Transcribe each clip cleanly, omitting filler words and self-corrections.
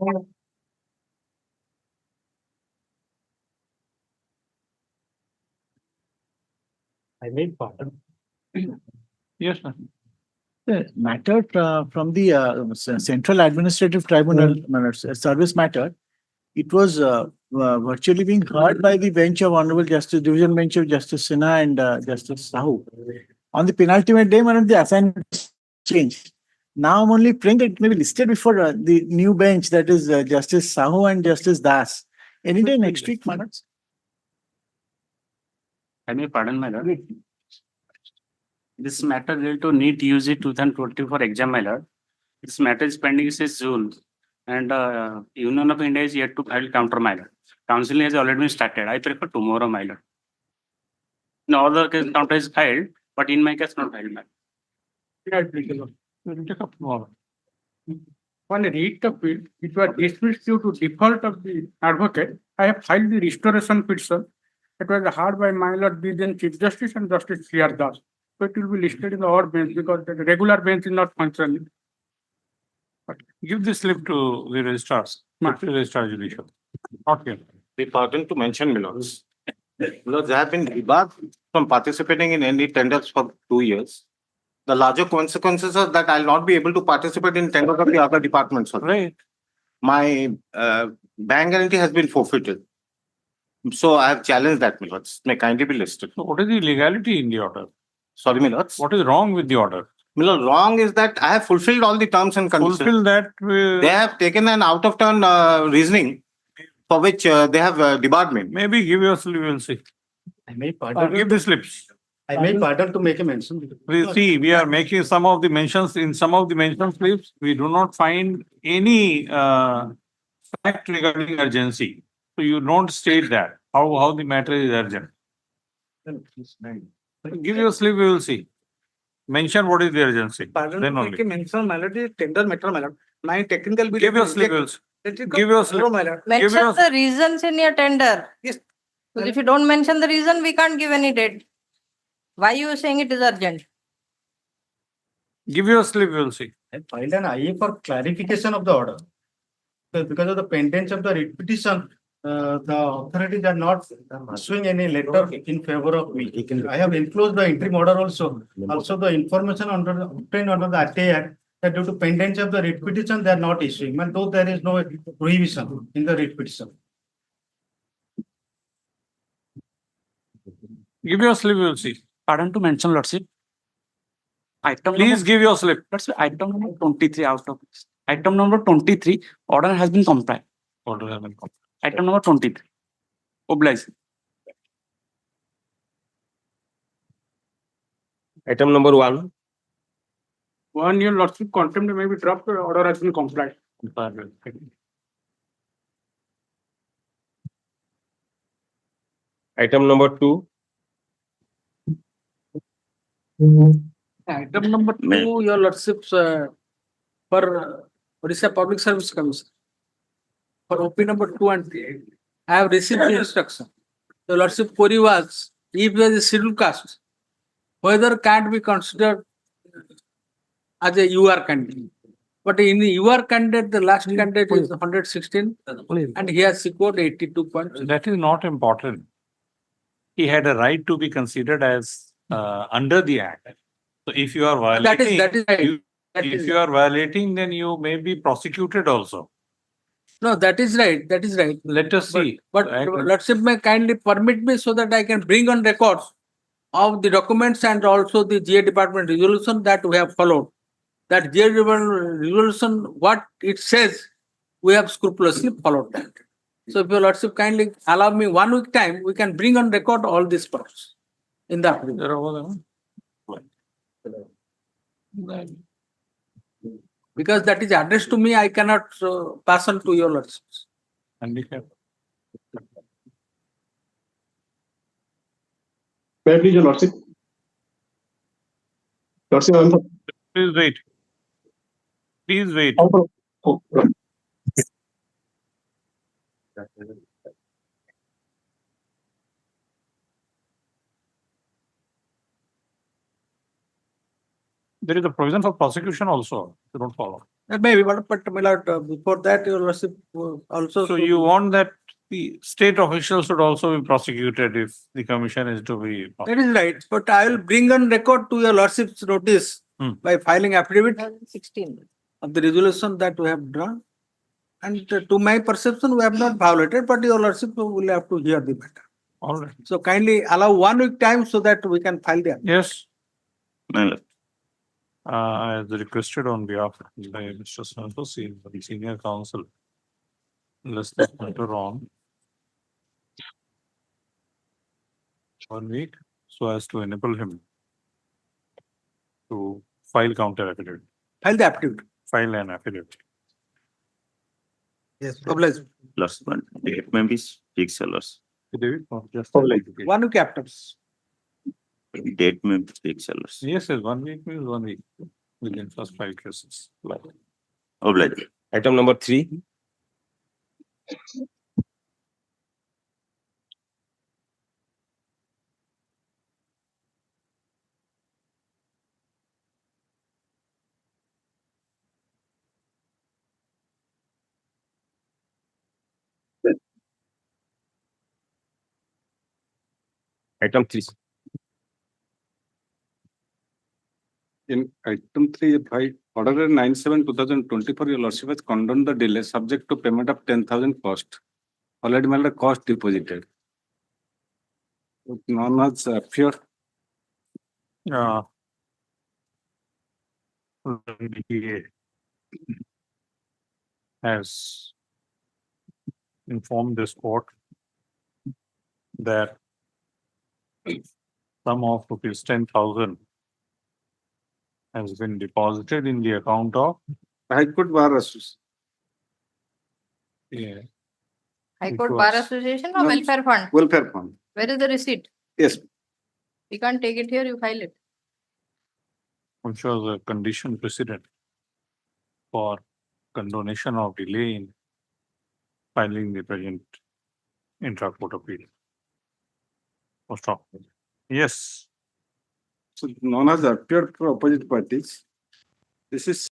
I made pardon. Yes, sir. The matter from the Central Administrative Tribunal service matter, it was virtually being heard by the bench of Honorable Justice, Division Bench of Justice Sinha and Justice Sahu. On the penultimate day, one of the assignments changed. Now I'm only praying that it may be listed before the new bench, that is Justice Sahu and Justice Das. Any day next week, Manoj? I may pardon, my lord. This matter related to NEET UG 2024 exam, my lord. This matter is pending since June, and Union of India is yet to file counter, my lord. Counseling has already been started. I prefer tomorrow, my lord. In other case, counter is filed, but in my case, not filed, my lord. We'll take up tomorrow. On a writ appeal, it was dismissed due to default of the advocate. I have filed the restoration petition. It was heard by my lord, then Chief Justice and Justice C.R. Das. So it will be listed in the odd bench because the regular bench is not functioning. Give the slip to the registrars, Deputy Registrar Judicial. Not here. The pardon to mention, Milords. Milords, I have been debarred from participating in any tenders for 2 years. The larger consequences are that I'll not be able to participate in tenders of the other departments. Right. My bank guarantee has been forfeited. So I have challenged that, Milords. May kindly be listed. So what is the legality in the order? Sorry, Milords. What is wrong with the order? Milord, wrong is that I have fulfilled all the terms and conditions. Fulfill that. They have taken an out-of-turn reasoning for which they have debarred me. Maybe give your slip, we'll see. I may Give the slips. I may pardon to make a mention. We see, we are making some of the mentions, in some of the mention slips, we do not find any fact regarding urgency. So you don't state that, how the matter is urgent. Give your slip, we will see. Mention what is the urgency. Pardon Then to only. make a mention, my lord, is tender matter, my lord. My technical bill. Give your slip, we will see. Give your slip. My lord. Give Mention your- the reasons in your tender. Yes. Because if you don't mention the reason, we can't give any date. Why you are saying it is urgent? Give your slip, we will see. I filed an IA for clarification of the order. Because of the pendants of the writ petition, the authorities are not issuing any letter in favor of me. I have enclosed the interim order also. Also, the information obtained under the RTA Act that due to pendants of the writ petition, they are not issuing. But though there is no prohibition in the writ petition. Give your slip, we will see. Pardon to mention, lordship. Item Please number, give your slip. lordship, item number 23 out of this. Item number 23, order has been complied. Order has been completed. Item number 23. Oblige. Item number 1. 1 year lordship contempt may be dropped, order has been complied. Item number 2. Item number 2, your lordships, for Odisha Public Service Commission. For OP number 2 and 3, I have received the instruction. The lordship query was, if there is a scheduled caste, whether can't be considered as a UR candidate. But in the UR candidate, the last candidate is 116 and he has scored 82 points. That is not important. He had a right to be considered as under the act. So if you are violating, That is right. you- That if is- you are violating, then you may be prosecuted also. No, that is right. That is right. Let us see. But Right. lordship may kindly permit me so that I can bring on records of the documents and also the GA department resolution that we have followed. That GA department resolution, what it says, we have scrupulously followed that. So if your lordship kindly allow me 1 week time, we can bring on record all these parts in that. There are all them. Because that is addressed to me, I cannot pass on to your lordships. Handicap. May I please, your lordship? Lordship, I am for- Please wait. Please wait. Oh, right. There is a provision for prosecution also. You don't follow. That may be, but my lord, before that, your lordship also. So you want that the state officials should also be prosecuted if the commission is to be. That is right, but I will bring on record to your lordship's notice by filing affidavit 2016. of the resolution that we have drawn. And to my perception, we have not violated, but your lordship will have to hear the matter. All right. So kindly allow 1 week time so that we can file the. Yes, My lord. as requested on behalf of Mr. Santosi, the senior counsel. Let's this matter on 1 week so as to enable him to file counter affidavit, File the affidavit. file an affidavit. Yes. Oblige. Lordship, date may be fixed, lordship. Affidavit or just Oblige. 1 week after. Date may be fixed, lordship. Yes, 1 week means 1 week within first 5 cases. Oblige. Item number 3. Item 3. In item 3, by order 97/2024, your lordship has condoned the delay subject to payment of 10,000 cost. Already made a cost deposited. None has appeared. DPA has informed this court that sum of rupees 10,000 has been deposited in the account of High Court Bar Association. High It Court Bar was- Association or No. Welfare Fund? Welfare Fund. Where is the receipt? Yes, We can't take it here, you file it. which was a condition precedent for condonation of delay in filing the present intra-court appeal. Most of. Yes, so none has appeared for opposite parties. This is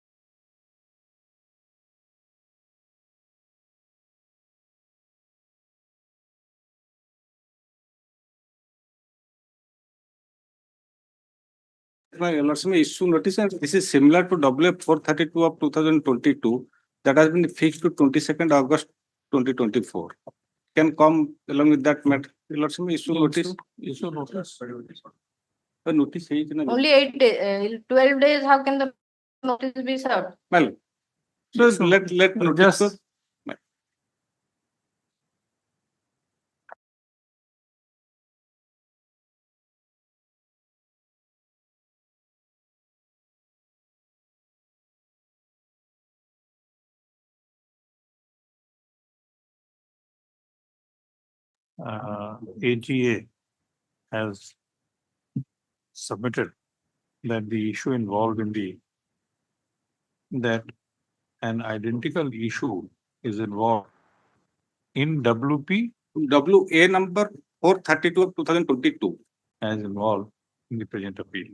my lordship may issue notice, and this is similar to WF 432 of 2022 that has been fixed to 22nd August 2024. Can come along with that matter. Your lordship may issue notice. issue notice. Notice is in a- Only 8 days, 12 days, how can the notice be served? Well, so let notice. Just- AGA has submitted that the issue involved in that an identical issue is involved in WP WA number 432 of 2022. as involved in the present appeal.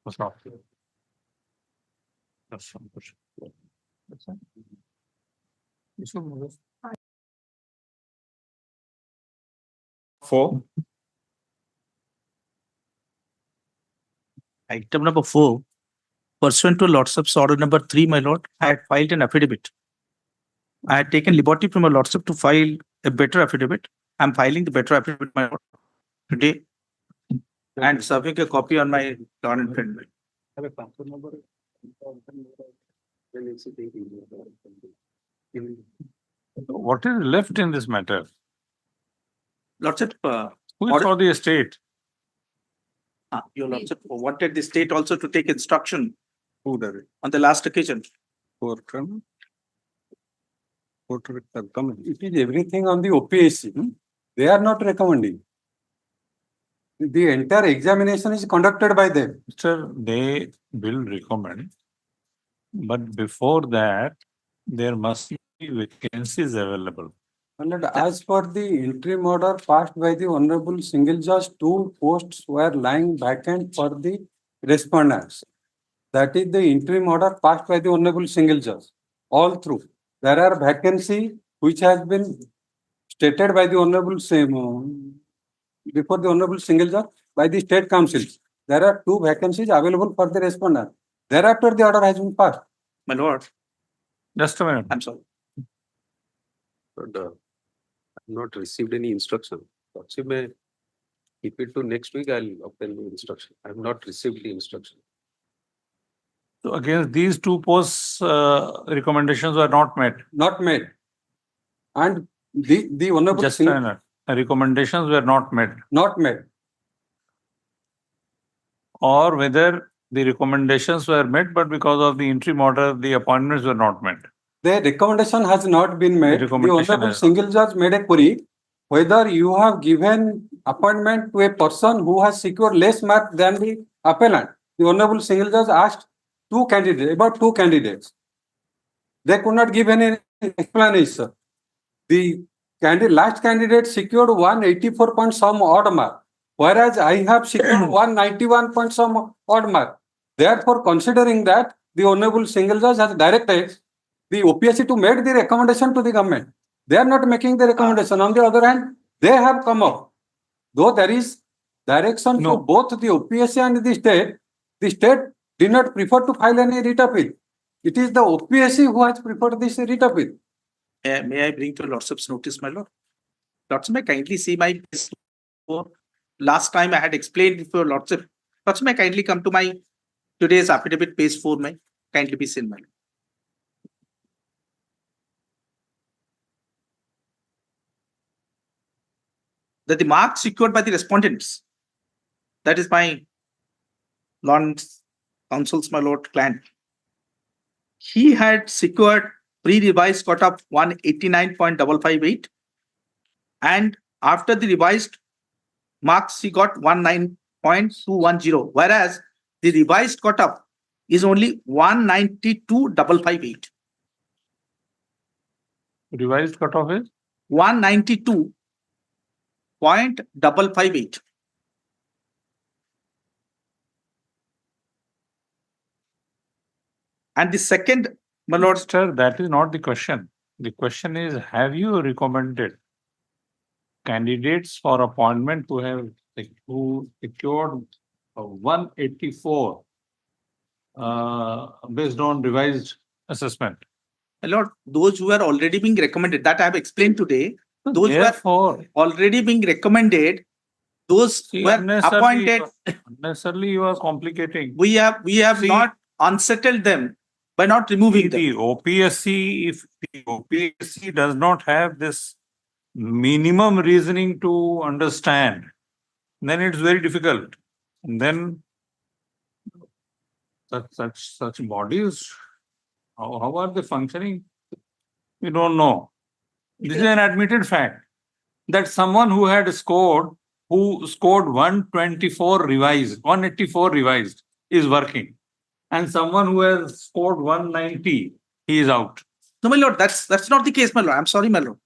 That's not clear. That's some question. That's it. Issue notice. 4. Item number 4, pursuant to Lordship's order number 3, my lord, I had filed an affidavit. I had taken liberty from my lordship to file a better affidavit. I'm filing the better affidavit, my lord, today and serving a copy on my lord and friend. What is left in this matter? Lordship, Who is Order- for the estate? your lordship wanted the state also to take instruction Who does it? on the last occasion. Court, court recommend. It is everything on the OPSC. They are not recommending. The entire examination is conducted by them. Sir, they will recommend. But before that, there must be vacancies available. And as per the interim order passed by the Honorable Single Judge, 2 posts were lying vacant for the respondents. That is the interim order passed by the Honorable Single Judge. All through. There are vacancy which has been stated by the Honorable before the Honorable Single Judge by the State Council. There are 2 vacancies available for the respondent. Thereafter, the order has been passed. My lord, Just a minute. I'm sorry. But I've not received any instruction. Lordship may keep it to next week, I'll obtain the instruction. I have not received the instruction. So against these 2 posts, recommendations were not met. Not made. And the Honorable Just a minute. Recommendations were not met. not made. Or whether the recommendations were met, but because of the interim order, the appointments were not met. The recommendation has not been made. The recommendation Honorable has- Single Judge made a query whether you have given appointment to a person who has secured less mark than the appellant. The Honorable Single Judge asked about two candidates. They could not give any explanation. The last candidate secured 184 point some odd mark, whereas I have secured 191 point some odd mark. Therefore, considering that, the Honorable Single Judge has directed the OPSC to make the recommendation to the government. They are not making the recommendation. On the other hand, they have come up. Though there is direction No. to both the OPSC and the state did not prefer to file any writ appeal. It is the OPSC who has preferred this writ appeal. May I bring to Lordship's notice, my lord? Lordship, may kindly see my last time I had explained before Lordship. Lordship, may kindly come to my today's affidavit page 4, may kindly be seen, my lord. That the marks secured by the respondents, that is my Lord Counsel's, my lord client. He had secured pre-revised cut of 189.558, and after the revised marks he got 19.210, whereas the revised cutoff is only 192.558. Revised cutoff is? 192.558. And the second, my lord, Sir, that is not the question. The question is, have you recommended candidates for appointment who secured 184 based on revised assessment? my lord, those who are already being recommended, that I have explained today, those who are Therefore, already being recommended, those see, were unnecessarily- appointed, Unnecessarily you are complicating. we have See- not unsettled them by not removing them. The OPSC, if the OPSC does not have this minimum reasoning to understand, then it's very difficult. And then such bodies, how are they functioning? We don't know. This is an admitted fact that someone who scored 124 revised, 184 revised is working. And someone who has scored 190, he is out. No, my lord, that's not the case, my lord. I'm sorry, my lord.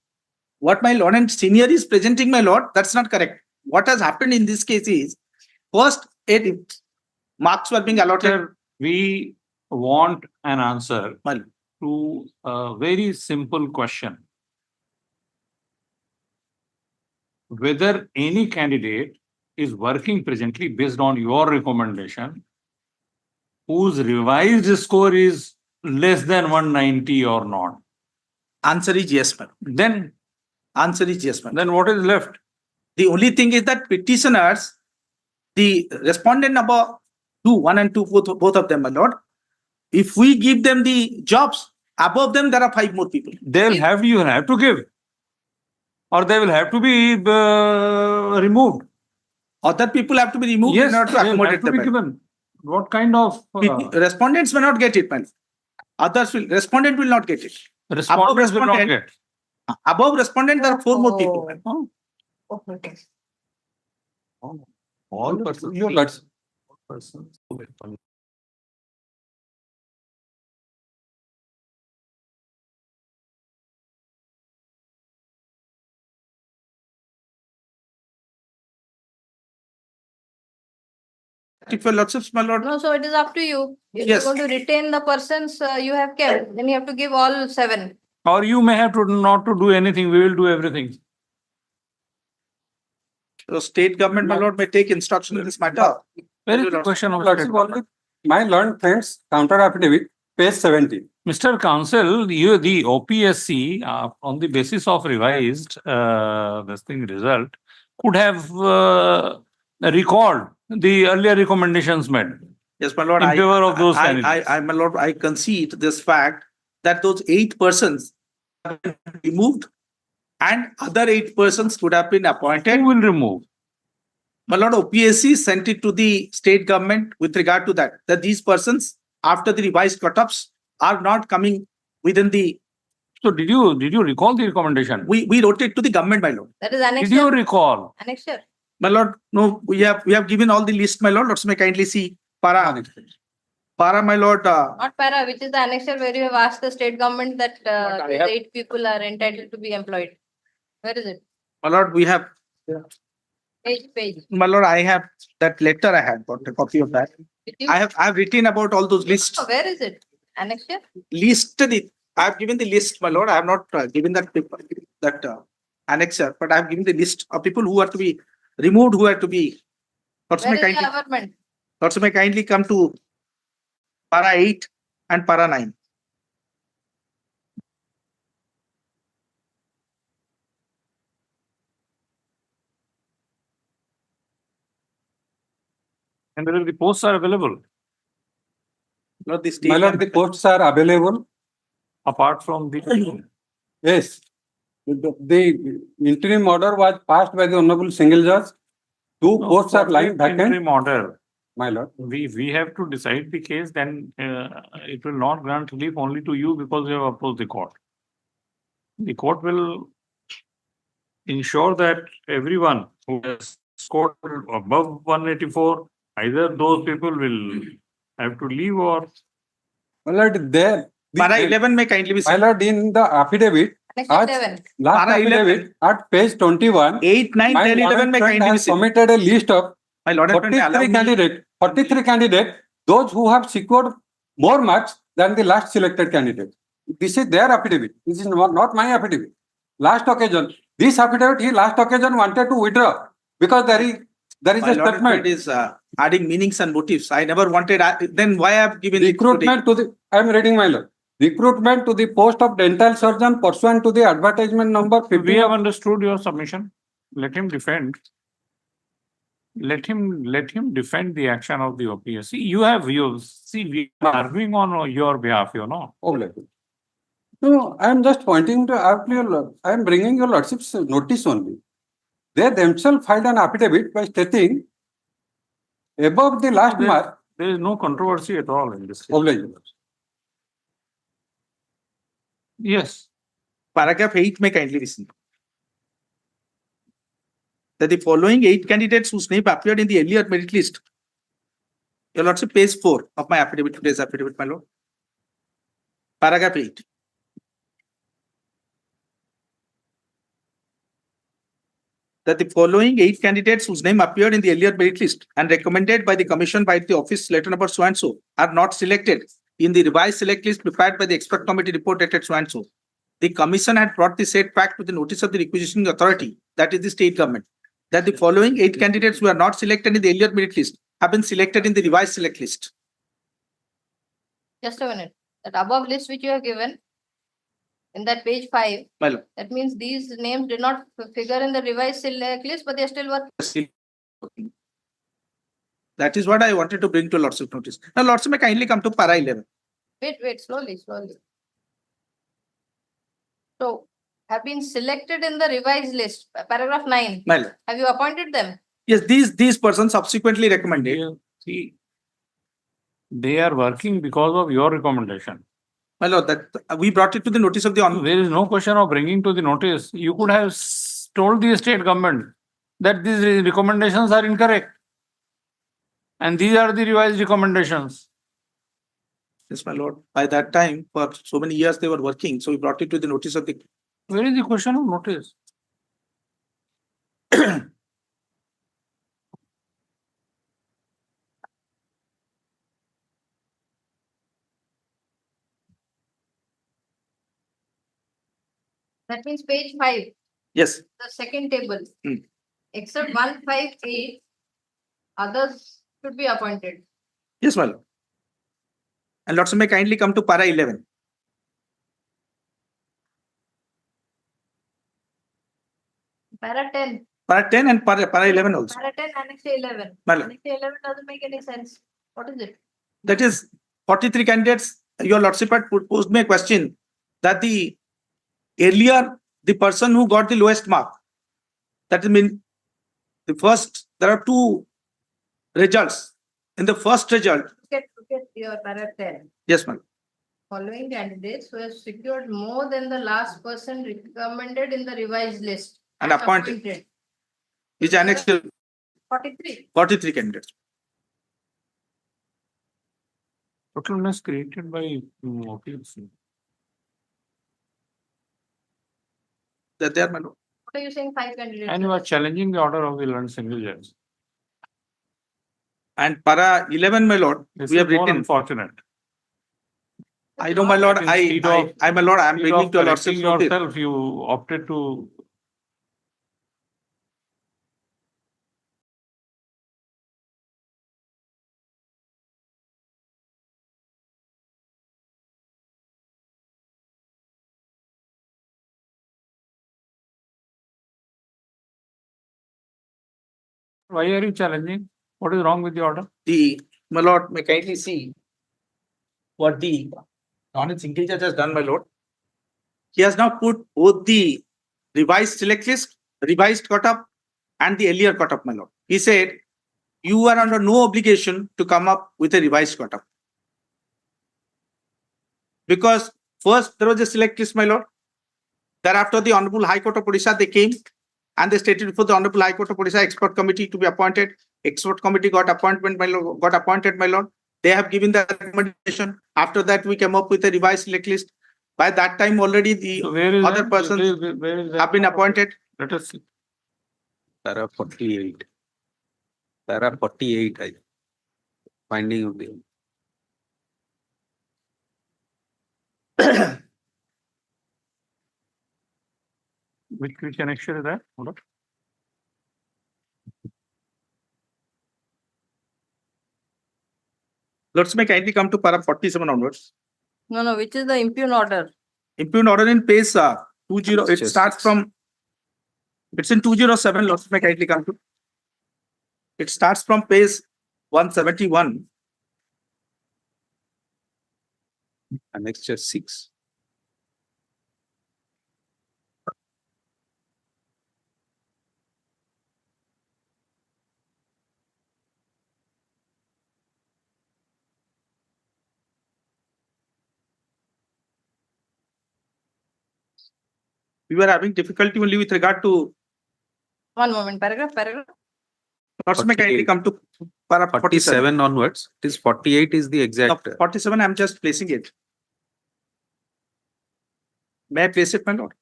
What my lord and senior is presenting, my lord, that's not correct. What has happened in this case is, first 8 marks were being allotted. Sir, we want an answer My lord. to a very simple question. Whether any candidate is working presently based on your recommendation, whose revised score is less than 190 or not. Answer is yes, my lord. Then Answer is yes, my lord. what is left? The only thing is that petitioners, the respondent number 1 and 2, both of them, my lord, if we give them the jobs, above them there are 5 more people. You have to give. Or they will have to be removed. Other people have to be removed in order to they will accommodate have to be them. given. What kind of Respondents may not get it, man. Respondent will not get it. respondents will not respondent- get? Above respondent, there are 4 more people. man. All persons. Your lordship. Persons. If your lordships, my lord, No, so it is up to you. If Yes. you're going to retain the persons you have kept, then you have to give all 7. Or you may have to not to do anything, we will do everything. the state government, my lord, may take instruction in this matter. Where is the question of Lordship, only my learned friends counter affidavit, page 70. Mr. Counsel, you, the OPSC, on the basis of revised, this thing result, could have, recalled the earlier recommendations made Yes, my lord. in favor of those I, candidates. my lord, I concede this fact that those 8 persons have been removed and other 8 persons could have been appointed. Who will remove? My lord, OPSC sent it to the state government with regard to that these persons, after the revised cutoffs, are not coming within the, So did you recall the recommendation? we wrote it to the government, my lord. That is Did you annexure. recall? Annexure. My lord, no, we have given all the list, my lord. Let's may kindly see para, my lord. Not para, which is the annexure where you have asked the state government that I these have- 8 people are entitled to be employed. Where is it? My lord, we have, Page. my lord, I have that letter. I have got a copy of that. Did you- I have written about all those lists. Oh, where is it? Annexure? I have given the list, my lord. I have not given that paper, that annexure, but I have given the list of people who are to be removed, who are to be. Lords Where may is the kindly, amendment? Lords may kindly come to para 8 and para 9. And whether the posts are available Lord, the state My lord, the government- posts are available. apart from the. Yes. The interim order was passed by the honorable single judge. 2 No, posts are for lying the vacant, interim order, my lord. we have to decide the case, then it will not grant relief only to you because you have approached the court. The court will ensure that everyone who has scored above 184, either those people will have to leave or. My lord, there. Para 11 may kindly be My sent. lord, in the affidavit, Annexure Aaj- 7. last Para 11. affidavit at page 21. 8, 9, My 10, 11 learned may friend kindly be has sent. submitted a list of My lord, and may allow 43 candidate, those who have secured more marks than the last selected candidate. This is their affidavit. This is not my affidavit. Last occasion, this affidavit, he last occasion wanted to withdraw because there is My a lord, statement. it is adding meanings and motives. I never wanted, then why I have given it today? Recruitment to the, I am reading my lord. Recruitment to the post of dental surgeon pursuant to the advertisement number 15. We have understood your submission. Let him defend. Let him defend the action of the OPSC. We are arguing on your behalf, Obliged. No, I am just pointing to, I am bringing your lordship's notice only. They themselves filed an affidavit by stating above the last mark. There is no controversy at all in this case. Obliged. Yes. Paragraph 8 may kindly listen. That the following 8 candidates whose name appeared in the earlier merit list. Your lordship, page 4 of my affidavit, today's affidavit, my lord. Paragraph 8. That the following 8 candidates whose name appeared in the earlier merit list and recommended by the commission by the office letter number so and so are not selected in the revised select list prepared by the expert committee report dated so and so. The commission had brought the said fact to the notice of the requisitioning authority, that is the state government, that the following 8 candidates who are not selected in the earlier merit list have been selected in the revised select list. Just a minute. That above list which you have given in that page 5, My lord. that means these names did not figure in the revised select list, but they are still working. That is what I wanted to bring to lordship notice. Now lordship may kindly come to para 11. Wait, slowly. So, have been selected in the revised list, paragraph 9. My lord. Have you appointed them? Yes, these persons subsequently recommended. See, they are working because of your recommendation. My lord, that we brought it to the notice of the honorable. There is no question of bringing to the notice. You could have told the state government that these recommendations are incorrect. And these are the revised recommendations. Yes, my lord. By that time, for so many years they were working, so we brought it to the notice of the. Where is the question of notice? That means page 5, Yes, the second table. Hmm. Except 158, others should be appointed. yes, my lord. And Lordship may kindly come to para 11. Para 10. Para 10 and para 11 also. Para 10, Annex 11. My lord. Annex 11 doesn't make any sense. What is it? That is 43 candidates. Your Lordship had posed me a question that the earlier the person who got the lowest mark, that mean the first, there are two results. In the first result, Look at your para 10. yes, ma'am. Following candidates who have secured more than the last person recommended in the revised list. And appointed. Is annexed to 43. 43 candidates. Total mess created by OTET. That they are, my lord. What are you saying? 5 candidates. And you are challenging the order of the learned single judge. And para 11, my lord, This we is have more written. unfortunate. I know, my lord. Instead of- I, my lord, I am Instead bringing of to your correcting lordship's notice. yourself, you opted to. Why are you challenging? What is wrong with the order? My lord, may kindly see what the honest single judge has done, my lord. He has now put both the revised select list, revised cut-up, and the earlier cut-up, my lord. He said, you are under no obligation to come up with a revised cut-up. Because first there was a select list, my lord. Thereafter, the Honorable High Court of Odisha, they came and they stated before the Honorable High Court of Odisha expert committee to be appointed. Expert committee got appointed, my lord. They have given the recommendation. After that, we came up with a revised select list. By that time, already the So where is other that? persons Where is that? have been appointed. Let us see. Para 48. Para 48, I finding of the. Which annexure is that? Hold on. Let's may kindly come to para 47 onwards. No, which is the impugn order? Impugn order in page 20. It Just starts six. from. It's in 207. Let's may kindly come to. It starts from page 171. Annexure 6. We were having difficulty only with regard to. One moment, paragraph. Let's may kindly 48. come to para 47. 47 onwards. It is 48 is the No, exact. 47, I'm just placing it. May I place it, my lord?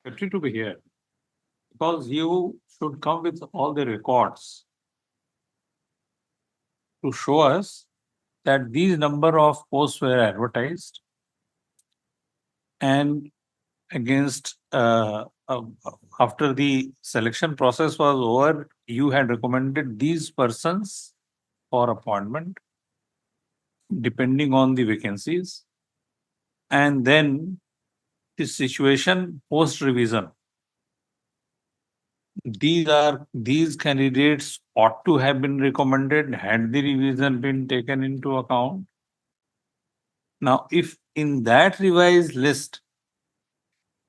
secretary to be here. Because you should come with all the records to show us that these number of posts were advertised and against, after the selection process was over, you had recommended these persons for appointment depending on the vacancies. And then the situation post revision. These candidates ought to have been recommended had the revision been taken into account. Now, if in that revised list,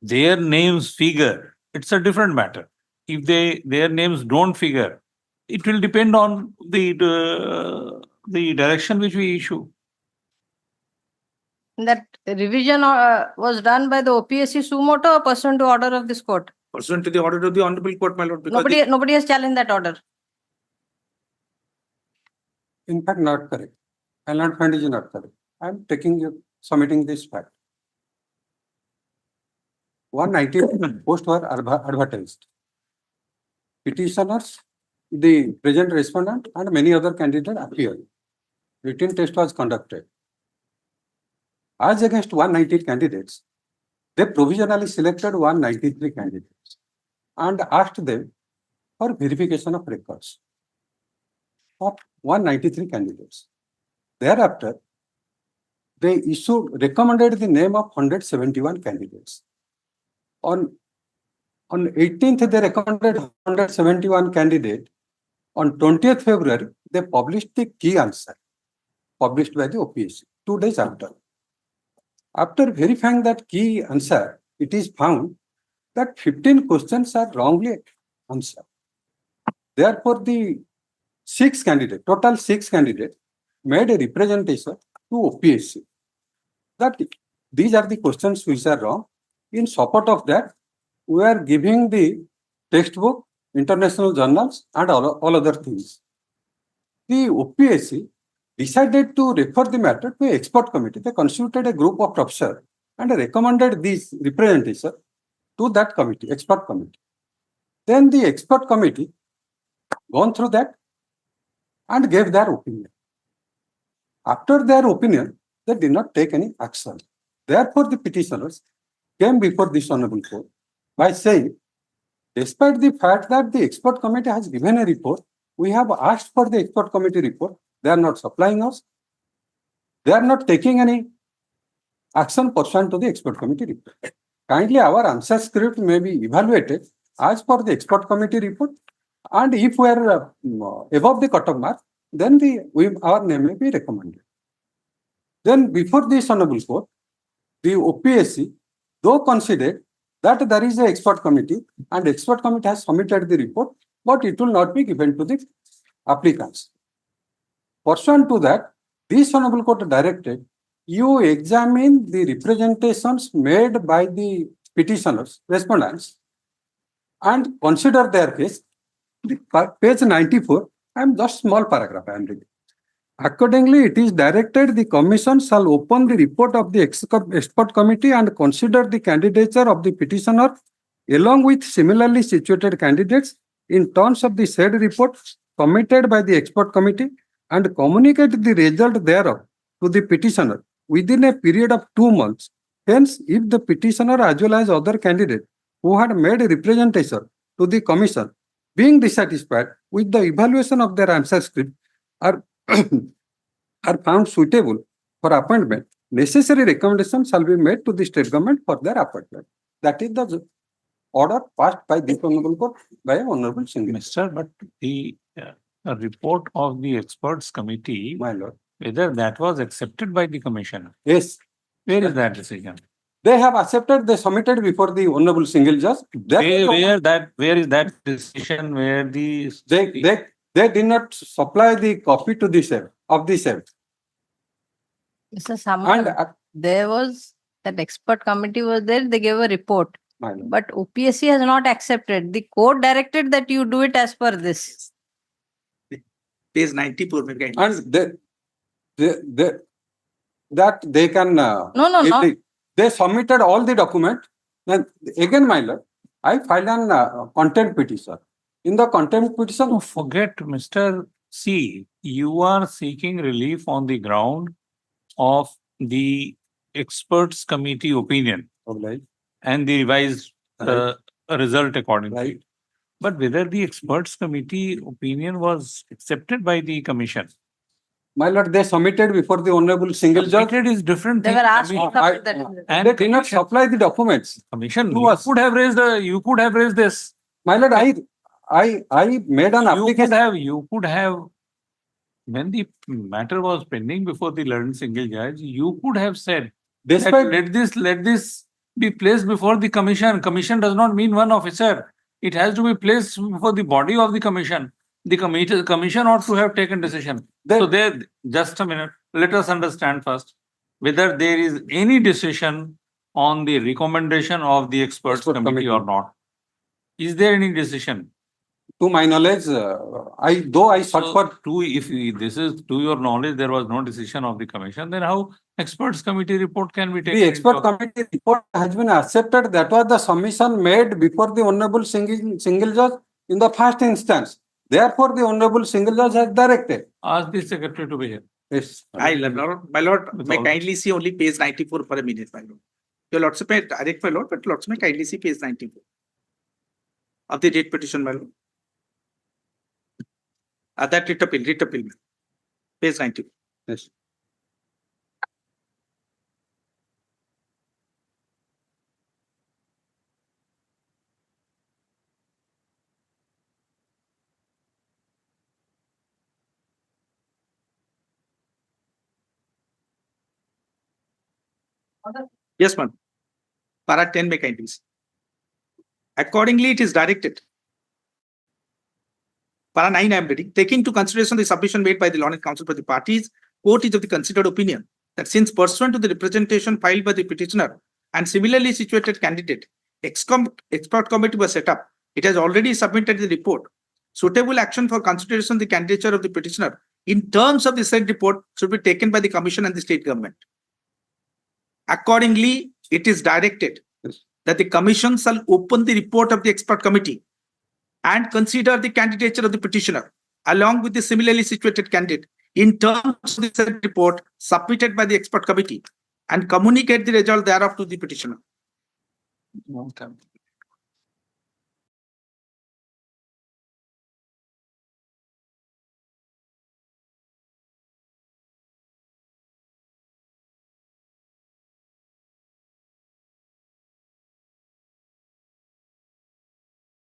their names figure, it's a different matter. If their names don't figure, it will depend on the direction which we issue. That revision was done by the OPSC suo motu or pursuant to order of this court? Pursuant to the order of the Honorable Court, my lord. Because Nobody has challenged that order. In fact, not correct. I will not find it not correct. I am submitting this fact. 190 posts were advertised. Petitioners, the present respondent, and many other candidates appeared. Written test was conducted. As against 190 candidates, they provisionally selected 193 candidates and asked them for verification of records of 193 candidates. Thereafter, they recommended the name of 171 candidates. On 18th, they recommended 171 candidates. On 20th February, they published the key answer, published by the OPSC, 2 days after. After verifying that key answer, it is found that 15 questions are wrongly answered. Therefore, the total six candidates made a representation to OPSC that these are the questions which are wrong. In support of that, we are giving the textbook, international journals, and all other things. The OPSC decided to refer the matter to an expert committee. They constituted a group of professors and recommended this representation to that committee, expert committee. Then the expert committee gone through that and gave their opinion. After their opinion, they did not take any action. Therefore, the petitioners came before this honorable court by saying, despite the fact that the expert committee has given a report, we have asked for the expert committee report. They are not supplying us. They are not taking any action pursuant to the expert committee report. Kindly, our answer script may be evaluated as per the expert committee report. And if we are above the cutoff mark, then our name may be recommended. Then before this honorable court, the OPSC, though considered that there is an expert committee and expert committee has submitted the report, but it will not be given to the applicants. Pursuant to that, this honorable court directed you examine the representations made by the petitioners, respondents, and consider their case. Page 94, I am just small paragraph I am reading. Accordingly, it is directed the commission shall open the report of the expert committee and consider the candidature of the petitioner along with similarly situated candidates in terms of the said report submitted by the expert committee and communicate the result thereof to the petitioner within a period of 2 months. Hence, if the petitioner as well as other candidates who had made a representation to the commission being dissatisfied with the evaluation of their answer script are found suitable for appointment, necessary recommendations shall be made to the state government for their appointment. That is the order passed by this honorable court by honorable Singh. Mr. But the report of the experts committee, My lord. whether that was accepted by the commission, Yes, where is that decision? they have accepted, they submitted before the honorable single judge. Where is that decision where They did not supply the copy to the same of the same. Mr. And Samar, there was that expert committee was there, they gave a report. my lord. But OPSC has not accepted. The court directed that you do it as per this. Page 94. maybe. And they can No, if no. they submitted all the document. Then again, my lord, I filed an contempt petition. In the contempt petition, No, forget, Mr. C, you are seeking relief on the ground of the experts committee opinion right, and the revised Right. result accordingly. right. But whether the experts committee opinion was accepted by the commission. My lord, they submitted before the honorable single judge. Submitted is different They thing. were asked to Commission- submit that. And They did not commission- supply the documents. Commission, To you us. could have raised this. My lord, I made an application. You could have, when the matter was pending before the learned single judge, you could have said, that Despite, let this be placed before the commission. Commission does not mean one officer. It has to be placed before the body of the commission. The commission ought to have taken decision. Then- So there, just a minute, let us understand first whether there is any decision on the recommendation of the experts Expert committee or committee. not. Is there any decision? to my knowledge, I sought So, for, this is to your knowledge, there was no decision of the commission, then how experts committee report can be taken? the expert into account? committee report has been accepted. That was the submission made before the honorable single judge in the first instance. Therefore, the honorable single judge has directed. Ask the secretary to be here. Yes. My lord, With may all- kindly see only page 94 for a minute, my lord. Your lordship may direct, my lord, but lordship may kindly see page 94 of the date petition, my lord. That writ appeal, page 94. Yes. Yes, ma'am. Para 10 may kindly see. Accordingly, it is directed. Para 9, I am reading. Taking into consideration the submission made by the Learned Counsel for the parties, court is of the considered opinion that since pursuant to the representation filed by the petitioner and similarly situated candidate, expert committee was set up. It has already submitted the report. Suitable action for consideration of the candidature of the petitioner in terms of the said report should be taken by the commission and the state government. Accordingly, it is directed Yes. that the commission shall open the report of the expert committee and consider the candidature of the petitioner along with the similarly situated candidate in terms of the said report submitted by the expert committee and communicate the result thereof to the petitioner.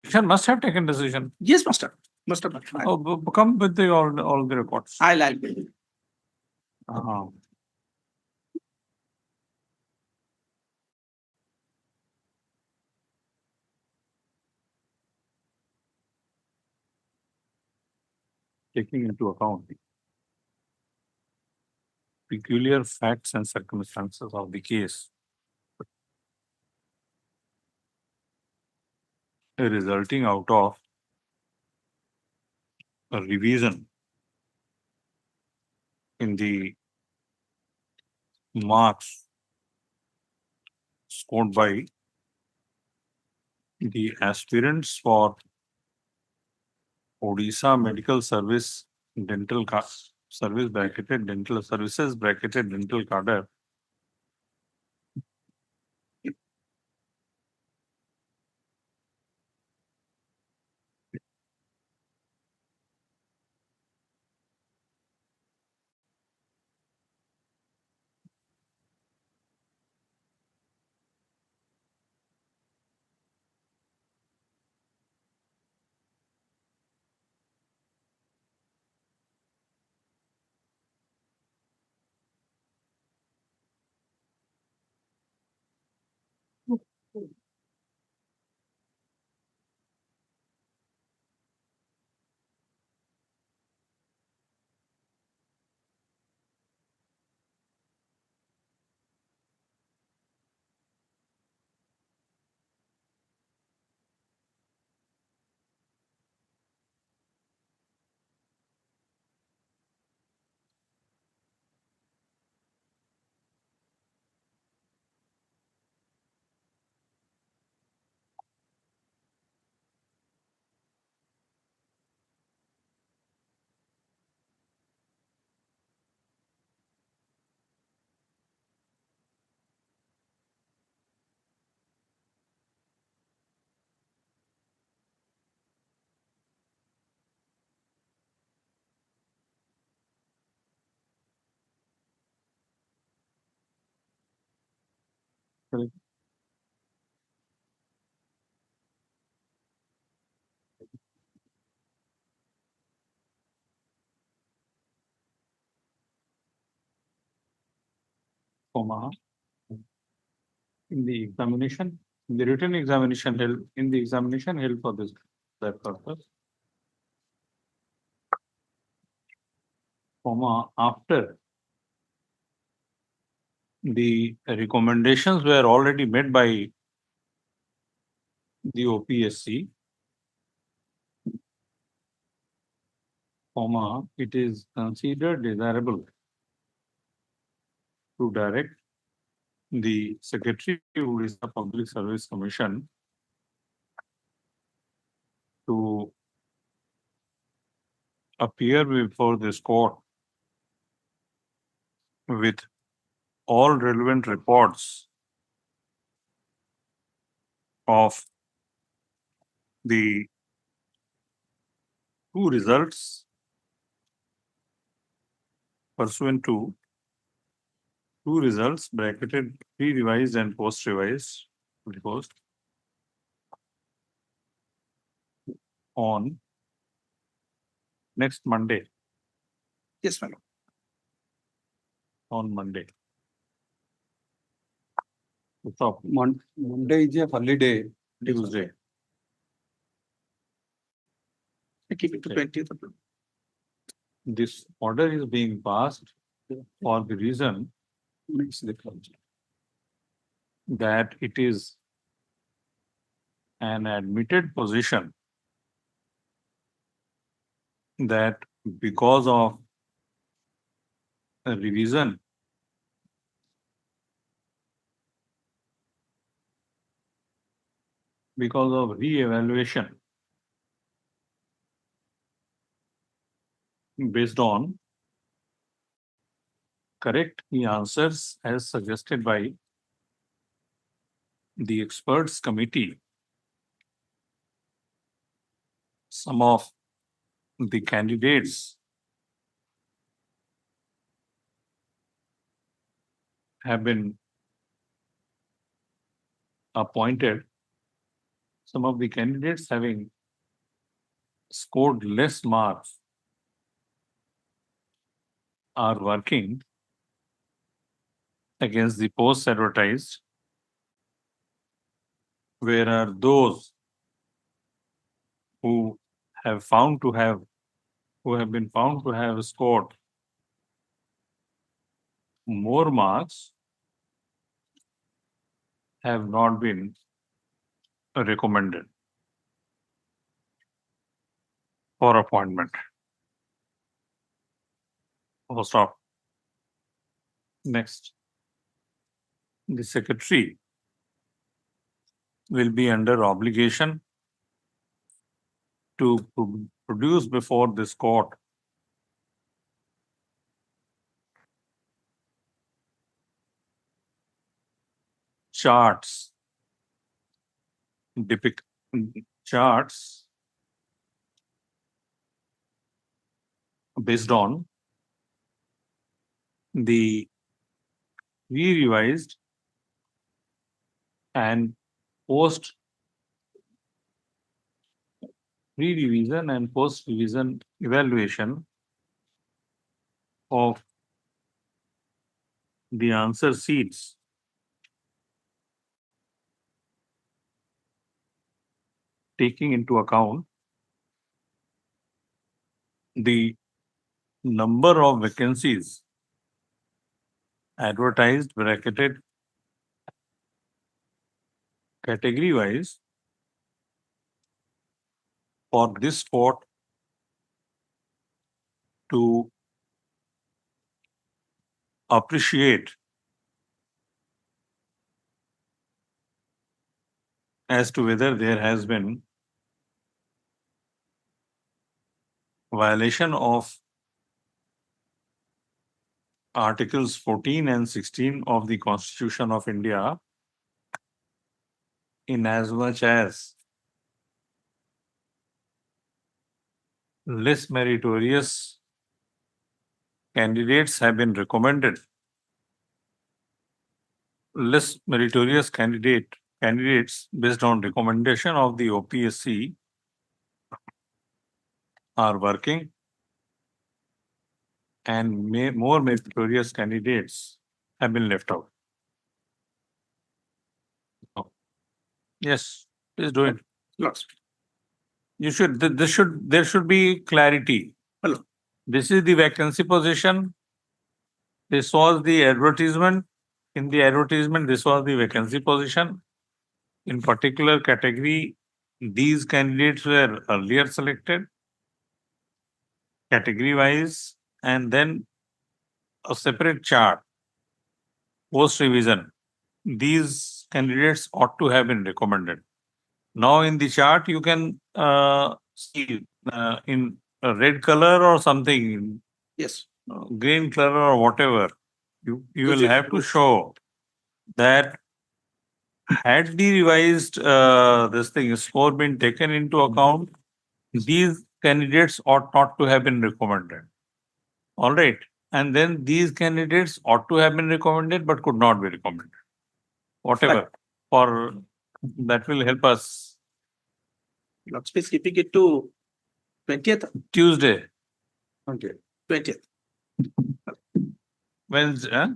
Commission must have taken decision. Yes, master. Master. Oh, come with all the reports. I'll Uh-huh. Taking into account the peculiar facts and circumstances of the case, resulting out of a revision in the marks scored by the aspirants for Odisha Medical Service Dental Service bracketed dental services bracketed dental cadre. comma, in the examination, in the written examination held, in the examination held for this, that purpose, comma, after the recommendations were already made by the OPSC, comma, it is considered desirable to direct the Secretary who is the Public Service Commission to appear before this court with all relevant reports of the two results pursuant to two results bracketed pre-revised and post-revised proposed on next Monday, Yes, my lord. on Monday. So, Monday is a holiday. Tuesday. I keep it to Okay. 20th. This order is being passed for the reason that it is an admitted position that because of a revision because of re-evaluation based on correct the answers as suggested by the experts committee. Some of the candidates have been appointed. Some of the candidates having scored less marks are working against the posts advertised, where those who have been found to have scored more marks have not been recommended for appointment. Full stop. Next, the secretary will be under obligation to produce before this court charts depict charts based on the re-revised and post re-revision and post-revision evaluation of the answer sheets taking into account the number of vacancies advertised, bracketed, category wise for this court to appreciate as to whether there has been violation of Articles 14 and 16 of the Constitution of India, in as much as less meritorious candidates have been recommended less meritorious candidates based on recommendation of the OPSC are working, and more meritorious candidates have been left out. Yes, please do it. Lots. There should be clarity. Hello. This is the vacancy position. This was the advertisement. In the advertisement, this was the vacancy position. In particular category, these candidates were earlier selected, category wise, and then a separate chart, post revision. These candidates ought to have been recommended. Now in the chart, you can see in a red color or something, Yes. green color or whatever. You will have to show that had the revised this thing score been taken into account, these candidates ought not to have been recommended. All right. And then these candidates ought to have been recommended but could not be recommended. Whatever. For that will help us. Let's be skipping it to 20th. Tuesday. Okay. 20th. Wednesday.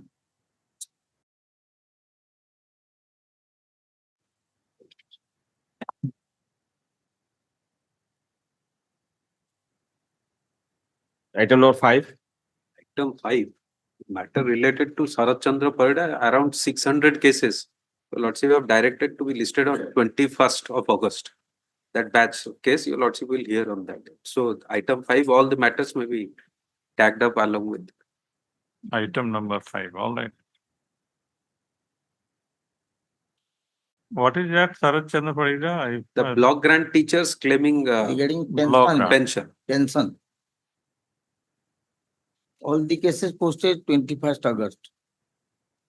Item number 5. Item 5, matter related to Sarath Chandra Parida, around 600 cases. Your Lordship have directed to be listed on 21st of August. That batch case, Your Lordship will hear on that. So item 5, all the matters may be tagged up along with. Item number 5. All right. What is that, Sarath Chandra Parida? The block grant teachers claiming Regarding block pension, grant. pension. pension. All the cases posted 21st August.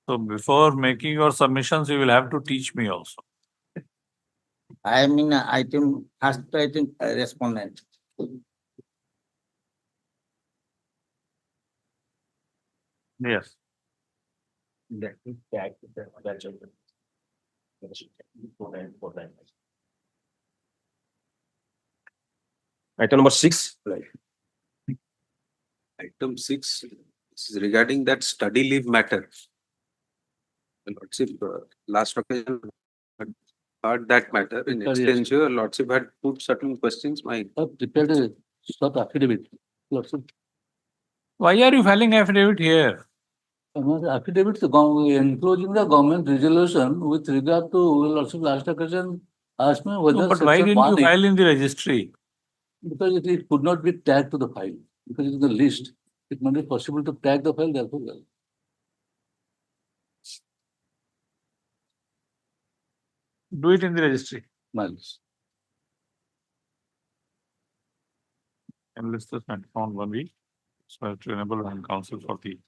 So before making your submissions, you will have to teach me also. I am in item, first item respondent. Yes. Item number 6. Item 6 is regarding that study leave matter. Your Lordship, last occasion had heard that matter in extension. Your Lordship had put certain questions. My Prepared a short affidavit. Why are you filing affidavit here? Affidavit enclosing the government resolution with regard to Lordship last occasion asked me whether. No, but why section didn't you 1A file in the registry? Because it could not be tagged to the file, because it's in the list. It might be possible to tag the file, therefore. Do it in the registry. Miles. And list this matter on 1 week. So as to enable one counsel for the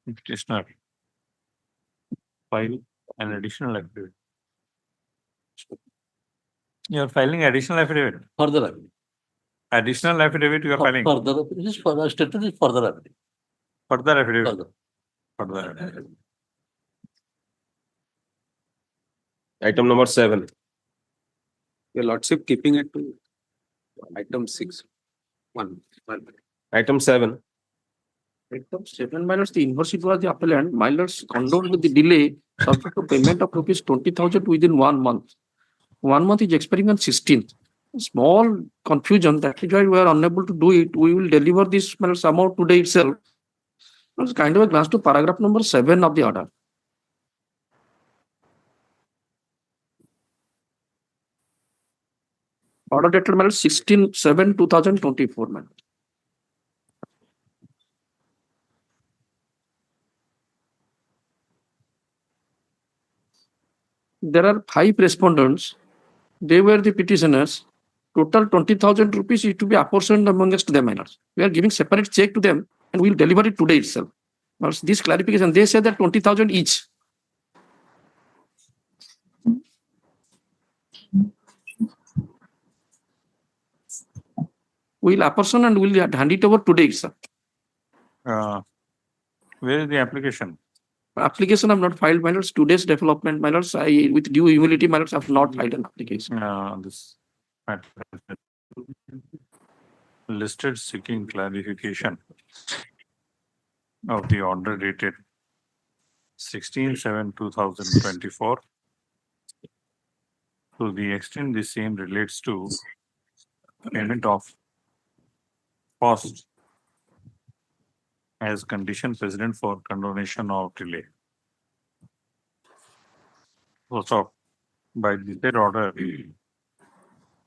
petitioner file an additional affidavit. You are filing additional affidavit. Further affidavit. Additional affidavit you are filing. Further, this is further stated is further affidavit. Further affidavit. Further. Further affidavit. Item number 7. Your Lordship keeping it to item 6. 1. Item 7. Item 7, my lords, the inverse was the appellant, my lords, condoned with the delay subject to payment of rupees 20,000 within 1 month. 1 month is expiring on 16th. Small confusion, that is why we are unable to do it. We will deliver this, my lords, amount today itself. It's kind of a glance to paragraph number 7 of the order. Order dated, my lords, 16/7/2024, man. There are 5 respondents. They were the petitioners. Total 20,000 rupees is to be apportioned amongst them. We are giving separate check to them and we will deliver it today itself. Now, this clarification, they said that 20,000 each. We will apportion and we will hand it over today itself. Where is the application? Application I've not filed, my lords. Today's development, my lords, I, with due humility, my lords, I've not filed an application. This matter has been listed seeking clarification of the order dated 16/7/2024. To the extent the same relates to payment of cost as condition precedent for condonation of delay. So, by the said order,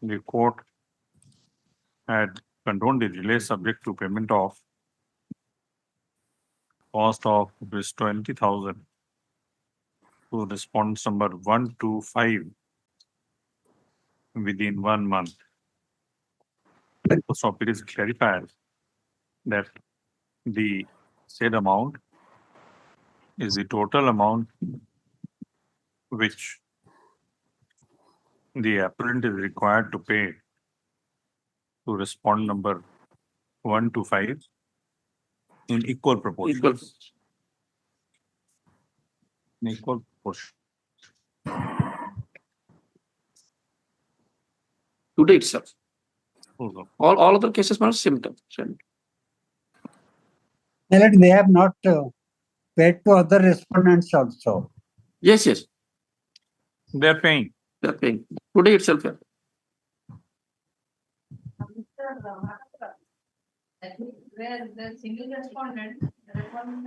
the court had condoned the delay subject to payment of cost of Rs 20,000 to respondents number 1 to 5 within 1 month. So it is clarified that the said amount is the total amount which the applicant is required to pay to respond number 1 to 5 in equal proportion. Equal. In equal proportion. Today itself. Also. All other cases, my lords, symptom. They have not paid to other respondents also. Yes, yes, They're paying. they're paying. Today itself, yeah. Where the single respondent.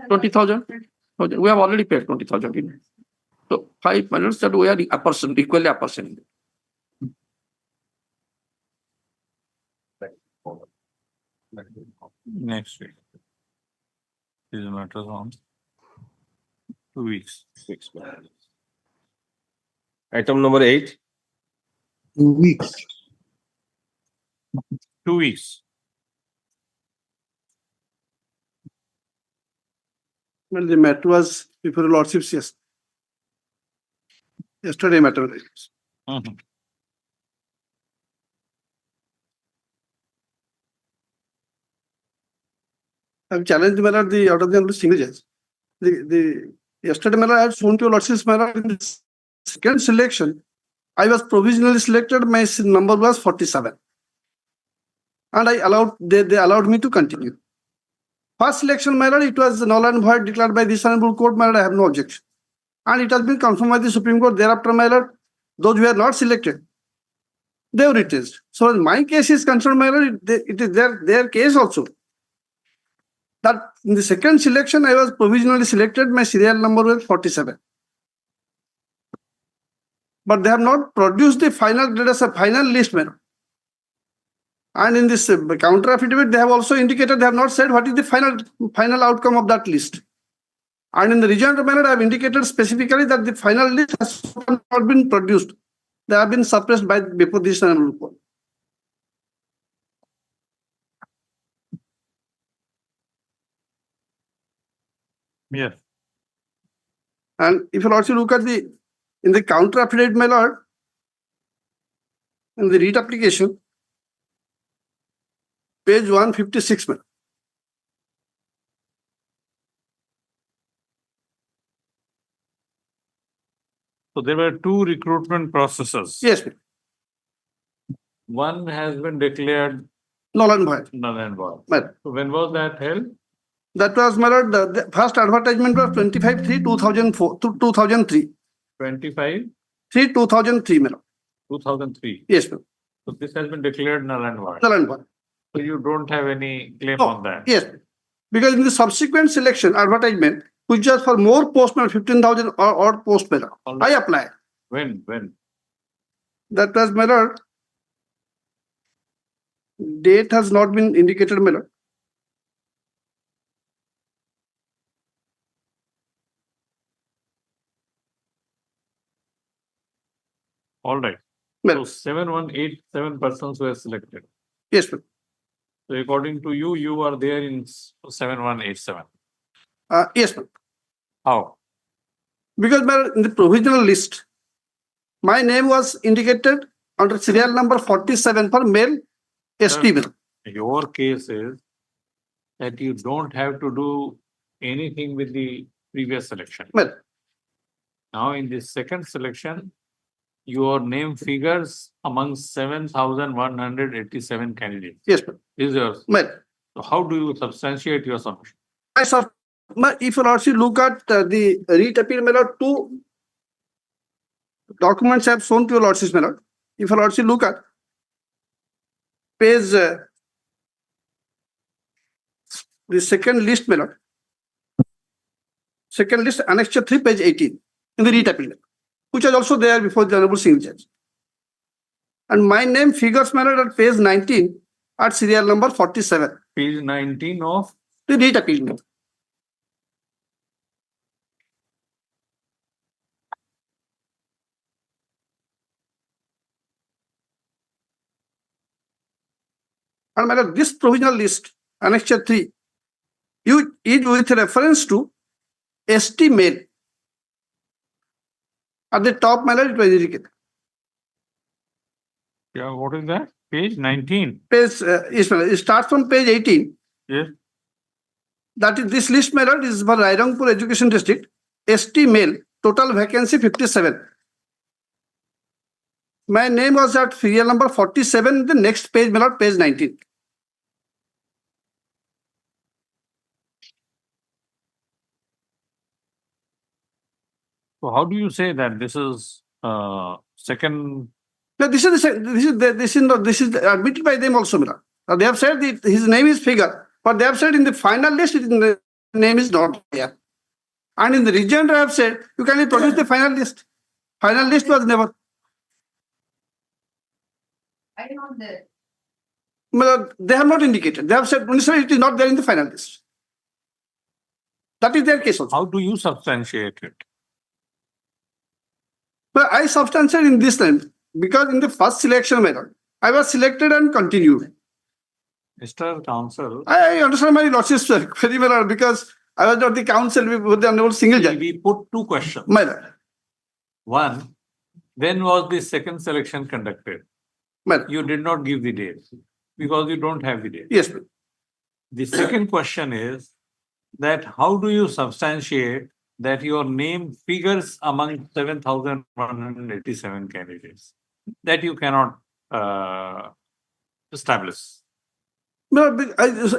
20,000. We have already paid 20,000. So 5 minutes that we are a person, equally a person. Next week. These matters on 2 weeks. Item number 8. 2 weeks. 2 weeks. Well, the matter was before Lordships, yes. Yesterday matter. Mhm. I've challenged matter the out of the single judge. The yesterday matter I had shown to Lordships matter in the second selection. I was provisionally selected, my number was 47. And I allowed they allowed me to continue. First selection matter, it was null and void declared by this honorable court matter, I have no objection. And it has been confirmed by the Supreme Court thereafter matter, those who are not selected, they were retained. So in my case is concerned matter, it is their case also. That in the second selection, I was provisionally selected, my serial number was 47. But they have not produced the final, let us say, final list matter. And in this counter affidavit, they have also indicated, they have not said what is the final outcome of that list. And in the rejoinder manner, I have indicated specifically that the final list has not been produced. They have been suppressed by before this report. Yes. And if you also look at in the counter affidavit, my lord, in the writ application, page 156, man. So there were 2 recruitment processes. Yes, ma'am. One has been declared Null and void. null and void. Madam. So when was that held? That was, my lord, the first advertisement was 25/3/2004 to 2003. 25, 3/2003, madam. 2003. Yes, ma'am. So this has been declared null and void. Null and void. So you don't have any claim No, on that? yes, because in the subsequent selection advertisement, which was for more postmen, 15,000 or odd postmen, I applied. When? That was, my lord, date has not been indicated, my lord. All right. So 7187 persons were selected. Yes, ma'am. So according to you, you are there in 7187. Yes, ma'am. How? Because in the provisional list, my name was indicated under serial number 47 for male ST. Sir, your case is that you don't have to do anything with the previous selection. Well, Now in this second selection, your name figures among 7,187 candidates. yes, ma'am. Is yours. Well, So how do you substantiate your submission? if you also look at the REIT appeal, my lord, two documents I have shown to your lordship, my lord. If you also look at page the second list, my lord. Second list, annexure 3, page 18, in the REIT appeal, which was also there before the Honorable Single Judge. And my name figures, my lord, at page 19 at serial number 47. Page 19 of The REIT appeal. And my lord, this provisional list, annexure 3, you is with reference to ST male. At the top, my lord, it was indicated. yeah, what is that? Page 19. Page, yes, my lord, it starts from page 18. Yes. That is, this list, my lord, is for Rairangpur Education District, ST male, total vacancy 57. My name was at serial number 47, the next page, my lord, page 19. So how do you say that this is second? No, this is admitted by them also, my lord. They have said that his name is figure, but they have said in the final list, the name is not there. And in the region, I have said, you can produce the final list. Final list was never. I not there. Well, they have not indicated. They have said, Minister, it is not there in the final list. That is their case also. How do you substantiate it? But I substantiated in this time because in the first selection method, I was selected and continued. Mr. Counsel, I understand my lordship's very well because I was not the counsel with the Honorable Single Judge. we put two questions. My lord. One, when was the second selection conducted? My lord. You did not give the date because you don't have the date. Yes, ma'am. The second question is that how do you substantiate that your name figures among 7,187 candidates? That you cannot establish. No,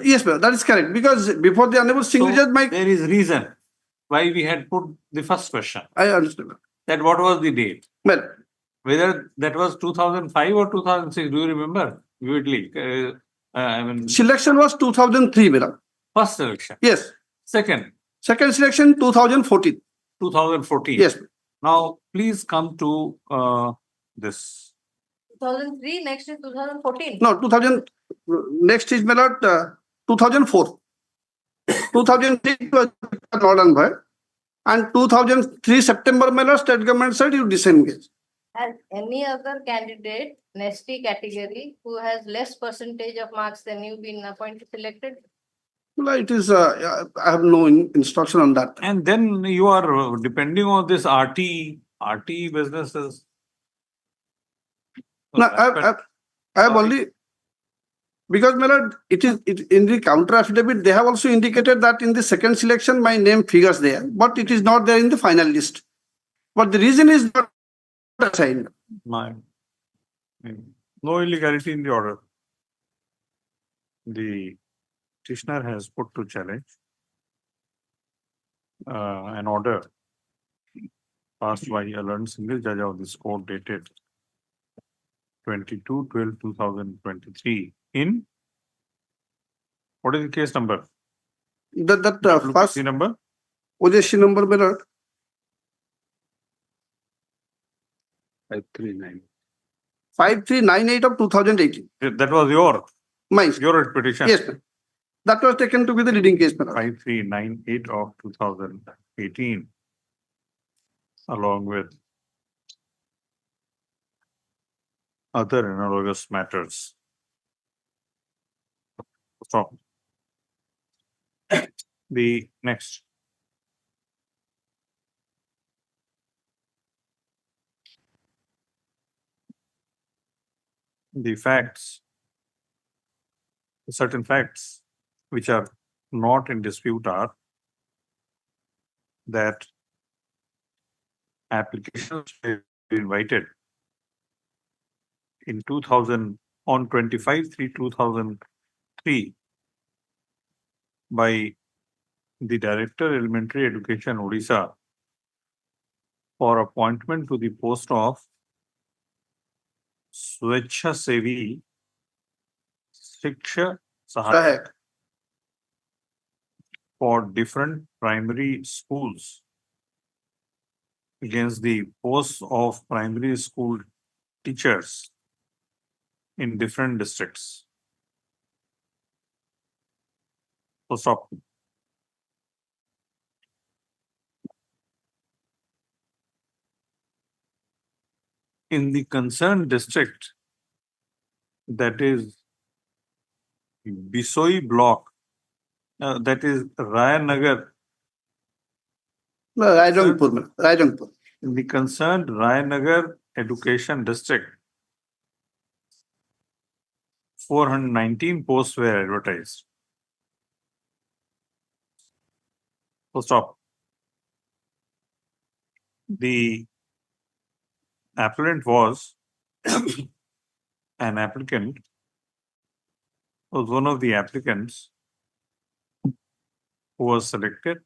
yes, ma'am, that is correct. Because before the Honorable Single So Judge, there is reason why we had put the first question. I understand. Ma'am. That what was the date? Well, Whether that was 2005 or 2006, do you remember vividly? I mean, selection was 2003, madam. first selection. Yes. Second, Second selection 2014. 2014. Yes. Now, please come to this. 2003, next is 2014. No, 2000. Next is my lord, 2004. 2003 was not done, and 2003 September, my lord, state government said you disengage. Has any other candidate, nesty category, who has less percentage of marks than you been appointed, selected? Well, it is, I have no instruction on that. And then you are depending on this RT businesses. So No, that's I have only, because my lord, it is in the counter affidavit, they have also indicated that in the second selection, my name figures there, but it is not there in the final list. But the reason is not assigned. no illegality in the order. The petitioner has put to challenge an order passed by a learned single judge of this court dated 22/12/2023 in, what is the case number? That first number? OJC number, my lord. 539. 5398 of 2018. That was your petition? Yes, ma'am. That was taken to be the leading case, ma'am. 5398 of 2018, along with other analogous matters. So, the next. The facts, certain facts which are not in dispute are that applications were invited in 2000 on 25/3/2003 by the Director Elementary Education Odisha for appointment to the post of Swechhasevi Shiksha Sahayak for different primary schools against the posts of primary school teachers in different districts. So stop. In the concerned district, that is Bisoi block, that is Rayanagar. Rajangpur. In the concerned Rayanagar Education District, 419 posts were advertised. So stop. The applicant was an applicant, was one of the applicants who was selected,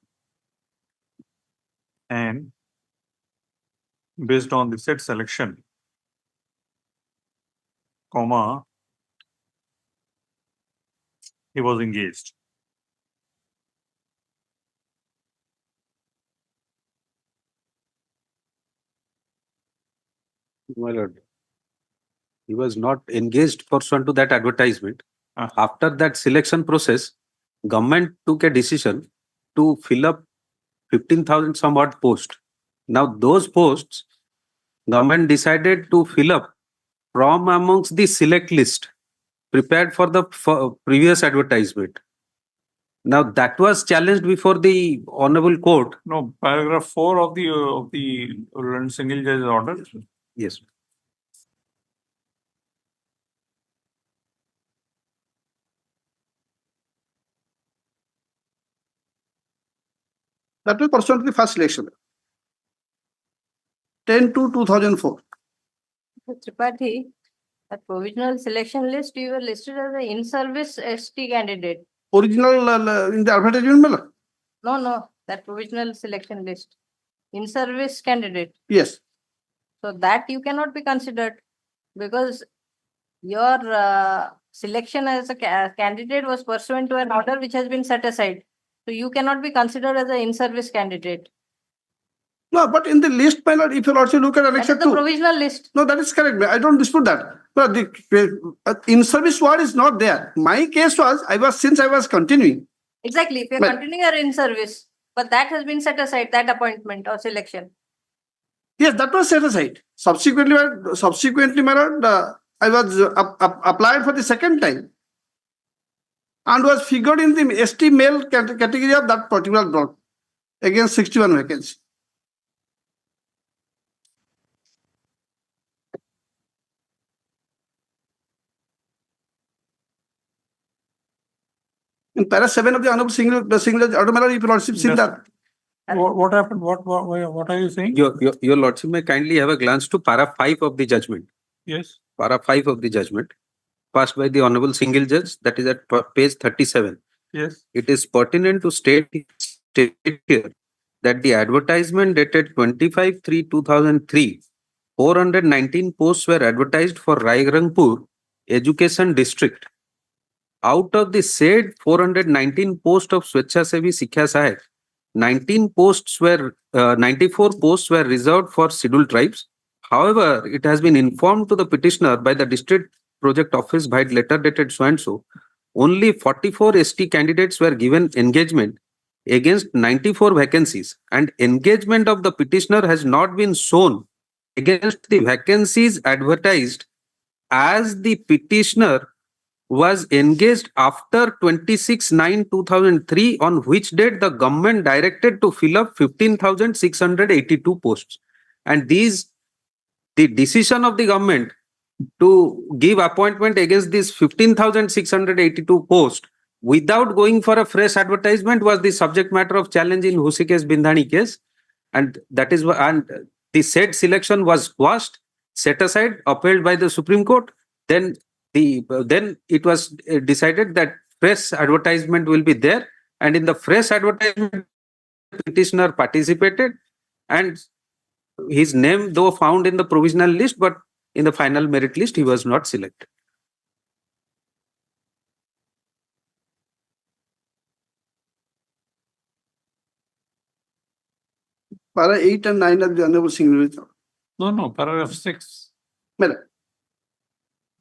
and based on the said selection, he was engaged. My lord, he was not engaged pursuant to that advertisement. After that selection process, government took a decision to fill up 15,000 some odd posts. Now those posts, government decided to fill up from amongst the select list prepared for the previous advertisement. Now that was challenged before the Honorable Court. No, paragraph 4 of the single judge order. Yes. That was pursuant to the first selection. 10/2/2004. Tripathi, that provisional selection list, you were listed as an in-service ST candidate. Original in the advertisement, mela? No, that provisional selection list. In-service candidate. Yes. So that you cannot be considered because your selection as a candidate was pursuant to an order which has been set aside. So you cannot be considered as an in-service candidate. No, but in the list, my lord, if you also look at That Annexure is the 2. provisional list. No, that is correct. I don't dispute that. But the in-service word is not there. My case was, since I was continuing. Exactly. If you're But- continuing your in-service, but that has been set aside, that appointment or selection. Yes, that was set aside. Subsequently, my lord, I was applied for the second time and was figured in the ST male category of that particular block against 61 vacancy. In para 7 of the Honorable Single Judge Order, my lord, if your lordship seen Yes. that. What happened? What are you saying? Your lordship may kindly have a glance to para 5 of the judgment. Yes. Para 5 of the judgment passed by the Honorable Single Judge, that is at page 37. Yes. It is pertinent to state here that the advertisement dated 25/3/2003, 419 posts were advertised for Raigrangpur Education District. Out of the said 419 posts of Swechhasevi Shiksha Sahayak, 94 posts were reserved for scheduled tribes. However, it has been informed to the petitioner by the district project office by letter dated so and so, only 44 ST candidates were given engagement against 94 vacancies, and engagement of the petitioner has not been shown against the vacancies advertised, as the petitioner was engaged after 26/9/2003, on which date the government directed to fill up 15,682 posts. And the decision of the government to give appointment against these 15,682 posts without going for a fresh advertisement was the subject matter of challenge in Husike's Bindhani case. And that is and the said selection was quashed, set aside, upheld by the Supreme Court. Then it was decided that fresh advertisement will be there, and in the fresh advertisement, petitioner participated, and his name though found in the provisional list, but in the final merit list he was not selected. Para 8 and 9 of the Honorable Single Judge. No, paragraph 6. Madam.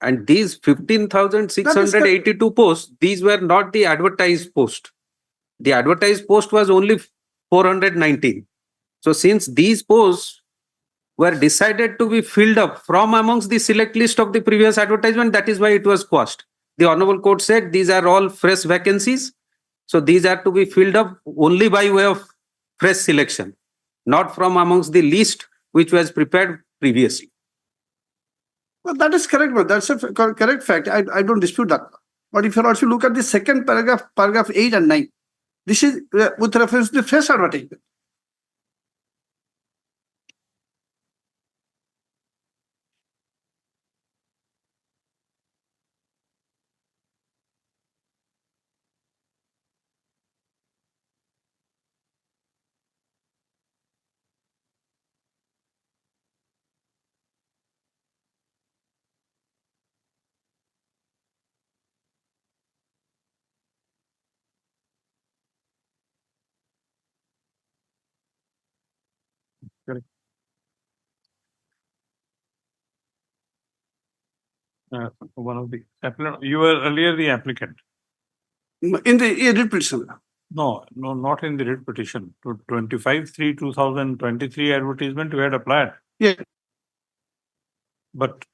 And these 15,682 posts, these were not the advertised post. The advertised post was only 419. So since these posts were decided to be filled up from amongst the select list of the previous advertisement, that is why it was quashed. The Honorable Court said these are all fresh vacancies. So these are to be filled up only by way of fresh selection, not from amongst the list which was prepared previously. Well, that is correct, but that's a correct fact. I don't dispute that. But if you also look at the second paragraph, paragraph 8 and 9, this is with reference to the fresh advertisement. One of the applicant, you were earlier the applicant. In the writ petition. No, not in the writ petition. To 25/3/2023 advertisement you had applied. Yeah. But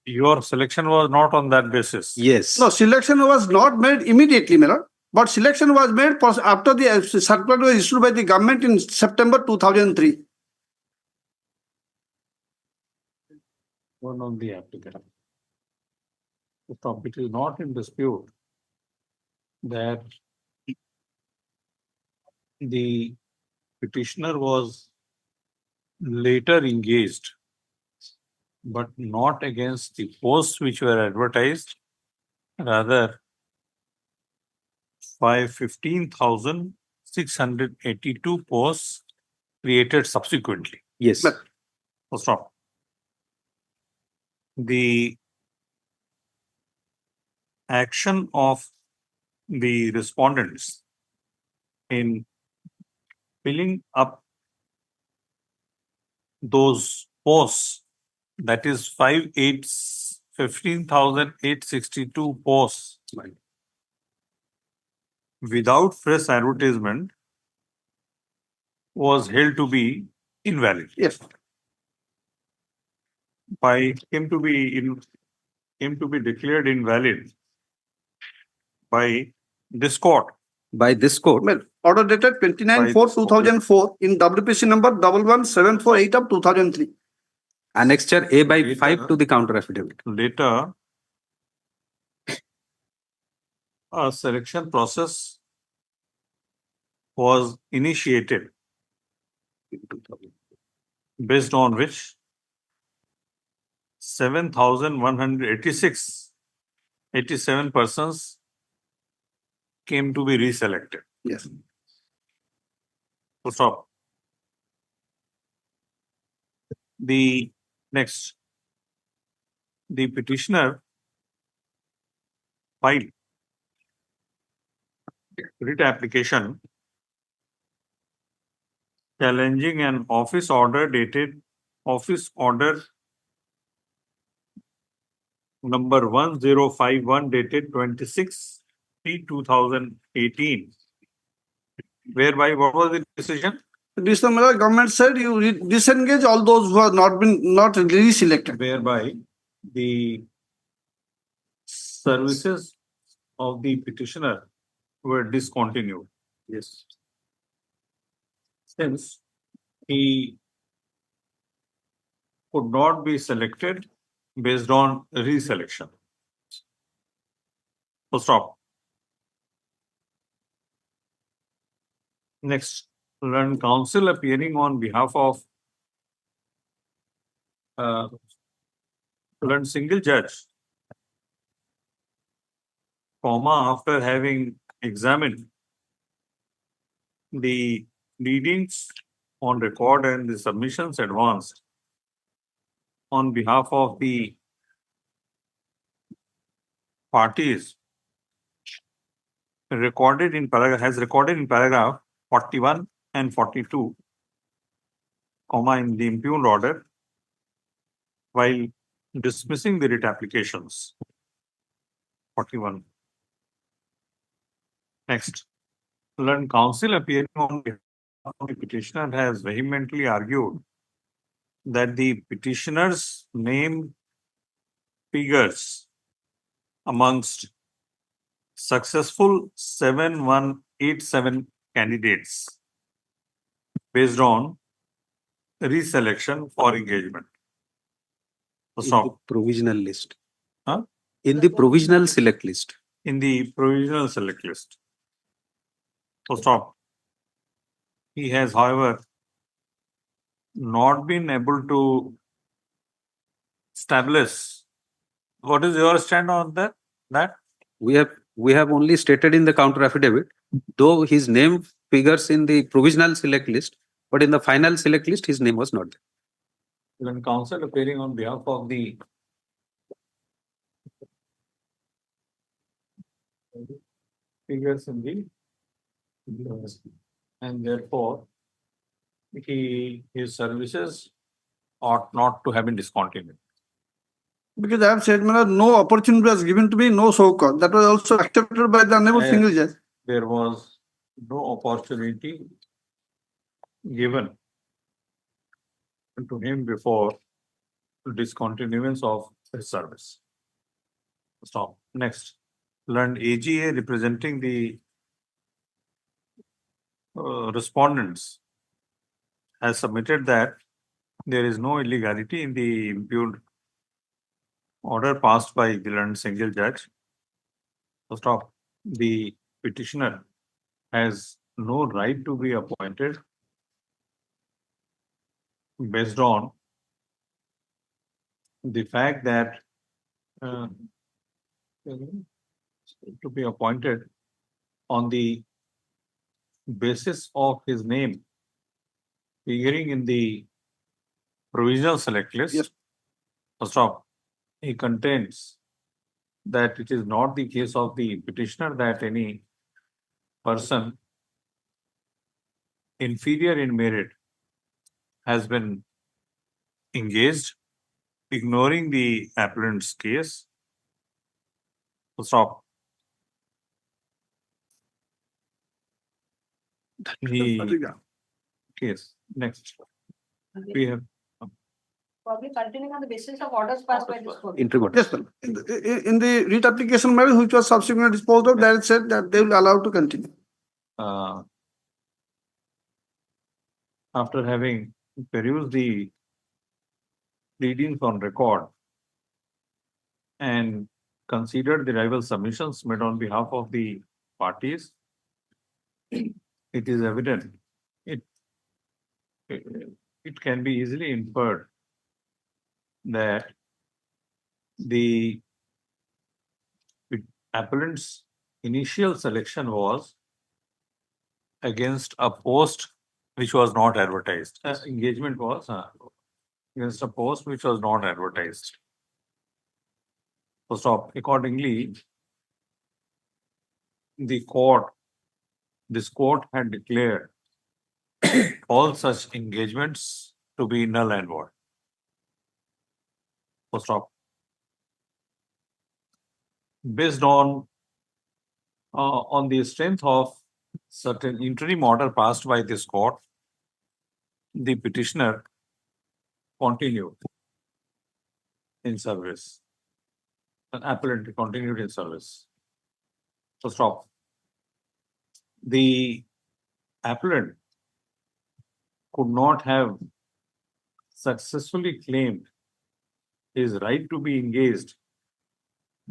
your selection was not on that basis. Yes. No, selection was not made immediately, Miller. But selection was made after the circular was issued by the government in September 2003. One on the applicant. The topic is not in dispute that the petitioner was later engaged, but not against the posts which were advertised, rather 15,682 posts created subsequently. Yes. But So stop. The action of the respondents in filling up those posts, that is 15,862 posts without fresh advertisement, was held to be invalid. yes. Came to be declared invalid by this court. By this court. Well, order dated 29/4/2004 in WPC number 11748 of 2003. Annexure A/5 to the counter affidavit. Later, a selection process was initiated based on which 7,187 persons came to be reselected. Yes. So stop. The next, the petitioner filed writ application challenging an office order dated number 1051 dated 26/3/2018, whereby what was the decision? This the government said you disengage all those who have not reselected. Whereby the services of the petitioner were discontinued. Yes. Since he could not be selected based on reselection. So stop. Next, learned counsel appearing on behalf of learned single judge, after having examined the readings on record and the submissions advanced on behalf of the parties recorded in paragraph 41 and 42, in the impugned order, while dismissing the writ applications. 41. Next, learned counsel appearing on behalf of the petitioner has vehemently argued that the petitioner's name figures amongst successful 7187 candidates based on reselection for engagement. In the Stop. provisional list. Huh? In the provisional select list. In the provisional select list. So stop. He has, however, not been able to establish. What is your stand on that? We have only stated in the counter affidavit, though his name figures in the provisional select list, but in the final select list, his name was not there. When counsel appearing on behalf of the figures in the and therefore his services ought not to have been discontinued. Because I have said, no opportunity was given to me, no so called. That was also accepted by the honorable single judge. There was no opportunity given to him before discontinuance of his service. Stop. Next, learned AGA representing the respondents has submitted that there is no illegality in the impugned order passed by the learned single judge. So stop. The petitioner has no right to be appointed based on the fact that to be appointed on the basis of his name figuring in the provisional select list. Yes. So stop. He contains that it is not the case of the petitioner that any person inferior in merit has been engaged, ignoring the appellant's case. So stop. The case. Next. We have Probably continuing on the basis of orders passed by this court. Yes, sir. In the writ application matter, which was subsequently disposed of, that it said that they will allow to continue. After having perused the pleadings on record and considered the rival submissions made on behalf of the parties, it is evident it can be easily inferred that the appellant's initial selection was against a post which was not advertised. Engagement was against a post which was not advertised. So stop. Accordingly, this court had declared all such engagements to be null and void. So stop. Based on the strength of certain interim order passed by this court, the petitioner continued in service. An appellant continued in service. So stop. The appellant could not have successfully claimed his right to be engaged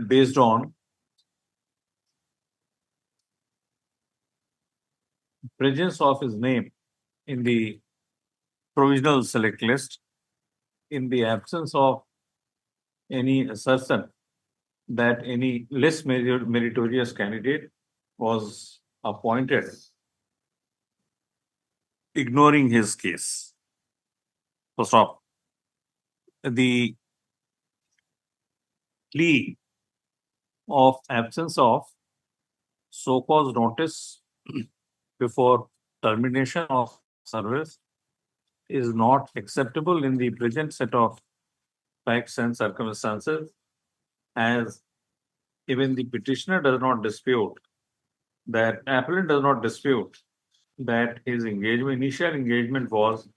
based on presence of his name in the provisional select list, in the absence of any assertion that any less meritorious candidate was appointed, ignoring his case. So stop. The plea of absence of so-called notice before termination of service is not acceptable in the present set of facts and circumstances, as even the petitioner does not dispute that, appellant does not dispute that his initial engagement was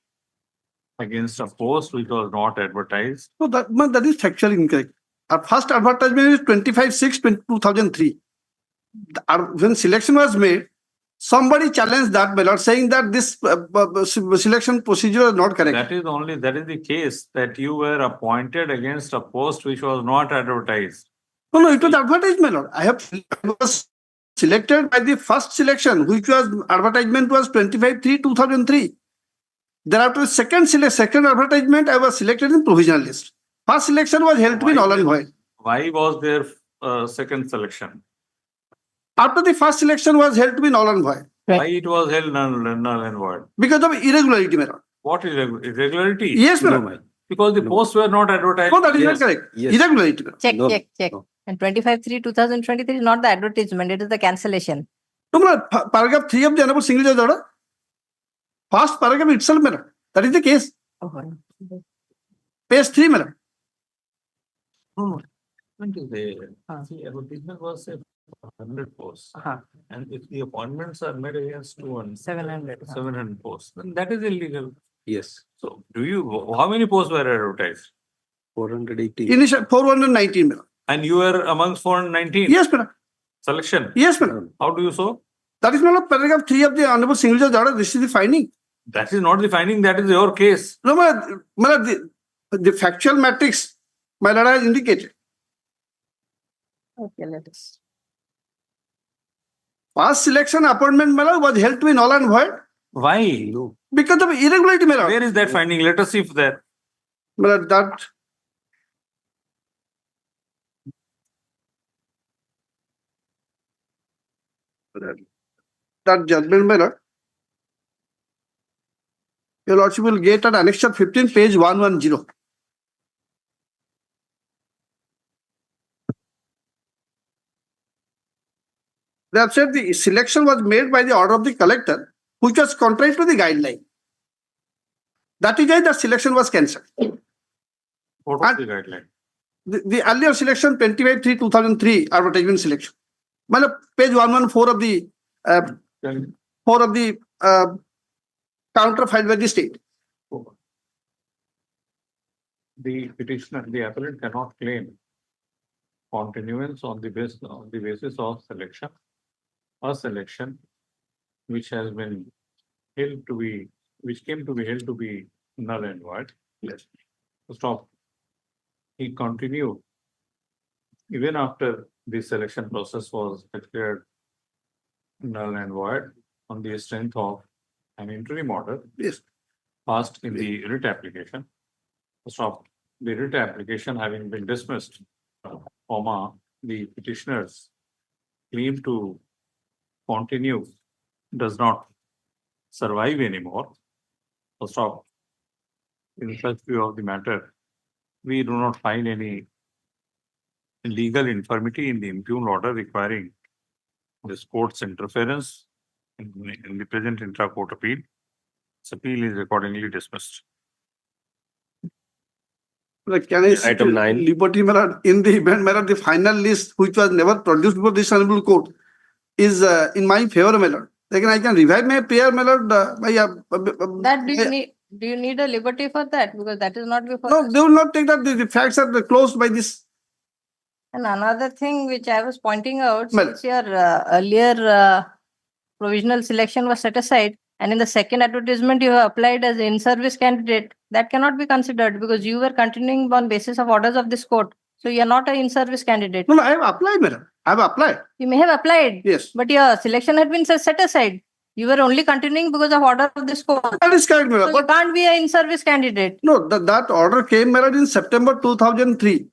against a post which was not advertised. No, that is factually incorrect. Our first advertisement is 25/6/2003. When selection was made, somebody challenged that ballot saying that this selection procedure is not correct. That is the case, that you were appointed against a post which was not advertised. No, it was advertised, my lord. I was selected by the first selection, which was advertisement was 25/3/2003. Thereafter, second advertisement, I was selected in provisional list. First selection was held to be null and void. Why was there second selection? After the first selection was held to be null and void. Why it was held null and void? Because of irregularity, my lord. What irregularity? Yes, my lord. Because the posts were not advertised. No, that is not correct. Irregularity. Check. And 25/3/2023 is not the advertisement, it is the cancellation. No, my lord, paragraph 3 of the Honorable Single Judge order. First paragraph itself, my lord. That is the case. Page 3, my lord. No. The advertisement was 100 posts. And if the appointments are made against 700 posts, then that is illegal. Yes. So how many posts were advertised? 480. Initial 419, my lord. And you were amongst 419? Yes, my lord. Selection? Yes, my lord. How do you so? That is, my lord, paragraph 3 of the Honorable Single Judge order. This is the finding. That is not the finding, that is your case. No, my lord, the factual matrix, my lord, has indicated. Okay, let us. Past selection appointment, my lord, was held to be null and void. Why? Because of irregularity, my lord. Where is that finding? Let us see if that. My lord, that judgment, my lord, your lordship will get at annexure 15, page 110. They have said the selection was made by the order of the collector, which was contrary to the guideline. That is why the selection was cancelled. What was the guideline? The earlier selection, 25/3/2003 advertisement selection. My lord, page 114 of the 4 of the counter filed by the state. The petitioner, the appellant cannot claim continuance on the basis of selection, a selection which has been held to be, which came to be held to be null and void. Yes. Stop. He continued even after the selection process was declared null and void on the strength of an interim order. Yes. Passed in the writ application. Stop. The writ application having been dismissed, the petitioner's claim to continue does not survive anymore. Stop. In such view of the matter, we do not find any legal infirmity in the impugned order requiring this court's interference in the present intra-court appeal. This appeal is accordingly dismissed. Like, can I Item 9. Liberty, my lord, in the event, my lord, the final list, which was never produced before this honorable court, is in my favor, my lord. Like, I can revive my prayer, my lord. That do you need a liberty for that? Because that is not before. No, they will not take that. The facts are closed by this. And another thing which I was pointing out, Well- since your earlier provisional selection was set aside, and in the second advertisement you have applied as in-service candidate, that cannot be considered because you were continuing on basis of orders of this court. So you are not an in-service candidate. No, I have applied, madam. I have applied. You may have applied. Yes. But your selection had been set aside. You were only continuing because of order of this court. That is correct, my So lord. you But can't be an in-service candidate. no, that order came, my lord, in September 2003.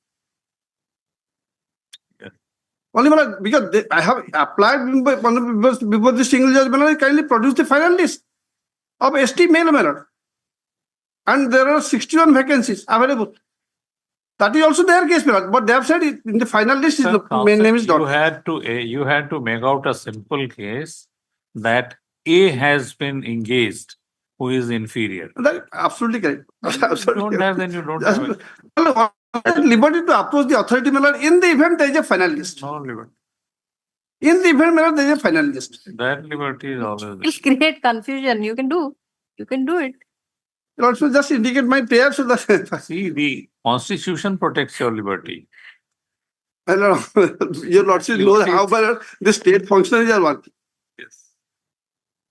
Only, my lord, because I have applied before the single judge, my lord, kindly produce the final list of ST male, my lord. And there are 61 vacancies available. That is also their case, my lord. But they have said it in the final list, Sir, main name is you not. you had to make out a simple case that A has been engaged, who is inferior. That is absolutely correct. You Absolutely don't correct. have, then you don't have it. Well, liberty to approach the authority, my lord, in the event there is a final list. No liberty. In the event, my lord, there is a final list. That liberty is always It'll there. create confusion. You can do it. You also just indicate my prayer so that See, the Constitution protects your liberty. I don't know. Your lordship knows how well the state functionaries are working. Yes.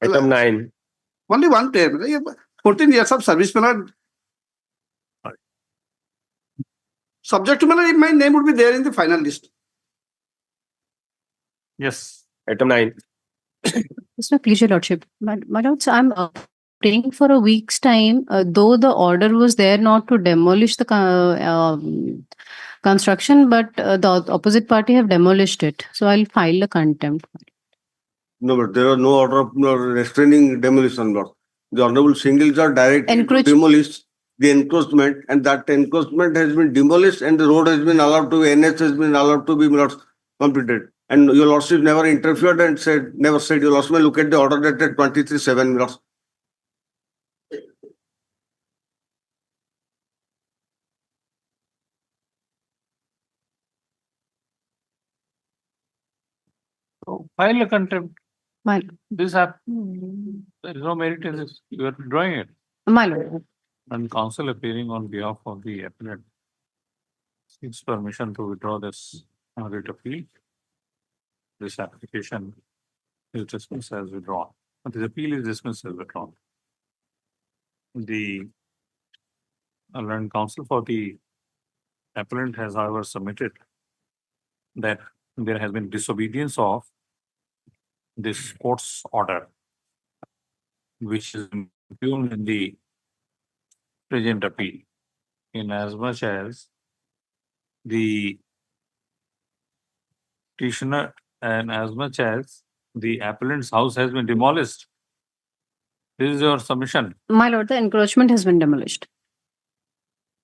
Item 9. Only one prayer. 14 years of service, my lord. Subject to, my lord, if my name would be there in the final list. Yes. Item 9. It's my pleasure, Lordship. My lords, I'm praying for a week's time, though the order was there not to demolish the construction, but the opposite party have demolished it. So I'll file a contempt. No, but there are no order of restraining demolition, Lord. The Honorable Singles are directed to Encroach- demolish the encroachment, and that encroachment has been demolished, and the road has been allowed to, NH has been allowed to be completed. And your lordship never interfered and never said, your lordship may look at the order dated 23/7, Lord. So file a contempt. My, This happened. There is no merit in this. You are drawing it. my lord. And counsel appearing on behalf of the appellant seeks permission to withdraw this writ appeal. This application is dismissed as withdrawn. This appeal is dismissed as withdrawn. The learned counsel for the appellant has, however, submitted that there has been disobedience of this court's order, which is impugned in the present appeal, in as much as the petitioner and as much as the appellant's house has been demolished. This is your submission. My lord, the encroachment has been demolished.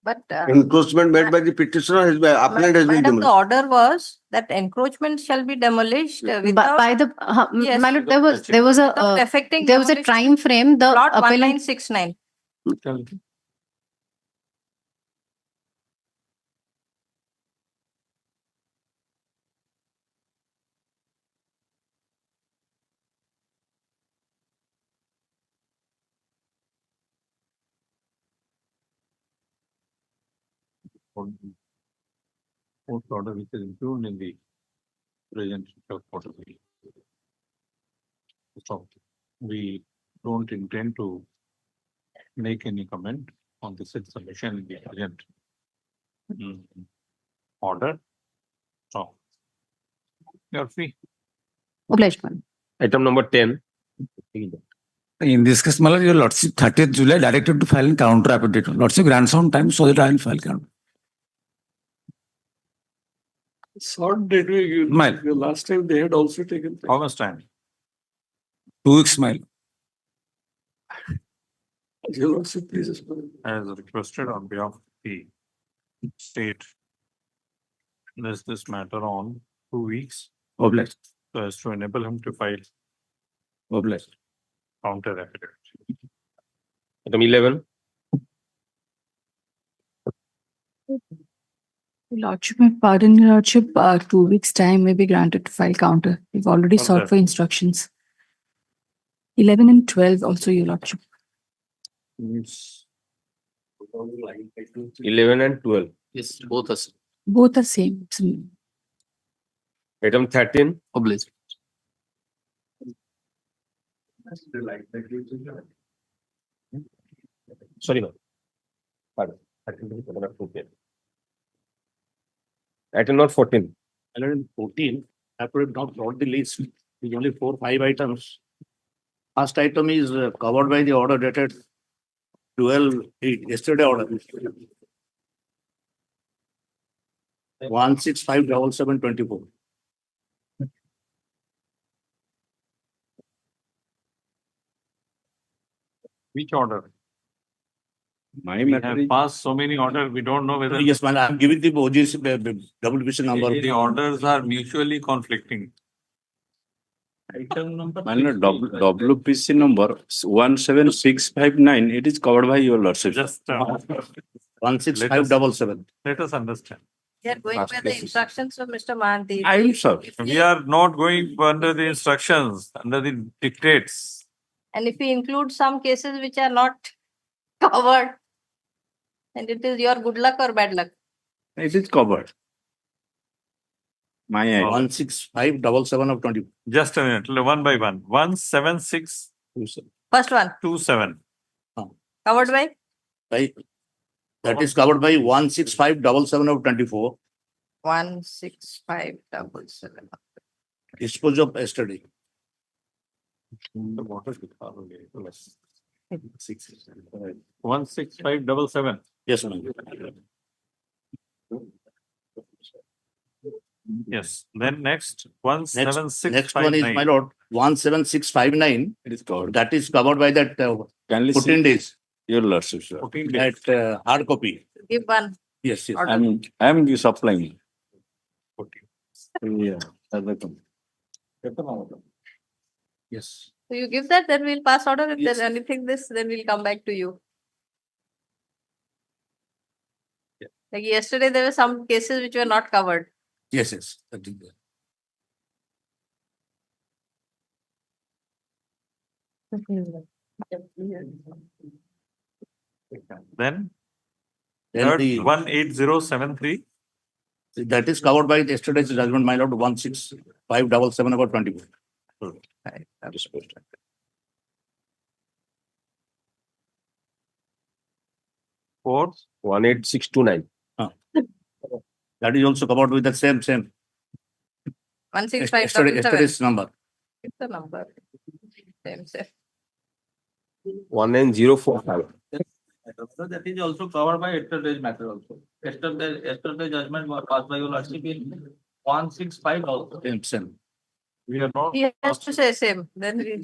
But Encroachment made by the petitioner, his appellant has been madam, the demolished. order was that encroachment shall be demolished without By the Yes. my lord, there was without a affecting there was a demolition. time frame. The Plot appellant 1969. Court order which is impugned in the present court appeal. So we don't intend to make any comment on this submission in the present order. So you're free. obliged, madam. Item number 10. In this case, my lord, your lordship 30th July directed to file in counter affidavit. Lordship grants on time so that I will file counter. Short date we give. Mile. The last time they had also taken. How much time? 2 weeks, my lord. Your lordship, please explain. As requested on behalf of the state, list this matter on 2 weeks Obliged. so as to enable him to file Obliged. counter affidavit. Item 11. Lordship, my pardon, Lordship, 2 weeks' time may be granted to file counter. We've already What's sought that? for instructions. 11 and 12 also, your lordship. It's 11 and 12. Yes, both are Both are same. Item 13. obliged. Sorry, no. Pardon. Item number 14. 11 and 14, I could have not brought the list. There's only 4, 5 items. First item is covered by the order dated 12/8, yesterday order. 1657724. Which order? My We matter have is, passed so many orders, we don't know whether. Yes, man, I'm giving the OGC double vision number. The orders are mutually conflicting. Item number. my lord, WPC number 17659, it is covered by your lordship. Just, 16577. let us understand. We are going by the instructions of Mr. Mahanti. I am sorry. We are not going under the instructions, under the dictates. And if we include some cases which are not covered, and it is your good luck or bad luck. It is covered. My idea. 16577 of 20. Just a minute, one by one. 17627. First one, covered by By, that is covered by 16577 of 24. 16577. Dispose of yesterday. 16577. Yes, ma'am. Yes, then next, 17659. Next one is, my lord, 17659. It is covered. That is covered by that Kindly 14 days. Your lordship, sir. 14 days. That hard copy. Give one. Yes, yes. Order. I am supplying. 14. Yeah. Yes. So you give that, then we'll pass order. If Yes. there's anything this, then we'll come back to you. Like yesterday, there were some cases which were not covered. Yes, yes. That is there. Then, Then third, the, 18073. that is covered by yesterday's judgment, my lord, 16577 about 24. Fourth, 18629. That is also covered with the same. 16577. Yesterday's number. It's the number. Same. 19045. That is also covered by yesterday's matter also. Yesterday judgment was passed by your lordship in 165 also. Same. we are not. He has to say same, then we.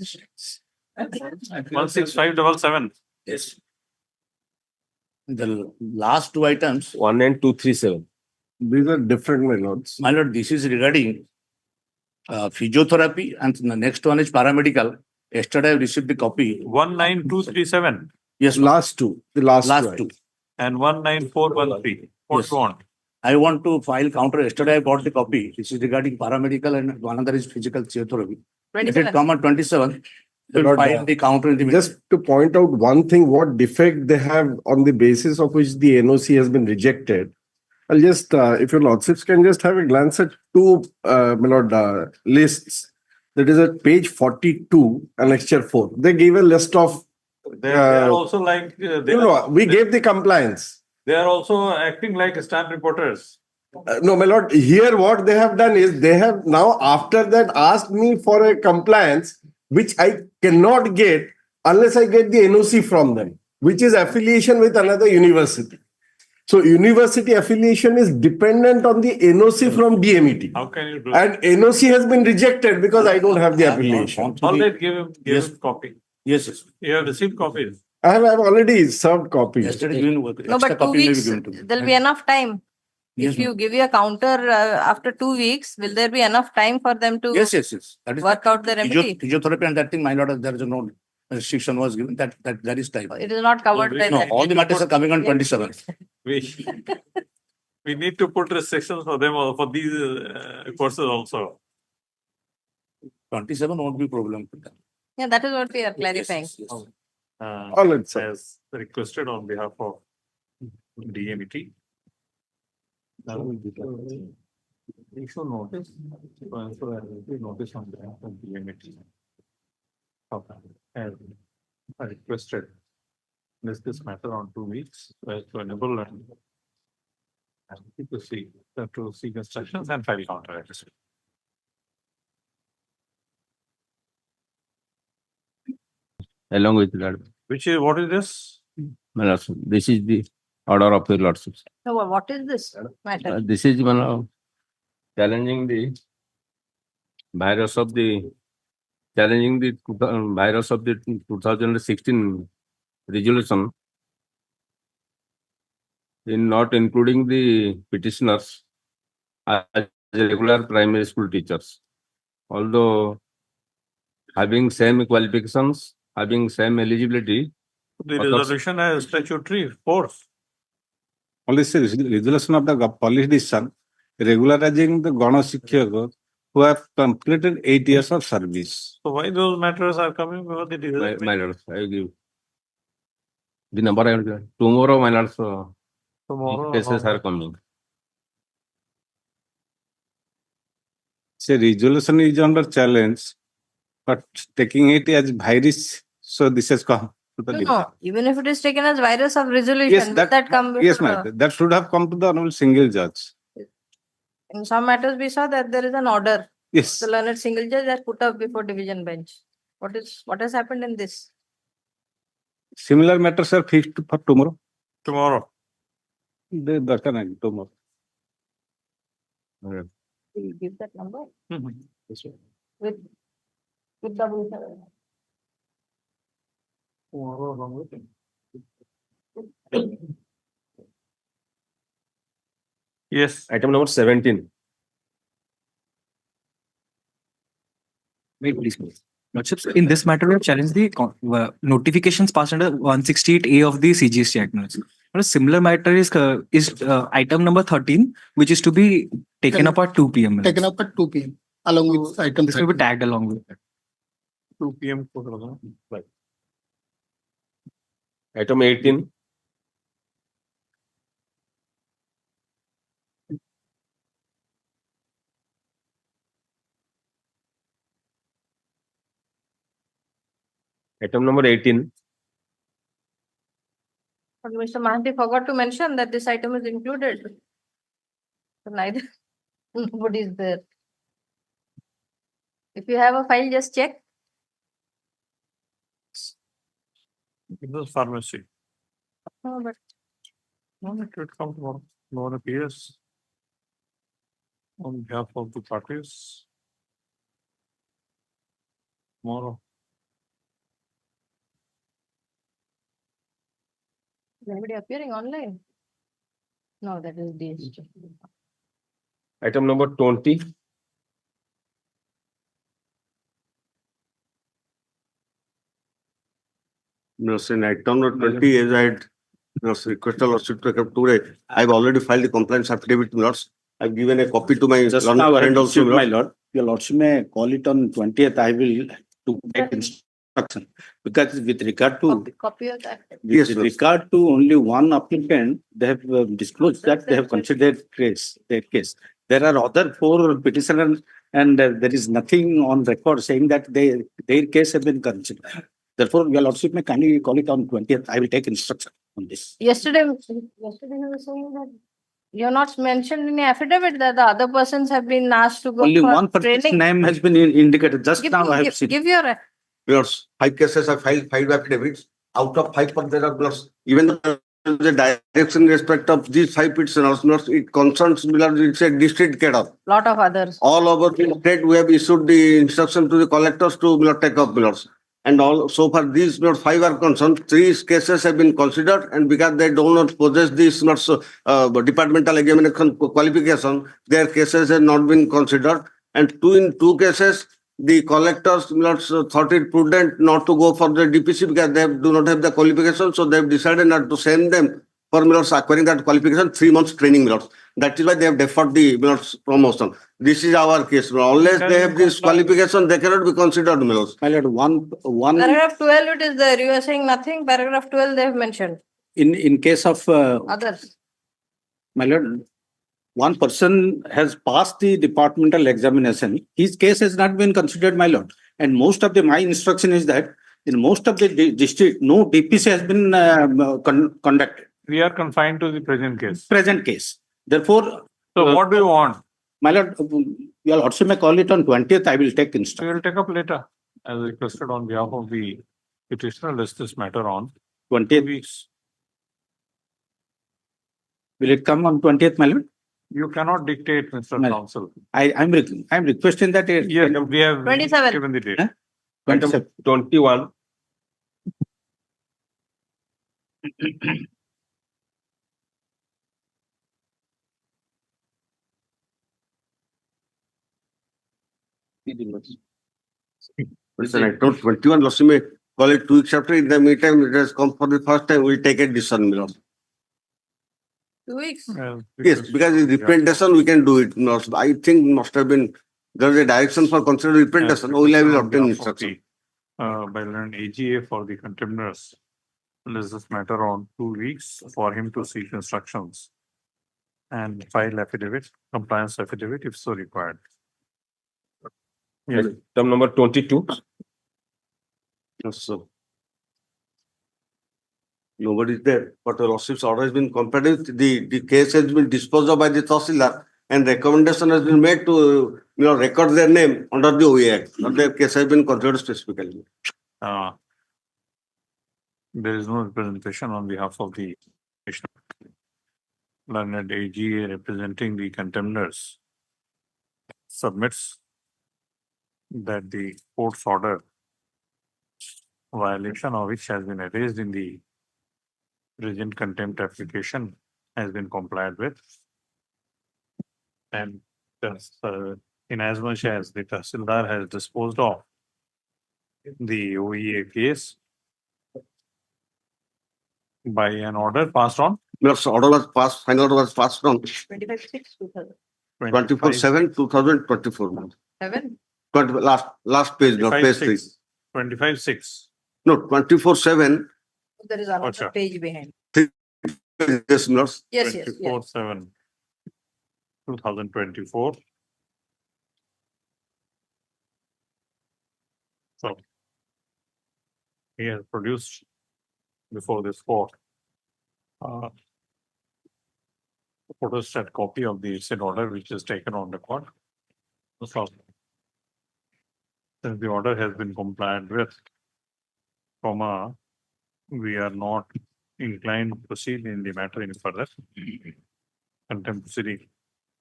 16577. Yes. The last two items, 19237. These are different, my lords. my lord, this is regarding physiotherapy and the next one is paramedical. Yesterday I received the copy. 19237 Yes, Last two. The last two. and 19413. What Yes. do you want? I want to file counter. Yesterday I got the copy. This is regarding paramedical and another is physical physiotherapy. Let it 27. come on 27. We'll Lord, file the counter in the meeting. Just to point out one thing, what defect they have on the basis of which the NOC has been rejected. I'll just, if your lordships can just have a glance at two, my lord, lists. That is at page 42, annexure 4. They give a list of, They are also like, we gave the compliance. they are also acting like stamp reporters. No, my lord, here what they have done is they have now after that asked me for a compliance, which I cannot get unless I get the NOC from them, which is affiliation with another university. So university affiliation is dependent on the NOC from DMET. How can you do? And NOC has been rejected because I don't have the affiliation. All that give him copy. Yes, yes. You have received copies. I have already served copies. Yesterday given No, extra but 2 copy may be weeks, given to me. there'll be enough time. Yes, If you give you a counter after 2 weeks, will there be enough time for them to Yes, yes, yes. That is work out the remedy? physiotherapy and that thing, my lord, there is no restriction was given. That is time. It is not covered by No, that. all the matters are coming on 27th. We need to put restrictions for them for these courses also. 27 won't be problem for them. Yeah, that is what we are clarifying. All right, sir. As requested on behalf of DMET. Issue notice. Notice on behalf of DMET. As requested. This matter on 2 weeks to enable and to seek instructions and file counter. along with that. What is this? My lordship, this is the order of your lordship. So what is this matter? This is challenging the virus of the virus of the 2016 resolution in not including the petitioners as regular primary school teachers. Although having same qualifications, having same eligibility. The resolution has statutory force. Policy resolution of the police decision regularizing the Gana Shikshaka who have completed 8 years of service. So why those matters are coming before the decision? My lords, I give the number I will give. Tomorrow, my lords, Tomorrow, cases are coming. Say resolution is under challenge, but taking it as virus, so this has come. No, even if it is taken as virus of resolution, Yes, will that come yes, before ma'am. That should have come to the honorable single judge. in some matters we saw that there is an order. Yes. The learned single judge has put up before division bench. What has happened in this? Similar matters are fixed for tomorrow. Tomorrow. Tomorrow. Will you give that number? Yes, With double seven. tomorrow. Yes. Item number 17. Wait, please. Lordships, in this matter, we have challenged the notifications passed under 168A of the CGST Act. A similar matter is item number 13, which is to be taken up at 2 p.m. Taken up at 2 p.m. along with item. This will be tagged along with it. 2 p.m. Right. Item 18. Item number 18. But Mr. Mahanti forgot to mention that this item is included. So neither nobody is there. If you have a file, just check. This pharmacy. No, but No, it will come tomorrow. No one appears on behalf of the parties. Tomorrow. is anybody appearing online? No, that is DST. Item number 20. No, sir, in item number 20, as I had requested Lordship to take up today, I've already filed the compliance affidavit to Lords. I've given a copy to my Just learned now, I friend have also. received, my lord. Your lordship may call it on 20th. I will to take instruction because with regard to Copy of that. Yes, with sir. regard to only one applicant, they have disclosed that they have considered their case. There are other 4 petitioners, and there is nothing on record saying that their case have been considered. Therefore, your lordship may kindly call it on 20th. I will take instruction on this. Yesterday you were saying that you're not mentioned in the affidavit that the other persons have been asked to go Only for one person's training. name has been indicated. Just now, I have seen. Give your Lords, 5 cases are filed, 5 affidavits. Out of 5, there are Lords. Even the direction in respect of these 5 petitioners, Lords, it concerns Lords, it's a district cadre. lot of others. All over the state, we have issued the instruction to the collectors to Lord, take up Lords. And all so far these Lord, 5 are concerned. 3 cases have been considered, and because they do not possess these Lords, departmental examination qualification, their cases have not been considered. And in 2 cases, the collectors Lords, thought it prudent not to go for the DPC because they do not have the qualification, so they have decided not to send them for Lords acquiring that qualification 3 months training Lords. That is why they have deferred the Lords promotion. This is our case. Unless they have this qualification, they cannot be considered Lords. My lord, one Paragraph 12 it is there. You are saying nothing. Paragraph 12 they have mentioned. in case of Others. my lord, one person has passed the departmental examination. His case has not been considered, my lord. And most of my instruction is that in most of the district, no DPC has been conducted. We are confined to the present case. Present case. Therefore, So what do you want? my lord, you also may call it on 20th. I will take We instruction. will take up later as requested on behalf of the petitioner lists this matter on 20th. weeks. Will it come on 20th, my lord? You cannot dictate, Mr. Well, Counsel. I'm requesting that. Yes, we have 27. given the date. Huh? 27. 21. Listen, I told 21, Lordship may call it 2 weeks after. In the meantime, it has come for the first time. We'll take a decision, my lord. 2 weeks. Yes, because it's representation, we can do it. No, I think must have been, there's a direction for considered representation. We'll have obtained instruction. By learned AGA for the contemners. Lists this matter on 2 weeks for him to seek instructions and file affidavit, compliance affidavit if so required. Yes. Item number 22. Yes, sir. Nobody is there, but the lordship's order has been complied. The case has been disposed of by the Tahsildar and recommendation has been made to, record their name under the OE Act. Not their case has been considered specifically. There is no representation on behalf of the petitioner. Learned AGA representing the contemners submits that the court's order, violation of which has been erased in the present contempt application, has been complied with. And thus, in as much as the Tahsildar has disposed of the OEA case by an order passed on. Yes, order was passed, final order was passed on 25/6/2000. 24/7/2024. 7. Last page, not page 3. 25/6. No, 24/7. There is another Acha. page behind. Yes, Lord. Yes, yes, yes. 24/7/2024. So he has produced before this court a photostat copy of the said order which is taken on record. So since the order has been complied with, we are not inclined to proceed in the matter any further. Contempt proceeding.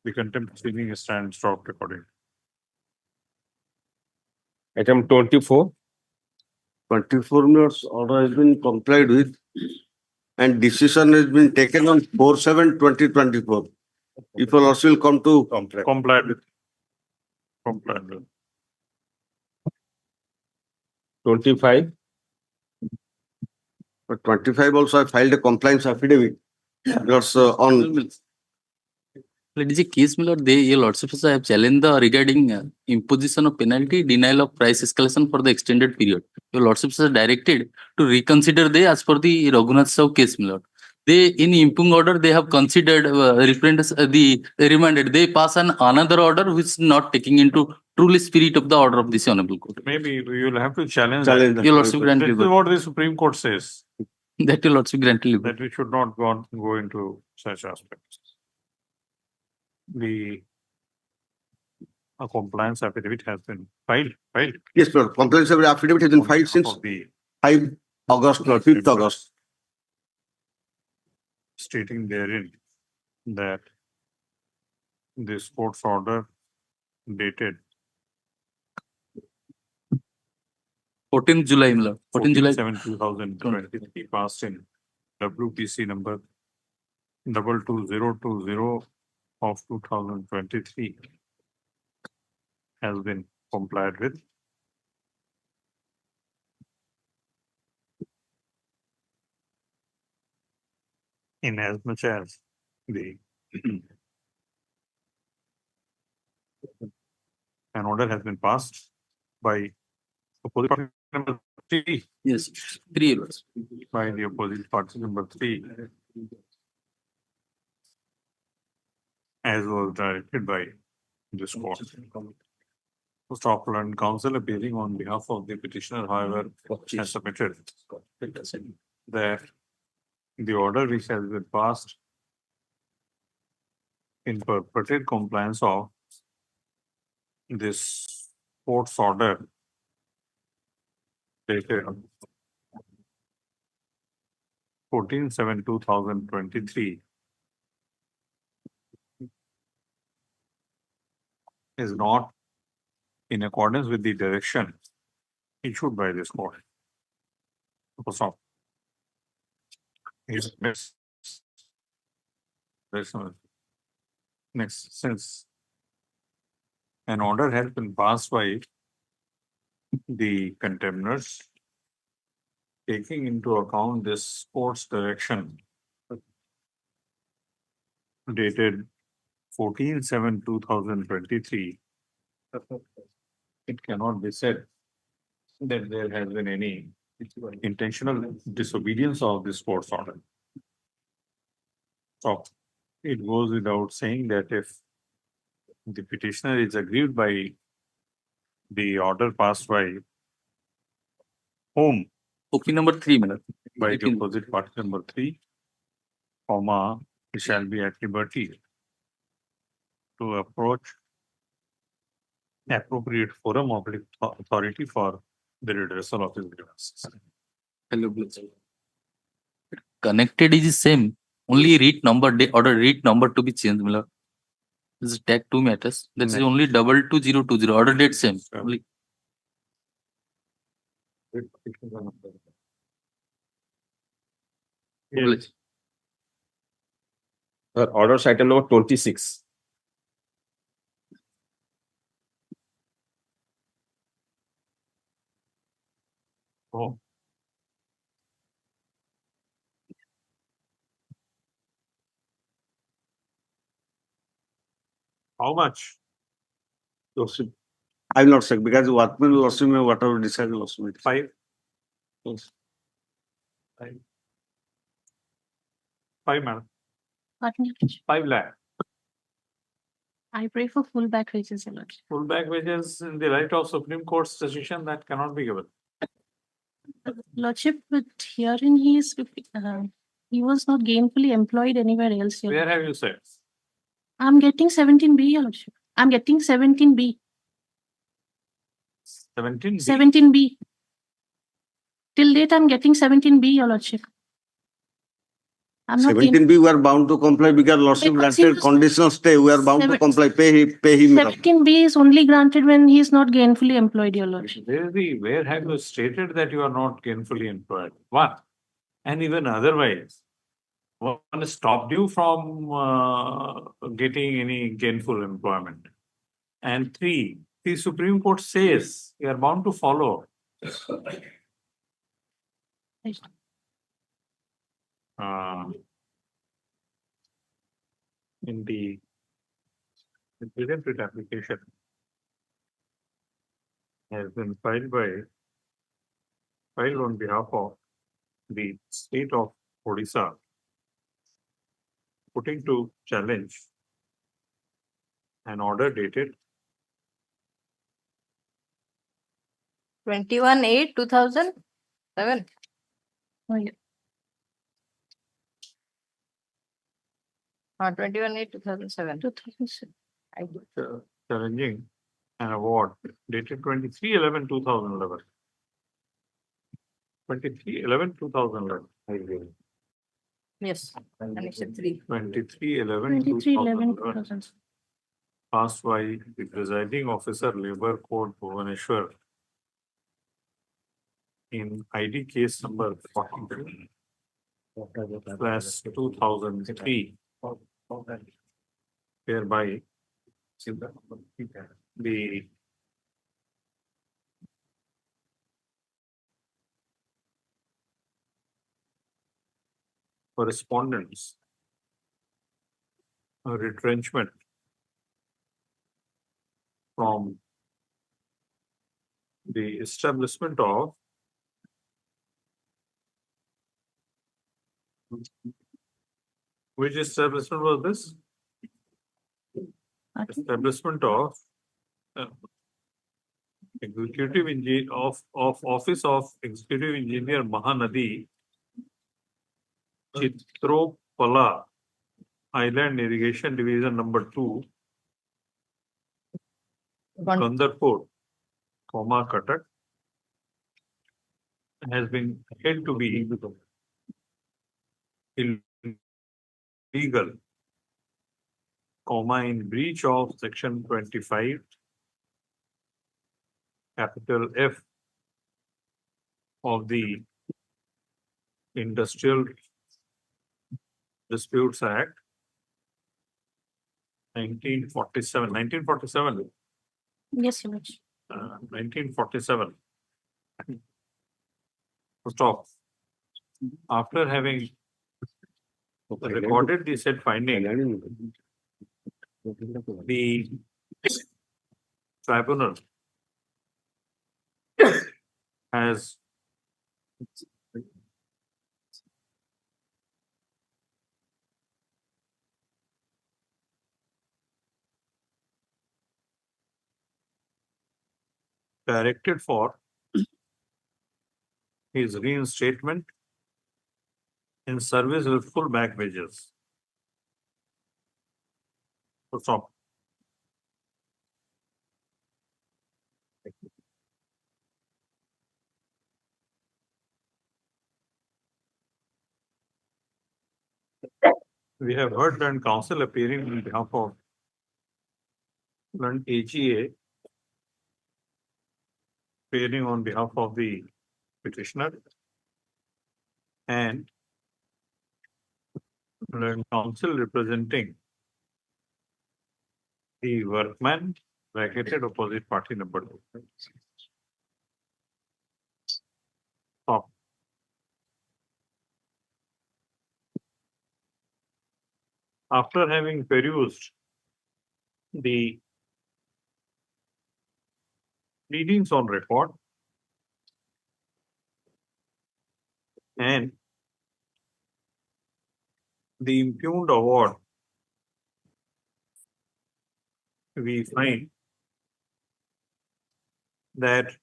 The contempt proceeding stands stopped according. Item 24. 24 minutes order has been complied with and decision has been taken on 4/7/2024. If a loss will come to Complied with. Complied with. 25. But 25 also I filed a compliance affidavit. That's on. It is a case, my lord. Your lordship have challenged regarding imposition of penalty, denial of price escalation for the extended period. Your lordship has directed to reconsider as per the Raghunath Sahu case, my lord. They in impugn order they have considered the remanded. They pass another order which is not taking into truly spirit of the order of this honorable court. Maybe we will have to challenge Challenge that. Your lordship grant This is liberty. what the Supreme Court says, That your lordship grant liberty. that we should not go into such aspects. A compliance affidavit has been filed. Yes, Lord. Compliance affidavit has been filed since Of the 5 August or 5th August. stating therein that this court's order dated 14th July, my lord. 14th July. 14/7/2023 passed in WPC number 22020 of 2023 has been complied with. In as much as the an order has been passed by opposite party number 3. Yes, 3 years. By the opposite party number 3, as was directed by this court. First of all, counsel appearing on behalf of the petitioner, however, has submitted that the order which has been passed in perpetual compliance of this court's order dated 14/7/2023 is not in accordance with the direction issued by this court. So, next, since an order has been passed by the contemners, taking into account this court's direction dated 14/7/2023, it cannot be said that there has been any intentional disobedience of this court's order. So it goes without saying that if the petitioner is aggrieved by the order passed by whom? OP number 3, madam. By the opposite party number 3, comma, he shall be at liberty to approach appropriate forum of the authority for the redressal of his grievances. Connected is the same. Only read number, order read number to be changed, my lord. This is tag 2 matters. That is only 22020. Order date same. Only. Order item number 26. Oh. How much? Lordship, I will not say because workman lordship may whatever decide lordship. 5. Yes. 5, madam. Pardon, Your Lordship. 5 lakh. I pray for full back wages, Your Lordship. Full back wages in the light of Supreme Court's decision that cannot be given. Lordship, but herein he was not gainfully employed anywhere else. Your Where Lordship. have you said? I'm getting 17B, Your Lordship. I'm getting 17B. 17B. 17B. Till date, I'm getting 17B, Your Lordship. I'm not gain- 17B, we are bound to comply because lordship Because granted conditional stay, we are bound to comply, pay him. 17B is only granted when he is not gainfully employed, Your Lordship. Where have you stated that you are not gainfully employed? One, and even otherwise, one stopped you from getting any gainful employment. And 3, the Supreme Court says you are bound to follow. In the impediment writ application has been filed on behalf of the state of Odisha, putting to challenge an order dated 21/8/2007. Oh, yeah. 21/8/2007. 2007. challenging an award dated 23/11/2011. 23/11/2011. Yes, Annexure 3. 23/11/2011. 23/11/2007. Passed by the presiding officer, Labor Court, Bhubaneswar, in ID case number 43/2003, whereby the correspondence retrenchment from the establishment of which establishment was this? Establishment of executive engineer of office of executive engineer Mahanadi Chitropala Island Irrigation Division number 2 Kandarpur, Cuttack has been held to be illegal, comma, in breach of section 25, capital F of the Industrial Disputes Act 1947. Yes, Your Lordship. 1947. Stop. After having recorded the said finding, the tribunal has directed for his reinstatement in service with full back wages. Stop. We have heard learned counsel appearing on behalf of learned AGA, appearing on behalf of the petitioner, and learned counsel representing the workman bracketed opposite party number 2. Stop. After having perused the pleadings on record and the impugned award, we find that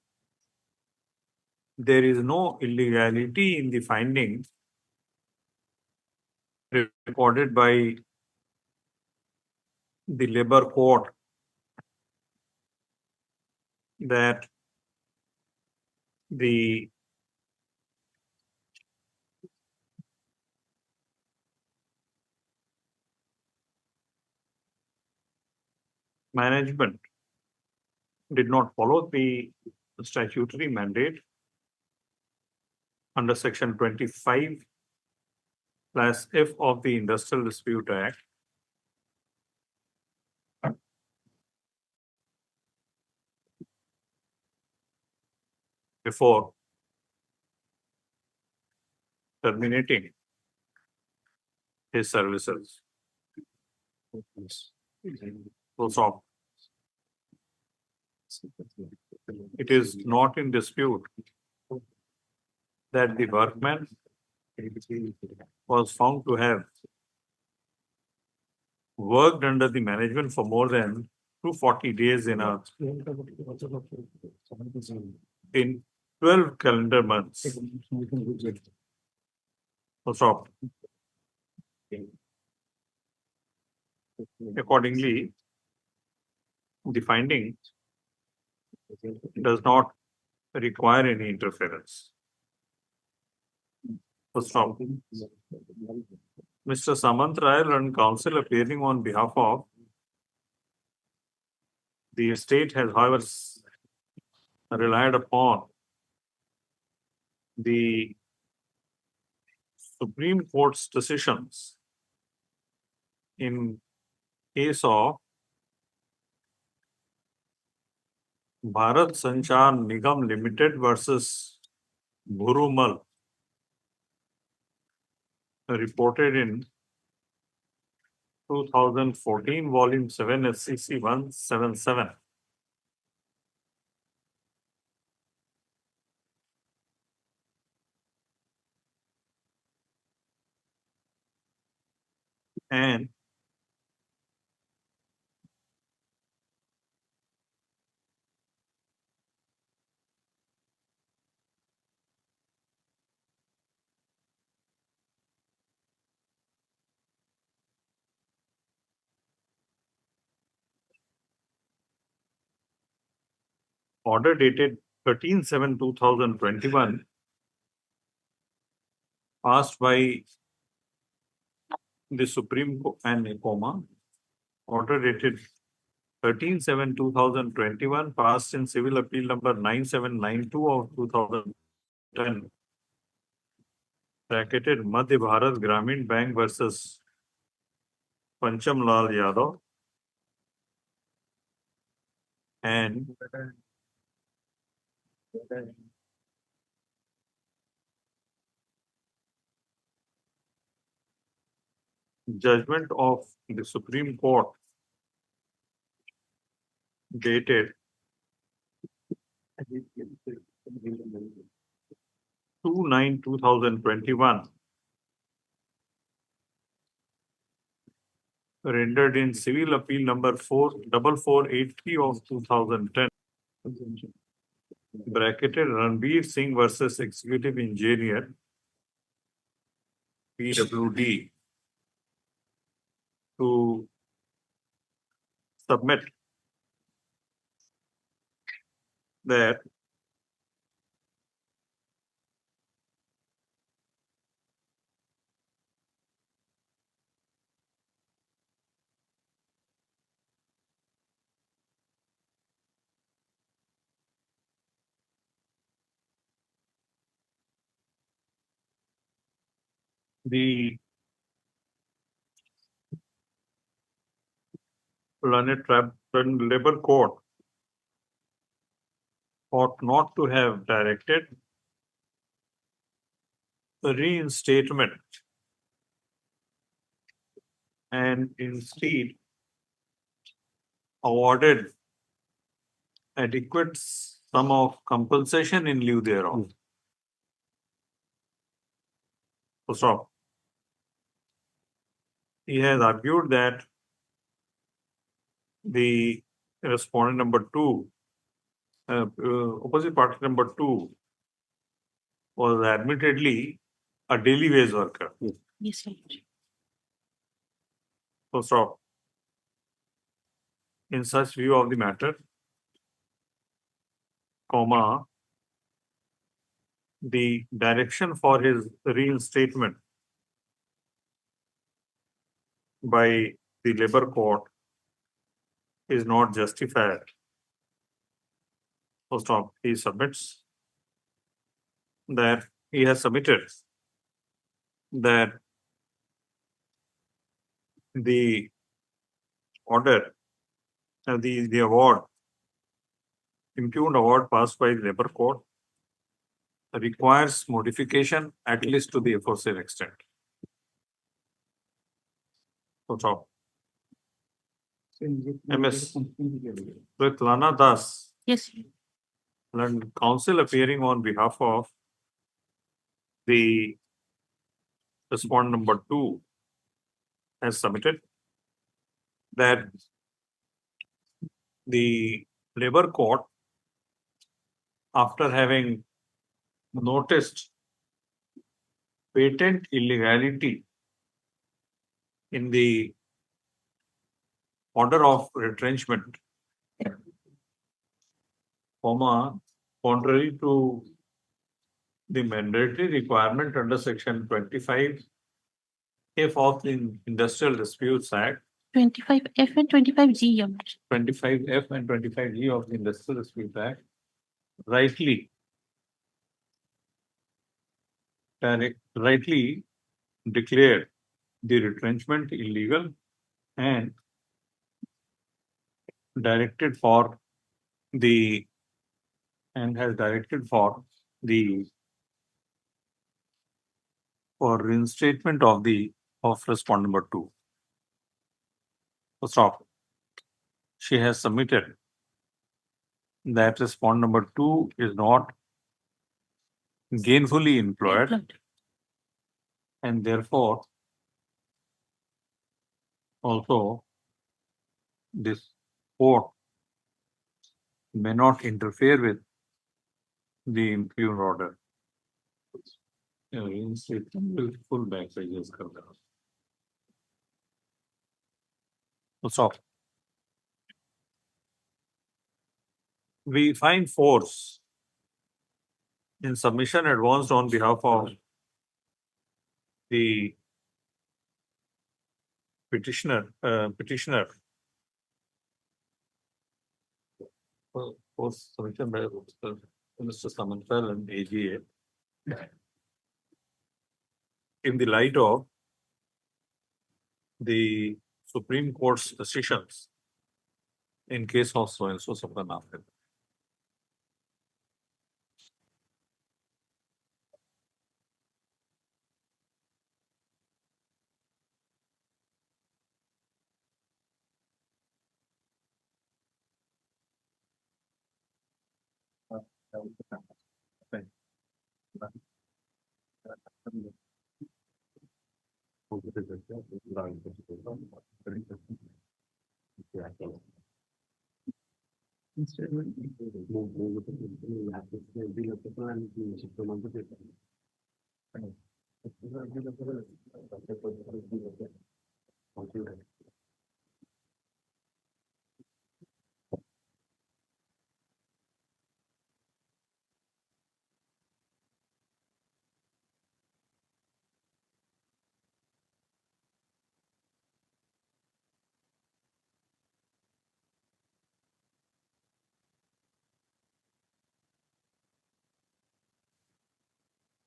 there is no illegality in the findings recorded by the labor court that the management did not follow the statutory mandate under section 25 plus F of the Industrial Dispute Act. Before terminating his services. Full stop. It is not in dispute that the workman was found to have worked under the management for more than 240 days in 12 calendar months. Full stop. Accordingly, the finding does not require any interference. Full stop. Mr. Samant Rai and counsel appearing on behalf of the state has, however, relied upon the Supreme Court's decisions in case of Bharat Sanchar Nigam Limited versus Bhurumal, reported in 2014, volume 7, FCC 177. And order dated 13/7/2021, passed by the Supreme Court and comma, order dated 13/7/2021, passed in civil appeal number 9792 of 2010. Bracketed Madhya Bharat Gramin Bank versus Pancham Lal Yadav and judgment of the Supreme Court dated 2/9/2021, rendered in civil appeal number 44483 of 2010. Bracketed Ranbir Singh versus Executive Engineer PWD to submit that the Planet Labor Court ought not to have directed a reinstatement and instead awarded adequate sum of compensation in lieu thereof. So stop. He has argued that the respondent number 2, opposite party number 2, was admittedly a daily wage worker. Yes, sir. So stop. In such view of the matter, comma, the direction for his reinstatement by the labor court is not justified. So stop. He submits that he has submitted that the order, the award, impugned award passed by the labor court requires modification at least to the aforesaid extent. So stop. MS with Lana Das, Yes, sir. and counsel appearing on behalf of the respondent number 2 has submitted that the labor court, after having noticed patent illegality in the order of retrenchment, comma, contrary to the mandatory requirement under section 25F of the Industrial Disputes Act, 25F and 25G, Your Honor. 25F and 25G of the Industrial Disputes Act, rightly declared the retrenchment illegal and directed for the for reinstatement of respondent number 2. So stop. She has submitted that respondent number 2 is not gainfully employed and therefore also this court may not interfere with the impugned order. Full back pages. So we find force in submission advanced on behalf of the petitioner post submission by Mr. Samantal and AGA in the light of the Supreme Court's decisions in case of so and so Sapna.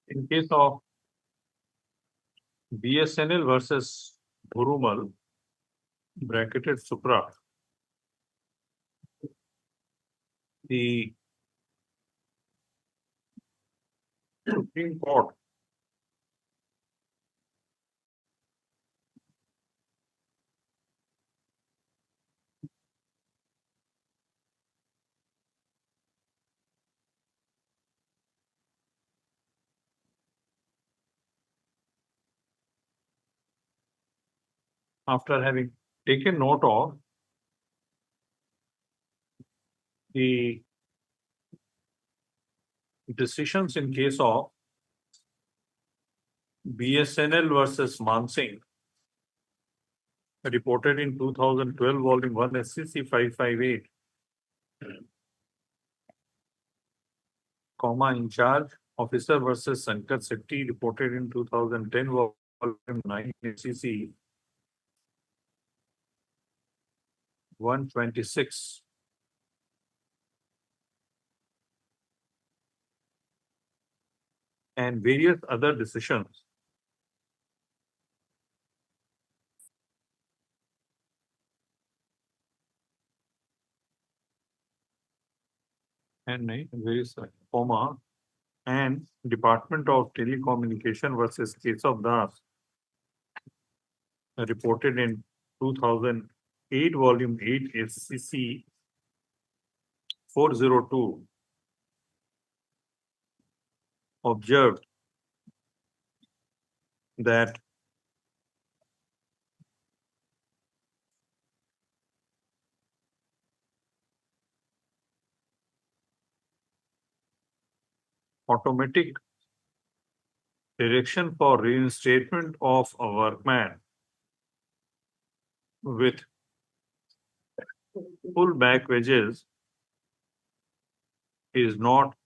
In case of BSNL versus Bhurumal, bracketed Supra, the Supreme Court after having taken note of the decisions in case of BSNL versus Mansingh, reported in 2012, volume 1, SCC 558, in charge officer versus Sankat Sethi, reported in 2010, volume 9, SCC 126. And various other decisions and various and Department of Telecommunication versus Keshav Das, reported in 2008, volume 8, SCC 402, observed that automatic direction for reinstatement of a workman with full back wages is not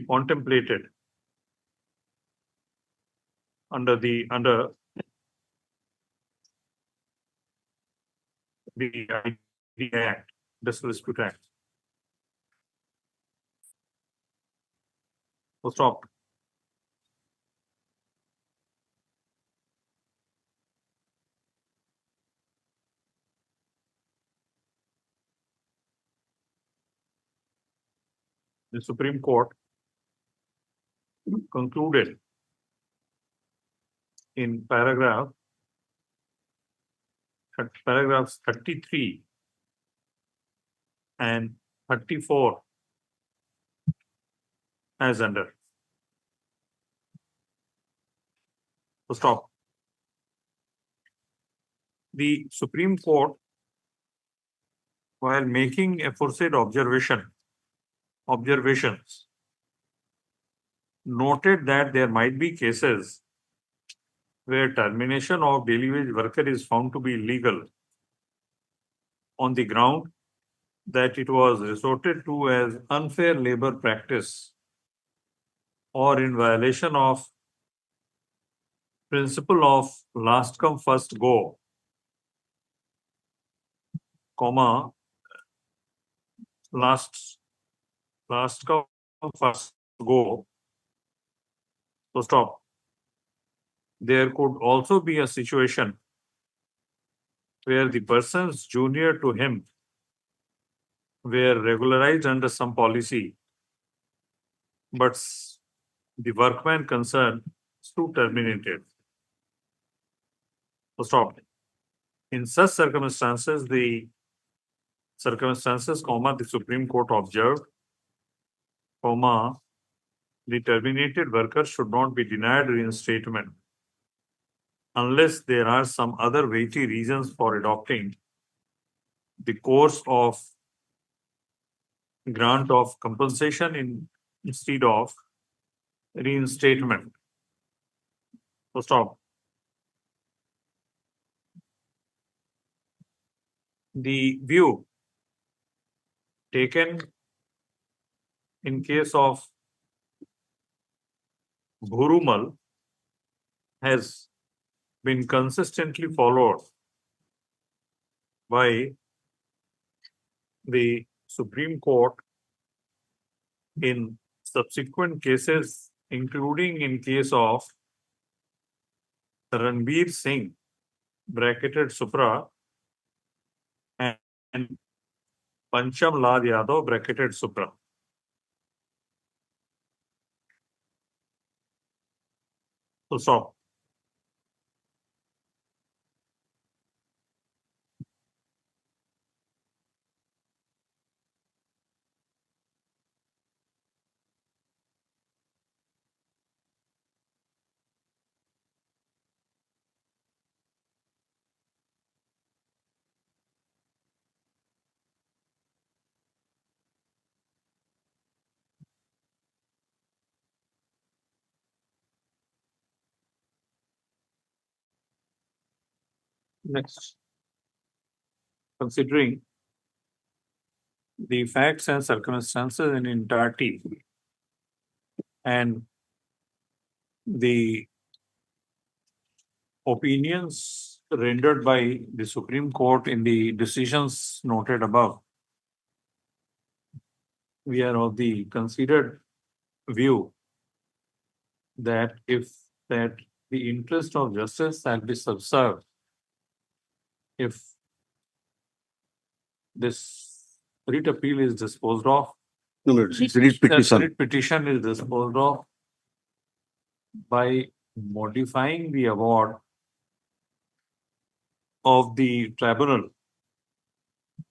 contemplated under the ID Act, Dispute Act. So stop. The Supreme Court concluded in paragraphs 33 and 34 as under. So stop. The Supreme Court, while making aforesaid observations, noted that there might be cases where termination of daily wage worker is found to be illegal on the ground that it was resorted to as unfair labor practice or in violation of principle of last come first go, comma, last come first go, so stop. There could also be a situation where the persons junior to him were regularized under some policy, but the workman concerned so terminated. So stop. In such circumstances, the Supreme Court observed, the terminated worker should not be denied reinstatement unless there are some other weighty reasons for adopting the course of grant of compensation instead of reinstatement. So stop. The view taken in case of Bhurumal has been consistently followed by the Supreme Court in subsequent cases, including in case of Ranbir Singh, bracketed Supra, and Pancham Lal Yadav, bracketed Supra. So stop. Next, considering the facts and circumstances in entirety and the opinions rendered by the Supreme Court in the decisions noted above, we are of the considered view that the interest of justice shall be subserved if this writ appeal is disposed of. No, it's writ petition. Writ petition is disposed of by modifying the award of the tribunal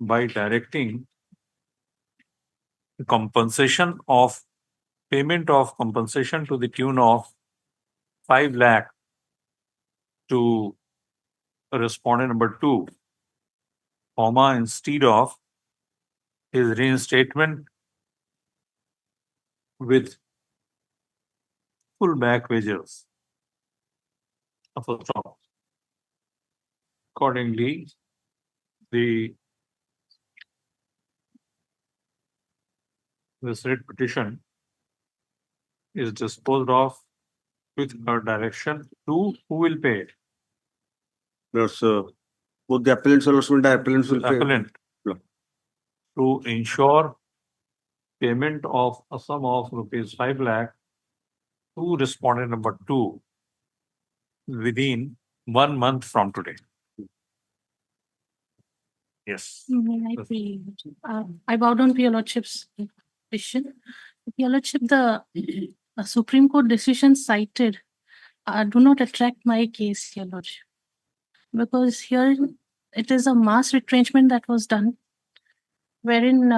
by directing payment of compensation to the tune of 5 lakh to respondent number 2, instead of his reinstatement with full back wages. Accordingly, this writ petition is disposed of with a direction to who will pay it. Yes, both the appellants and the appellants will pay. Appellant. Yeah. To ensure payment of a sum of rupees 5 lakh to respondent number 2 within 1 month from today. Yes. May I please? I bow down to your lordship's question. Your lordship, the Supreme Court decision cited do not attract my case, your lordship, because here it is a mass retrenchment that was done, wherein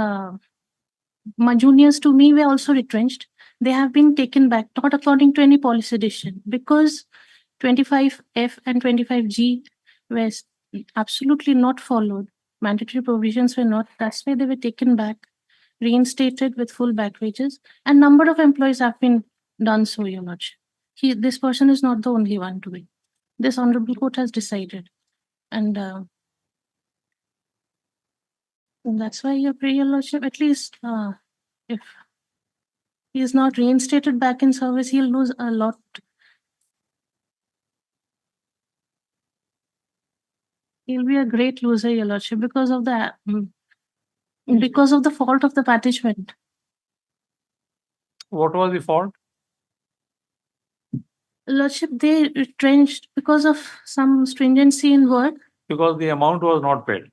my juniors to me were also retrenched. They have been taken back, not according to any policy decision, because 25F and 25G were absolutely not followed. Mandatory provisions were not. That's why they were taken back, reinstated with full back wages, and number of employees have been done so, your lordship. This person is not the only one to be. This honorable court has decided, and that's why your lordship, at least if he is not reinstated back in service, he'll lose a lot. He'll be a great loser, Your Lordship, because of the fault of the participant. What was the fault? Lordship, they retrenched because of some stringency in work. Because the amount was not paid.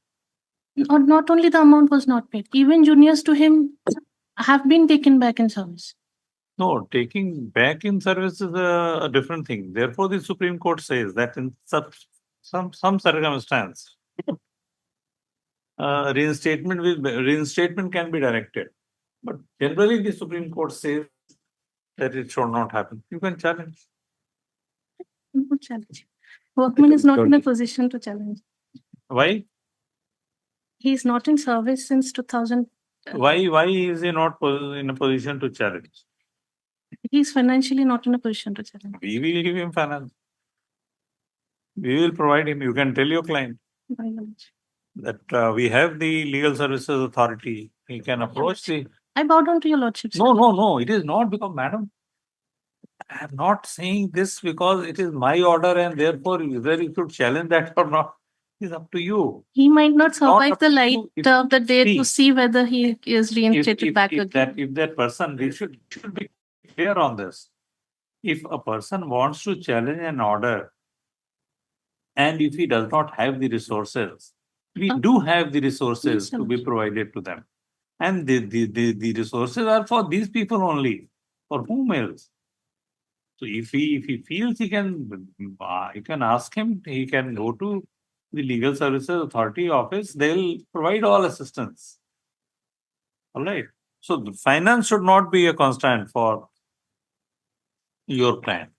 Or not only the amount was not paid, even juniors to him have been taken back in service. No, taking back in service is a different thing. Therefore, the Supreme Court says that in some circumstance, reinstatement can be directed. But generally, the Supreme Court says that it should not happen. You can challenge. No challenge. Workman is not in a position to challenge. Why? He is not in service since 2000. Why is he not in a position to challenge? He is financially not in a position to challenge. We will give him finance. We will provide him. You can tell your client that we have the legal services authority. He can approach the. I bow down to Your Lordship. No. It is not because, madam, I am not saying this because it is my order and therefore whether you should challenge that or not is up to you. He might not survive up the to light you. of the day to see whether he is reinstated back again. If that person, we should be clear on this. If a person wants to challenge an order and if he does not have the resources, we do have the resources to be provided to them. And the resources are for these people only. For whom else? So if he feels he can ask him, he can go to the Legal Services Authority office, they'll provide all assistance. All right. So the finance should not be a constraint for your client.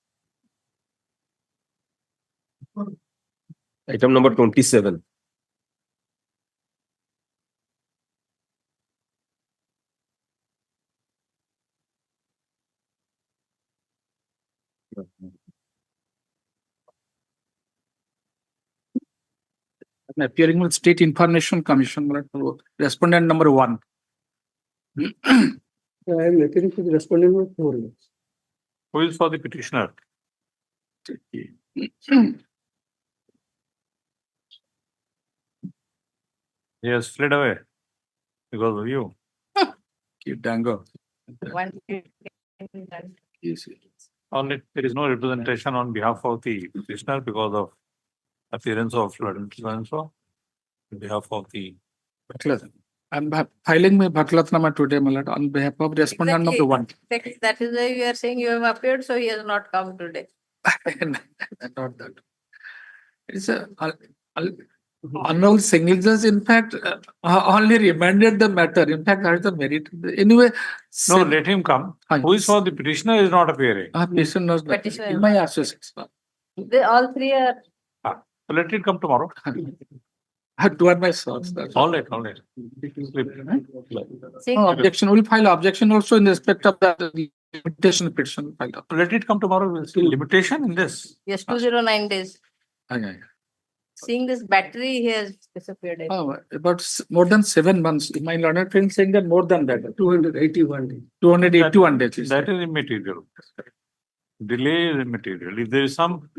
Item number 27. I'm appearing with State Information Commission, respondent number 1. I am appearing for the respondent number 4. Who is for the petitioner? He has fled away because of you. Keep dango. Only there is no representation on behalf of the petitioner because of appearance of flood and so on behalf of the. I'm filing my Bhatlatnama today, my lord, on behalf of respondent number 1. Exactly. That is why you are saying you have appeared, so he has not come today. Not that. It's a unknown signatures, in fact, only remanded the matter. In fact, that is the merit. Anyway. No, let him come. Who is for the petitioner is not appearing. Petitioner is not. In my associates. They all three are. So let it come tomorrow. I had to add my thoughts. All right. No objection. We'll file objection also in respect of that limitation petition filed up. Let it come tomorrow. We'll see limitation in this. Yes, 209 days. Seeing this battery, he has disappeared. About more than 7 months. My learned friend saying that more than that. 281 days. 281 days. That is immaterial. Delay is immaterial. If there is some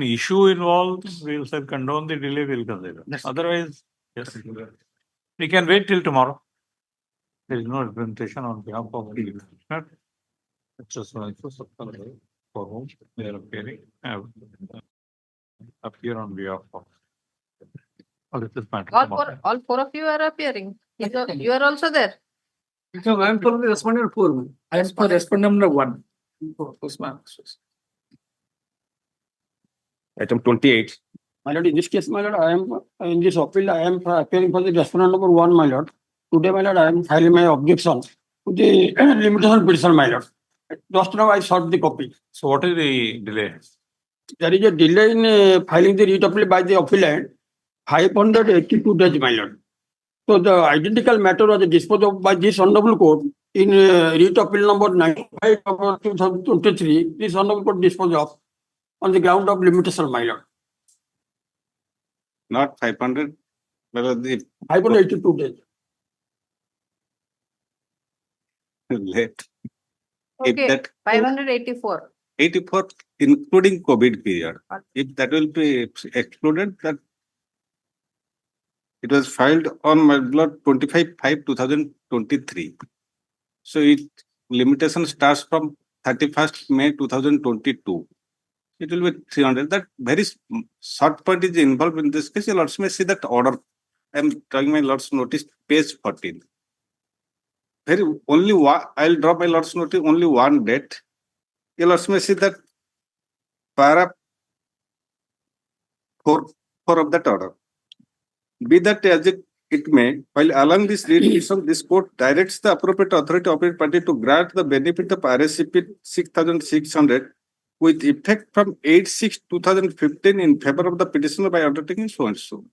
issue involved, we'll condone the delay, we'll consider. Otherwise, yes. We can wait till tomorrow. There is no representation on behalf of the petitioner. Just for whom they are appearing. Appear on behalf of. All four of you are appearing. You are also there. So I am for the respondent 4. I am for respondent number 1. Item 28. My lord, in this case, my lord, I am in this appeal, I am appearing for the respondent number 1, my lord. Today, my lord, I am filing my objection to the limitation petition, my lord. Just now I sought the copy. So what is the delay? There is a delay in filing the writ appeal by the appellant, 582 days, my lord. So the identical matter was disposed of by this honorable court in writ appeal number 95 of 2023. This honorable court disposed of on the ground of limitation, my lord. Not 500, but the 582 days. late. Okay, If that 584. 84, including COVID period, if that will be excluded, that It was filed on my blood 25/5/2023. So it limitation starts from 31st May 2022. It will be 300. That very short point is involved in this case. Your lords may see that order. I am drawing my lords notice, page 14. Very only one, I'll draw my lords notice only one date. Your lords may see that para 4 of that order. Be that as it may, while allowing this readmission, this court directs the appropriate authority operating party to grant the benefit of RSCP 6,600 with effect from 8/6/2015 in favor of the petitioner by undertaking so and so.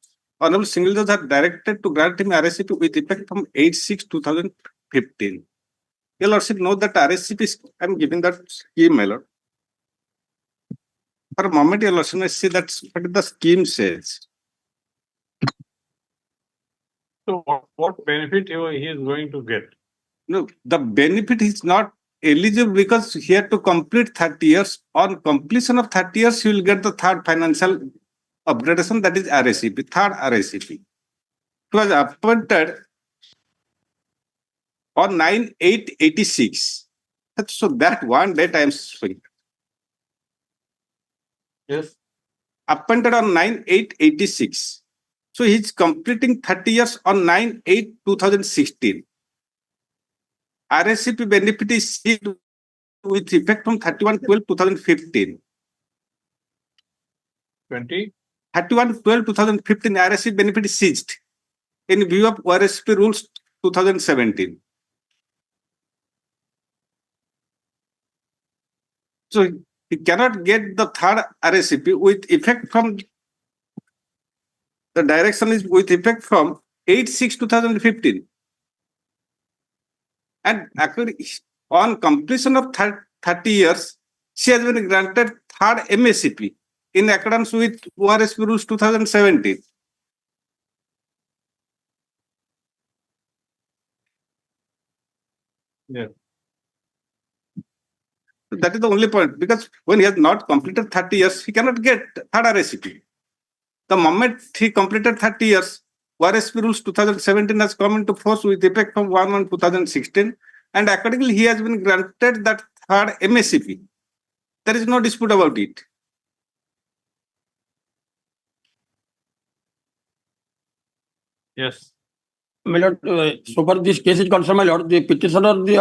Honorable single judge are directed to grant him RSCP with effect from 8/6/2015. Your lordship know that RSCP, I am giving that scheme, my lord. For a moment, your lordship may see that what the scheme says. So what benefit he is going to get? No, the benefit is not eligible because he had to complete 30 years. On completion of 30 years, he will get the third financial upgradation, that is RSCP, third RSCP. It was appointed on 9/8/86. So that one date I am showing. Yes. Appointed on 9/8/86. So he is completing 30 years on 9/8/2016. RSCP benefit is sealed with effect from 31/12/2015. 31/12/2015 RSCP benefit is seized in view of RSCP rules 2017. So he cannot get the third RSCP with effect from, the direction is with effect from 8/6/2015. And actually, on completion of 30 years, she has been granted third MSCP in accordance with ORSP rules 2017. Yeah. That is the only point, because when he has not completed 30 years, he cannot get third RSCP. The moment he completed 30 years, ORSP rules 2017 has come into force with effect from 1/1/2016, and accordingly he has been granted that third MSCP. There is no dispute about it. Yes. My lord, so far this case is concerned, my lord, the petitioner, the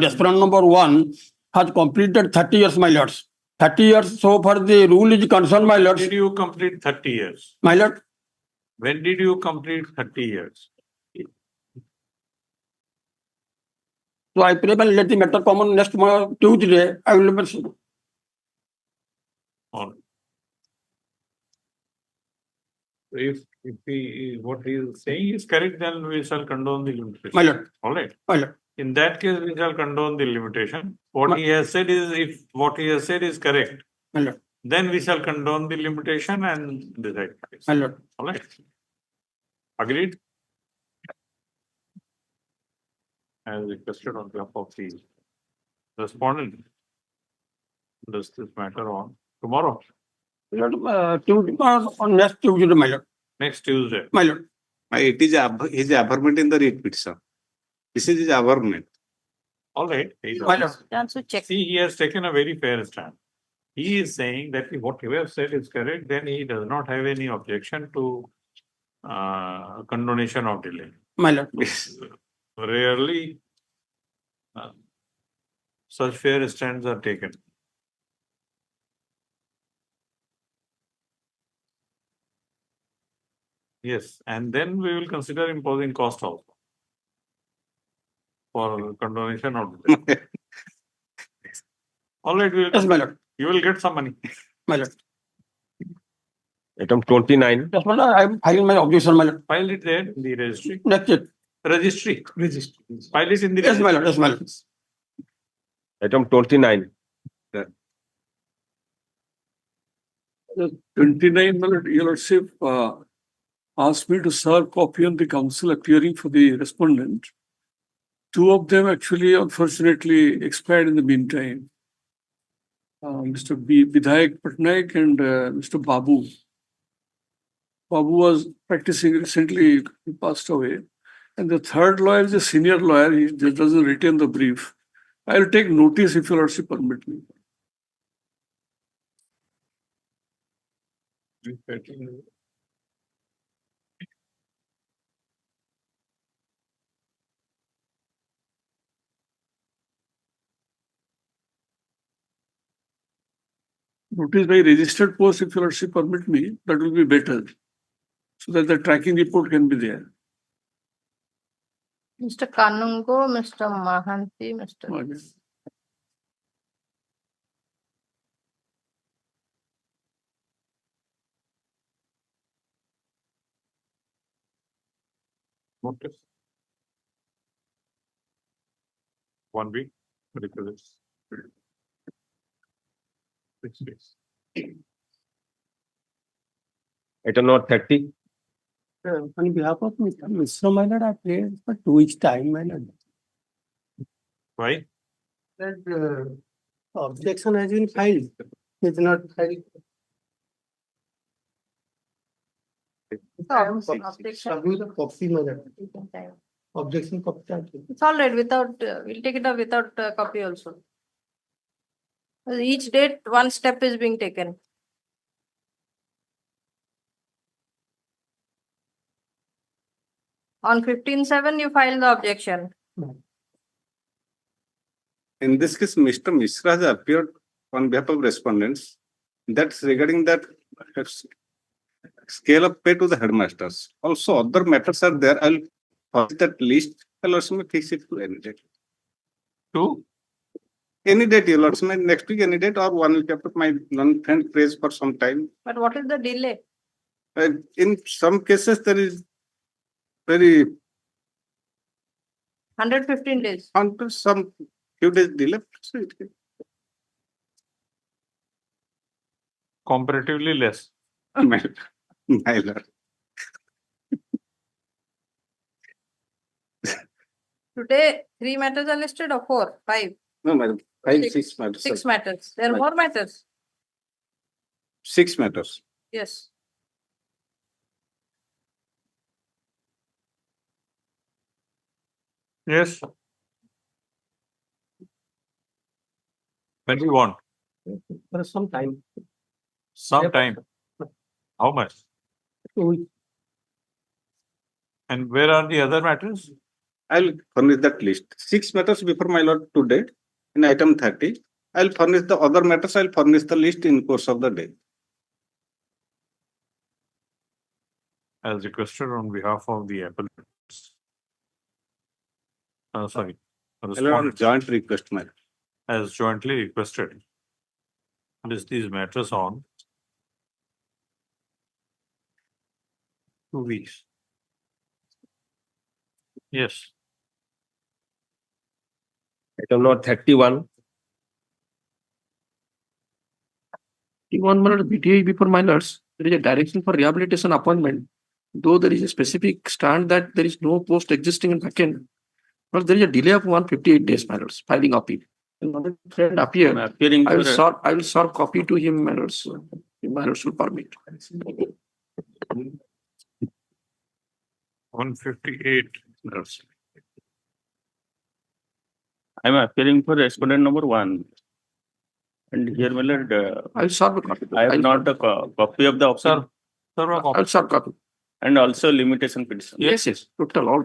respondent number 1 has completed 30 years, my lords. 30 years, so far the rule is concerned, my When lords. did you complete 30 years? My lord, When did you complete 30 years? so I pray, let the matter come on next Tuesday. I will never see. On. If what he is saying is correct, then we shall condone the limitation. My lord. All right. My lord. In that case, we shall condone the limitation. What he has said is, if what he has said is correct, My lord. then we shall condone the limitation and decide. My lord. All right. Agreed? As requested on behalf of the respondent. Does this matter on tomorrow? Tuesday, on next Tuesday, my lord. Next Tuesday. My lord. It is his averment in the writ petition. This is his averment. All right. My lord. Also check. See, he has taken a very fair stand. He is saying that if what you have said is correct, then he does not have any objection to condonation of delay. My lord. Rarely such fair stands are taken. Yes, and then we will consider imposing cost also for condonation of delay. All right, Yes, my lord. You will get some money. My lord. Item 29. Yes, my lord, I am filing my objection, my lord. File it there in the registry. Next it. Registry. File it in the Yes, registry. my lord. Yes, my lord. Item 29. 29, my lord, your lordship asked me to serve copy on the counsel appearing for the respondent. 2 of them actually, unfortunately, expired in the meantime. Mr. Bidhayak Patnaik and Mr. Babu. Babu was practicing recently, he passed away. And the third lawyer is a senior lawyer, he just doesn't retain the brief. I'll take notice if your lordship permit me. Notice by registered post, if your lordship permit me, that will be better. So that the tracking report can be there. Mr. Kanungo, Mr. Mahanti, Mr. Okay. Notice. 1 week, because 6 days. Item number 30. On behalf of Mr. My lord, I prayed for 2 weeks time, my lord. Why? That objection has been filed. It's not filed. Submit a copy, my lord. Objection copy. It's all right without, we'll take it up without copy also. Each date, one step is being taken. On 15/7, you file the objection. In this case, Mr. Mishra has appeared on behalf of respondents. That's regarding that scale of pay to the headmasters. Also, other matters are there. I'll post that list. I'll also fix it to any date. To? Any date, you'll also next week, any date, or 1 week after my non-friend prays for some time. But what is the delay? In some cases, there is very 115 days. until some few days delay. So it can- Comparatively less. my lord. Today, 3 matters are listed or 4, 5? No, madam. 5, Six. 6 matters. 6 matters. There are Right. more matters. 6 matters. Yes. Yes. When do you want? For some time. Some time. How much? 2 weeks. And where are the other matters? I'll furnish that list. 6 matters before my lord today in item 30. I'll furnish the other matters. I'll furnish the list in course of the day. As requested on behalf of the applicants. Sorry. I'll on Respondents. joint request, my lord. As jointly requested. List these matters on 2 weeks. Yes. Item number 31. One minute BTA before my lords, there is a direction for rehabilitation appointment. Though there is a specific stand that there is no post existing in backend, but there is a delay of 158 days, my lords, filing appeal. Another friend appeared. Appearing I will for I will serve copy to him, my lords. My lords will permit. 158. I'm appearing for respondent number 1. And here, my lord, I will serve a copy. I have not a copy of the Sir, option sir, I will serve copy. and also limitation petition. Yes. Total all.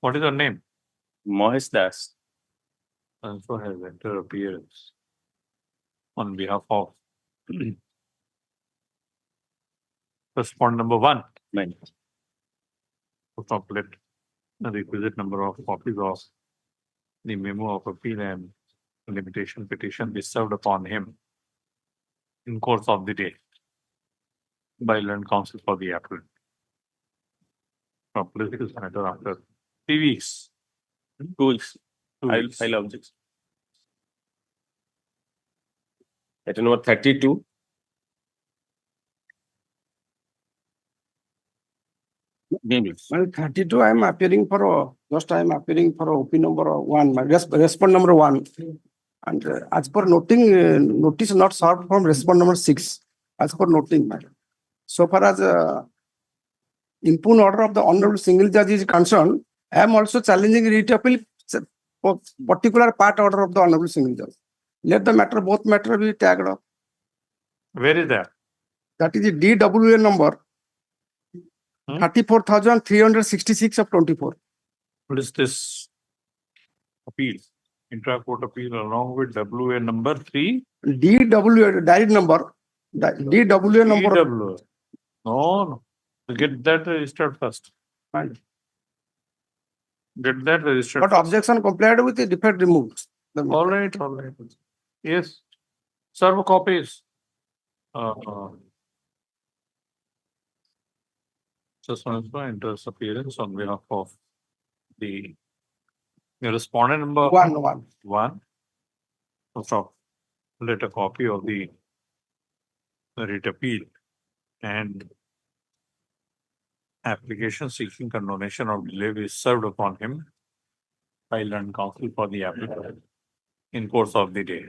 What is your name? Mohesh Das. Also has entered appearance on behalf of respondent number 1. Right. To complete the requisite number of copies of the memo of appeal and limitation petition be served upon him in course of the day by learned counsel for the applicant. Complete this matter after 3 weeks. 2 weeks. 2 I will weeks. file objection. Item number 32. Well, 32, I'm appearing for, I am appearing for OP number 1, my respond number 1. And as per noting, notice not served from respond number 6, as per noting, madam. so far as impugned order of the Honorable Single Judge is concerned, I am also challenging writ appeal for particular part order of the Honorable Single Judge. Let the matter, both matter be tagged up. Where is that? That is the DWA number 34,366 of 24. What is this appeal? Intra-court appeal along with WA number 3? DWA, direct number. DWA number. DWA. No. Get that registered first. Fine. Get that registered. But objection complied with the defect removed. All right. Yes. Serve copies. Just want to enter appearance on behalf of the respondent number one. So let a copy of the writ appeal and application seeking condonation of delay is served upon him, filed and counsel for the applicant in course of the day.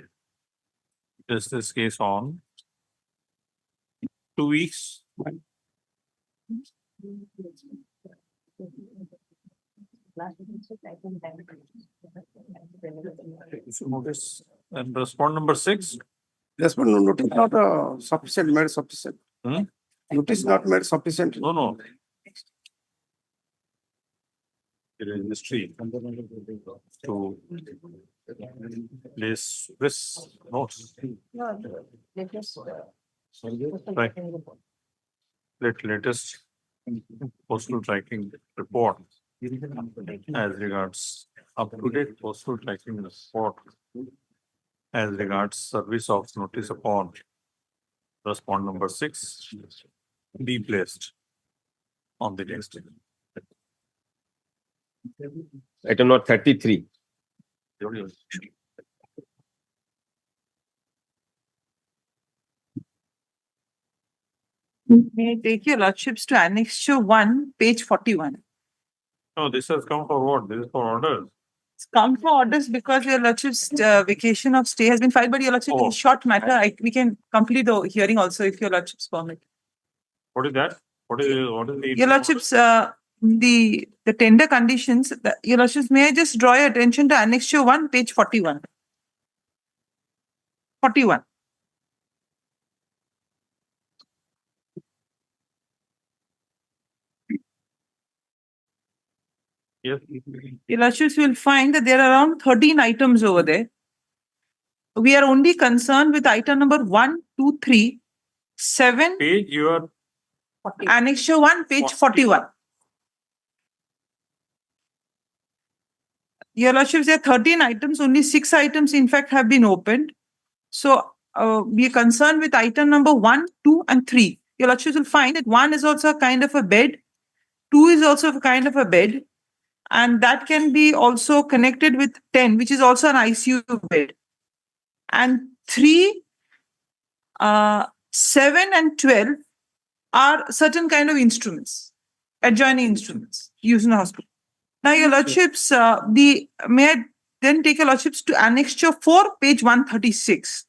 Is this case on 2 weeks? Notice and respond number 6. Respond notice not sufficient, made sufficient. Notice not made sufficient. No. Registry to place this notes. Right. Latest postal tracking report as regards up-to-date postal tracking report as regards service of notice upon respond number 6 be placed on the next. Item number 33. May I take your lordships to Annexure 1, page 41. No, this has come for what? This is for orders. It's come for orders because your lordship's vacation of stay has been filed, but your lordship in short matter, we can complete the hearing also if your lordship's permit. What is that? What is the Your lordships, the tender conditions, your lordships, may I just draw your attention to Annexure 1, page 41. 41. Yes. Your lordships will find that there are around 13 items over there. We are only concerned with item number 1, 2, 3, 7. Page you are. Annexure 1, page 41. Your lordships, there are 13 items, only 6 items in fact have been opened. So we are concerned with item number 1, 2 and 3. Your lordships will find that 1 is also a kind of a bed, 2 is also a kind of a bed, and that can be also connected with 10, which is also an ICU bed. And 3, 7 and 12 are certain kind of instruments, adjoining instruments used in the hospital. Now, your lordships, may I then take your lordships to Annexure 4, page 136,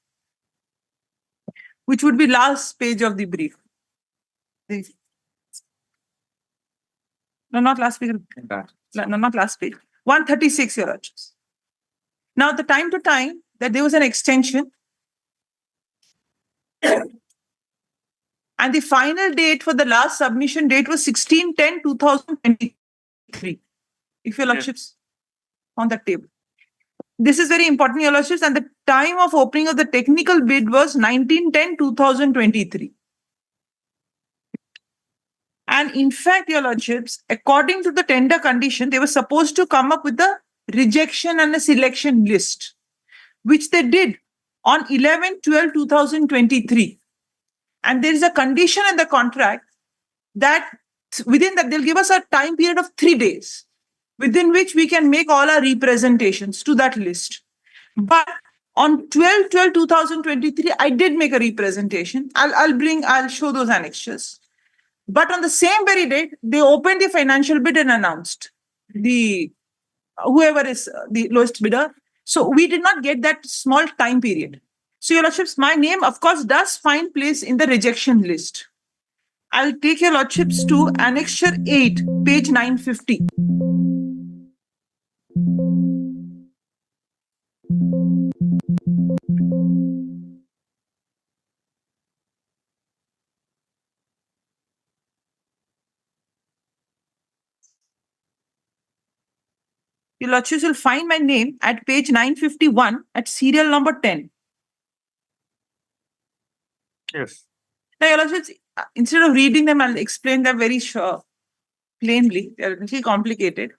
which would be last page of the brief. No, not last page. No, not last page. 136, your lordships. Now, the time to time that there was an extension, and the final date for the last submission date was 16/10/2023. If your lordships on that table. This is very important, your lordships, and the time of opening of the technical bid was 19/10/2023. And in fact, your lordships, according to the tender condition, they were supposed to come up with a rejection and a selection list, which they did on 11/12/2023. And there is a condition in the contract that within that they'll give us a time period of 3 days, within which we can make all our representations to that list. But on 12/12/2023, I did make a representation. I'll show those annexures. But on the same very date, they opened the financial bid and announced whoever is the lowest bidder. So we did not get that small time period. So your lordships, my name, of course, does find place in the rejection list. I'll take your lordships to Annexure 8, page 950. Your lordships will find my name at page 951 at serial number 10. Yes. Now, your lordships, instead of reading them, I'll explain them very plainly. They're a little complicated.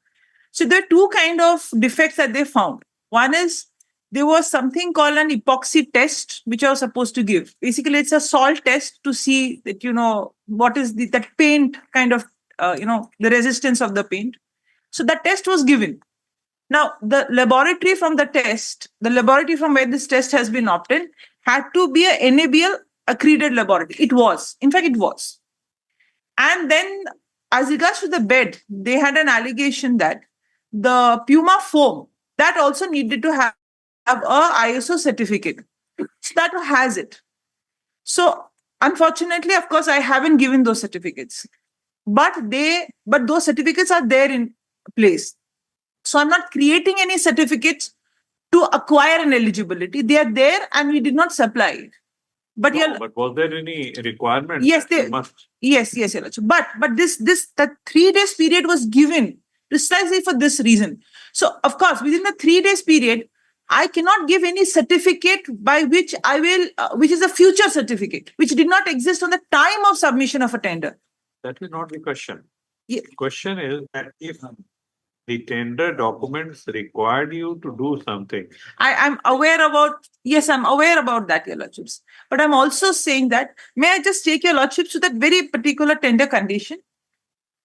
So there are two kind of defects that they found. One is there was something called an epoxy test, which I was supposed to give. Basically, it's a salt test to see that, what is that paint kind of, the resistance of the paint. So that test was given. Now, the laboratory from where this test has been obtained had to be a NABL accredited laboratory. It was. In fact, it was. And then, as regards to the bed, they had an allegation that the Puma foam, that also needed to have a ISO certificate. So that has it. So, unfortunately, of course, I haven't given those certificates. But those certificates are there in place. So I'm not creating any certificates to acquire an eligibility. They are there and we did not supply it. But But was there any requirement? Yes, yes. But that 3 days period was given precisely for this reason. So of course, within the 3 days period, I cannot give any certificate by which I will, which is a future certificate, which did not exist on the time of submission of a tender. That is not the question. Yeah. The question is that if the tender documents required you to do something. I'm aware about that, your lordships. But I'm also saying that, may I just take your lordships to that very particular tender condition,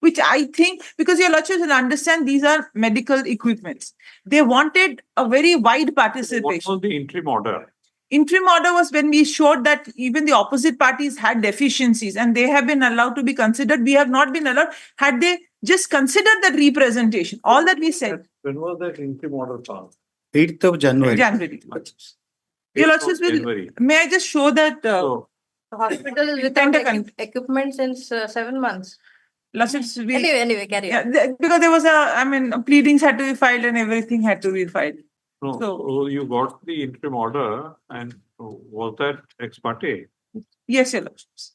which I think, because your lordships will understand these are medical equipments. They wanted a very wide participation. What was the interim order? Interim order was when we showed that even the opposite parties had deficiencies and they have been allowed to be considered. We have not been allowed. Had they just considered that representation, all that we said. When was that interim order passed? 8th of January. Your lordships may I just show that The hospital is without equipment since 7 months. Lordships, Anyway, carry on. because there was pleadings had to be filed and everything had to be filed. No, so you got the interim order and was that ex parte? Yes, your lordships.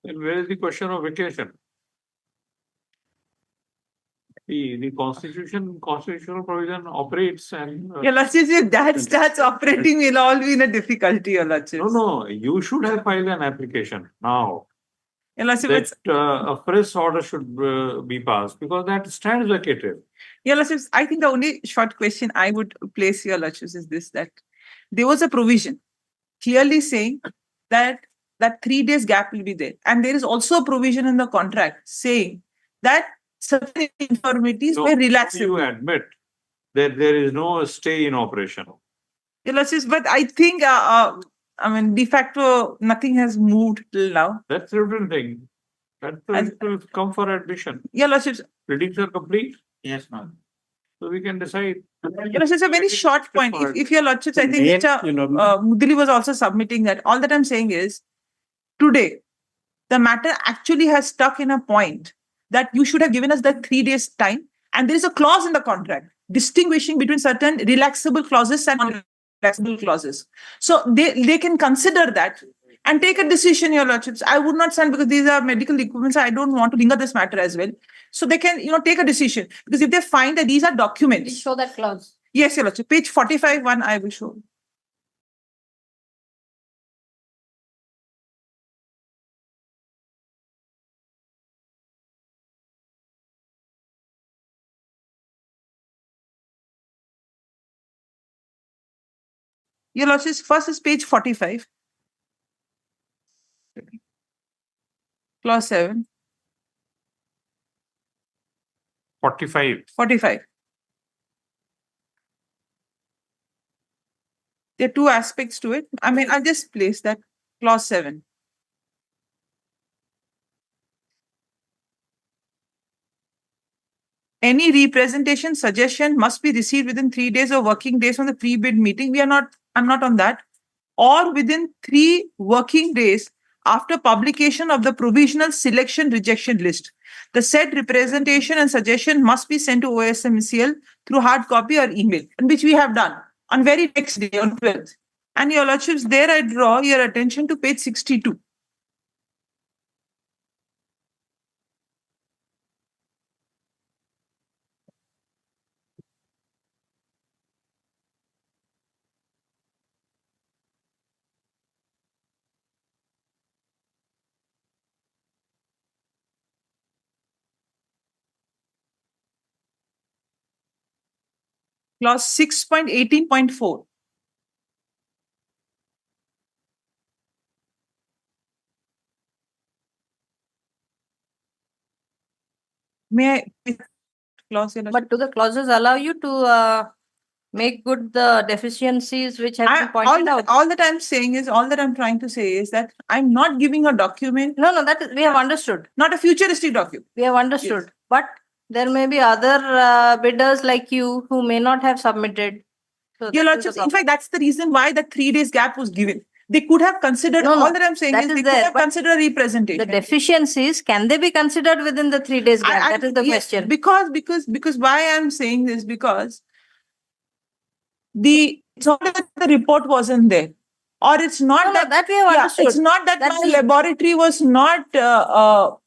Then where is the question of vacation? The constitutional provision operates and. Your lordships, if that starts operating, we'll all be in a difficulty, your lordships. No, you should have filed an application now. Your lordships, A fresh order should be passed because that stands vacated. Your lordships, I think the only short question I would place, your lordships, is this, that there was a provision clearly saying that 3 days gap will be there. And there is also a provision in the contract saying that certain infirmities were relaxed. You admit that there is no stay in operation. Your lordships, but I think, de facto, nothing has moved till now. That's a different thing. That will come for admission. Your lordships. Readings are complete. Yes, ma'am. So we can decide. Your lordships, a very short point. If your lordships, I think Mr. Mudali was also submitting that. All that I'm saying is, today, the matter actually has stuck in a point that you should have given us that 3 days time. And there is a clause in the contract distinguishing between certain relaxable clauses and non-relaxable clauses. So they can consider that and take a decision, your lordships. I would not stand because these are medical equipments. I don't want to linger this matter as well. So they can, take a decision, because if they find that these are documents. Please show that clause. Yes, your lordship. Page 45, one I will show. Your lordship, first is page 45. Clause 7. 45. 45. There are two aspects to it. I'll just place that clause 7. Any representation suggestion must be received within 3 days or working days from the pre-bid meeting. I'm not on that. Or within 3 working days after publication of the provisional selection rejection list. The said representation and suggestion must be sent to OSMCL through hard copy or email, and which we have done on very next day on 12th. And your lordships, there I draw your attention to page 62. Clause 6.18.4. May I? Clause, your But do the clauses allow you to make good the deficiencies which have been pointed out? All that I'm saying is, all that I'm trying to say is that I'm not giving a document. No, that is, we have understood. Not a futuristic document. We have understood. Yes. But there may be other bidders like you who may not have submitted. So your lordships, in fact, that's the reason why the 3 days gap was given. They could have considered, all that I'm saying is they could have considered representation. The deficiencies, can they be considered within the 3 days gap? That is the question. Because why I'm saying this, because it's not that the report wasn't there, or it's not that we have understood. It's not that my laboratory was not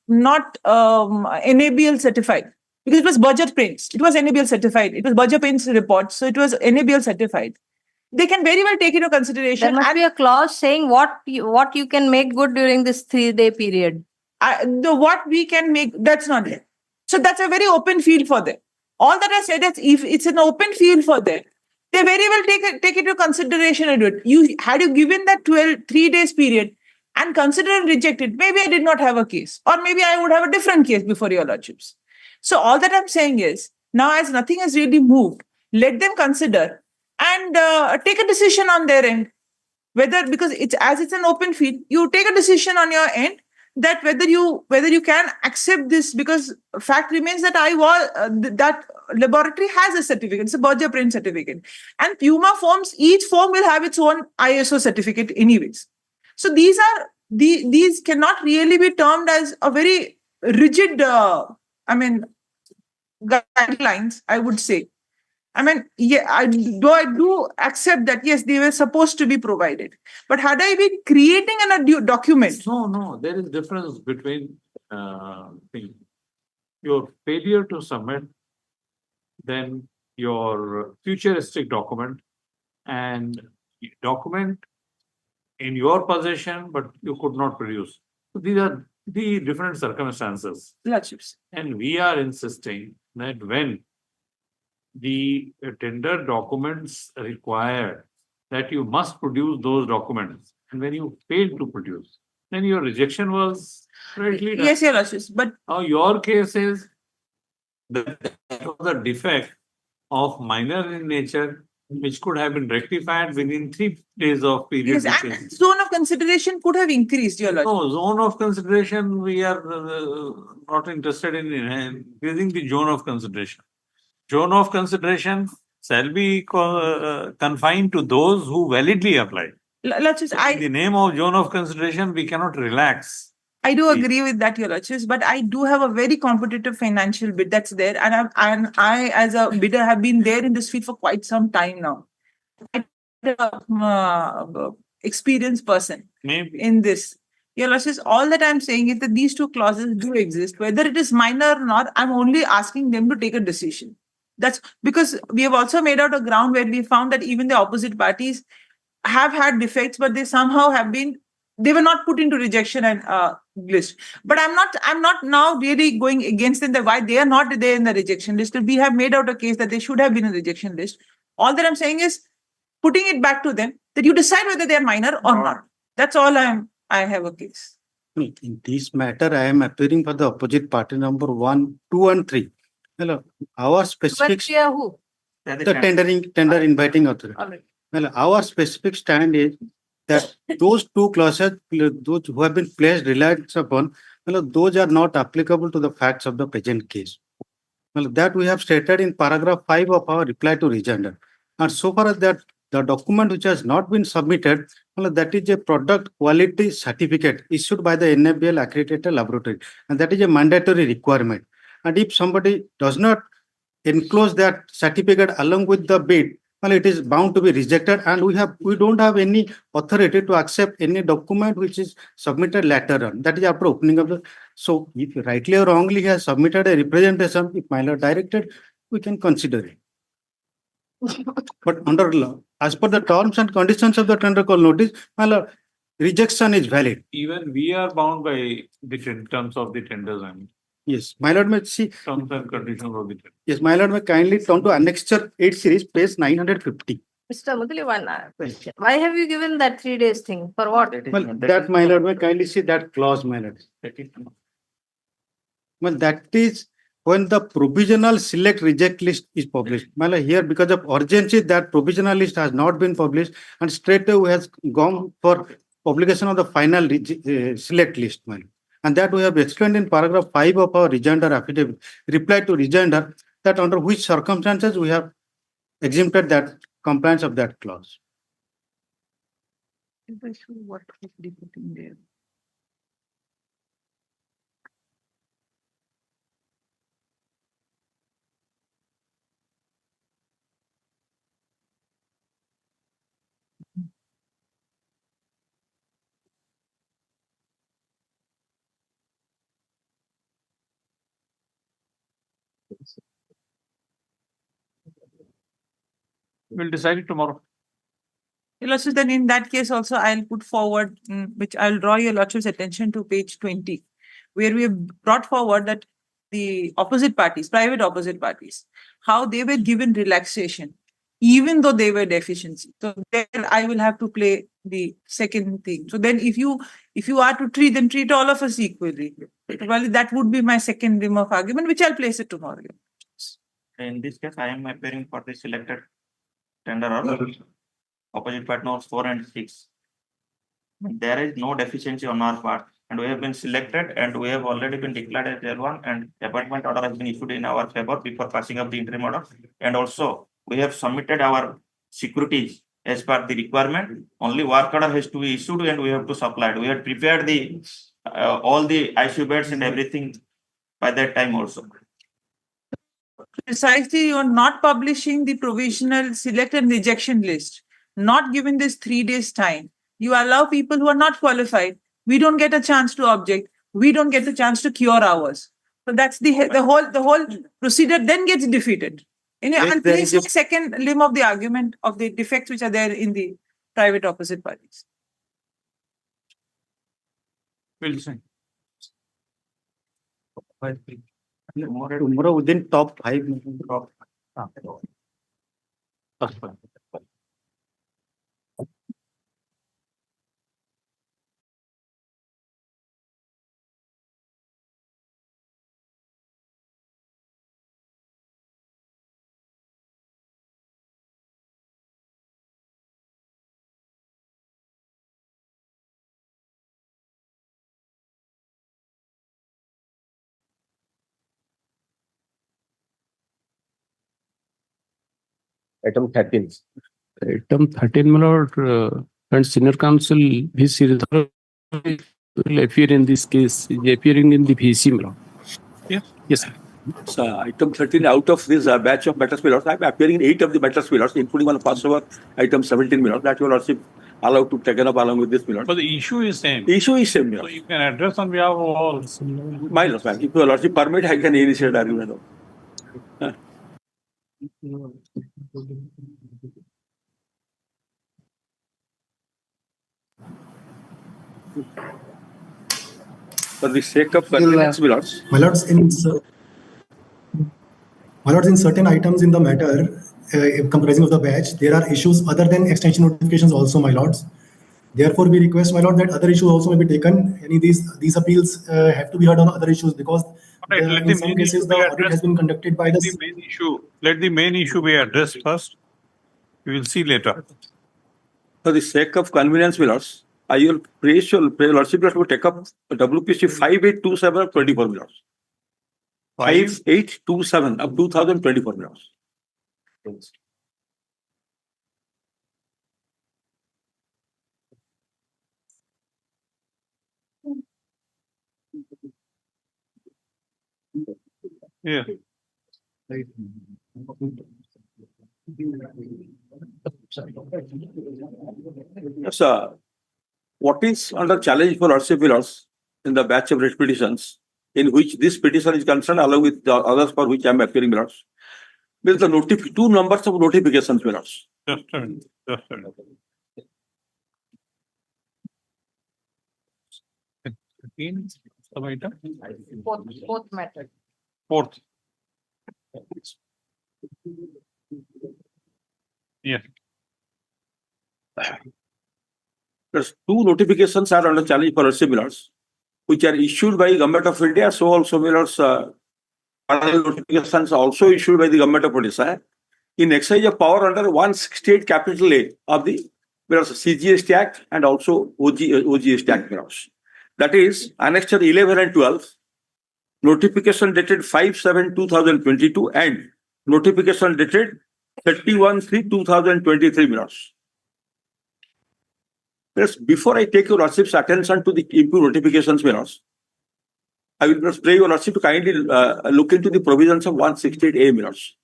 NABL certified, because it was budget prints. It was NABL certified. It was budget prints report, so it was NABL certified. They can very well take into consideration. There must be a clause saying what you can make good during this 3-day period. What we can make, that's not there. So that's a very open field for them. All that I said is, if it's an open field for them, they very well take it into consideration and do it. Had you given that 3 days period and considered and rejected, maybe I did not have a case, or maybe I would have a different case before your lordships. So all that I'm saying is, now as nothing has really moved, let them consider and take a decision on their end. Whether, because it's an open field, you take a decision on your end that whether you can accept this, because fact remains that that laboratory has a certificate. It's a budget print certificate, and Puma forms, each form will have its own ISO certificate anyways. So these cannot really be termed as a very rigid guidelines, I would say. I mean, yeah, I do accept that, yes, they were supposed to be provided. But had I been creating a document? No, there is difference between your failure to submit, then your futuristic document, and document in your possession, but you could not produce. So these are the different circumstances. Lordships. And we are insisting that when the tender documents require that you must produce those documents, and when you fail to produce, then your rejection was rightly done. Yes, your lordships, but now your case is that was a defect of minor in nature, which could have been rectified within 3 days of period. Yes, and zone of consideration could have increased, your lordship. No, zone of consideration, we are not interested in increasing the zone of consideration. Zone of consideration shall be confined to those who validly apply. Lordships, in the name of zone of consideration, we cannot relax. I do agree with that, your lordships, but I do have a very competitive financial bid that's there, and I as a bidder have been there in this field for quite some time now. I'm an experienced person in this. Your lordships, all that I'm saying is that these two clauses do exist. Whether it is minor or not, I'm only asking them to take a decision. That's because we have also made out a ground where we found that even the opposite parties have had defects, but they somehow they were not put into rejection and list. But I'm not now really going against them that why they are not there in the rejection list. We have made out a case that they should have been in the rejection list. All that I'm saying is putting it back to them that you decide whether they are minor or not. That's all I have a case. In this matter, I am appearing for the opposite party number 1, 2, and 3. Hello, our specific Who? the tender inviting authority. Well, our specific stand is that those two clauses, those who have been placed reliance upon, those are not applicable to the facts of the present case. Well, that we have stated in paragraph 5 of our reply to rejoinder. And so far as that the document which has not been submitted well, that is a product quality certificate issued by the NABL accredited laboratory, and that is a mandatory requirement. And if somebody does not enclose that certificate along with the bid, well, it is bound to be rejected, and we don't have any authority to accept any document which is submitted later on. That is after opening of the. So, if rightly or wrongly he has submitted a representation, if my lord directed, we can consider it. But under law, as per the terms and conditions of the tender call notice, my lord, rejection is valid. Even we are bound by the terms of the tenders and Yes, my lord may see. terms and conditions of the tender. Yes, my lord may kindly turn to Annexure 8 series, page 950. Mr. Mudali, one question. Why have you given that 3 days thing? For what? Well, that my lord may kindly see that clause, my lord. Well, that is when the provisional select reject list is published. My lord, here because of urgency, that provisional list has not been published, and straight away has gone for publication of the final select list, my lord. And that we have explained in paragraph 5 of our rejoinder affidavit, reply to rejoinder, that under which circumstances we have exempted that compliance of that clause. What was the putting there? We'll decide it tomorrow. Your Lordship, then in that case also I'll put forward, which I'll draw your Lordship's attention to page 20, where we have brought forward that the opposite parties, private opposite parties, how they were given relaxation, even though they were deficiency. So then I will have to play the second thing. So then if you are to treat, then treat all of us equally. Well, that would be my second limb of argument, which I'll place it tomorrow. In this case, I am appearing for the selected tenderer, opposite partners 4 and 6. There is no deficiency on our part, and we have been selected, and we have already been declared as L1, and appointment order has been issued in our favor before passing of the interim order. And also, we have submitted our securities as per the requirement. Only work order has to be issued, and we have to supply it. We had prepared the all the ICU beds and everything by that time also. Precisely, you are not publishing the provisional select and rejection list, not giving this 3 days time. You allow people who are not qualified. We don't get a chance to object. We don't get a chance to cure ours. So that's the whole procedure then gets defeated. And place the second limb of the argument of the defects which are there in the private opposite parties. We'll see. Tomorrow within top 5. Item 13. Item 13, my lord, and senior counsel VC will appear in this case, is appearing in the VC, my lord. Yes. Yes, sir. So item 13, out of this batch of matters, my lord, I'm appearing in 8 of the matters, my lord, including one passover item 17, my lord, that your lordship allowed to take up along with this, my lord. But the issue is same. The issue is same, my So lord. you can address on behalf of all. My lord, if your lordship permit, I can initiate argument. For the sake of convenience, my lords. My lords, in certain items in the matter comprising of the batch, there are issues other than extension notifications also, my lords. Therefore, we request, my lord, that other issues also may be taken. Any these appeals have to be heard on other issues because in some cases the audit has been conducted by the main issue. Let the main issue be addressed first. We will see later. For the sake of convenience, my lords, I will praise your lordship to take up WPC 5827 of 24, my lords. 5827 of 2024, my lords. Yeah. Yes, what is under challenge for RCPLers in the batch of writ petitions in which this petition is concerned along with the others for which I am appearing, Milords? There is the two numbers of notifications, Milords. Just a minute, just a minute. Some item? Fourth matter. Fourth. Yeah. There's two notifications are under challenge for RCPLers, which are issued by Government of India. So also Milords, notifications also issued by the Government of Odisha in exercise of power under 168 capital A of the CGST Act and also OGST Act. That is Annexure 11 and 12, notification dated 5/7/2022 and notification dated 31/3/2023. Yes, before I take your Lordship's attention to the improved notifications, I will just pray your Lordship to kindly look into the provisions of 168A, Milords.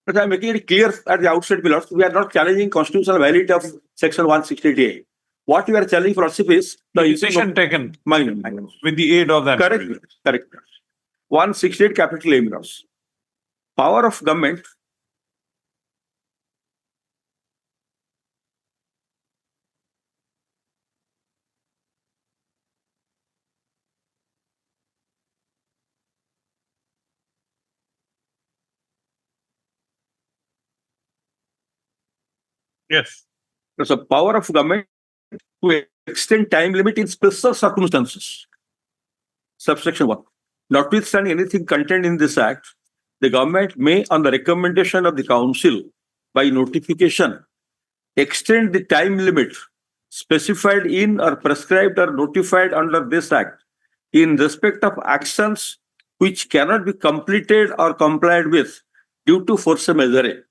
But I am making it clear at the outset, Milords, we are not challenging constitutional validity of Section 168A. What we are challenging for Lordship is the decision taken with the aid of that. Correct. 168 capital A, Milords. Power of government Yes. there's a power of government to extend time limit in special circumstances. Subsection 1. Notwithstanding anything contained in this act, the government may, on the recommendation of the council, by notification, extend the time limit specified in or prescribed or notified under this act in respect of actions which cannot be completed or complied with due to force majeure.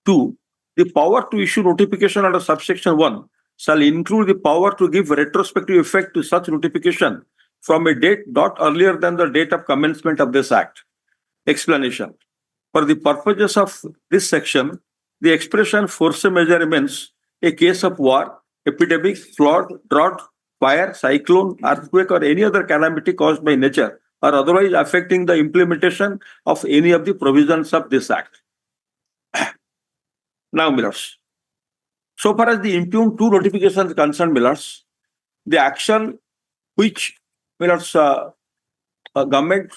2. The power to issue notification under subsection 1 shall include the power to give retrospective effect to such notification from a date not earlier than the date of commencement of this act. Explanation. For the purposes of this section, the expression force majeure means a case of war, epidemic, flood, drought, fire, cyclone, earthquake, or any other calamity caused by nature or otherwise affecting the implementation of any of the provisions of this act. Now, Milords, so far as the impugned two notifications are concerned, Milords, the action which Milords government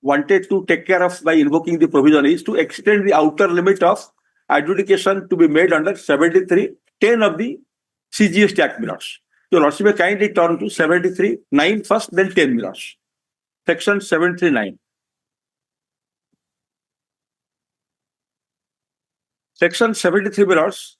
wanted to take care of by invoking the provision is to extend the outer limit of adjudication to be made under 73(10) of the CGST Act, Milords. Your Lordship may kindly turn to 73(9) first, then 10, Milords. Section 73(9). Section 73, Milords.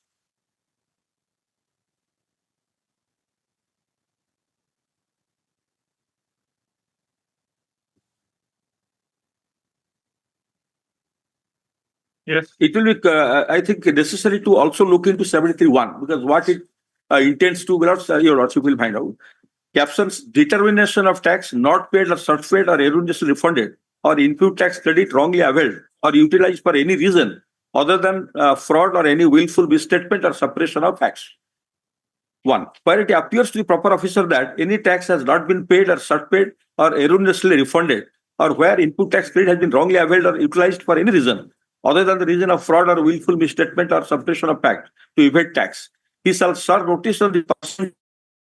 Yes. It will be, I think, necessary to also look into 73(1 because what it intends to, your Lordship will find out. Captions determination of tax not paid or surpaid or erroneously refunded or input tax credit wrongly availed or utilized for any reason other than fraud or any willful misstatement or suppression of tax. 1. Where it appears to the proper officer that any tax has not been paid or surpaid or erroneously refunded or where input tax credit has been wrongly availed or utilized for any reason other than the reason of fraud or willful misstatement or suppression of tax to evade tax, he shall serve notice on the person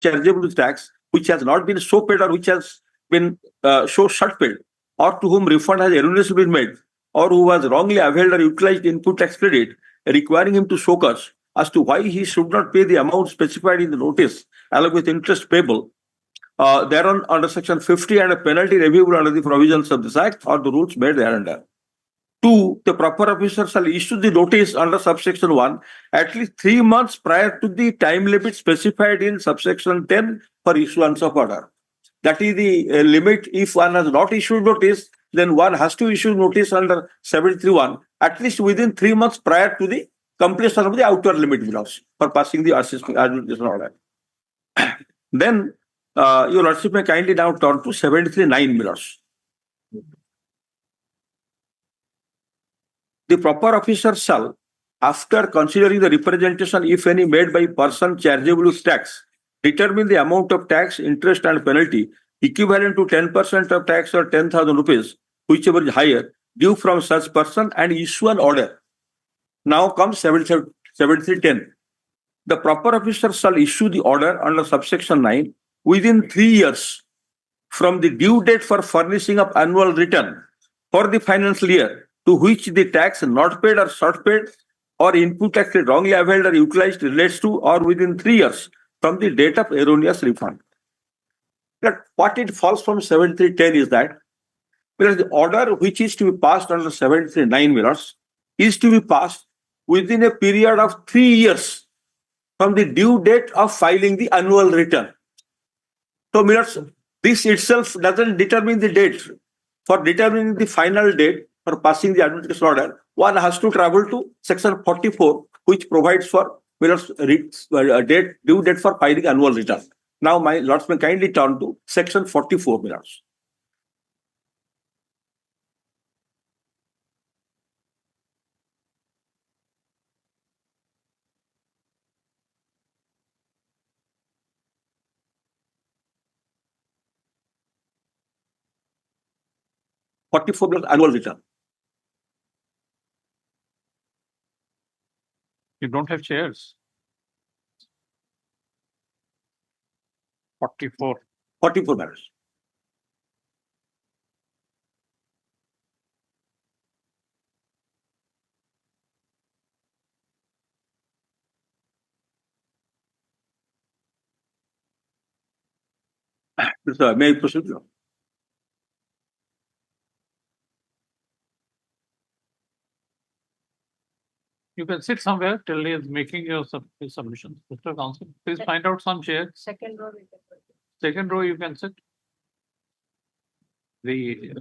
chargeable with tax which has not been so paid or which has been so short paid or to whom refund has erroneously been made or who was wrongly availed or utilized input tax credit, requiring him to show cause as to why he should not pay the amount specified in the notice along with interest payable thereon under section 50 and a penalty reviewable under the provisions of this act or the rules made thereunder. 2. The proper officer shall issue the notice under subsection 1 at least 3 months prior to the time limit specified in subsection 10 for issuance of order. That is the limit. If one has not issued notice, then one has to issue notice under 73(1 at least within 3 months prior to the completion of the outer limit for passing the adjudication order. Then your lordship may kindly now turn to 73.9, my lords. The proper officer shall, after considering the representation, if any, made by person chargeable with tax, determine the amount of tax, interest, and penalty equivalent to 10% of tax or 10,000 rupees, whichever is higher, due from such person, and issue an order. Now comes 7310. The proper officer shall issue the order under subsection 9 within 3 years from the due date for furnishing of annual return for the financial year to which the tax not paid or short paid or input tax wrongly availed or utilized relates to, or within 3 years from the date of erroneous refund. But what it falls from 7310 is that because the order which is to be passed under 7309 mirrors is to be passed within a period of 3 years from the due date of filing the annual return. So mirrors, this itself doesn't determine the date. For determining the final date for passing the administration order, one has to travel to section 44, which provides for mirrors due date for filing annual return. Now, my lords may kindly turn to section 44 mirrors. Annual return. You don't have chairs. 44. 44 matters. May I proceed? You can sit somewhere till he is making your his submission. Mr. Counsel, please find out some chairs. Second row. Second row, you can sit. The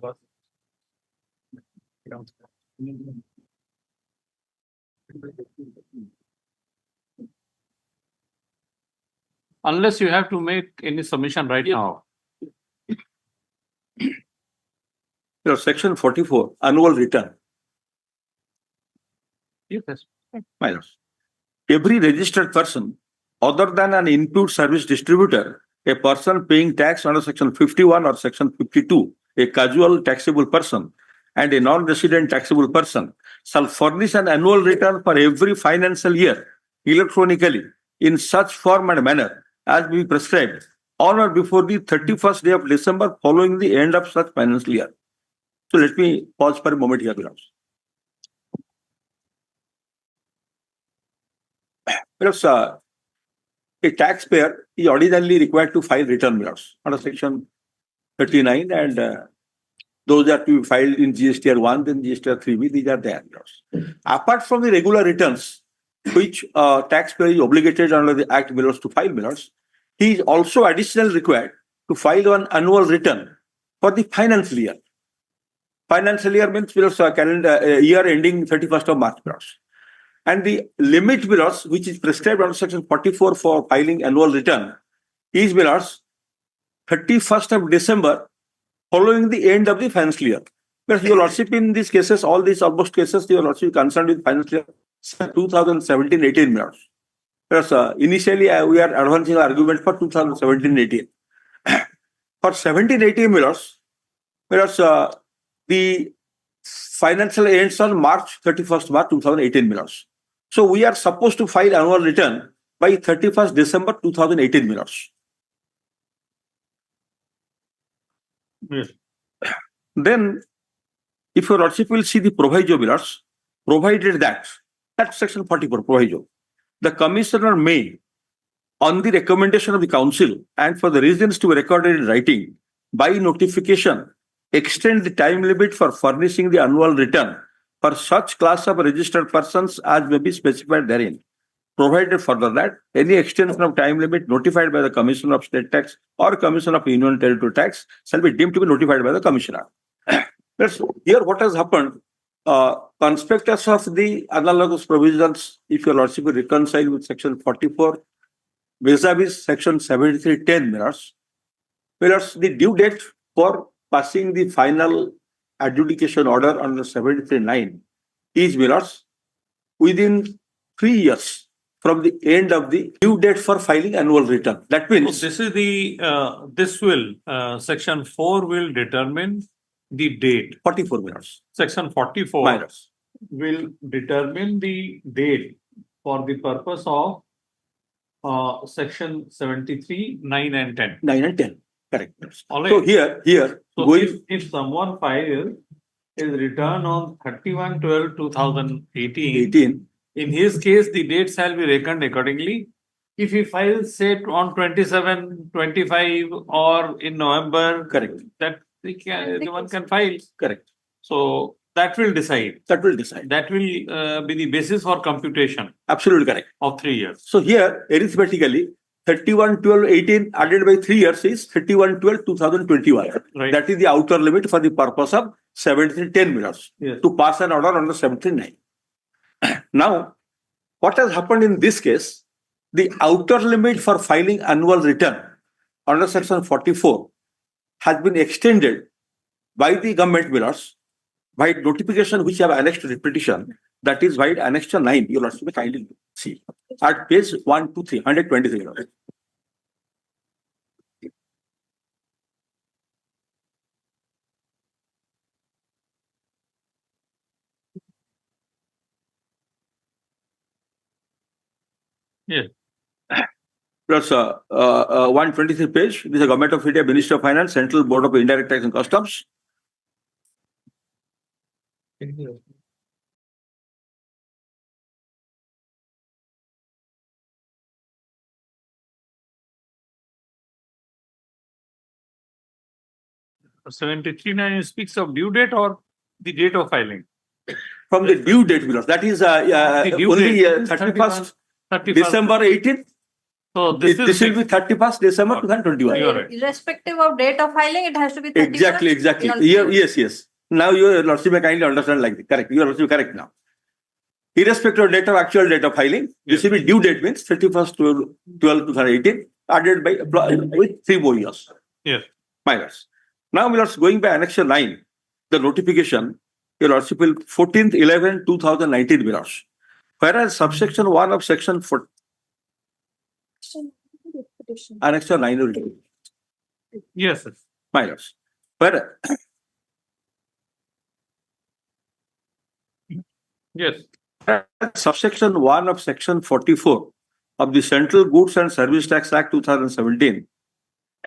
unless you have to make any submission right now. Your section 44, annual return. Yes. My lords. Every registered person, other than an input service distributor, a person paying tax under section 51 or section 52, a casual taxable person, and a non-resident taxable person, shall furnish an annual return for every financial year electronically in such form and manner as may be prescribed on or before the 31st day of December following the end of such financial year. So let me pause for a moment here, beloveds. Because a taxpayer is ordinarily required to file return bills under section 39, and those are to be filed in GSTR 1, then GSTR 3B, these are there. Apart from the regular returns, which taxpayer is obligated under the Act bills to file bills, he is also additionally required to file an annual return for the financial year. Financial year means calendar year ending 31st of March bills. And the limit bills, which is prescribed under section 44 for filing annual return, is bills 31st of December following the end of the financial year. But your lordship, in these cases, all these almost cases, your lordship is concerned with financial year 2017-18 bills. Because initially we are advancing our argument for 2017-18. For 17-18 bills, whereas the financial ends on March 31st, March 2018 bills. So we are supposed to file annual return by 31st December 2018 bills. Yes. Then, if your lordship will see the proviso bills, provided that, that's section 44 proviso, the commissioner may, on the recommendation of the council and for the reasons to be recorded in writing, by notification, extend the time limit for furnishing the annual return for such class of registered persons as may be specified therein. Provided further that any extension of time limit notified by the Commissioner of State Tax or Commissioner of Union Territory Tax shall be deemed to be notified by the Commissioner. Here what has happened, conspectus of the analogous provisions, if your lordship will reconcile with section 44, vis-a-vis section 7310 mirrors. Mirrors, the due date for passing the final adjudication order under 73.9 is mirrors within 3 years from the end of the due date for filing annual return. That So means this is section 4 will determine the date. 44 mirrors. Section 44 Minors. will determine the date for the purpose of section 73, 9 and 10. 9 and 10. Correct. All right. So here, So going if someone files his return on 31/12/2018, 18, in his case, the date shall be reckoned accordingly. If he files, say, on 27, 25 or in November, correct. that one can file. Correct. So that will decide. That will decide. That will be the basis for computation Absolutely correct. of 3 years. So here, arithmetically, 31/12/18 added by 3 years is 31/12/2021. Right. That is the outer limit for the purpose of 7310 mirrors Yes. to pass an order under 73.9. Now, what has happened in this case? The outer limit for filing annual return under section 44 has been extended by the government mirrors by notification which have annexed to the petition. That is by annexure 9. You will also kindly see at page 123, 123. Yes. Plus 123 page. This is the Government of India, Ministry of Finance, Central Board of Indirect Tax and Customs. Seventy-three nine speaks of due date or the date of filing. From the due date, because that is The due only date, 31st 31st. December 18th. So This will be 31st December 2021. You are right. Irrespective of date of filing, it has to be 31st. Exactly. beyond Yeah, 3 yes, yes. Now your lordship may kindly understand like this. Correct. You are lordship correct now. Irrespective of date of actual date of filing, this will be due date means 31st 12/2018 added by with 3 more years. Yes. Minors. Now we are going by annexure 9, the notification, your lordship will 14/11/2019 mirrors. Whereas subsection 1 of section 4, annexure 9 will do. Yes, sir. Minors. Whereas Yes. subsection 1 of section 44 of the Central Goods and Service Tax Act 2017,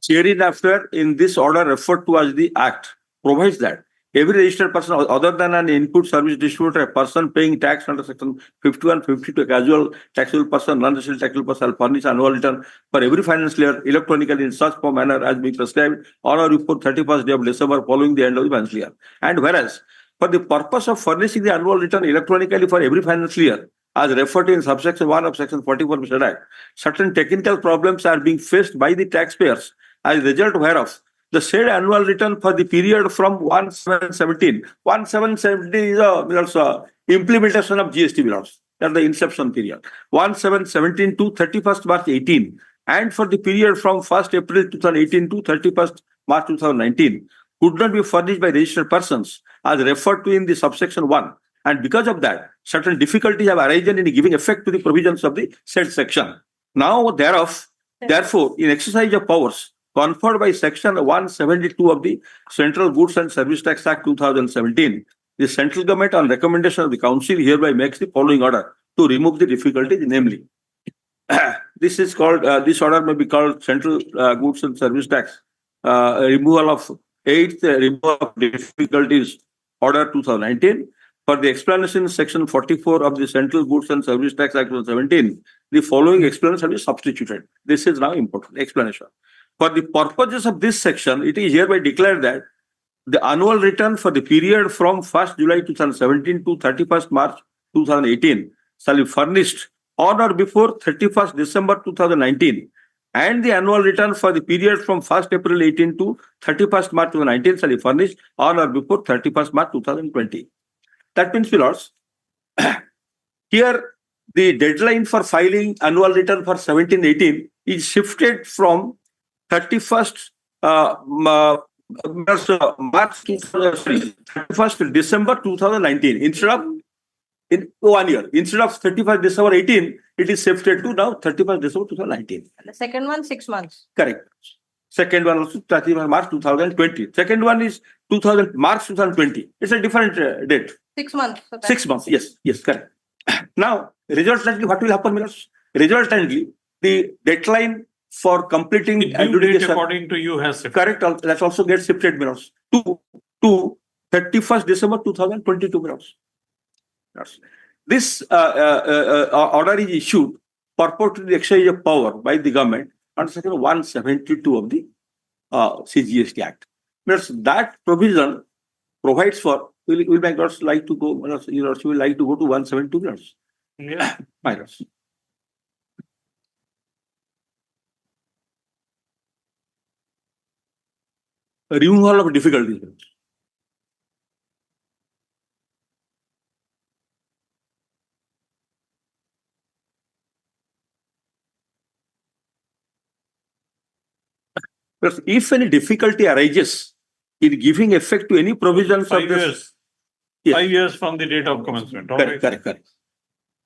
hereinafter in this order referred to as the Act, provides that every registered person other than an input service distributor, a person paying tax under section 51, 52, a casual taxable person, non-resident taxable person shall furnish annual return for every financial year electronically in such form manner as being prescribed on or before 31st day of December following the end of the financial year. And whereas, for the purpose of furnishing the annual return electronically for every financial year, as referred to in subsection 1 of section 44 of the Act, certain technical problems are being faced by the taxpayers, as a result whereof the said annual return for the period from 1/7/17. 1/7/17 is a implementation of GST bills. That's the inception period. 1/7/17 to 31st March 18. And for the period from 1st April 2018 to 31st March 2019 could not be furnished by registered persons as referred to in the subsection 1. And because of that, certain difficulties have arisen in giving effect to the provisions of the said section. Now, therefore, in exercise of powers conferred by section 172 of the Central Goods and Service Tax Act 2017, the central government on recommendation of the council hereby makes the following order to remove the difficulties, namely, this is called, this order may be called Central Goods and Service Tax, removal of 8th removal of difficulties order 2019. For the explanation section 44 of the Central Goods and Service Tax Act 2017, the following explanation will be substituted. This is now important explanation. For the purposes of this section, it is hereby declared that the annual return for the period from 1st July 2017 to 31st March 2018 shall be furnished on or before 31st December 2019, and the annual return for the period from 1st April 18 to 31st March 2019 shall be furnished on or before 31st March 2020. That means, Lords, here the deadline for filing annual return for 17/18 is shifted from 31st March 31st December 2019 instead of in 1 year. Instead of 31st December 18, it is shifted to now 31st December 2019. And the second one, 6 months. Correct. Second one also 31st March 2020. Second one is March 2020. It's a different date. 6 months. So 6 months. Yes, correct. Now, resultantly, what will happen, Millers? Resultantly, the deadline for completing The due date adjudication, according to you has shifted. correct, that also gets shifted, Millers, to 31st December 2022, Millers. Yes. This order is issued purport to the exercise of power by the government under section 172 of the CGST Act. Millers, that provision provides for, will my lords like to go, Millers, your lords will like to go to 172, Millers? Yeah. My lords. Removal of difficulties. Because if any difficulty arises in giving effect to any provisions 5 of this, years. Yes. 5 years from the date of commencement. All right. correct.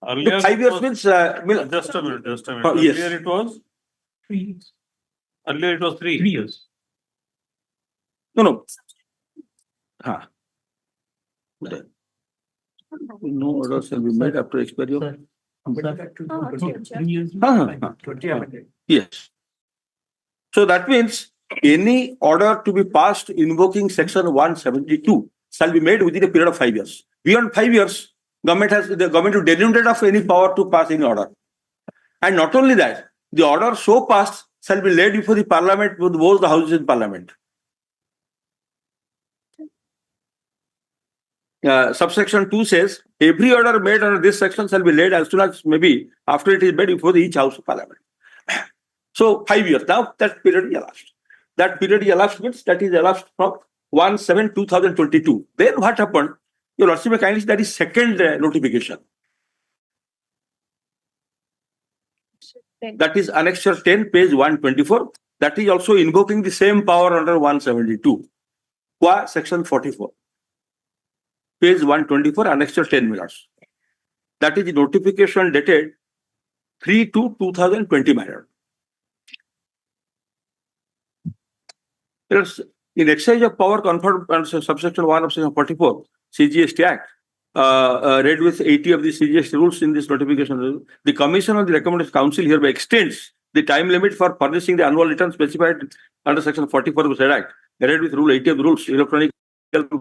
Earlier, 5 it years was- means, just a minute. yes. Earlier it was 3 years. Earlier it was 3 years. No. No order shall be made after expiry of. Yes. So that means any order to be passed invoking section 172 shall be made within a period of 5 years. Beyond 5 years, the government will denunciate of any power to pass any order. And not only that, the order so passed shall be laid before the parliament with both the houses in parliament. Subsection 2 says, every order made under this section shall be laid as soon as maybe after it is made before each house of parliament. So 5 years. Now that period is elapsed. That period is elapsed means that is elapsed from 1/7/2022. Then what happened? Your lordship may kindly see that is second notification. That is annexure 10, page 124. That is also invoking the same power under 172. Qua section 44. Page 124, annexure 10, Millers. That is the notification dated 3/2/2020, my lord. In exercise of power conferred under subsection 1 of section 44 CGST Act, read with 80 of the CGST rules in this notification, the Commission of the Recommended Council hereby extends the time limit for furnishing the annual return specified under section 44 of the said Act, read with rule 80 of the rules, electronic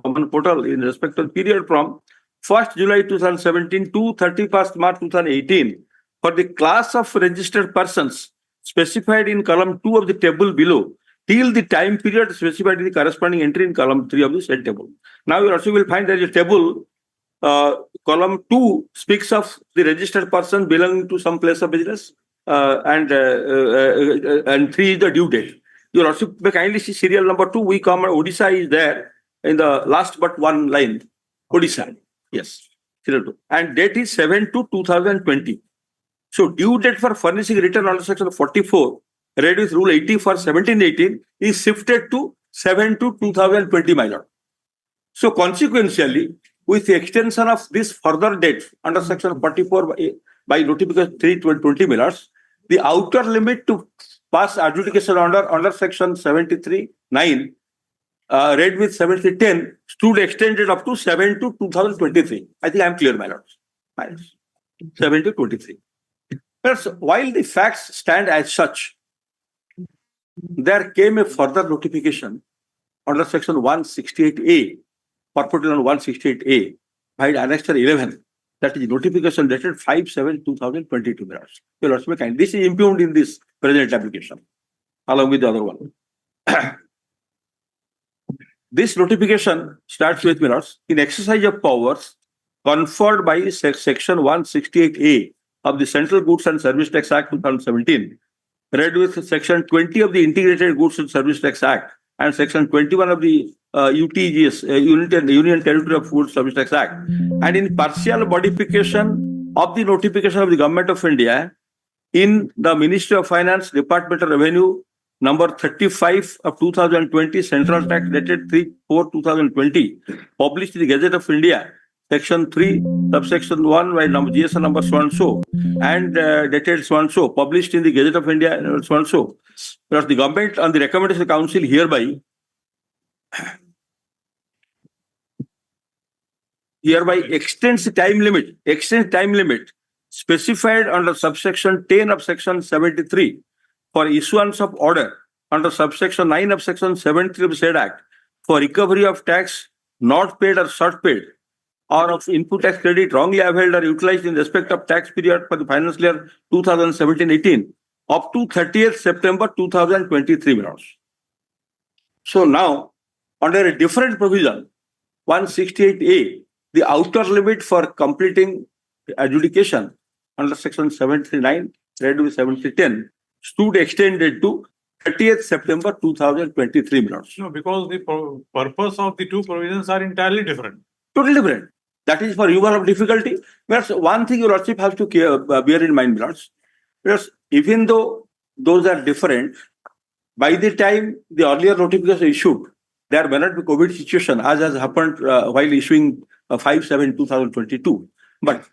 common portal in respect of period from 1st July 2017 to 31st March 2018 for the class of registered persons specified in column 2 of the table below till the time period specified in the corresponding entry in column 3 of the said table. Now you also will find there is a table, column 2 speaks of the registered person belonging to some place of business, and 3 is the due date. You will also kindly see serial number 2, we come, Odisha is there in the last but one line, Odisha. Yes, serial 2. And date is 7/2/2020. So due date for furnishing return under section 44, read with rule 80 for 17/18 is shifted to 7/2/2020, my lord. So consequentially, with the extension of this further date under section 44 by notification 3/2020, Millers, the outer limit to pass adjudication under section 73(9), read with 73(10), stood extended up to 7/2/2023. I think I am clear, my lord. 7/2/23. While the facts stand as such, there came a further notification under section 168A, purported on 168A, by annexure 11. That is notification dated 5/7/2022. Your lordship, this is impugned in this present application, along with the other one. This notification starts with, Millers, in exercise of powers conferred by section 168A of the Central Goods and Service Tax Act 2017, read with section 20 of the Integrated Goods and Service Tax Act and section 21 of the UTGS, Union Territory of Goods Service Tax Act, and in partial modification of the notification of the Government of India in the Ministry of Finance, Department of Revenue, number 35 of 2020, Central Tax dated 3/4/2020, published in the Gazette of India, Section 3, subsection 1, by number GSR number so and so, and dated so and so, published in the Gazette of India so and so. Whereas the government, on the recommendation of the council, hereby extends time limit specified under subsection 10 of section 73 for issuance of order under subsection 9 of section 73 of said act for recovery of tax not paid or short paid or of input tax credit wrongly availed or utilized in respect of tax period for the financial year 2017-18 up to 30th September 2023. So now, under a different provision, 168A, the outer limit for completing adjudication under section 739, read with 7010, stood extended to 30th September 2023. No, because the purpose of the two provisions are entirely different. Totally different. That is for removal of difficulty. Whereas one thing your lordship has to bear in mind, Lords, because even though those are different, by the time the earlier notification issued, there may not be COVID situation as has happened while issuing 5/7/2022. But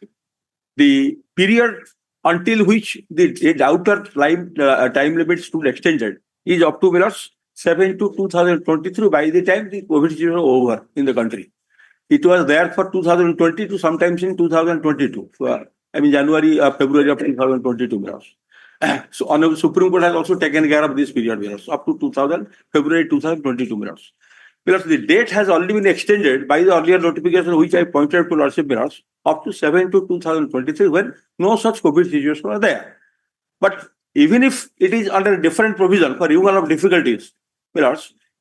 the period until which the outer time limit stood extended is up to 7/2/2023 by the time the COVID situation was over in the country. It was there for 2022, sometimes in 2022. January, February of 2022. So, Honorable Supreme Court has also taken care of this period up to February 2022. Because the date has already been extended by the earlier notification, which I pointed to Lordship up to 7/2/2023, when no such COVID situation was there. But even if it is under a different provision for removal of difficulties,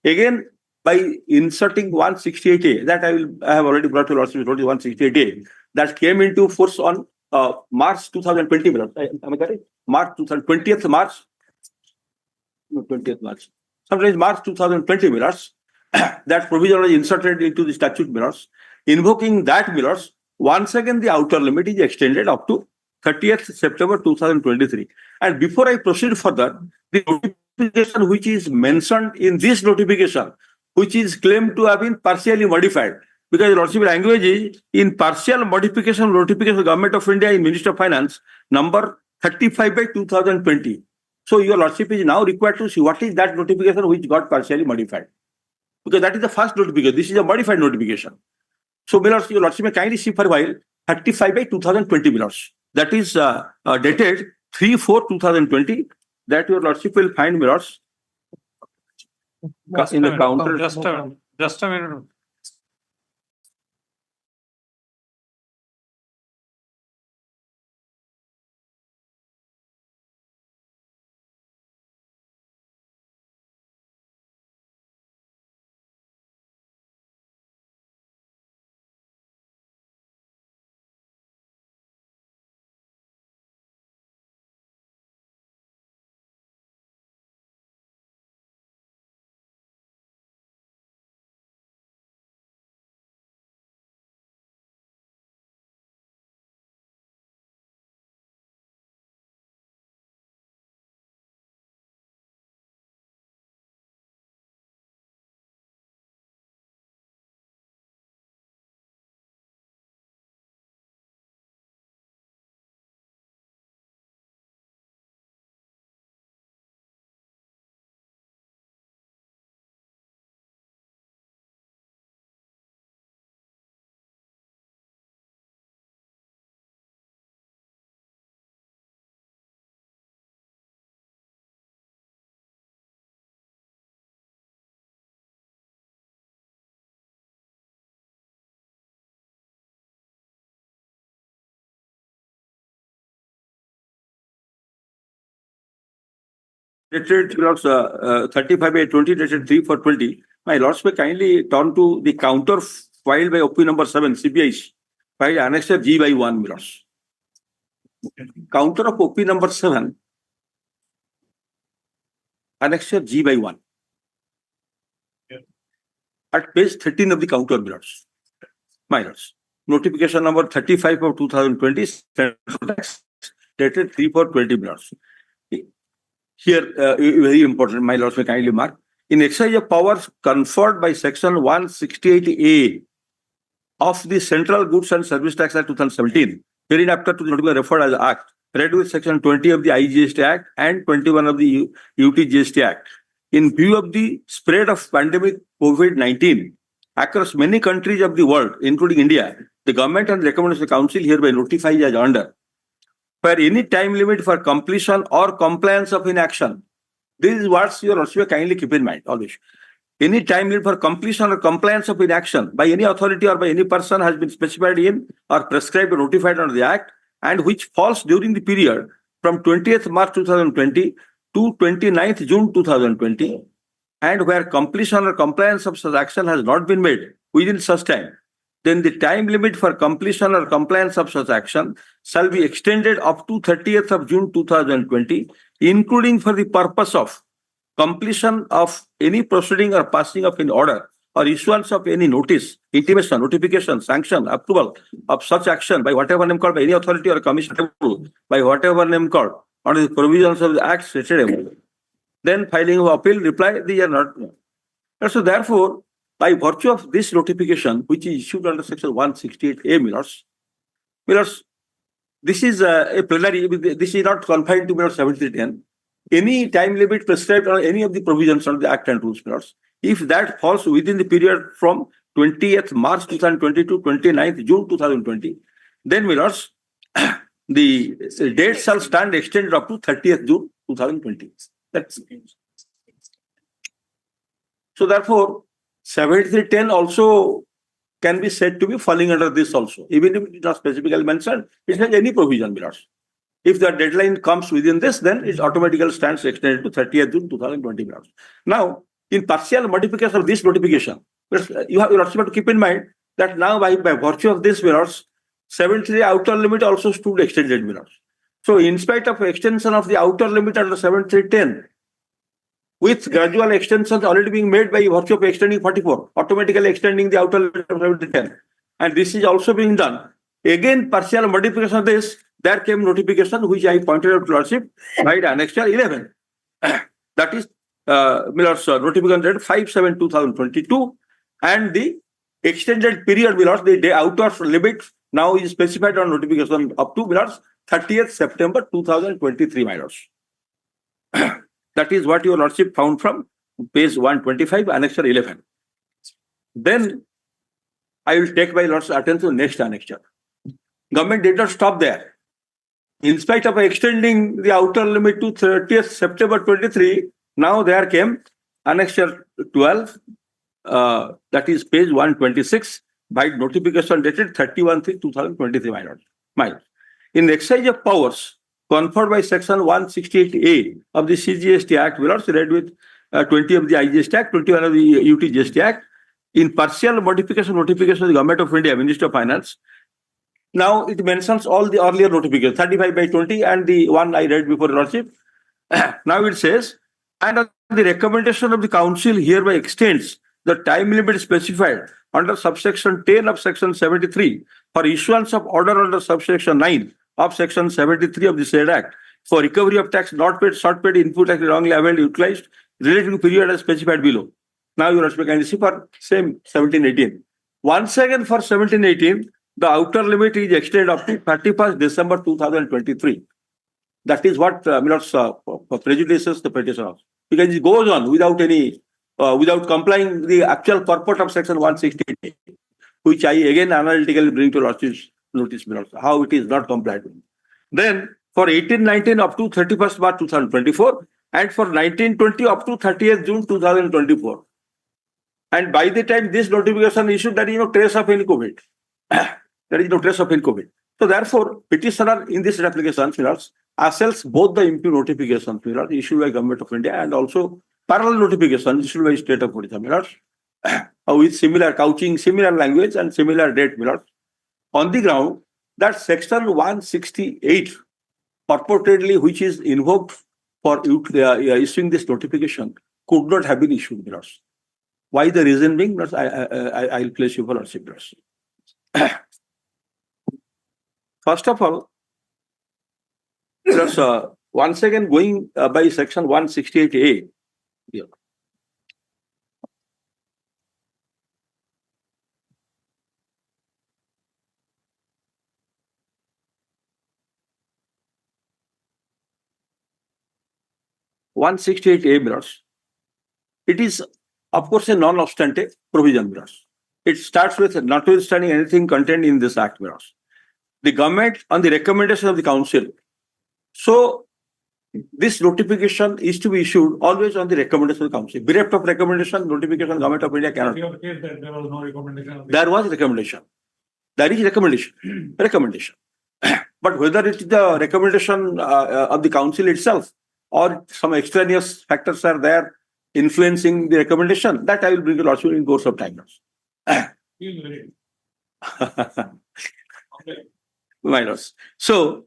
again, by inserting 168A, that I have already brought to Lordship 168A, that came into force on March 2020. Am I correct? March 2020th March. No, 20th March. Sometimes March 2020 that provision was inserted into the statute invoking that once again the outer limit is extended up to 30th September 2023. And before I proceed further, the notification which is mentioned in this notification, which is claimed to have been partially modified, because Lordship language is in partial modification notification of Government of India in Ministry of Finance, number 35/2020. So your Lordship is now required to see what is that notification which got partially modified. Because that is the first notification. This is a modified notification. So, your Lordship may kindly see for a while 35/2020. That is dated 3/4/2020. That your Lordship will find in the counter. Just a minute. Dated 35/20 dated 3/4/20. My Lords may kindly turn to the counter filed by OP number 7, CBI, filed annexure G/1, Lords. Counter of OP number 7, annexure G/1. At page 13 of the counter, Lords. My Lords. Notification number 35/2020, dated 3/4/20, my lords. Here, very important, my lords may kindly mark. In exercise of powers conferred by section 168A of the Central Goods and Service Tax Act 2017, hereinafter to be referred as Act, read with section 20 of the IGST Act and 21 of the UTGST Act. In view of the spread of pandemic COVID-19 across many countries of the world, including India, the government and recommendation of the council hereby notifies as under. For any time limit for completion or compliance of inaction, this is what your lordship kindly keep in mind always. Any time limit for completion or compliance of inaction by any authority or by any person has been specified in or prescribed or notified under the Act, and which falls during the period from 20th March 2020 to 29th June 2020, and where completion or compliance of such action has not been made within such time, then the time limit for completion or compliance of such action shall be extended up to 30th of June 2020, including for the purpose of completion of any proceeding or passing of an order or issuance of any notice, intimation, notification, sanction, approval of such action by whatever name called by any authority or commission by whatever name called under the provisions of the Act stated above. Then filing of appeal, reply, these are not. And so therefore, by virtue of this notification, which is issued under section 168A, Millers, this is a plenary, this is not confined to 7310. Any time limit prescribed on any of the provisions of the Act and rules, Millers, if that falls within the period from 20th March 2020 to 29th June 2020, then Millers, the date shall stand extended up to 30th June 2020. That's so therefore 7310 also can be said to be falling under this also, even if it is not specifically mentioned. It has any provision, Millers. If the deadline comes within this, then it automatically stands extended to 30th June 2020. Millers. Now, in partial modification of this notification, you have to keep in mind that now by virtue of this, Millers, 73 outer limit also stood extended, Millers. So in spite of extension of the outer limit under 7310, with gradual extensions already being made by virtue of extending 44, automatically extending the outer limit of 7310, and this is also being done. Again, partial modification of this, there came notification which I pointed out to lordship by annexure 11. That is Miller's notification dated 5/7/2022, and the extended period, Miller's, the outer limit now is specified on notification up to Miller's 30th September 2023, my lords. That is what your lordship found from page 125, annexure 11. Then I will take my lord's attention to next annexure. Government did not stop there. In spite of extending the outer limit to 30th September 23, now there came annexure 12, that is page 126, by notification dated 31/3/2023, my lord. In exercise of powers conferred by section 168A of the CGST Act, we also read with 20 of the IGST Act, 21 of the UTGST Act, in partial modification notification of the Government of India, Ministry of Finance. Now it mentions all the earlier notifications, 35/20 and the one I read before, lordship. Now it says, and on the recommendation of the council hereby extends the time limit specified under subsection 10 of section 73 for issuance of order under subsection 9 of section 73 of the said Act for recovery of tax not paid, short paid, input tax wrongly availed, utilized, relating to period as specified below. Now you respect and see for same 1718. Once again for 1718, the outer limit is extended up to 31st December 2023. That is what Miller's prejudices the petition of, because it goes on without any, without complying the actual purport of section 168, which I again analytically bring to lordship's notice, Miller, how it is not complied with. Then for 1819 up to 31st March 2024, and for 1920 up to 30th June 2024. And by the time this notification issued, there is no trace of any COVID. There is no trace of any COVID. So therefore, petitioner in this application, assails both the impure notifications issued by Government of India and also parallel notifications issued by State of Odisha, with similar couching, similar language and similar date, on the ground that section 168 purportedly, which is invoked for issuing this notification, could not have been issued. Why the reason being? I'll place you for lordship. First of all, Plus, once again, going by section 168A. Yeah. One 168A mirrors. It is, of course, a non-obstante provision mirrors. It starts with notwithstanding anything contained in this act mirrors. The government, on the recommendation of the council. So this notification is to be issued always on the recommendation of the council. Bereft of recommendation, notification government of India cannot. There was no recommendation. There was recommendation. There is recommendation. Recommendation. But whether it is the recommendation of the council itself or some extraneous factors are there influencing the recommendation, that I will bring to lordship in course of time. Minors. So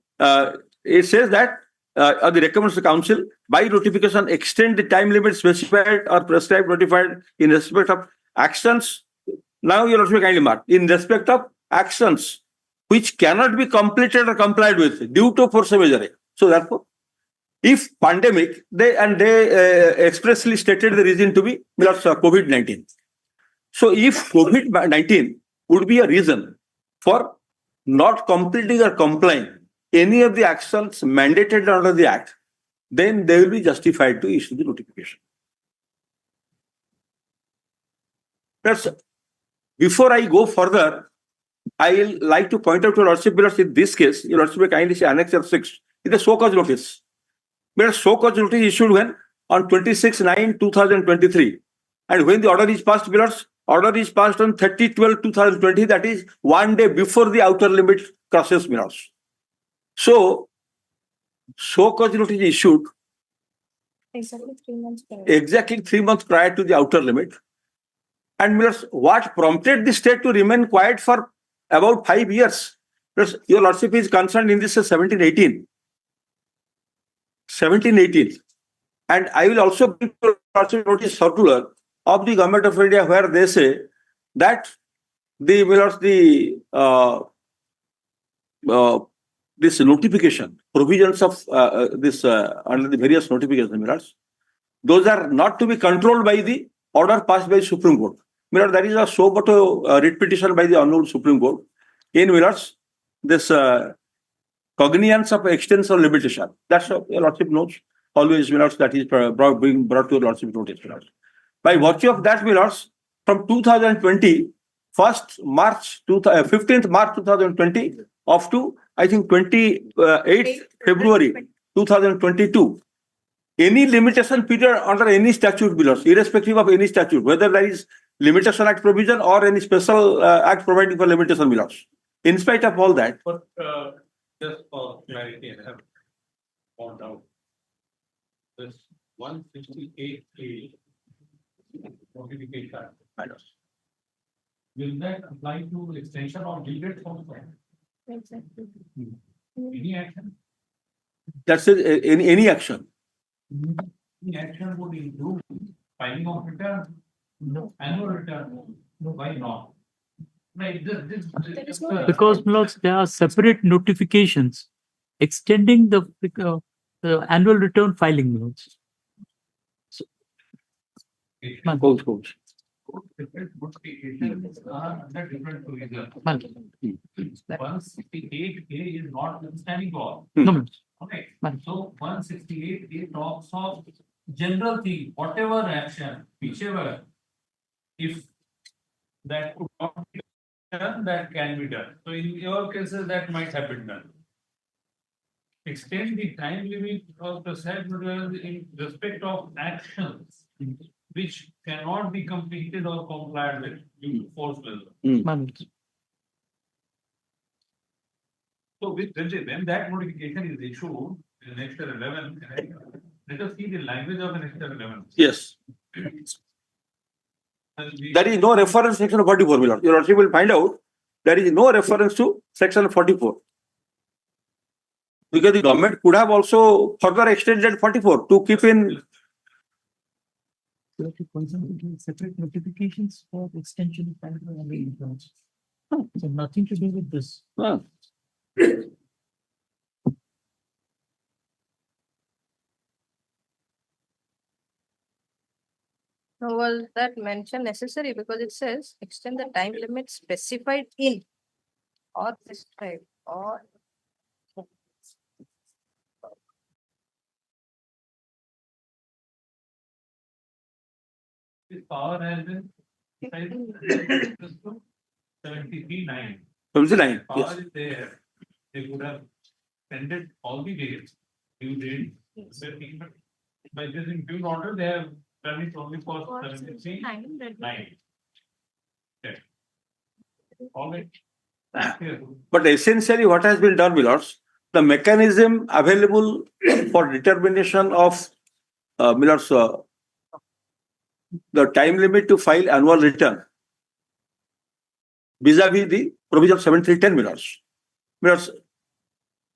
it says that the recommendation of the council by notification extend the time limit specified or prescribed notified in respect of actions. Now you also kindly mark in respect of actions which cannot be completed or complied with due to force majeure. So therefore, if pandemic, they expressly stated the reason to be COVID-19. So if COVID-19 would be a reason for not completing or complying any of the actions mandated under the act, then they will be justified to issue the notification. That's, before I go further, I will like to point out to your lordship, because in this case, your lordship may kindly say Annex 6 is a show cause notice. But show cause notice issued when? On 26/9/2023. And when the order is passed, order is passed on 30/12/2020, that is one day before the outer limit crosses mirrors. So, show cause notice issued Exactly 3 months prior. exactly 3 months prior to the outer limit. And mirrors, what prompted the state to remain quiet for about 5 years? Because your lordship is concerned in this 1718. 1718. And I will also bring to lordship notice circular of the government of India where they say that this notification, provisions of under the various notifications, those are not to be controlled by the order passed by Supreme Court. There is a show but a writ petition by the Honorable Supreme Court in this cognizance of extension limitation. That's what your lordship knows. Always that is being brought to your lordship notice. By virtue of that, from 2020, 15th March 2020 up to I think 28th February 2022, any limitation period under any statute irrespective of any statute, whether there is Limitation Act provision or any special act providing for limitation in spite of all that. But just for clarity, I have found out this 168A notification. Will that apply to extension or delayed also? Exactly. Any action? That's it, any action. Any action would include filing of return, annual return. Why not? Right, Because Milords, there are separate notifications extending the annual return filing, Milords. Coach. Different notifications are under different provisions. 168A is not standing law. No, Okay, so 168A talks of general thing, whatever action, whichever, if that could not be done, that can be done. So in your cases, that might have been done. Extend the time limit of the said notice in respect of actions which cannot be completed or complied with due to force majeure. So when that notification is issued in Annexure 11, let us see the language of Annexure 11. Yes. There is no reference to section 44. Your lordship will find out there is no reference to section 44. Because the government could have also further extended 44 to keep in. Separate notifications for extension of returns. So nothing to do with this. So was that mention necessary? Because it says extend the time limit specified in or prescribed or. This power has been 73-9. 79, Power yes. is there. They would have extended all the days. You did. By this impute order, they have done it only for 73-9. Okay. All right. But essentially, what has been done, Millards, the mechanism available for determination of Millards, the time limit to file annual return vis-a-vis the provision 7310 Millards. Millards,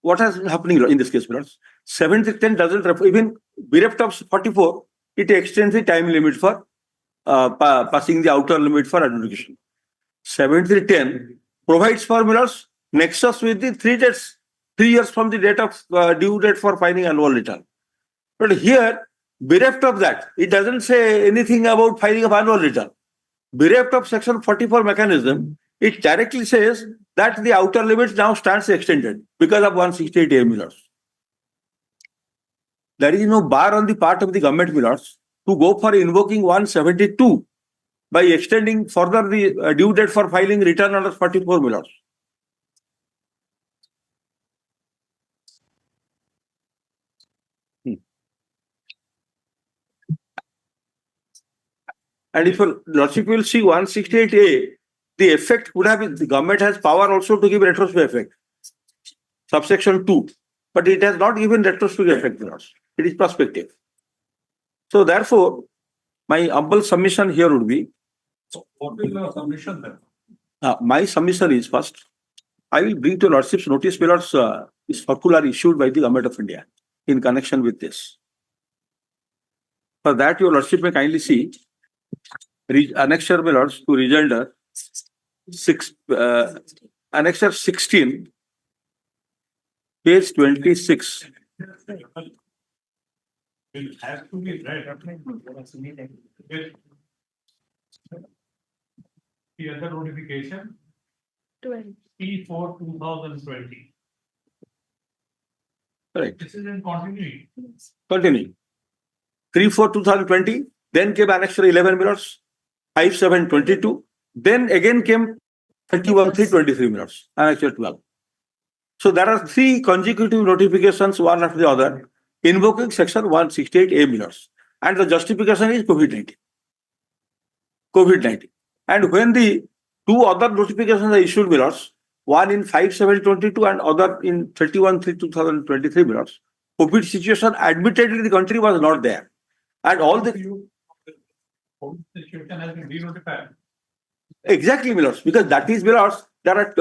what has been happening in this case, Millards? 7310 doesn't refer, even bereft of 44, it extends the time limit for passing the outer limit for adjudication. 7310 provides for Millards nexus with the 3 dates, 3 years from the date of due date for filing annual return. But here, bereft of that, it doesn't say anything about filing of annual return. Bereft of section 44 mechanism, it directly says that the outer limit now stands extended because of 168 A Millards. There is no bar on the part of the government, Millards, to go for invoking 172 by extending further the due date for filing return under 44 Millards. And if your lordship will see 168A, the effect would have been, the government has power also to give retrospective effect. Subsection 2. But it has not given retrospective effect, Millards. It is prospective. So therefore, my humble submission here would be. What is your submission then? My submission is first, I will bring to lordship's notice, Millards, this circular issued by the government of India in connection with this. For that, your lordship may kindly see annexure, Millards, to rejoinder annexure 16, page 26. It has to be read. The other notification, P4 2020. Correct. This is in continuing. Continuing. 3/4/2020, then came annexure 11 Millards, 5/7/22, then again came 31/3/23 Millards, annexure 12. So there are 3 consecutive notifications, one after the other, invoking section 168A Millards. And the justification is COVID-19. COVID-19. And when the 2 other notifications are issued, Millards, one in 5/7/22 and other in 31/3/2023 Millards, COVID situation admittedly the country was not there. And all the COVID situation has been denotified. exactly, Millards, because that is Millards. There are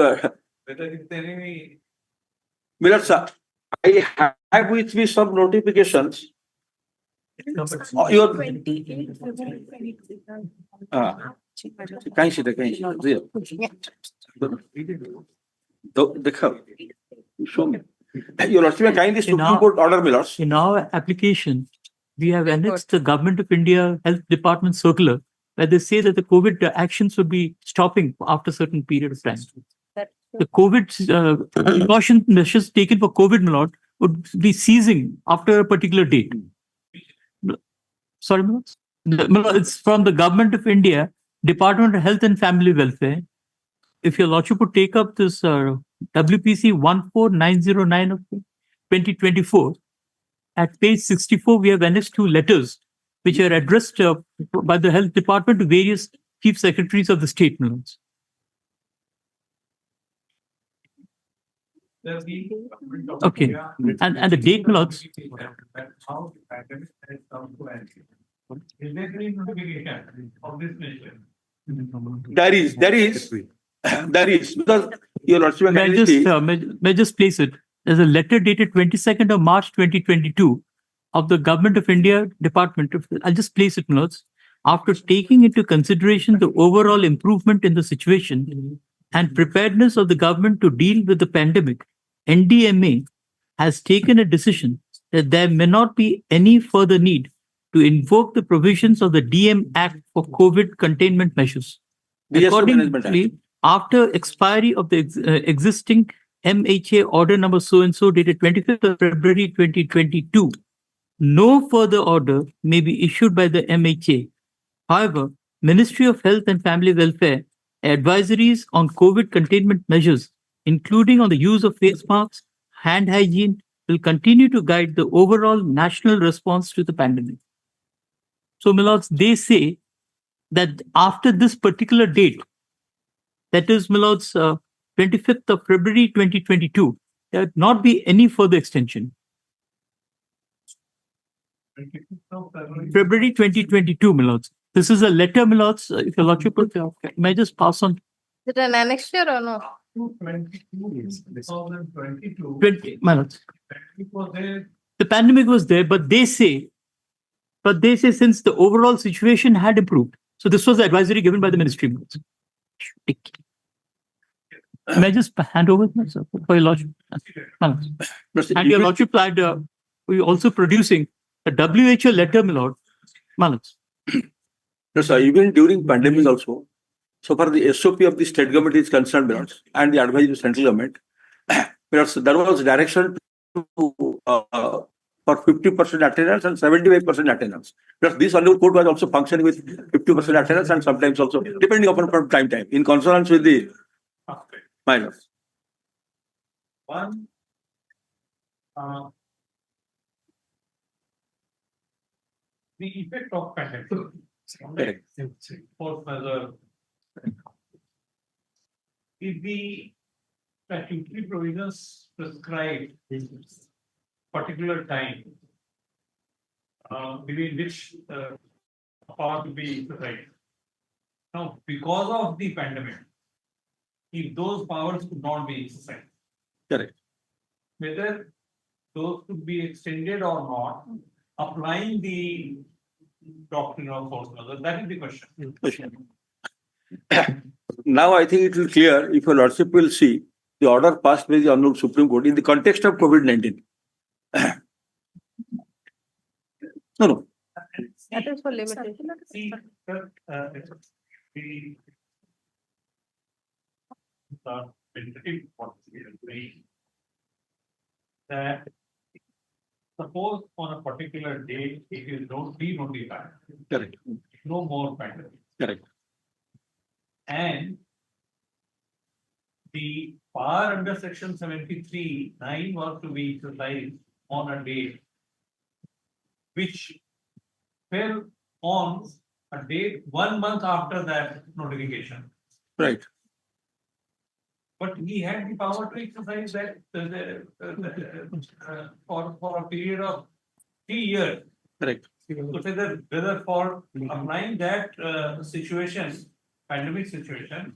Whether is there any Millards, sir, I have with me some notifications. Your कहीं से show me. Your lordship, kindly Supreme Court order, Millards. In our application, we have annexed the Government of India Health Department circular where they say that the COVID actions would be stopping after a certain period of time. The COVID precaution measures taken for COVID, my lord, would be ceasing after a particular date. Sorry, my lord? My lord, it's from the Government of India, Department of Health and Family Welfare. If your lordship would take up this WPC 14909 of 2024, at page 64, we have annexed 2 letters which are addressed by the Health Department to various chief secretaries of the state, my lords. Okay, and the date, my lords. How the pandemic has come to an end. Is there any notification of this nature? There is, because your lordship, may I just place it. There's a letter dated 22nd of March 2022 of the Government of India Department of, I'll just place it, my lords. After taking into consideration the overall improvement in the situation and preparedness of the government to deal with the pandemic, NDMA has taken a decision that there may not be any further need to invoke the provisions of the DM Act for COVID containment measures. DSO Management Act. Accordingly, after expiry of the existing MHA order number so-and-so dated 25th of February 2022, no further order may be issued by the MHA. However, Ministry of Health and Family Welfare advisories on COVID containment measures, including on the use of face masks, hand hygiene, will continue to guide the overall national response to the pandemic. So, my lords, they say that after this particular date, that is, my lords, 25th of February 2022, there would not be any further extension. February 2022, my lords. This is a letter, my lords. If your lordship would, may I just pass on? Is it an annexure or no? 20, my lords. The pandemic was there, but they say since the overall situation had improved. So this was the advisory given by the ministry. My lords. May I just hand over myself for your lordship? My lords. And your lordship, we also producing a WHO letter, my lord. My lords. No, sir, even during pandemic also, so far the SOP of the state government is concerned, my lords, and the advice of central government, because there was direction to for 50% attendance and 75% attendance. Because this annual court was also functioning with 50% attendance and sometimes also depending upon from time in consonance with the minors. One, the effect of pandemic. Correct. Fourth measure. If the statutory provisions prescribe particular time within which power to be exercised. Now, because of the pandemic, if those powers could not be exercised, Correct. whether those could be extended or not, applying the doctrine of force majeure, that is the question. Now I think it will clear if your lordship will see the order passed by the Honorable Supreme Court in the context of COVID-19. No. That is for limitation. See, that suppose on a particular date it is denotified. Correct. No more pandemic. Correct. And the power under section 73(9) was to be exercised on a date which fell on a date 1 month after that notification. Right. But he had the power to exercise that for a period of 3 years. Correct. So whether for applying that situation, pandemic situation,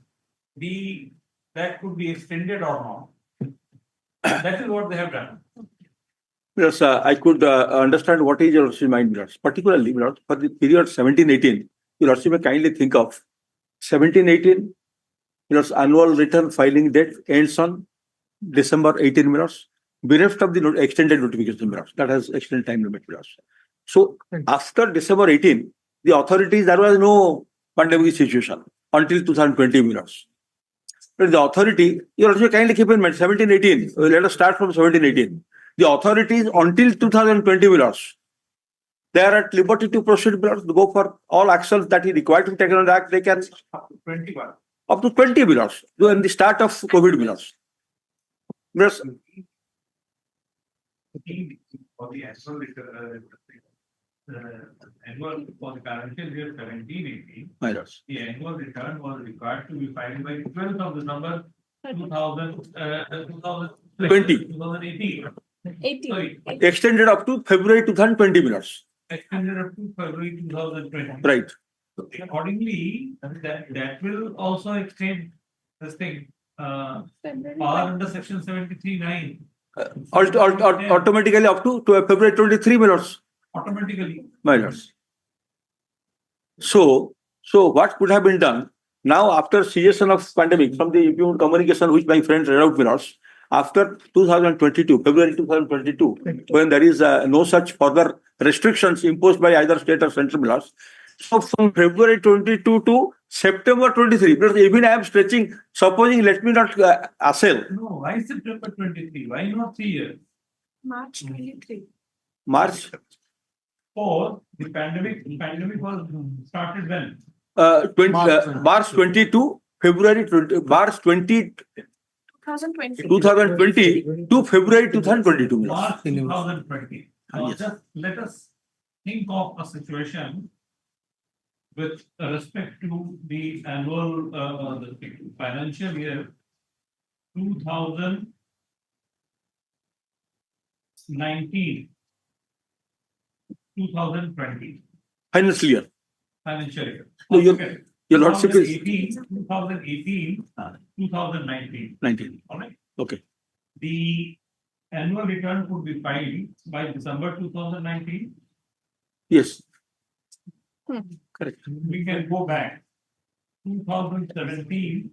that could be extended or not. That is what they have done. Yes, I could understand what is your lordship's mind, Lords. Particularly, Lords, for the period 17-18, your lordship may kindly think of 17-18. Annual return filing date ends on December 18 minutes. Bereft of the extended notification minutes, that has extended time limit minutes. So after December 18, the authorities, there was no pandemic situation until 2020 minutes. But the authority, you also kindly keep in mind 17-18. Let us start from 17-18. The authorities until 2020 minutes, they are at liberty to proceed minutes, to go for all actions that is required to take on the act. They can 21. Up to 20 minutes in the start of COVID minutes. Yes. For the annual for the financial year 17-18, the annual return was required to be filed by 12th of December 2018. Extended up to February 2020 minutes. Extended up to February 2020. Right. So accordingly, that will also extend this thing. Power under section 73(9). Automatically up to February 23 minutes. Automatically. Minutes. So what could have been done now after cessation of pandemic from the communication which my friend read out minutes, after 2022, February 2022, when there is no such further restrictions imposed by either state or central laws. So from February 22 to September 23, because even I am stretching, supposing let me not assail. No, why September 23? Why not 3 years? March 23. March Or the pandemic was started when? March 22, February 20, March 20, 2020. 2020 to February 2022. March 2020. Now Yes. just let us think of a situation with respect to the annual, the financial year 2019, 2020 Financial year. financial year. No, Okay. your lordship is 2018, 2019. 19. All right. Okay. The annual return could be filed by December 2019. Yes. Correct. We can go back 2017,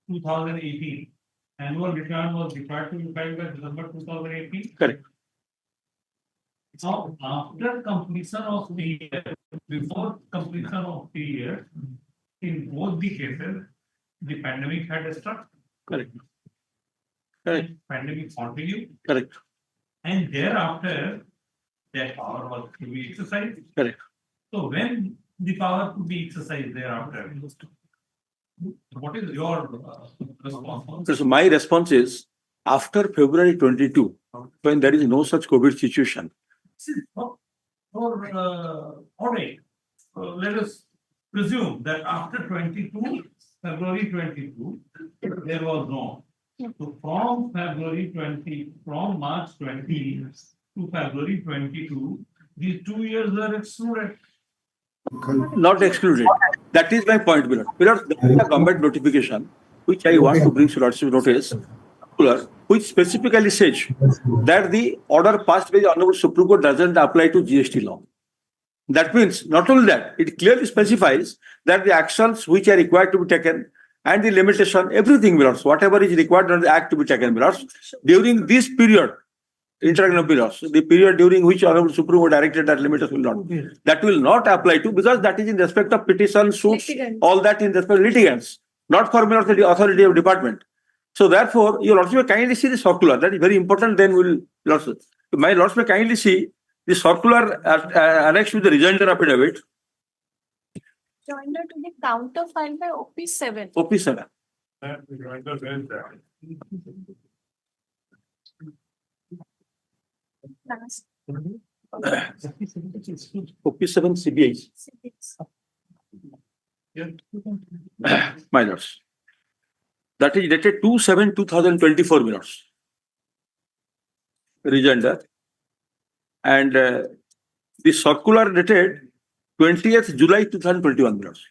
2018. Annual return was required to be filed by December 2018. Correct. Now, after completion of the year, before completion of the year, in both the cases, the pandemic had struck. Correct. Correct. Pandemic continued, Correct. and thereafter, that power was to be exercised. Correct. So when the power could be exercised thereafter? What is your response? So my response is after February 22, when there is no such COVID situation. All right, let us presume that after 22, February 22, there was no. So from February 20, from March 20 to February 22, these 2 years are excluded. Not excluded. That is my point, Milord. Milord, there is a government notification which I want to bring to Lordship notice, which specifically says that the order passed by the Honorable Supreme Court doesn't apply to GST law. That means not only that, it clearly specifies that the actions which are required to be taken and the limitation, everything, Milords, whatever is required under the Act to be taken, Milords, during this period, interregnum periods, the period during which Honorable Supreme Court directed that limitation will not. That will not apply to, because that is in respect of petition, suits, all that in respect of litigants, not for Milords, the authority of department. So therefore, your Lordship may kindly see the circular. That is very important. Then we'll, Lordship. My Lordship may kindly see the circular annexed with the rejoinder affidavit. Joinder to the counter filed by OP7. OP7. OP7 CBI. My lords. That is dated 2/7/2024, my lords. Rejoinder. And the circular dated 20th July 2021, my lords.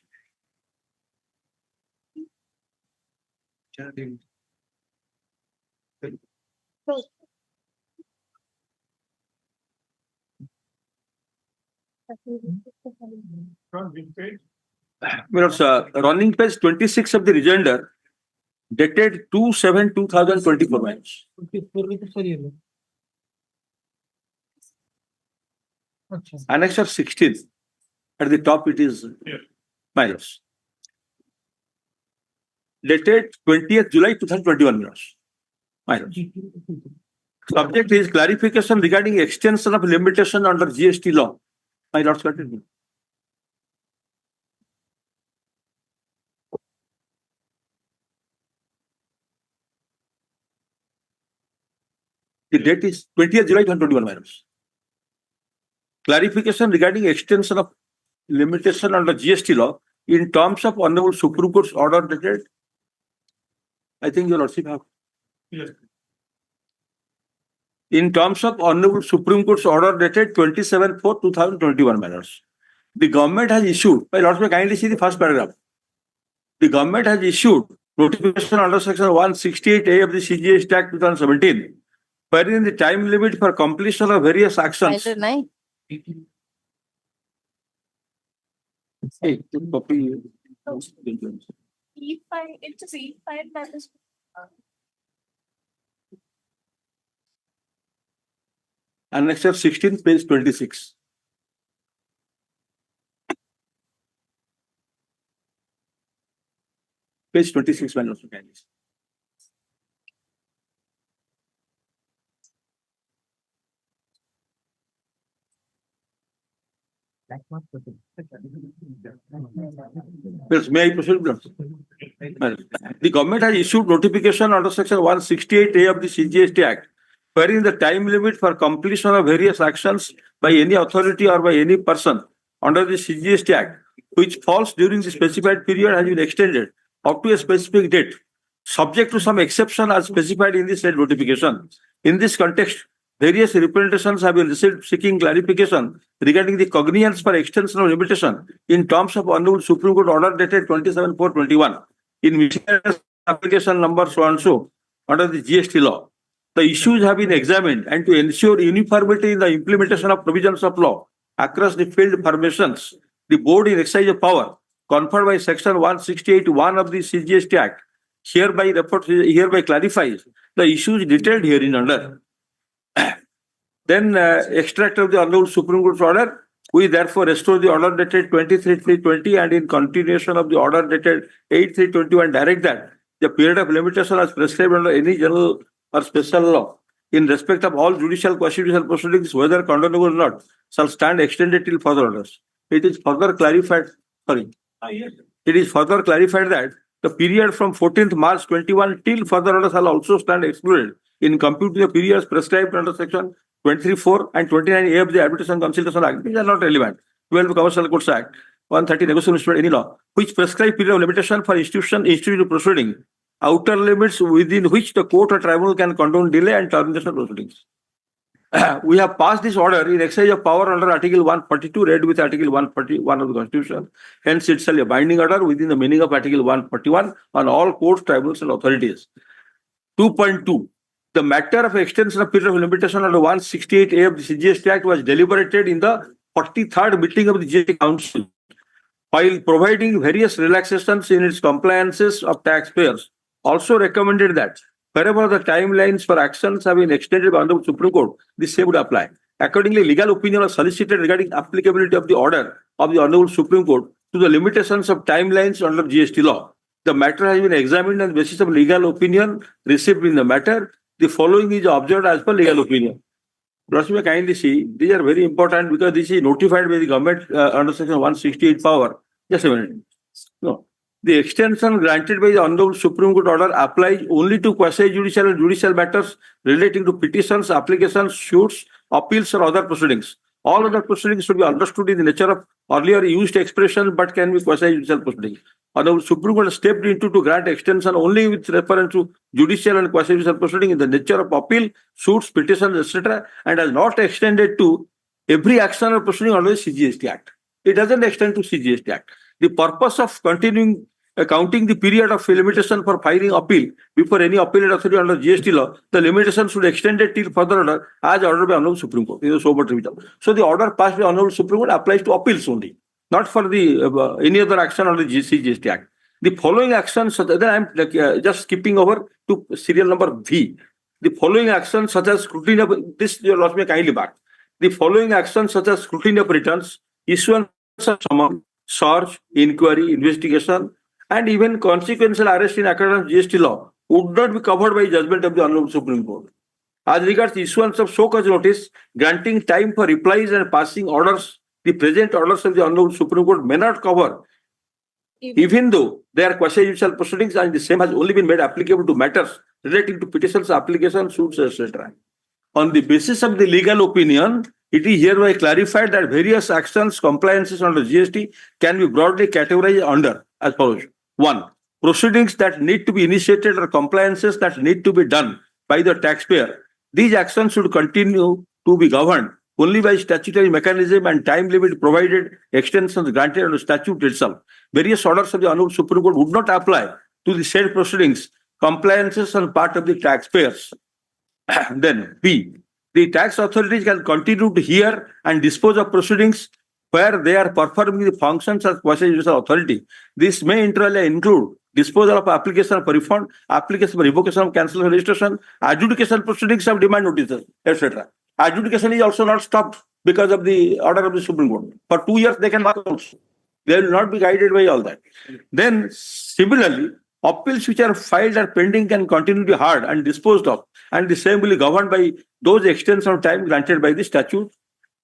Running page 26 of the rejoinder dated 2/7/2024. Annexure 16. At the top it is minus. Dated 20th July 2021. Minus. Subject is clarification regarding extension of limitation under GST law. My lords, continue. The date is 20th July 2021, my lords. Clarification regarding extension of limitation under GST law in terms of Honorable Supreme Court's order dated. I think your lordship have. Yes. In terms of Honorable Supreme Court's order dated 27/4/2021, my lords. The government has issued, my lords may kindly see the first paragraph. The government has issued notification under section 168A of the CGST Act 2017, wherein the time limit for completion of various actions. Hey, copy. E5, it is E5 that is. Annexure 16, page 26. Page 26, my lords. Yes, may I proceed? The government has issued notification under section 168A of the CGST Act, wherein the time limit for completion of various actions by any authority or by any person under the CGST Act, which falls during the specified period, has been extended up to a specific date, subject to some exception as specified in the said notification. In this context, various representations have been received seeking clarification regarding the cognizance for extension of limitation in terms of Honorable Supreme Court order dated 27/4/21 in miscellaneous application number so and so under the GST law. The issues have been examined, and to ensure uniformity in the implementation of provisions of law across the field formations, the board in exercise of power conferred by section 168(1) of the CGST Act hereby clarifies the issues detailed herein under. Then extract of the Honorable Supreme Court's order, we therefore restore the order dated 23/3/20 and in continuation of the order dated 8/3/21 direct that the period of limitation as prescribed under any general or special law in respect of all judicial quasi-judicial proceedings, whether condonable or not, shall stand extended till further orders. It is further clarified, it is further clarified that the period from 14th March 21 till further orders shall also stand excluded in computing the periods prescribed under section 23(4) and 29A of the Arbitration Consultation Act. These are not relevant. 12 Commercial Courts Act, 130 Negotiation any law, which prescribe period of limitation for institutional proceeding, outer limits within which the court or tribunal can condone delay and termination proceedings. We have passed this order in exercise of power under Article 142, read with Article 141 of the Constitution. Hence, it's a binding order within the meaning of Article 141 on all courts, tribunals, and authorities. 2.2. The matter of extension of period of limitation under 168A of the CGST Act was deliberated in the 43rd meeting of the GST Council. While providing various relaxations in its compliances of taxpayers, also recommended that wherever the timelines for actions have been extended by the Supreme Court, the same would apply. Accordingly, legal opinion was solicited regarding applicability of the order of the Honorable Supreme Court to the limitations of timelines under GST law. The matter has been examined on the basis of legal opinion received in the matter. The following is observed as per legal opinion. Lords, may kindly see, these are very important because this is notified by the government under section 168 power. Just a minute. No. The extension granted by the Honorable Supreme Court order applies only to quasi-judicial and judicial matters relating to petitions, applications, suits, appeals, or other proceedings. All other proceedings should be understood in the nature of earlier used expression but can be quasi-judicial proceedings. Honorable Supreme Court stepped into to grant extension only with reference to judicial and quasi-judicial proceeding in the nature of appeal, suits, petitions, etc., and has not extended to every action or proceeding under the CGST Act. It doesn't extend to CGST Act. The purpose of continuing counting the period of limitation for filing appeal before any appellate authority under GST law, the limitation should extend it till further order as ordered by Honorable Supreme Court. So the order passed by Honorable Supreme Court applies to appeals only, not for the any other action under the CGST Act. The following actions, then I'm just skipping over to serial number V. The following actions such as scrutiny of this, you lost me kindly back. The following actions such as scrutiny of returns, issuance of summons, search, inquiry, investigation, and even consequential arrest in accordance with GST law would not be covered by judgment of the Honorable Supreme Court. As regards the issuance of show cause notice, granting time for replies and passing orders, the present orders of the Honorable Supreme Court may not cover, even though they are quasi-judicial proceedings and the same has only been made applicable to matters relating to petitions, applications, suits, etc. On the basis of the legal opinion, it is hereby clarified that various actions, compliances under GST can be broadly categorized under as follows. 1. Proceedings that need to be initiated or compliances that need to be done by the taxpayer. These actions should continue to be governed only by statutory mechanism and time limit provided, extensions granted under statute itself. Various orders of the Honorable Supreme Court would not apply to the said proceedings, compliances on part of the taxpayers. Then B. The tax authorities can continue to hear and dispose of proceedings where they are performing the functions as quasi-judicial authority. This may inter alia include disposal of application for refund, application for revocation of cancellation registration, adjudication proceedings of demand notices, etc. Adjudication is also not stopped because of the order of the Supreme Court. For 2 years, they can work also. They will not be guided by all that. Then, similarly, appeals which are filed or pending can continue to be heard and disposed of, and the same will be governed by those extensions of time granted by the statute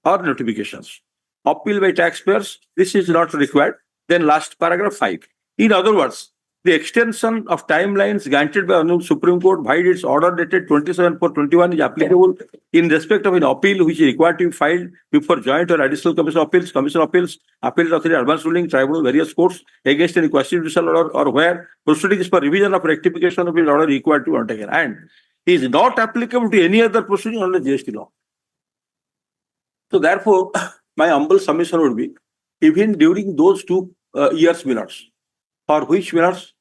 or notifications. Appeal by taxpayers, this is not required. Then last paragraph 5. In other words, the extension of timelines granted by the Supreme Court by its order dated 27/4/21 is applicable in respect of an appeal which is required to be filed before Joint or Additional Commission of Appeals, Commission of Appeals, Appellate Authority, Advance Ruling, Tribunal, various courts against any constitutional order or where proceedings for revision of rectification of an order required to be undertaken, and is not applicable to any other proceeding under GST law. So therefore, my humble submission would be, even during those 2 years, Millers, for which Millers,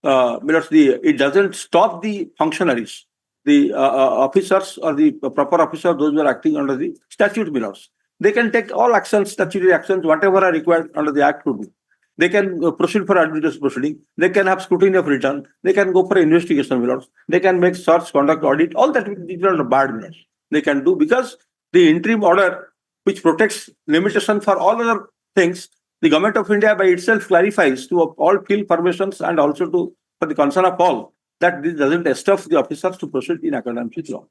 it doesn't stop the functionaries, the officers or the proper officers, those who are acting under the statute, Millers. They can take all actions, statutory actions, whatever are required under the Act to do. They can proceed for administrative proceeding. They can have scrutiny of return. They can go for investigation, Millers. They can make search, conduct audit. All that is not bad, Millers. They can do because the interim order, which protects limitation for all other things, the Government of India by itself clarifies to all field permissions and also to for the concern of all that this doesn't stuff the officers to proceed in accordance with law.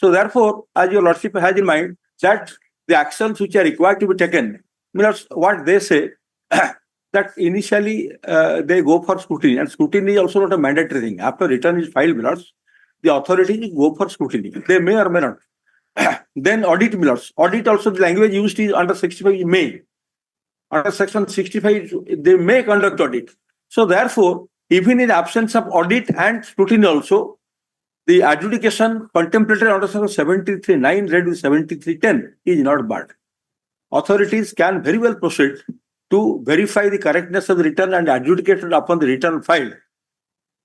So therefore, as your Lordship has in mind that the actions which are required to be taken, what they say that initially they go for scrutiny, and scrutiny is also not a mandatory thing. After return is filed, the authorities go for scrutiny. They may or may not. Then audit, audit also the language used is under 65 is may. Under section 65, they may conduct audit. So therefore, even in absence of audit and scrutiny also, the adjudication contemplated under section 73(9) read with 73(10) is not barred. Authorities can very well proceed to verify the correctness of the return and adjudicated upon the return filed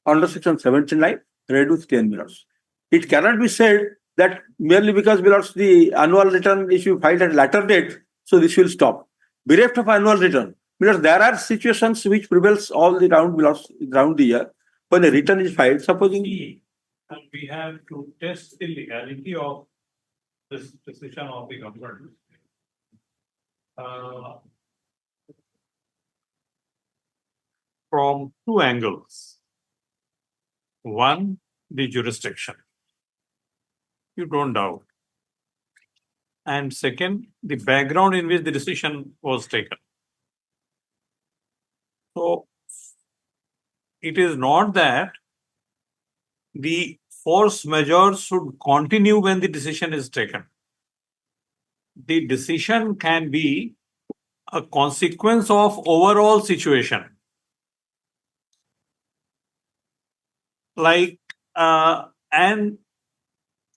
under section 79 read with 10 minutes. It cannot be said that merely because the annual return is filed at later date, so this will stop. Bereft of annual return, because there are situations which prevails all the round the year when a return is filed. Supposing and we have to test the legality of this decision of the government. From 2 angles. One, the jurisdiction. You don't doubt. And second, the background in which the decision was taken. So, it is not that the force measures should continue when the decision is taken. The decision can be a consequence of overall situation. Like, and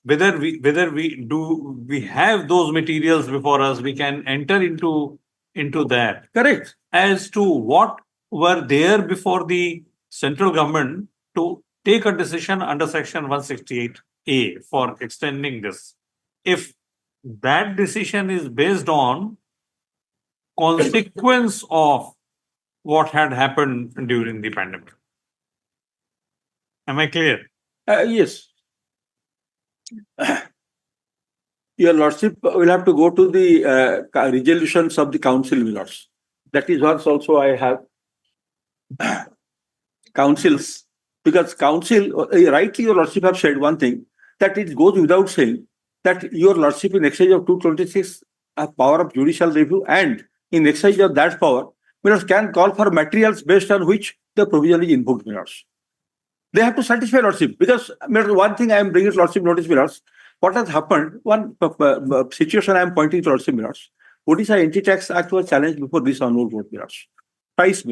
whether we have those materials before us, we can enter into that. Correct. As to what were there before the central government to take a decision under section 168A for extending this. If that decision is based on consequence of what had happened during the pandemic. Am I clear? Yes. Your Lordship will have to go to the resolutions of the council, Lords. That is what also I have. Councils, because council, rightly your Lordship have said one thing, that it goes without saying that your Lordship in exercise of 226 power of judicial review, and in exercise of that power, can call for materials based on which the provision is invoked. They have to satisfy Lordship, because one thing I am bringing to Lordship notice, what has happened, one situation I am pointing to Lordship, Odisha Anti-Tax Act was challenged before this honorable court, twice,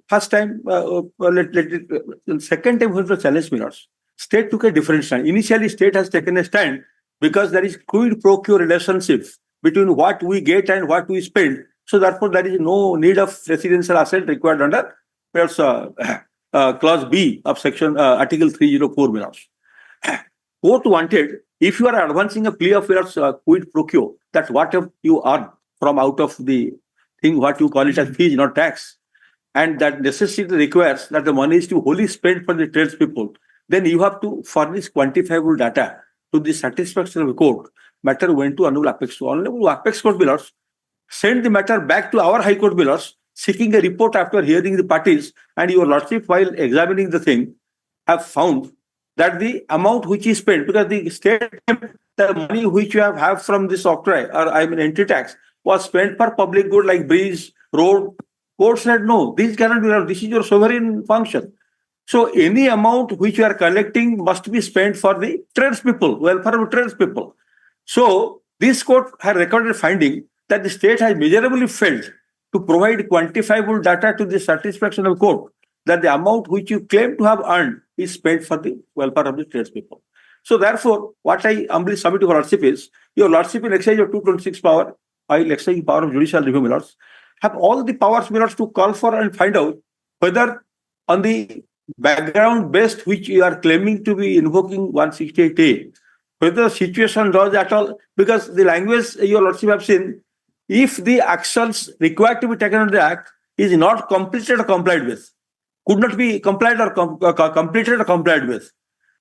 first time, second time when it was challenged, state took a different stand. Initially, state has taken a stand because there is quid pro quo relationship between what we get and what we spend. So therefore, there is no need of residential asset required under clause B of section article 304. Court wanted, if you are advancing a plea of quid pro quo, that whatever you earn from out of the thing, what you call it as fees, not tax, and that necessity requires that the money is to wholly spent for the tradespeople, then you have to furnish quantifiable data to the satisfaction of the court, matter went to Honorable Apex Court. Honorable Apex Court Millers sent the matter back to our High Court Millers, seeking a report after hearing the parties, and your Lordship, while examining the thing, have found that the amount which is spent, because the state, the money which you have from this octroi, or I mean entry tax, was spent for public good like bridge, road. Court said, no, this cannot be done. This is your sovereign function. So any amount which you are collecting must be spent for the tradespeople, welfare of tradespeople. So this court had recorded finding that the state has miserably failed to provide quantifiable data to the satisfaction of court that the amount which you claim to have earned is spent for the welfare of the tradespeople. So therefore, what I humbly submit to your Lordship is, your Lordship in exercise of 226 power, while exercising power of judicial review, my lords, have all the powers, my lords, to call for and find out whether on the background based which you are claiming to be invoking 168A, whether the situation does at all, because the language your Lordship have seen, if the actions required to be taken under the Act is not completed or complied with, could not be complied or completed or complied with,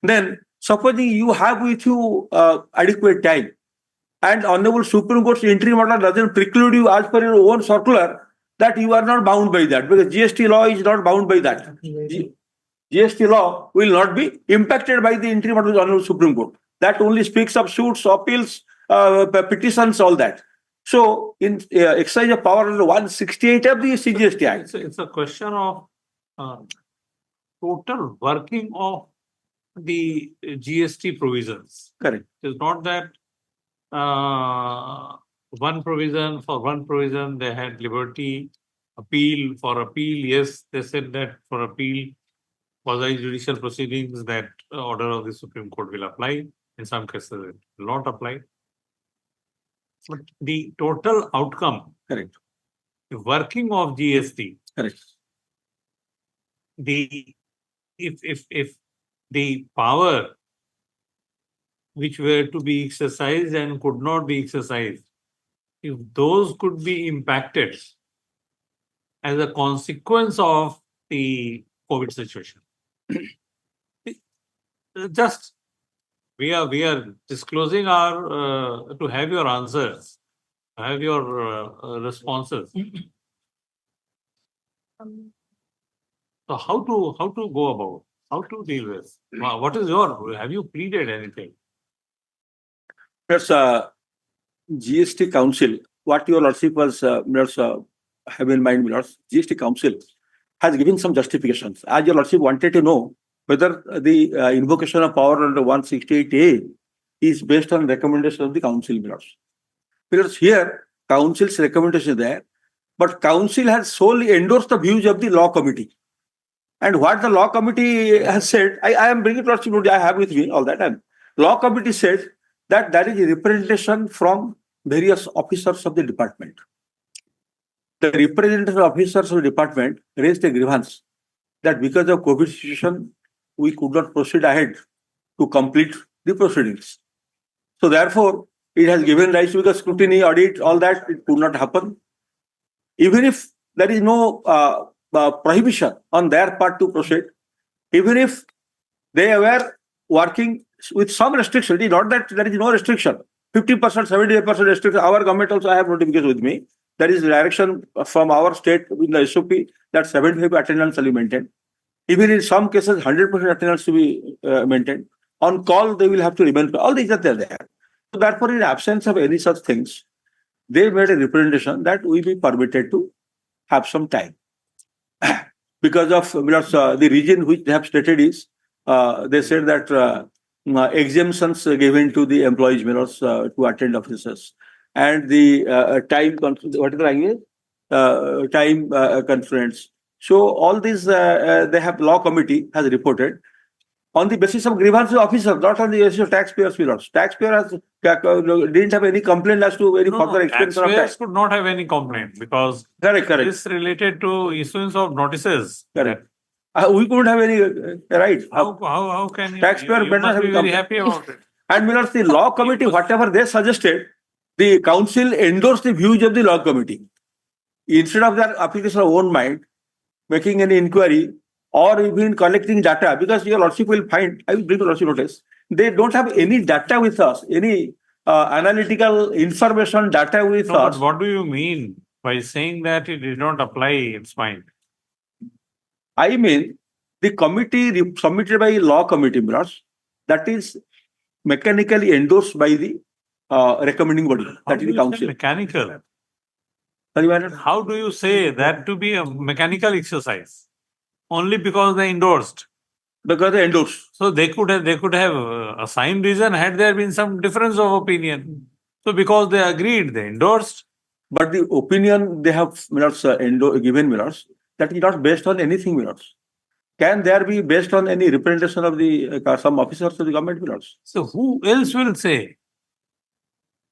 then supposing you have with you adequate time, and Honorable Supreme Court's interim order doesn't preclude you as per your own circular, that you are not bound by that, because GST law is not bound by that. GST law will not be impacted by the interim order of the Honorable Supreme Court. That only speaks of suits, appeals, petitions, all that. So, in exercise of power under 168 of the CGST Act. It's a question of total working of the GST provisions. Correct. It's not that one provision, for one provision they had liberty, appeal for appeal. Yes, they said that for appeal, quasi-judicial proceedings, that order of the Supreme Court will apply. In some cases, it will not apply. But the total outcome, correct, the working of GST, correct, if the power which were to be exercised and could not be exercised, if those could be impacted as a consequence of the COVID situation, just we are disclosing our to have your answers, have your responses. So how to go about, how to deal with? What is have you pleaded anything? Yes, GST Council, what your Lordship was have in mind, Lords, GST Council has given some justifications. As your Lordship wanted to know whether the invocation of power under 168A is based on recommendation of the Council, Lords. Because here, Council's recommendation is there, but Council has solely endorsed the views of the Law Committee. And what the Law Committee has said, I am bringing it, Lordship, I have with me all that. Law Committee said that there is a representation from various officers of the department. The representative officers of the department raised a grievance that because of COVID situation, we could not proceed ahead to complete the proceedings. So therefore, it has given rise to the scrutiny, audit, all that, it could not happen. Even if there is no prohibition on their part to proceed, even if they were working with some restriction, it is not that there is no restriction, 50%, 78% restriction. Our government also, I have notification with me. There is direction from our state in the SOP that 75% attendance shall be maintained. Even in some cases, 100% attendance to be maintained. On call, they will have to remain. All these are there. So therefore, in absence of any such things, they made a representation that we be permitted to have some time. Because of the reason which they have stated is, they said that exemptions given to the employees to attend offices, and the time, what is the language? Time conference. So all these, they have Law Committee has reported on the basis of grievances officers, not on the basis of taxpayers. Taxpayers didn't have any complaint as to any further expense of Taxpayers tax. could not have any complaint because Correct. this related to issuance of notices. Correct. We couldn't have any right. How can you? Taxpayer You better must have be a very complaint. happy about it. And the Law Committee, whatever they suggested, the Council endorsed the views of the Law Committee. Instead of their application of own mind, making any inquiry, or even collecting data, because your Lordship will find, I will bring to Lordship notice, they don't have any data with us, any analytical information data with No, us. but what do you mean by saying that it did not apply its mind? I mean, the committee submitted by law committee, Milods, that is mechanically endorsed by the recommending body, How that do is the you say council. mechanical? Sorry, madam? How do you say that to be a mechanical exercise? Only because they endorsed. Because they endorsed. So they could have assigned reason had there been some difference of opinion. So because they agreed, they endorsed. But the opinion they have given Milods, that is not based on anything, Milods. Can there be based on any representation of the some officers of the government, Milods? So who else will say?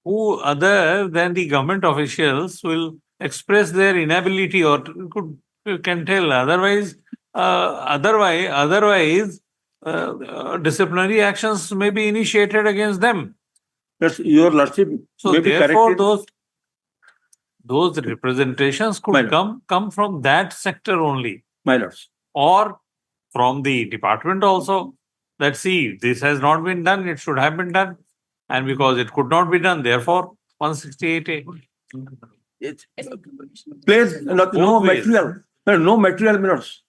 Who other than the government officials will express their inability or can tell otherwise? Otherwise, disciplinary actions may be initiated against them. Yes, your lordship So may be therefore, corrected. those representations could come from that sector only, My lords. or from the department also. That see, this has not been done; it should have been done, and because it could not be done, therefore 168A. Place no material, no material Milods.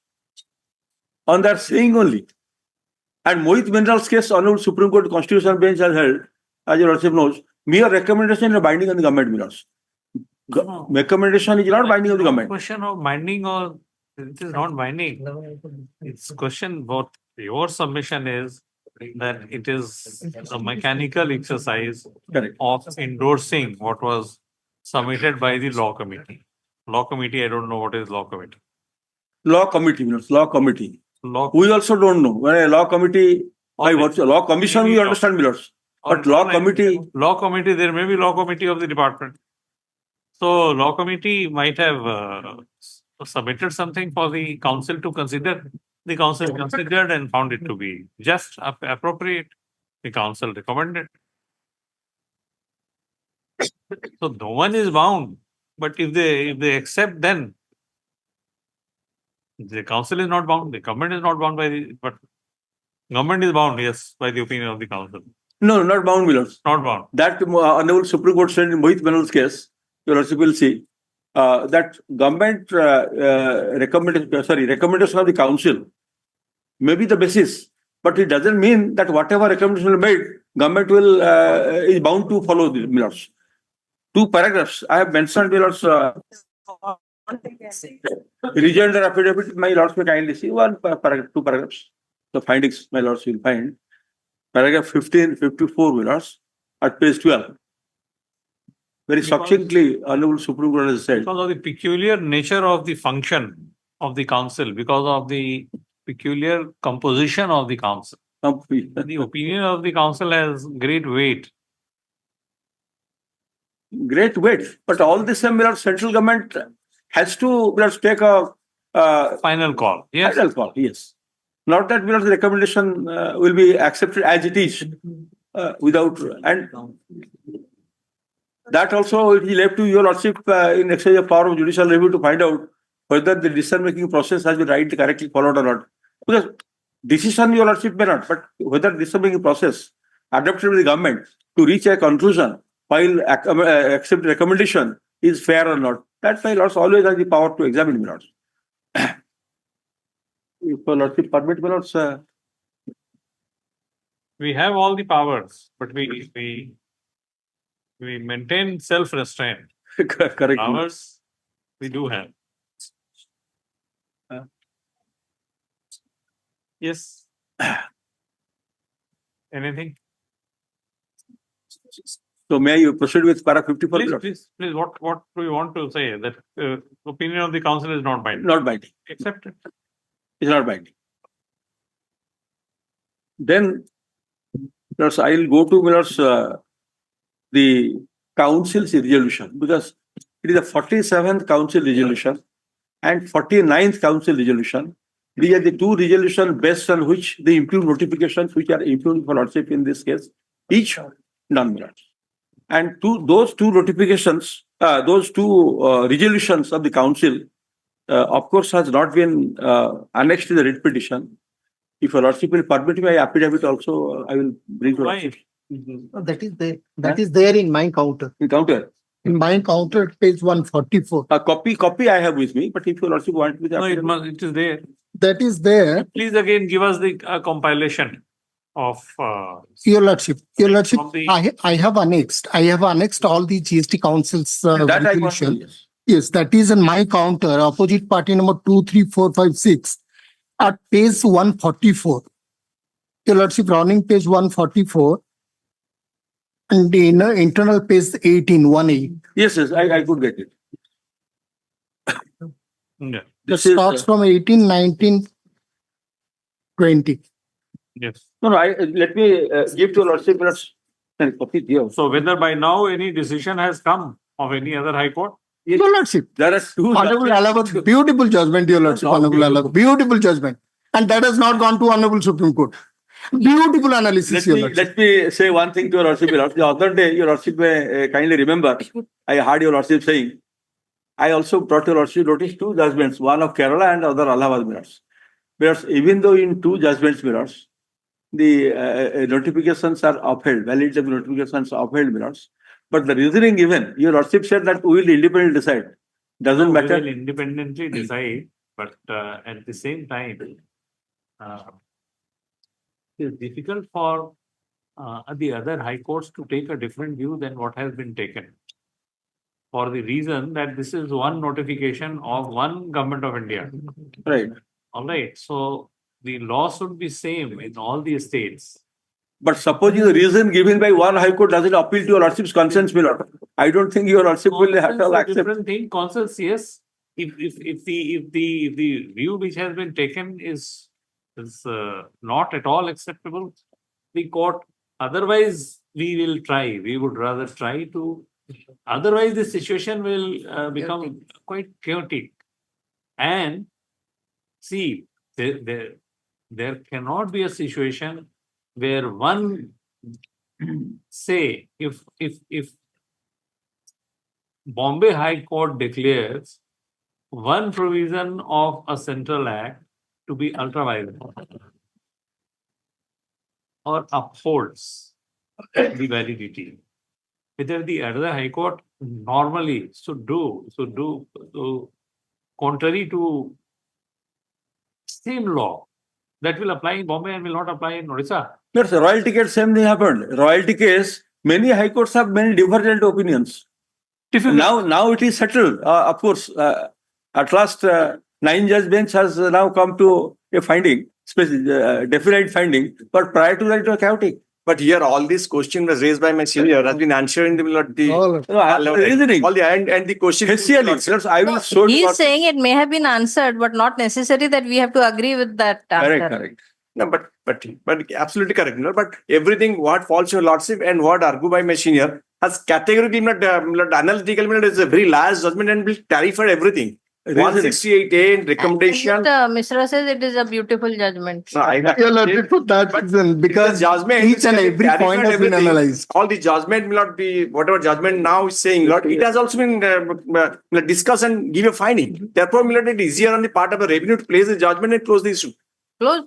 On that saying only. And Mohit Minerals case, Honorable Supreme Court Constitutional Bench has held, as your lordship knows, mere recommendation is binding on the government, Milods. Recommendation is not binding on the government. Question of binding or it is not binding. It's question what your submission is that it is a mechanical exercise of endorsing what was submitted by the law committee. Law committee, I don't know what is law committee. Law committee, Milods, law committee. Law We also don't know. When a law committee, law commission, we understand, Milods. But law committee. Law committee, there may be law committee of the department. So law committee might have submitted something for the council to consider. The council considered and found it to be just appropriate. The council recommended. So no one is bound. But if they accept, then the council is not bound. The government is not bound by but government is bound, yes, by the opinion of the council. No, not bound, Milods. Not bound. That Honorable Supreme Court said in Mohit Minerals case, your lordship will see that government recommendation of the council may be the basis, but it doesn't mean that whatever recommendation is made, government will is bound to follow the Milods. 2 paragraphs I have mentioned, Milods. Rejoinder affidavit, my lords may kindly see 2 paragraphs. The findings, my lords will find. Paragraph 1554, my lords, at page 12. Very succinctly, Honorable Supreme Court has said. Because of the peculiar nature of the function of the council, because of the peculiar composition of the council. The opinion of the council has great weight. Great weight, but all this time, central government has to take a final call. Yes. Final call, yes. Not that the recommendation will be accepted as it is without and that also it is left to your lordship in exchange of power of judicial review to find out whether the decision-making process has been right, correctly followed or not. Because decision your lordship may not, but whether decision-making process adopted by the government to reach a conclusion while accept recommendation is fair or not. That my lords always has the power to examine, my lords. If your lordship permit, my lords. We have all the powers, but we maintain self-restraint. Correct. Powers we do have. Yes. Anything? So may I proceed with para 54? Please. What do you want to say? That opinion of the council is not binding. Not binding. Accepted. It's not binding. Then, Lords, I will go to Lords, the council's resolution, because it is the 47th council resolution and 49th council resolution. These are the 2 resolutions based on which the improved notifications which are improved for lordship in this case, each non-mirrors. And those 2 notifications, those 2 resolutions of the council, of course, has not been annexed to the writ petition. If your lordship will permit me, affidavit also, I will bring to Why? lordship. That is there. That is there in my counter. In counter. In my counter, page 144. A copy I have with me, but if your lordship want with No, affidavit. it is there. That is there. Please again give us the compilation of. Your Lordship, from the- I have annexed all the GST Council's That I got, resolution. yes. Yes, that is in my counter, opposite party number 23456 at page 144. Your Lordship, running page 144 and the internal page 18. Yes, I could get it. Yeah. That This is, starts from 18, 19, 20. Yes. No, let me give to your lordship. Copy here. So whether by now any decision has come of any other high court? Your Lordship, There are two. Honorable Allahabad, beautiful judgment, Your Lordship, Not Honorable Allahabad, beautiful judgment. And that has not gone to Honorable Supreme Court. Beautiful analysis, Your Lordship. Let me say one thing to your lordship. The other day, your lordship may kindly remember, I heard your lordship saying, I also brought your lordship notice two judgments, one of Kerala and other Allahabad mirrors. Whereas even though in two judgments mirrors, the notifications are upheld, validity of notifications are upheld mirrors. But the reasoning given, your lordship said that we will independently decide. Doesn't matter. We will independently decide, but at the same time, it is difficult for the other high courts to take a different view than what has been taken. For the reason that this is one notification of one government of India. Right. All right. So the law should be same in all the states. But supposing the reason given by one high court doesn't appeal to your lordship's conscience, my lord, I don't think your lordship will have to Conscience is a accept. different thing. Conscience, yes. If the view which has been taken is not at all acceptable, the court. Otherwise, we will try. We would rather try to. Otherwise, the situation will become quite chaotic. And see, there cannot be a situation where one say if Bombay High Court declares one provision of a central act to be ultra-violent or upholds the validity, whether the other High Court normally should do contrary to same law that will apply in Bombay and will not apply in Odisha. Yes, royalty case, same thing happened. Royalty case, many high courts have many divergent opinions. Now it is settled. Of course, at last, 9-judge bench has now come to a finding, definite finding. But prior to that, it was chaotic. But here, all this question was raised by my senior has been answered in the reasoning. And the question. I will show He you. is saying it may have been answered, but not necessary that we have to agree with that answer. Correct. No, but absolutely correct. No, but everything what falls your lordship and what argued by my senior has categorically not analytical. It's a very large judgment and will clarify everything. 168A recommendation. Mr. says it is a beautiful judgment. No, Your Lordship, for that reason, because judgment each and every point has been analyzed. All the judgment will not be whatever judgment now is saying. Lord, it has also been discussed and give a finding. Therefore, it is easier on the part of the revenue to place the judgment and close the issue. Close.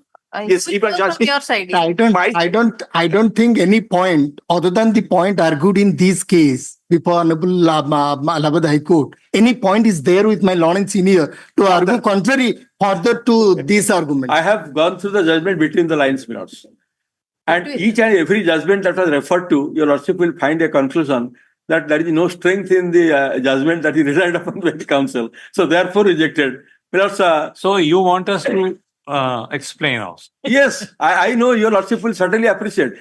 Yes, even from your side. I don't think any point other than the point argued in this case before Honorable Allahabad High Court. Any point is there with my Lord and Senior to argue contrary further to this argument. I have gone through the judgment between the lines, my lords. And each and every judgment that was referred to, your lordship will find a conclusion that there is no strength in the judgment that is relied upon by the council. So therefore rejected. So you want us to explain also? Yes, I know your lordship will certainly appreciate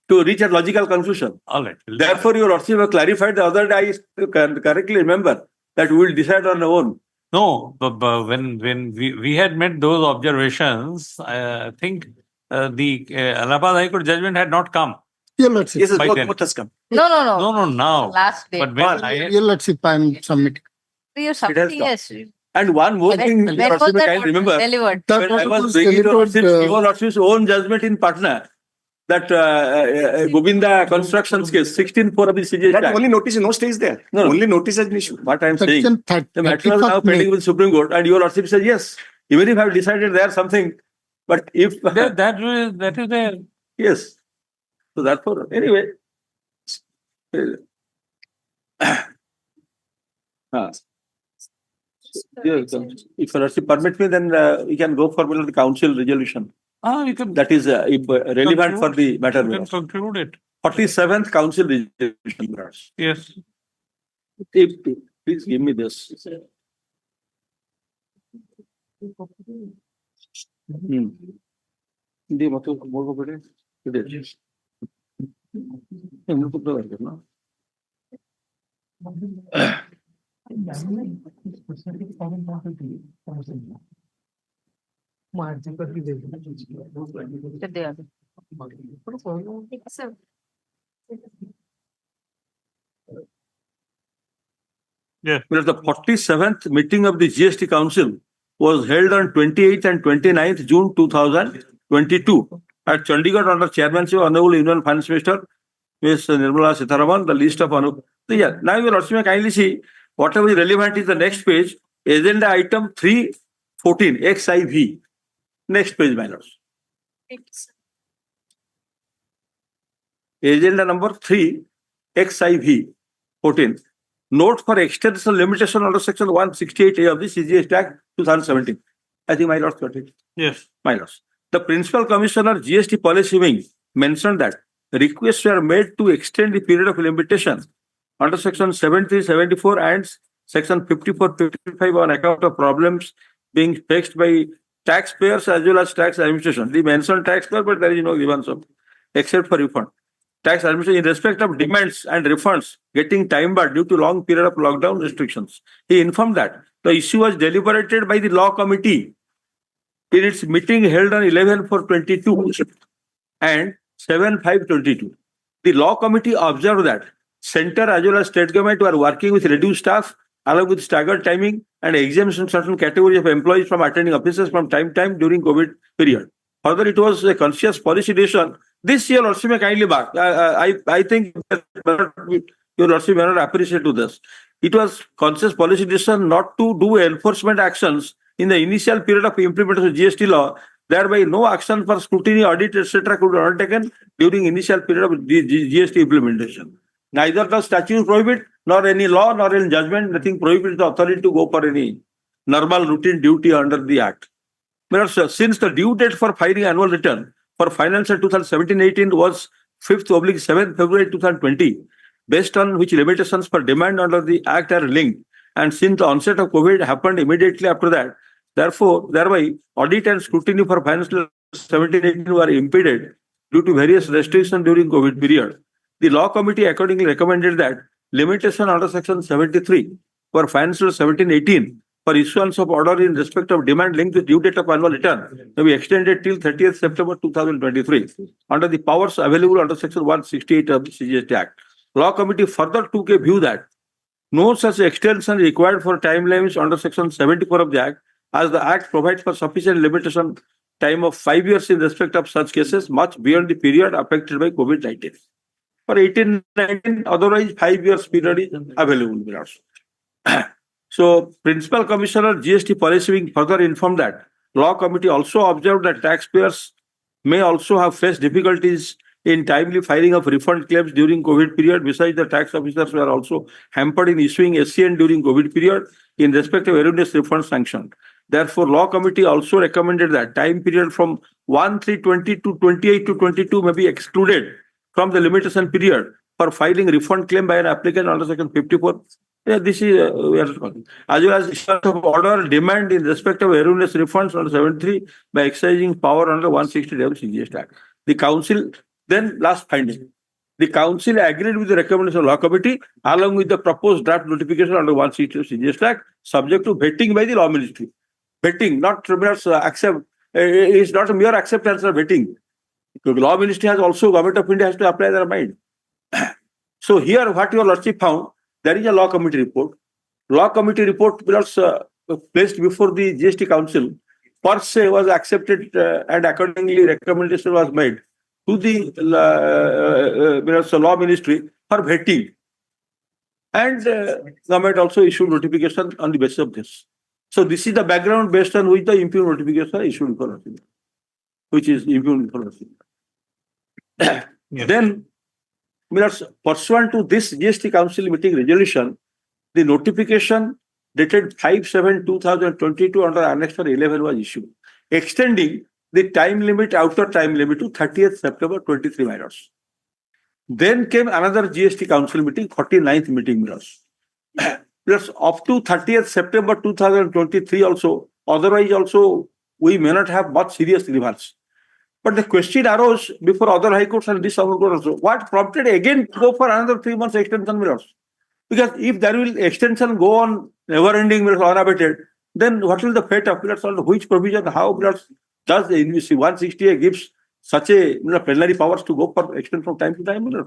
to reach a logical conclusion. All right. Therefore, your lordship have clarified the other day. I correctly remember that we will decide on our own. No, but when we had made those observations, I think the Allahabad High Court judgment had not come. Your Lordship. Yes, By then. both has come. No, now. Last day. But when Your Lordship, I am submitting. You submitting, yes. And one more thing, When your was lordship that can remember. delivered? When I was bringing your lordship's own judgment in Patna, that Govinda constructions case, 16(4) of the CGS That Act. only notice, no stays there. No. Only notice has been issued. What I am saying, Section the matter is now pending with Supreme Court, and your lordship says yes. Even if I have decided there something, But if That is there. yes, so therefore anyway. Yes, if you permit me, then we can go for the council resolution. You can. That is relevant for the matter. You can conclude it. 47th council resolution. Yes. Please give me this. hindi मतलब more को Yes. Well, the 47th meeting of the GST Council was held on 28th and 29th June 2022 at Chandigarh under chairmanship of Honorable Union Finance Minister Ms. Nirmala Sitharaman. The list of yeah. Now you will kindly see whatever is relevant is the next page. Agenda item 314 XIV. Next page, my lords. Agenda number 3 XIV 14. Note for extension limitation under section 168A of the CGST Act 2017. I think my lords got it. Yes. My lords. The Principal Commissioner GST Policy Wing mentioned that requests were made to extend the period of limitation under section 73, 74 and section 54, 55 on account of problems being faced by taxpayers as well as tax administration. They mentioned taxpayer, but there is no grievance of except for refund. Tax administration in respect of demands and refunds getting time barred due to long period of lockdown restrictions. He informed that the issue was deliberated by the law committee in its meeting held on 11/4/22 and 7/5/22. The law committee observed that center as well as state government were working with reduced staff along with staggered timing and exemption certain categories of employees from attending offices from time to time during COVID period. Further, it was a conscious policy decision. This year, Lordship may kindly back. I think your Lordship may not appreciate to this. It was conscious policy decision not to do enforcement actions in the initial period of implementation of GST law. Thereby, no action for scrutiny, audit, etc. could be undertaken during initial period of GST implementation. Neither the statute prohibit, nor any law, nor any judgment, nothing prohibits the authority to go for any normal routine duty under the Act. Since the due date for filing annual return for financial 2017-18 was 5th/7th February 2020, based on which limitations for demand under the Act are linked, and since the onset of COVID happened immediately after that, therefore, thereby, audit and scrutiny for financial 17-18 were impeded due to various restrictions during COVID period. The law committee accordingly recommended that limitation under section 73 for financial 17-18 for issuance of order in respect of demand linked with due date of annual return may be extended till 30th September 2023 under the powers available under section 168 of the CGST Act. Law committee further took a view that no such extension required for time limits under section 74 of the Act, as the Act provides for sufficient limitation time of 5 years in respect of such cases much beyond the period affected by COVID-19. For 18-19, otherwise 5 years period is available. So, Principal Commissioner GST Policy Wing further informed that Law Committee also observed that taxpayers may also have faced difficulties in timely filing of refund claims during COVID period. Besides, the tax officers were also hampered in issuing SCN during COVID period in respect of erroneous refund sanctioned. Therefore, Law Committee also recommended that time period from 1/3/20 to 28/22 may be excluded from the limitation period for filing refund claim by an applicant under section 54. Yeah, this is we are talking. As well as issuance of order demand in respect of erroneous refunds under 73 by exercising power under 160 of CGST Act. The council then last finding. The council agreed with the recommendation of law committee along with the proposed draft notification under 160 of CGST Act, subject to vetting by the law ministry. Vetting, not mere accept. It's not a mere acceptance of vetting. The law ministry has also, Government of India has to apply their mind. So here, what your lordship found, there is a law committee report. Law committee report was placed before the GST Council. Per se was accepted and accordingly recommendation was made to the law ministry for vetting. And government also issued notification on the basis of this. So this is the background based on which the impugn notification issued for. which is impugned for the Then, pursuant to this GST Council meeting resolution, the notification dated 5/7/2022 under Annex 11 was issued, extending the time limit, outer time limit to 30th September 23 minors. Then came another GST Council meeting, 49th meeting minors. Plus up to 30th September 2023 also, otherwise also we may not have much serious grievance. But the question arose before other high courts and this Supreme Court also, what prompted again to go for another 3 months extension minors? Because if there will extension go on never-ending minors unabated, then what will the fate of minors, which provision, how minors does the NVC 168 gives such a plenary powers to go for extension from time to time minors?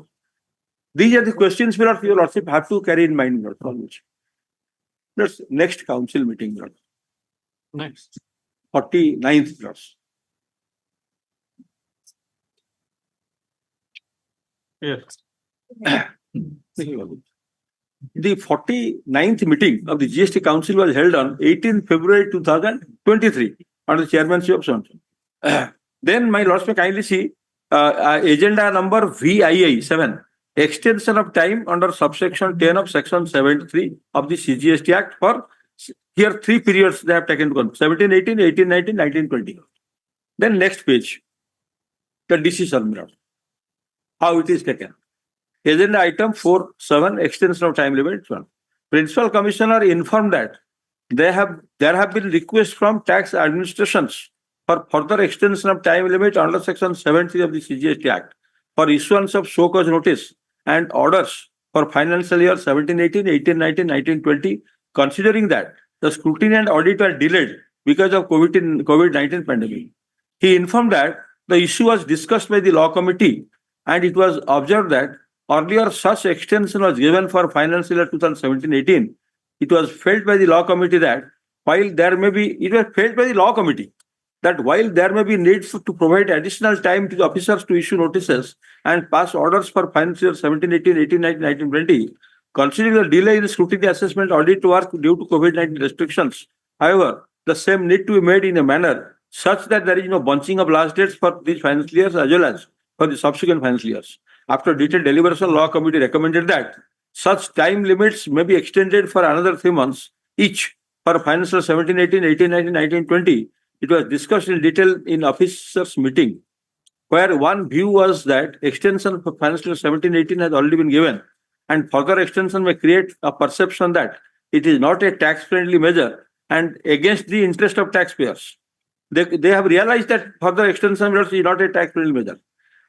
These are the questions minors your lordship have to carry in mind minors. Next council meeting minors. Next. 49th minors. Yes. The 49th meeting of the GST Council was held on 18 February 2023 under the chairmanship of Johnson. Then my lords may kindly see agenda number VII 7, extension of time under subsection 10 of section 73 of the CGST Act for here 3 periods they have taken to 17, 18, 18, 19, 19, 20. Then next page, the decision mirror. How it is taken. Agenda item 4.7, extension of time limit 1. Principal Commissioner informed that there have been requests from tax administrations for further extension of time limit under section 73 of the CGST Act for issuance of show cause notice and orders for financial year 17-18, 18-19, 19-20, considering that the scrutiny and audit were delayed because of COVID-19 pandemic. He informed that the issue was discussed by the law committee and it was observed that earlier such extension was given for financial year 2017-18. It was felt by the law committee that while there may be, while there may be need to provide additional time to the officers to issue notices and pass orders for financial year 17-18, 18-19, 19-20, considering the delay in the scrutiny assessment audit work due to COVID-19 restrictions. However, the same need to be made in a manner such that there is no bunching of last dates for these financial years as well as for the subsequent financial years. After detailed deliberation, law committee recommended that such time limits may be extended for another 3 months each for financial 17-18, 18-19, 19-20. It was discussed in detail in officers' meeting, where one view was that extension for financial 17-18 has already been given, and further extension may create a perception that it is not a tax-friendly measure and against the interest of taxpayers. They have realized that further extension is not a tax-friendly measure.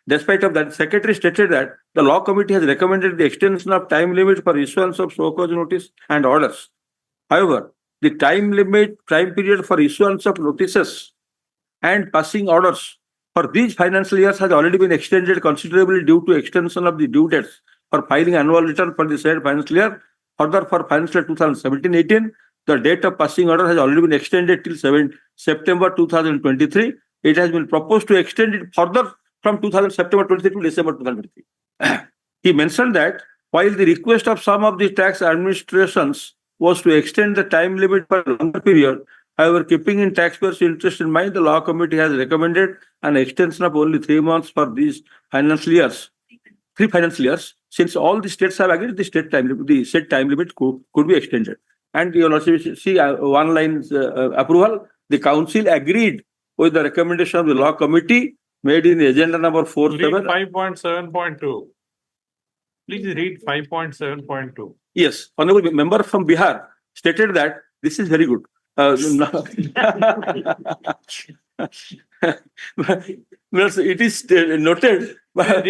Despite of that, Secretary stated that the law committee has recommended the extension of time limit for issuance of show cause notice and orders. However, the time period for issuance of notices and passing orders for these financial years has already been extended considerably due to extension of the due dates for filing annual return for the said financial year. Further, for financial 2017-18, the date of passing order has already been extended till September 2023. It has been proposed to extend it further from September 23 to December 2023. He mentioned that while the request of some of the tax administrations was to extend the time limit for a longer period, however, keeping in taxpayers' interest in mind, the law committee has recommended an extension of only 3 months for these financial years. 3 financial years, since all the states have agreed, the said time limit could be extended. And you also see one line approval. The council agreed with the recommendation of the law committee made in agenda number 4.7. Read 5.7.2. Please read 5.7.2. Yes, honorable member from Bihar stated that this is very good. It is noted by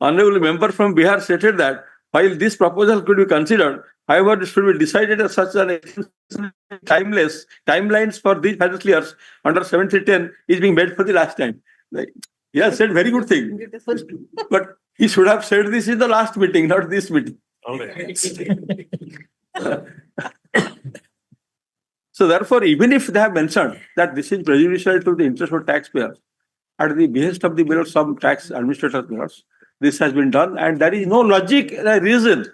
honorable member from Bihar stated that while this proposal could be considered, however, it should be decided as such an timelines for these financial years under 7310 is being made for the last time. He has said very good thing. Beautiful. But he should have said this in the last meeting, not this meeting. So therefore, even if they have mentioned that this is prejudicial to the interest of taxpayers, at the behest of the some tax administrators, this has been done, and there is no logic reason.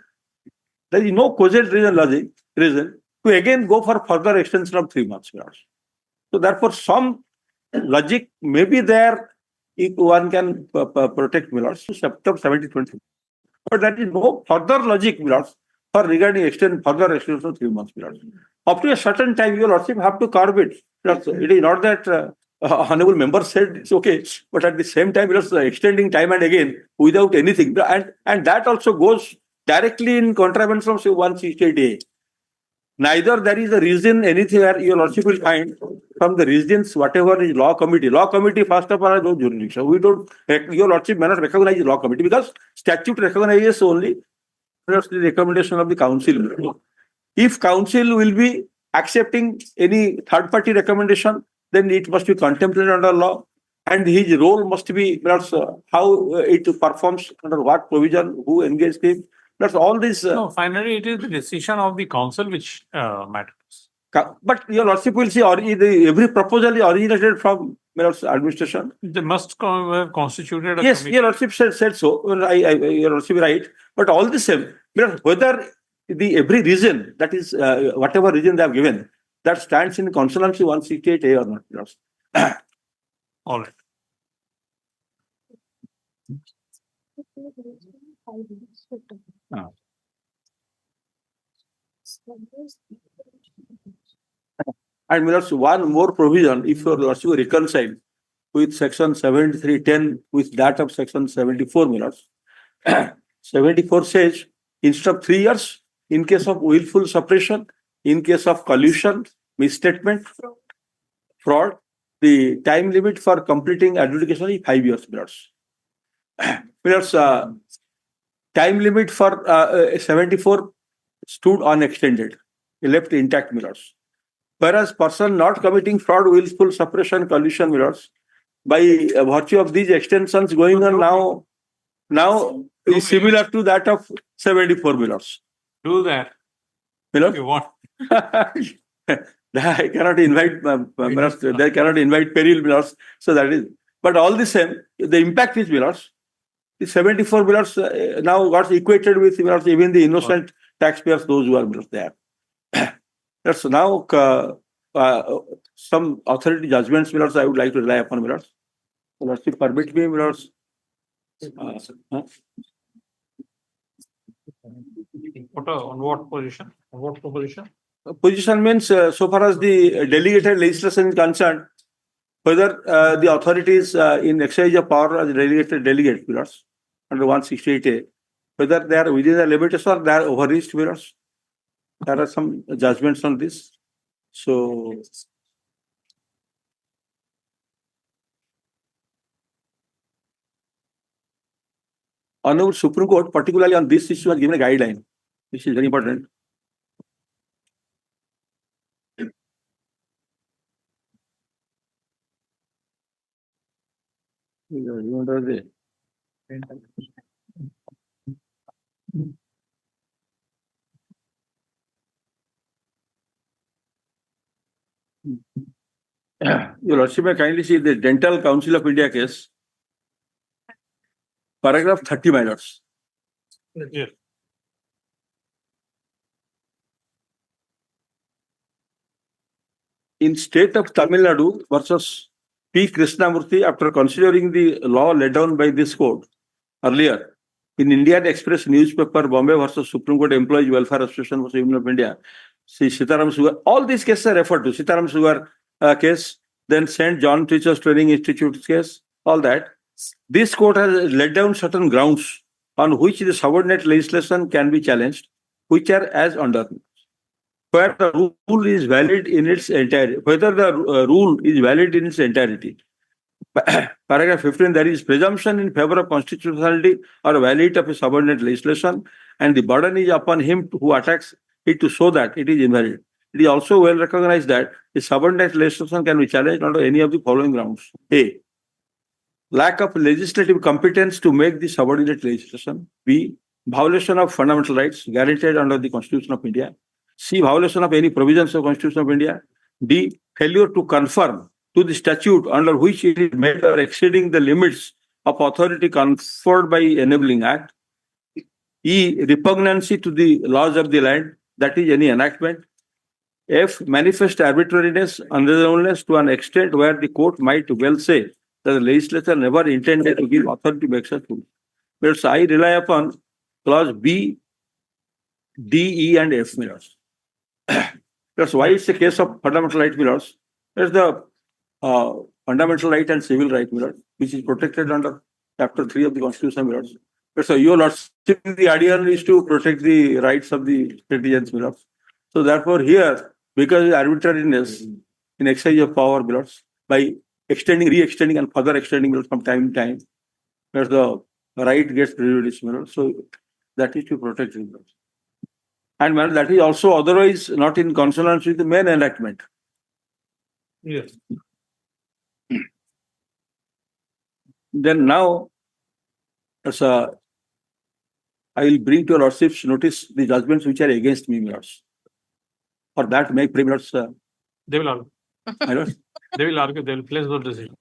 There is no cogent reason to again go for further extension of 3 months. So therefore, some logic may be there if one can protect Millers to September 2020. But that is no further logic, Millers, for regarding further extension of 3 months, Millers. Up to a certain time, your lordship have to curb it. It is not that honorable member said it's okay, but at the same time, it was extending time and again without anything. And that also goes directly in contravention of say 168A. Neither there is a reason anything where your lordship will find from the reasons whatever is law committee. Law committee first of all has no jurisdiction. We don't, your lordship may not recognize the law committee because statute recognizes only the recommendation of the council. If council will be accepting any third party recommendation, then it must be contemplated under law. And his role must be how it performs under what provision, who engaged him. That's all this. No, finally, it is the decision of the council which matters. But your lordship will see every proposal is originated from administration. They must have constituted a Yes, committee. your lordship said so. Well, your lordship is right. But all the same, whether the every reason, that is whatever reason they have given, that stands in consonance with 168A or not. All right. And there's one more provision, if your lordship reconcile with section 7310 with that of section 74, Millers. 74 says, instead of 3 years, in case of willful suppression, in case of collusion, misstatement, fraud, the time limit for completing adjudication is 5 years, Millers. Millers, time limit for 74 stood unextended, left intact, Millers. Whereas person not committing fraud, willful suppression, collusion, Millers, by virtue of these extensions going on now is similar to that of 74, Millers. Do that. Millers? If you want. I cannot invite, they cannot invite peril, Millers. So that is, but all the same, the impact is, Millers. The 74 Millers now got equated with Millers, even the innocent taxpayers, those who are Millers there. That's now some authority judgments, Millers, I would like to rely upon, Millers. Millers, permit me, Millers. On what position? On what proposition? Position means so far as the delegated legislation is concerned, whether the authorities in exercise of power as delegated delegate, Millers, under 168A, whether they are within the limits or they are overreached, Millers. There are some judgments on this. So, Honorable Supreme Court, particularly on this issue, has given a guideline, which is very important. Your Lordship may kindly see the Dental Council of India case, paragraph 30, my lords. Yes. In state of Tamil Nadu versus P. Krishnamurthy, after considering the law laid down by this court earlier, in Indian Express newspaper, Bombay versus Supreme Court Employees Welfare Association versus Union of India, see Sitaram Sugar, all these cases are referred to. Sitaram Sugar case, then St. John Teachers Training Institute case, all that. This court has laid down certain grounds on which the subordinate legislation can be challenged, which are as under. Where the rule is valid in its entirety, whether the rule is valid in its entirety. Paragraph 15, there is presumption in favor of constitutionality or validity of a subordinate legislation, and the burden is upon him who attacks it to show that it is invalid. It is also well recognized that the subordinate legislation can be challenged under any of the following grounds. A, lack of legislative competence to make the subordinate legislation. B, violation of fundamental rights guaranteed under the Constitution of India. C, violation of any provisions of Constitution of India. D, failure to conform to the statute under which it is made or exceeding the limits of authority conferred by enabling act. E, repugnancy to the laws of the land, that is any enactment. F, manifest arbitrariness, unreasonableness to an extent where the court might well say that the legislature never intended to give authority to make such rules. But I rely upon clause B, D, E, and F, Millers. That's why it's a case of fundamental right, Millers. There's the fundamental right and civil right, Millers, which is protected under Chapter 3 of the Constitution, Millers. So your lordship, the idea is to protect the rights of the citizens, Millers. So therefore here, because of arbitrariness in exercise of power, Millers, by extending, re-extending, and further extending Millers from time to time, where the right gets prejudiced, Millers. So that is to protect the Millers. And Millers, that is also otherwise not in consonance with the main enactment. Yes. Then now, as I will bring to your lordship's notice the judgments which are against me, Millers. For that, make premiers. They will argue. My lord. They will argue. They will place the decision.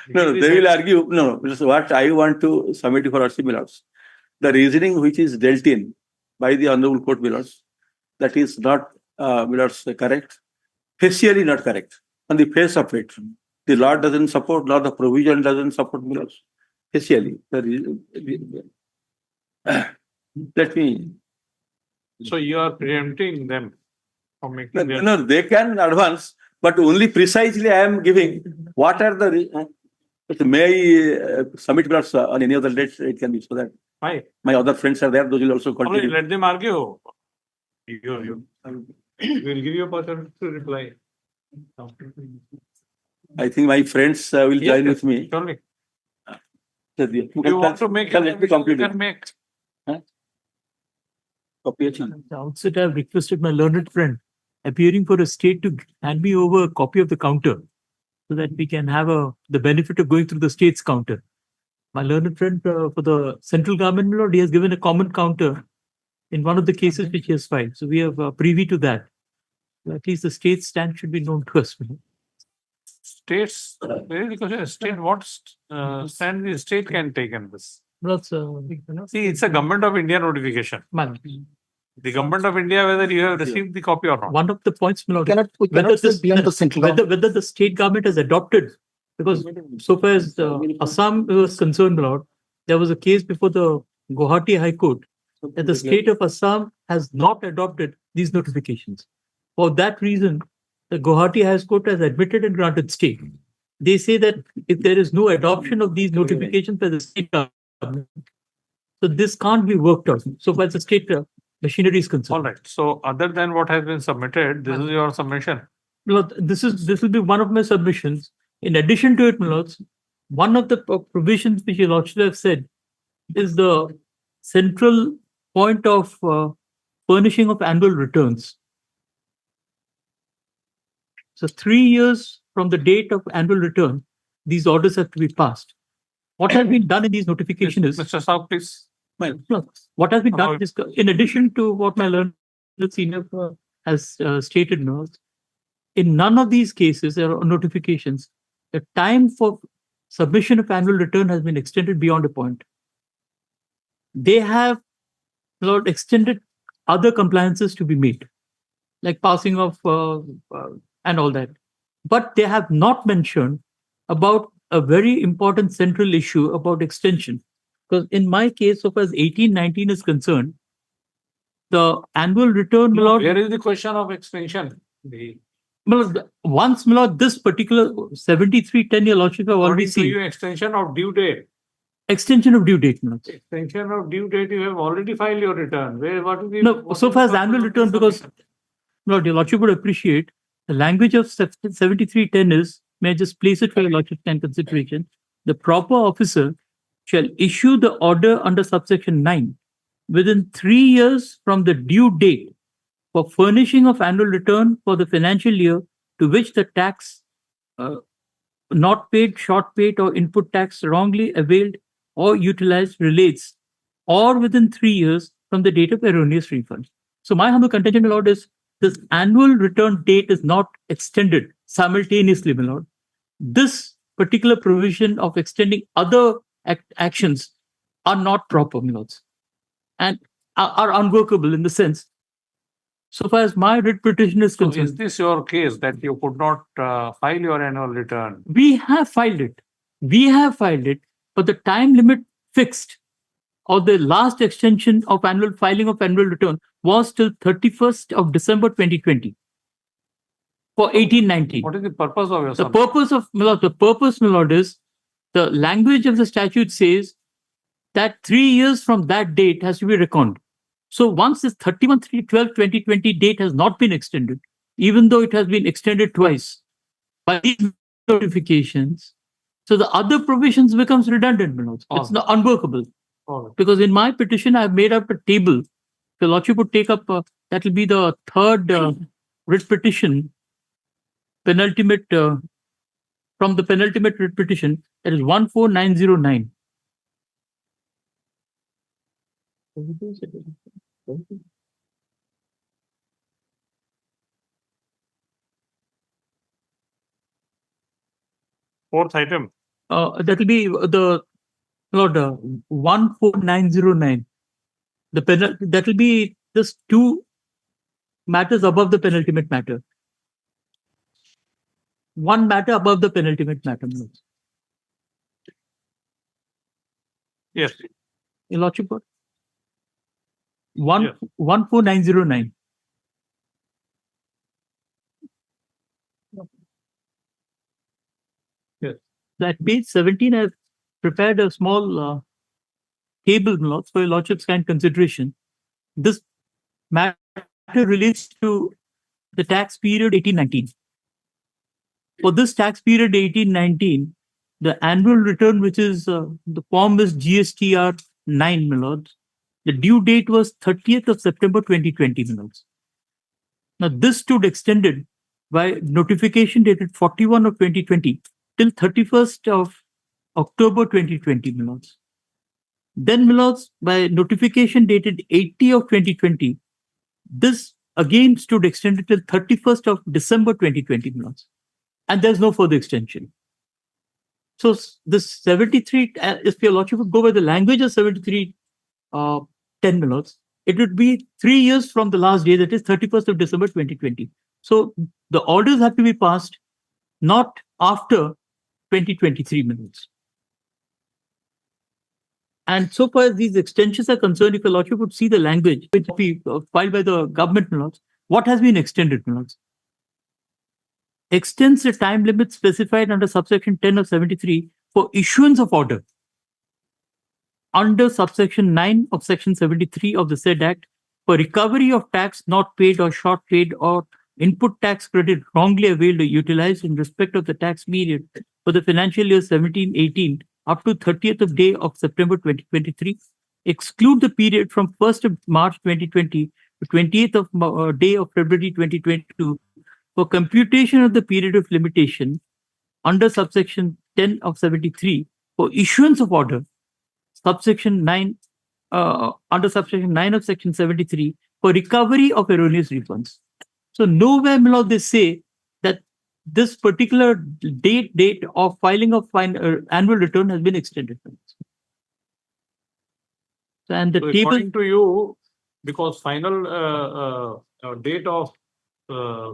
No, they will argue. No, this is what I want to submit for our Millers. The reasoning which is dealt in by the Honorable Court, Millers, that is not Millers correct, facially not correct. On the face of it, the law doesn't support, nor the provision doesn't support Millers. Facially, let me. So you are preempting them from making their... No, they can advance, but only precisely I am giving what are the. May I submit Millers on any other date? It can be so that. Why? My other friends are there, those will also continue. Only let them argue. You will give you a opportunity to reply. I think my friends will join with me. Surely. You want to make it, let me complete you it. can make. Huh? At the outset, I have requested my learned friend appearing for a state to hand me over a copy of the counter so that we can have the benefit of going through the state's counter. My learned friend for the central government, Lord, he has given a common counter in one of the cases which he has filed. So we have privy to that. So at least the state stand should be known to us. States, very good question. State, what stand the state can take in this? See, it's a government of India notification. The government of India, whether you have received the copy or not. One of the points, my lord, We cannot say beyond the central government. whether the state government has adopted, because so far as Assam was concerned, my lord, there was a case before the Guwahati High Court that the state of Assam has not adopted these notifications. For that reason, the Guwahati High Court has admitted and granted stay. They say that if there is no adoption of these notifications by the state government, so this can't be worked out. So far as the state machinery is concerned. All right. So other than what has been submitted, this is your submission. Lord, this will be one of my submissions. In addition to it, my lords, one of the provisions which your lordship have said is the central point of furnishing of annual returns. So 3 years from the date of annual return, these orders have to be passed. What has been done in these notifications is... Mr. Saab, please. What has been done is, in addition to what my learned senior has stated, in none of these cases or notifications, the time for submission of annual return has been extended beyond a point. They have extended other compliances to be made, like passing of and all that. But they have not mentioned about a very important central issue about extension. Because in my case, so far as 1819 is concerned, the annual return... Where is the question of extension? Once, my lord, this particular 7310 your lordship have already seen. Extension of due date. Extension of due date, my lord. Extension of due date, you have already filed your return. What is the... No, so far as annual return, because Lord, your lordship would appreciate the language of 7310 is, may I just place it for your lordship and consideration, the proper officer shall issue the order under subsection 9 within 3 years from the due date for furnishing of annual return for the financial year to which the tax not paid, short paid, or input tax wrongly availed or utilized relates, or within 3 years from the date of erroneous refund. So my humble contention, my lord, is this annual return date is not extended simultaneously, my lord. This particular provision of extending other actions are not proper, my lords, and are unworkable in the sense So far as my writ petition is So is concerned, this your case that you could not file your annual return? we have filed it. We have filed it, but the time limit fixed or the last extension of annual filing of annual return was till 31st of December 2020 for 1819. What is the purpose of your The purpose of my lord, is the language of the statute says that 3 years from that date has to be reckoned. So once this 31/3/12/2020 date has not been extended, even though it has been extended twice by these notifications, so the other provisions becomes redundant, my lords. It's not unworkable. Because in my petition, I've made up a table. The lordship would take up, that will be the third writ petition, penultimate, from the penultimate writ petition, that is 14909. Fourth item. That will be the Lord 14909. That will be just two matters above the penultimate matter. One matter above the penultimate matter. my lords. Yes. Your lordship, what? 14909. Yes. At page 17, I've prepared a small table, my lords, for your lordship's kind consideration. This matter relates to the tax period 1819. For this tax period 1819, the annual return, which is the form is GSTR 9, my lords. The due date was 30th of September 2020, my lords. Now this stood extended by notification dated 41 of 2020 till 31st of October 2020, my lords. Then, my lords, by notification dated 80 of 2020, this again stood extended till 31st of December 2020, my lords. And there's no further extension. So this 73, if your lordship would go by the language of 73, 10 minutes, it would be 3 years from the last day, that is 31st of December 2020. So the orders have to be passed not after 2023 minutes. And so far as these extensions are concerned, if your lordship would see the language which be filed by the government, minutes, what has been extended, minutes? Extends the time limit specified under subsection 10 of 73 for issuance of order under subsection 9 of section 73 of the said act for recovery of tax not paid or short paid or input tax credit wrongly availed or utilized in respect of the tax period for the financial year 17-18 up to 30th of day of September 2023, exclude the period from 1st of March 2020 to 20th of day of February 2022 for computation of the period of limitation under subsection 10 of 73 for issuance of order, subsection 9, under subsection 9 of section 73 for recovery of erroneous refunds. So nowhere below they say that this particular date of filing of annual return has been extended. So, and the So table, according to you, because final date of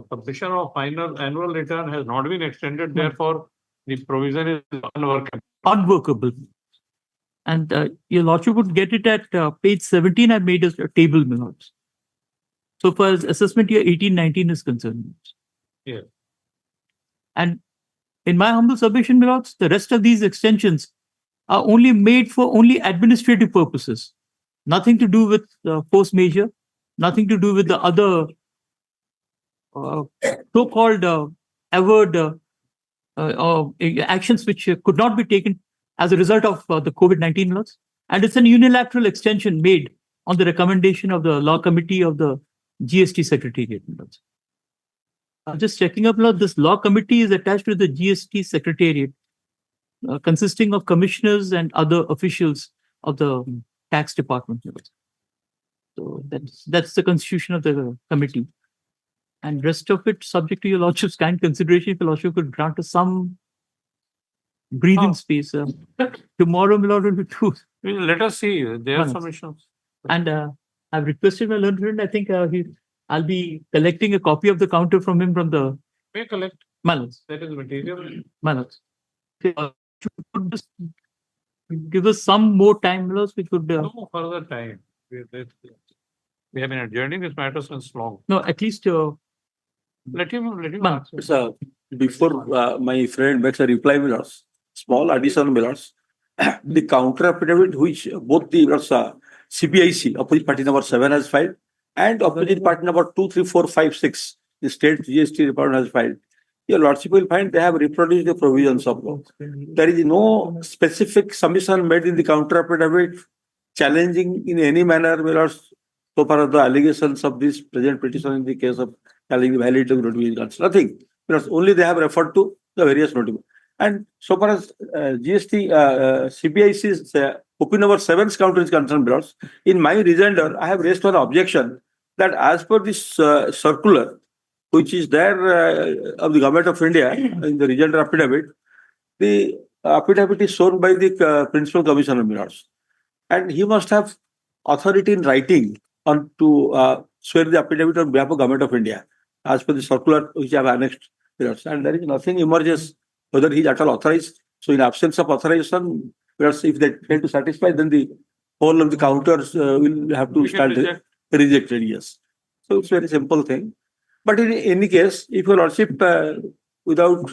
submission of final annual return has not been extended, therefore the provision is unworkable. And your lordship would get it at page 17. I made a table, my lords. So far as assessment year 18-19 is concerned. Yeah. And in my humble submission, my lords, the rest of these extensions are only made for only administrative purposes. Nothing to do with force majeure, nothing to do with the other so-called averred actions which could not be taken as a result of the COVID-19 laws. And it's an unilateral extension made on the recommendation of the law committee of the GST Secretariat. I'm just checking up, this law committee is attached to the GST Secretariat, consisting of commissioners and other officials of the tax department. So that's the constitution of the committee. And rest of it subject to your lordship's kind consideration. If your lordship could grant us some breathing space. Tomorrow, my lord, will be two. Let us see their submissions. And I've requested my learned friend, I think I'll be collecting a copy of the counter from him from the May collect, Manoj. that is material. Manoj. Should just give us some more time, Manoj, we could. No further time. We have been adjourning this matter since long. No, at least. Let him Manoj. answer. Sir, before my friend makes a reply, Millers, small addition, Millers, the counter affidavit which both the CPIC, opposite party number 7 has filed, and opposite party number 2, 3, 4, 5, 6, the state GST department has filed. Your lordship will find they have reproduced the provisions of law. There is no specific submission made in the counter affidavit challenging in any manner, Millers, so far as the allegations of this present petition in the case of challenging the validity of notifications. Nothing. Because only they have referred to the various notifications. And so far as GST, CPIC's OP number 7's counter is concerned, because in my rejoinder, I have raised one objection that as per this circular, which is there of the Government of India in the rejoinder affidavit, the affidavit is shown by the Principal Commissioner, Millers. And he must have authority in writing on to swear the affidavit on behalf of Government of India, as per the circular which I have annexed. And there is nothing emerges whether he is at all authorized. So in absence of authorization, if they fail to satisfy, then the whole of the counters will have to stand rejected. Yes. So it's a very simple thing. But in any case, if your lordship, without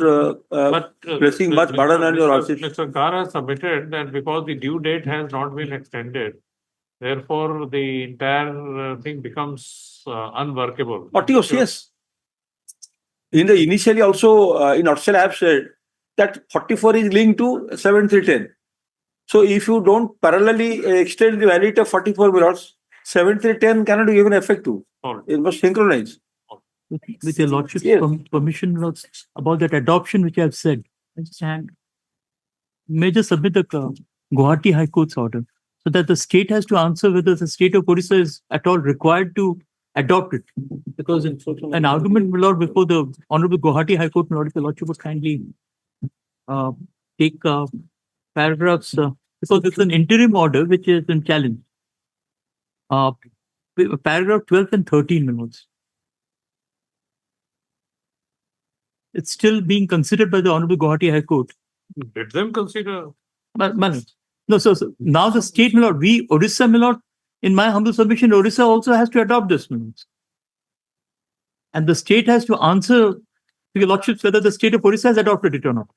placing much burden on your lordship. Mr. Kara submitted that because the due date has not been extended, therefore the entire thing becomes unworkable. Yes. In the initially also in Australia, I have said that 44 is linked to 7310. So if you don't parallelly extend the validity of 44 Millers, 7310 cannot be given effect to. It must synchronize. With your lordship's permission, Lords, about that adoption which I have said, I just may just submit the Guwahati High Court's order so that the state has to answer whether the state of Odisha is at all required to adopt it. Because in an argument, my Lord, before the Honorable Guwahati High Court, my Lord, if the Lordship would kindly take paragraphs, because it's an interim order which is in challenge. Paragraph 12 and 13, my Lords. It's still being considered by the Honorable Guwahati High Court. Let them consider. No, so now the state, my Lord, Odisha, my Lord, in my humble submission, Odisha also has to adopt this, my Lord. And the state has to answer to your lordships whether the state of Odisha has adopted it or not.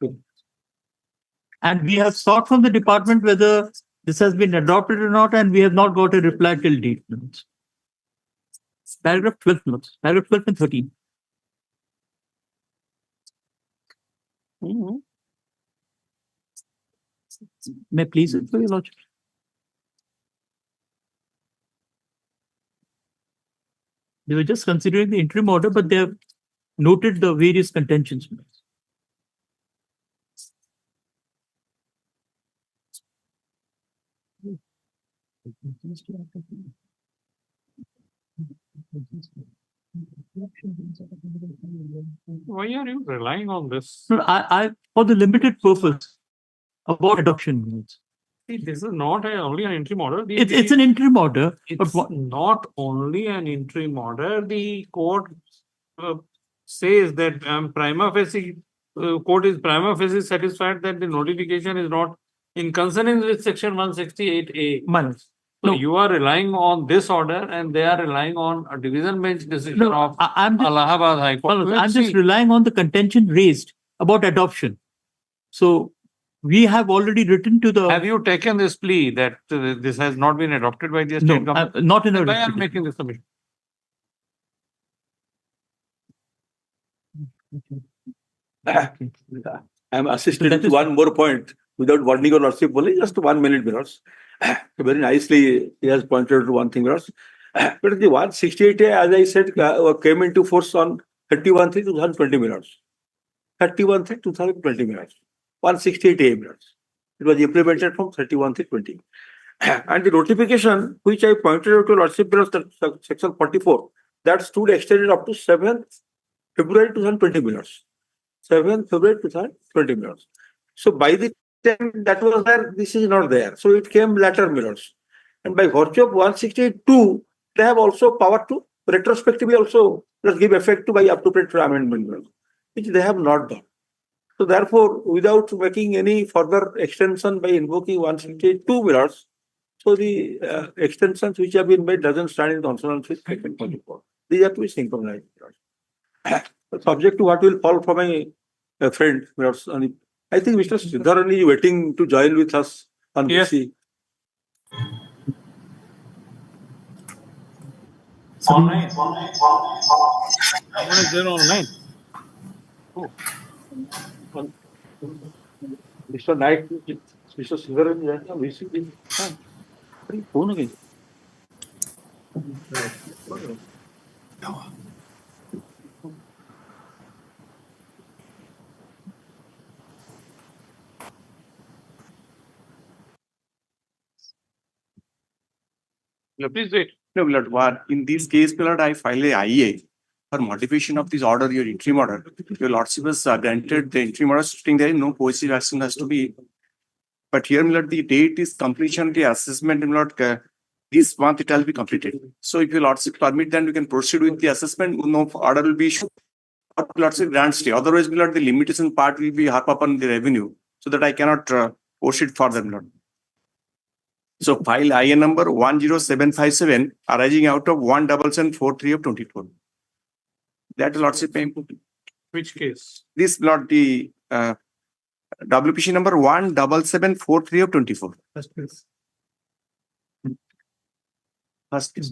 And we have sought from the department whether this has been adopted or not, and we have not got a reply till date. Paragraph 12, paragraph 12 and 13. May I please for your lordship? They were just considering the interim order, but they have noted the various contentions. Why are you relying on this? No, I for the limited purpose about adoption. See, this is not only an interim order. It's an interim order. It's not only an interim order. The court says that prima facie, court is prima facie satisfied that the notification is not in consonance with section 168A. So you are relying on this order and they are relying on a division bench decision of Allahabad High Court. I'm just relying on the contention raised about adoption. So we have already written to the... Have you taken this plea that this has not been adopted by the state government? Not in a... Why am making this submission? I'm assisting to one more point without warning or lordship, only just 1 minute, Millers. Very nicely, he has pointed to one thing, Millers. But the 168A, as I said, came into force on 31/3/2020, Millers. 31/3/2020, Millers. 168A, Millers. It was implemented from 31/3/20. And the notification, which I pointed out to lordship, Millers, section 44, that stood extended up to 7th February 2020, Millers. 7th February 2020, Millers. So by the time that was there, this is not there. So it came later, Millers. And by virtue of 162, they have also power to retrospectively also let's give effect to by appropriate amendment, which they have not done. So therefore, without making any further extension by invoking 162 minutes, so the extensions which have been made doesn't stand in consonance with Section 24. These are to be synchronized. Subject to what will fall from a friend. I think Mr. Sridharan is waiting to join with us on Yes. BC. Online. Someone is there online. Oh. Mr. Naik, Mr. Sridharan is there. BC. Phone again. Yeah, please wait. No, my lord, in this case, my lord, I file a IEA for modification of this order, your interim order. Your lordship has granted the interim order stating there is no coercive action has to be. But here, my lord, the date is completion of the assessment, my lord, this month it has to be completed. So if your lordship permit, then we can proceed with the assessment. No order will be issued. Or lordship grant stay. Otherwise, my lord, the limitation part will be harp upon the revenue, so that I cannot proceed further, my lord. So file IA number 10757 arising out of 17743 of 24. That lordship may input. Which case? This not the WPC number 17743 of 24. First case. First case.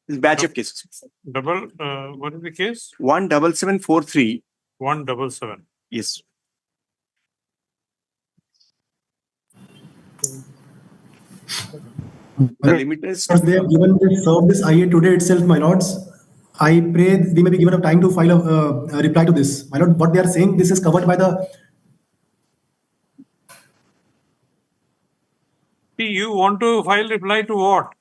This batch of cases. What is the case? 17743. 177. Yes. The limit is They have given served this IA today itself, my lords. I pray they may be given a time to file a reply to this. My lord, what they are saying, this is covered by the. See, you want to file reply to what?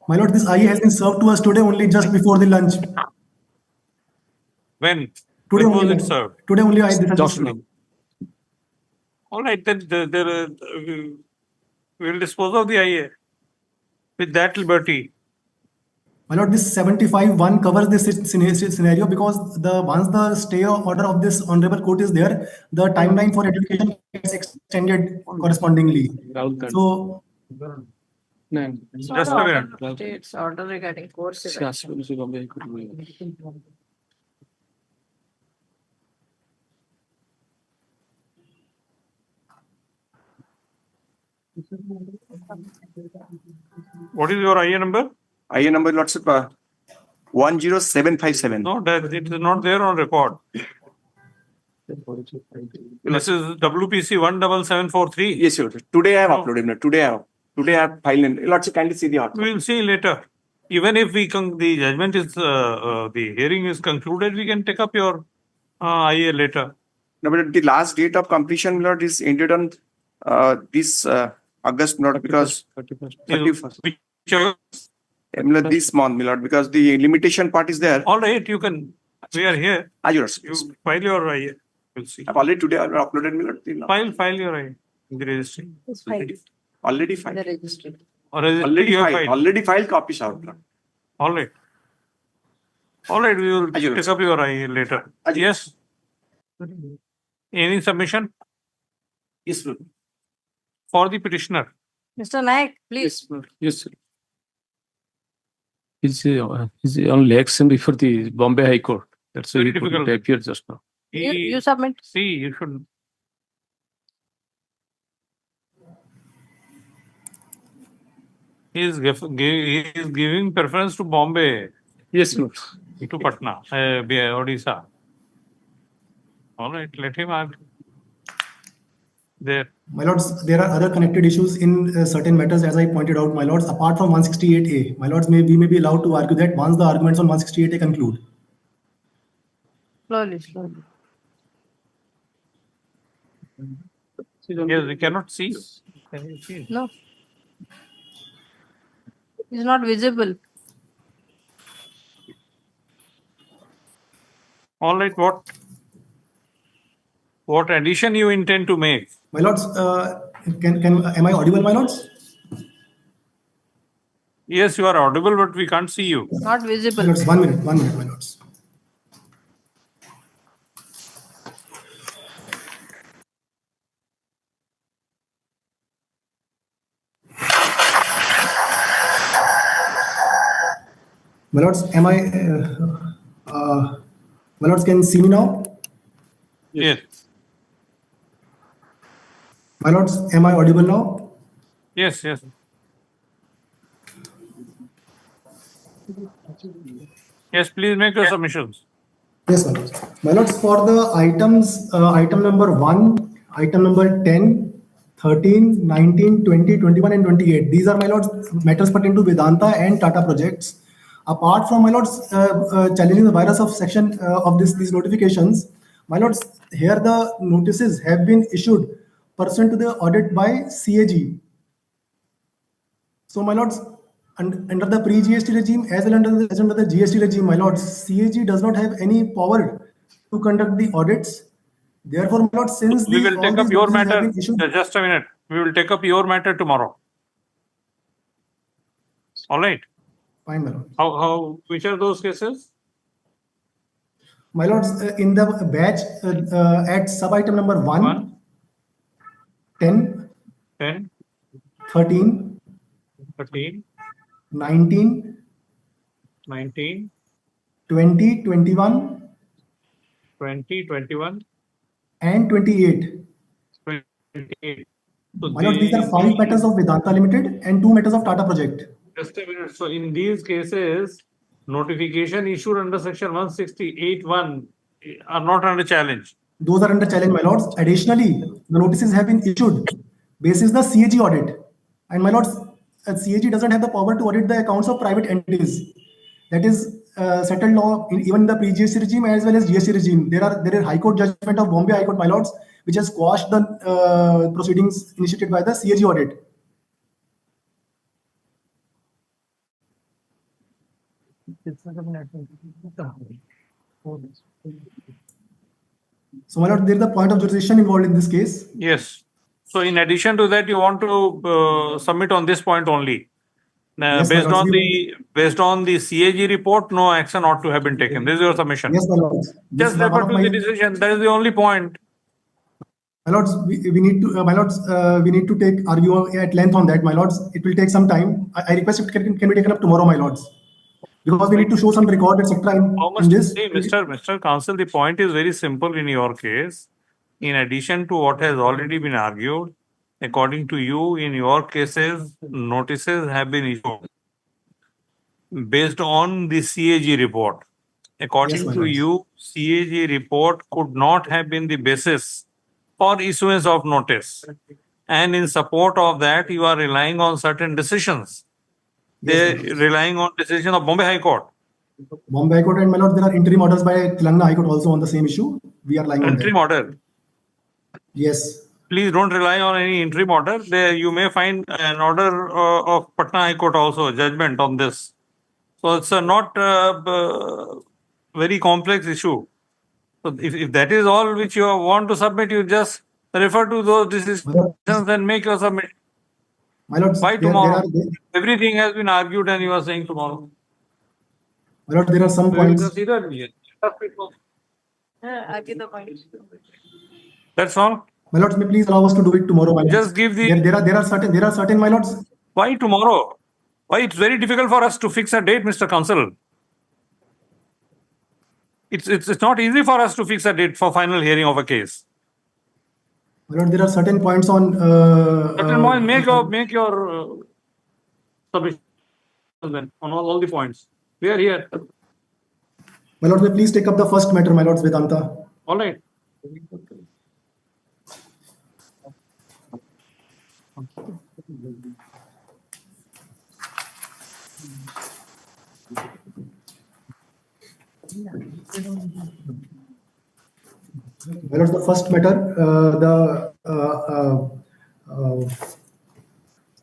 My lord, this IA has been served to us today only just before the lunch. When? Today When was only. it served? Today only this has been served. All right, then we'll dispose of the IA with that liberty. My lord, this 75(1) covers this scenario because once the stay order of this honorable court is there, the timeline for education gets extended correspondingly. So, Just a minute. States order regarding course. What is your IA number? IA number lordship 10757. No, that it is not there on record. This is WPC 17743. Yes, sir. Today I have uploaded. Today I have filed. Lordship, kindly see the order. We will see later. Even if the judgment is the hearing is concluded, we can take up your IA later. No, but the last date of completion, Lord, is ended on this August, Lord, because 31st. Lord, this month, Lord, because the limitation part is there. All right, you can. We are here. You file your IA. We'll see. I've already today uploaded, Lord. File your IA in the registry. Already filed. The registry. Or already filed. Already filed copies out. Lord. All right. All right, we will pick up your IA later. Yes. Any submission? Yes, sir. For the petitioner. Mr. Naik, please. Yes, sir. He's on election before the Bombay High Court. That's why he couldn't appear just now. You submit. See, you should. He is giving preference to Bombay. Yes, sir. To Patna, Odisha. All right, let him argue. There. my lords, there are other connected issues in certain matters, as I pointed out, my lords, apart from 168A. My lords, we may be allowed to argue that once the arguments on 168A conclude. Slowly. Yes, we cannot see. Can you see? No. It's not visible. All right, what addition you intend to make? My lords, am I audible, my lords? Yes, you are audible, but we can't see you. Not visible. My lords, 1 minute, my lords. My lords, my lords, can you see me now? Yes. My lords, am I audible now? Yes, yes. Yes, please make your submissions. Yes, my lords. My lords, for the items, item number 1, item number 10, 13, 19, 20, 21, and 28. These are, my lords, matters pertaining to Vedanta and Tata projects. Apart from, my lords, challenging the virus of section of these notifications, my lords, here the notices have been issued pursuant to the audit by CAG. So, my lords, under the pre-GST regime as well under the GST regime, my lords, CAG does not have any power to conduct the audits. Therefore, my lords, since We will all take up these your notices have matter. been issued, Just a minute. We will take up your matter tomorrow. All right. fine, my lord. Which are those cases? My lords, in the batch at sub-item number 1, 10, 10, 13, 13, 19, 19, 20, 21, 20, 21, and 28. 28. So My lord, these are 5 matters of Vedanta Limited and 2 matters of Tata project. just a minute. So in these cases, notification issued under section 168(1) are not under challenge. Those are under challenge, my lords. Additionally, the notices have been issued basis the CAG audit. And my lords, CAG doesn't have the power to audit the accounts of private entities. That is settled law even in the pre-GST regime as well as GST regime. There is High Court judgment of Bombay High Court, my lords, which has quashed the proceedings initiated by the CAG audit. So, my lord, there is a point of jurisdiction involved in this case. Yes. So in addition to that, you want to submit on this point only. Yes, my lords, Based on the CAG report, no action ought to have been taken. This is your submission. Yes, my lords. Just refer to the decision. That is the only point. My lords, we need to, my lords, we need to argue at length on that, my lords. It will take some time. I request it can be taken up tomorrow, my lords, because we need to show some record, etc. in this. See, Mr. Counsel, the point is very simple in your case. In addition to what has already been argued, according to you, in your cases, notices have been issued based on the CAG report. According Yes, to you, CAG report could not have been the basis for issuance of notice. And in support of that, you are relying on certain decisions. They're relying on decision of Bombay High Court. Bombay High Court and my lord, there are interim orders by Telangana High Court also on the same issue. We are relying on that. Interim order. Yes. Please don't rely on any interim order. There you may find an order of Patna High Court also, judgment on this. So it's not very complex issue. So if that is all which you want to submit, you just refer to those decisions and make your submission. My lord, Why tomorrow? Everything has been argued and you are saying tomorrow. My lord, there are some points. That's all. My lords, may please allow us to do it tomorrow. My lords. Just give the. There are certain, my lords. Why tomorrow? Why it's very difficult for us to fix a date, Mr. Counsel. It's not easy for us to fix a date for final hearing of a case. My lord, there are certain points on. Certain points. Make your submission then on all the points. We are here. My lord, may please take up the first matter, my lords, Vedanta. All right. My lords, the first matter,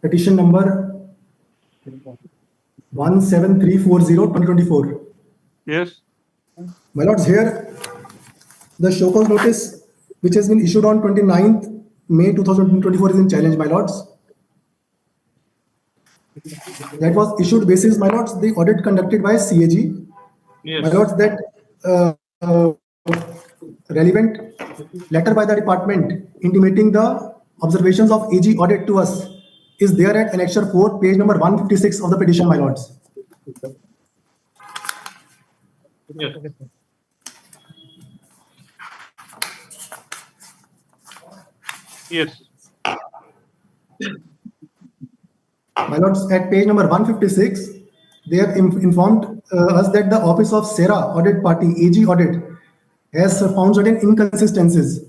petition number 17340/2024. Yes. My lords, here the show cause notice which has been issued on 29th May 2024 is in challenge, my lords. that was issued basis, my lords, the audit conducted by CAG. Yes. My lords, that relevant letter by the department intimating the observations of AG audit to us is there at Annexure 4, page number 156 of the petition, my lords. Yes. Yes. My lords, at page number 156, they have informed us that the Office of SERA Audit Party, AG Audit, has found certain inconsistencies.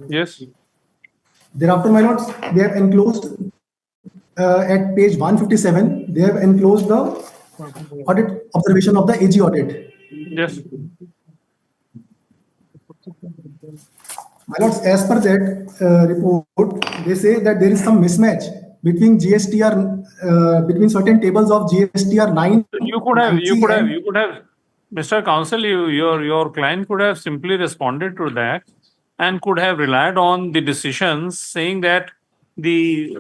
Yes. Thereafter, my lords, they have enclosed at page 157, they have enclosed the audit observation of the AG audit. Yes. My lords, as per that report, they say that there is some mismatch between GSTR, between certain tables of GSTR 9. You could have, Mr. Counsel, your client could have simply responded to that and could have relied on the decisions saying that the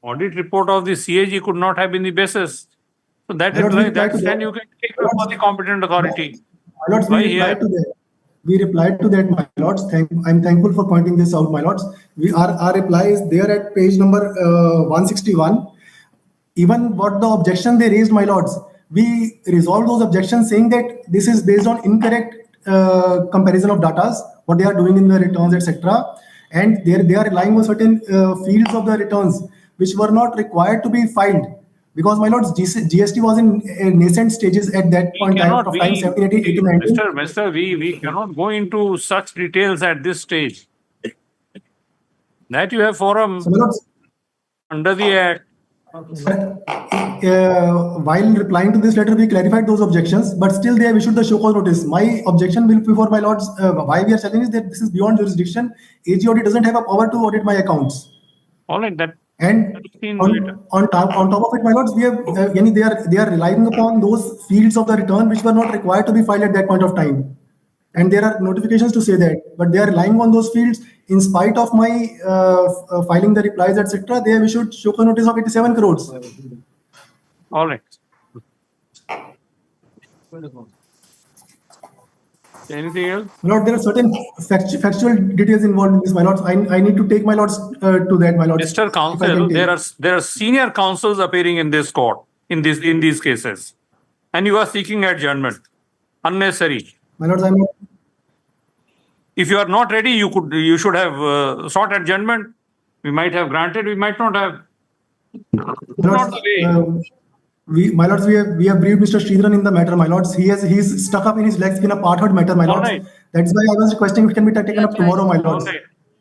audit report of the CAG could not have been the basis. So that is like that stand you can take it for the competent authority. My lords, we replied to that. We replied to that, my lords. I'm thankful for pointing this out, my lords. Our reply is there at page number 161. Even what the objection they raised, my lords, we resolved those objections saying that this is based on incorrect comparison of data, what they are doing in the returns, etc. And they are relying on certain fields of the returns which were not required to be filed. Because, my lords, GST was in nascent stages at that point of time, 17, 18, 18, 19. Mr. We cannot go into such details at this stage. That you have forum under the Act. While replying to this letter, we clarified those objections, but still they have issued the show cause notice. My objection will be for, my lords, why we are challenging is that this is beyond jurisdiction. AG audit doesn't have a power to audit my accounts. All right, that. And on top of it, my lords, we have they are relying upon those fields of the return which were not required to be filed at that point of time. And there are notifications to say that, but they are relying on those fields in spite of my filing the replies, etc. They have issued show cause notice of 87 crores. All right. Anything else? Lord, there are certain factual details involved in this, my lords. I need to take my lords to that, my lords. Mr. Counsel, there are senior counsels appearing in this court in these cases, and you are seeking adjournment. Unnecessary. My lords, I'm not. If you are not ready, you should have sought adjournment. We might have granted, we might not have. Not the way. My lords, we have briefed Mr. Sridharan in the matter, my lords. He's stuck up in his legs in a part-heard matter, my lords. Right. That's why I was requesting it can be taken up tomorrow, my lords. Right.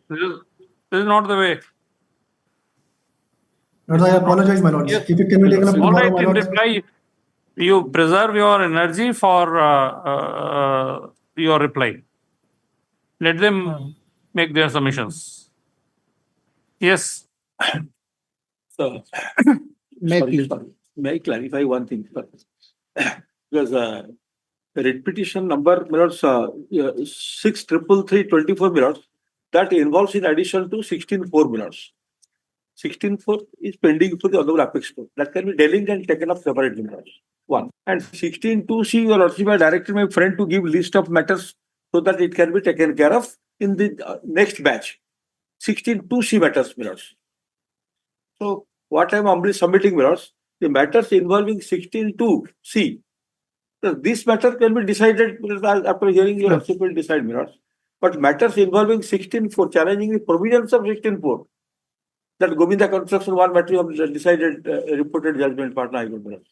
This is not the way. Lords, I apologize, my lords. If it can be taken up All tomorrow, right, my in lords. reply, you preserve your energy for your reply. Let them make their submissions. Yes. So, May may I clarify one thing? Because the writ petition number, 6,333,24, that involves in addition to 16,4. 16,4 is pending for the honorable apex court. That can be delayed and taken up separately. One. And 16,2C, your lordship, I directed my friend to give list of matters so that it can be taken care of in the next batch. 16,2C matters, mirrors. So what I am humbly submitting, mirrors, the matters involving 16,2C. So this matter can be decided after hearing your lordship will decide, mirrors. But matters involving 16,4, challenging the provisions of 16,4. That Govinda Construction one matter you have decided reported judgment partner High Court, mirrors.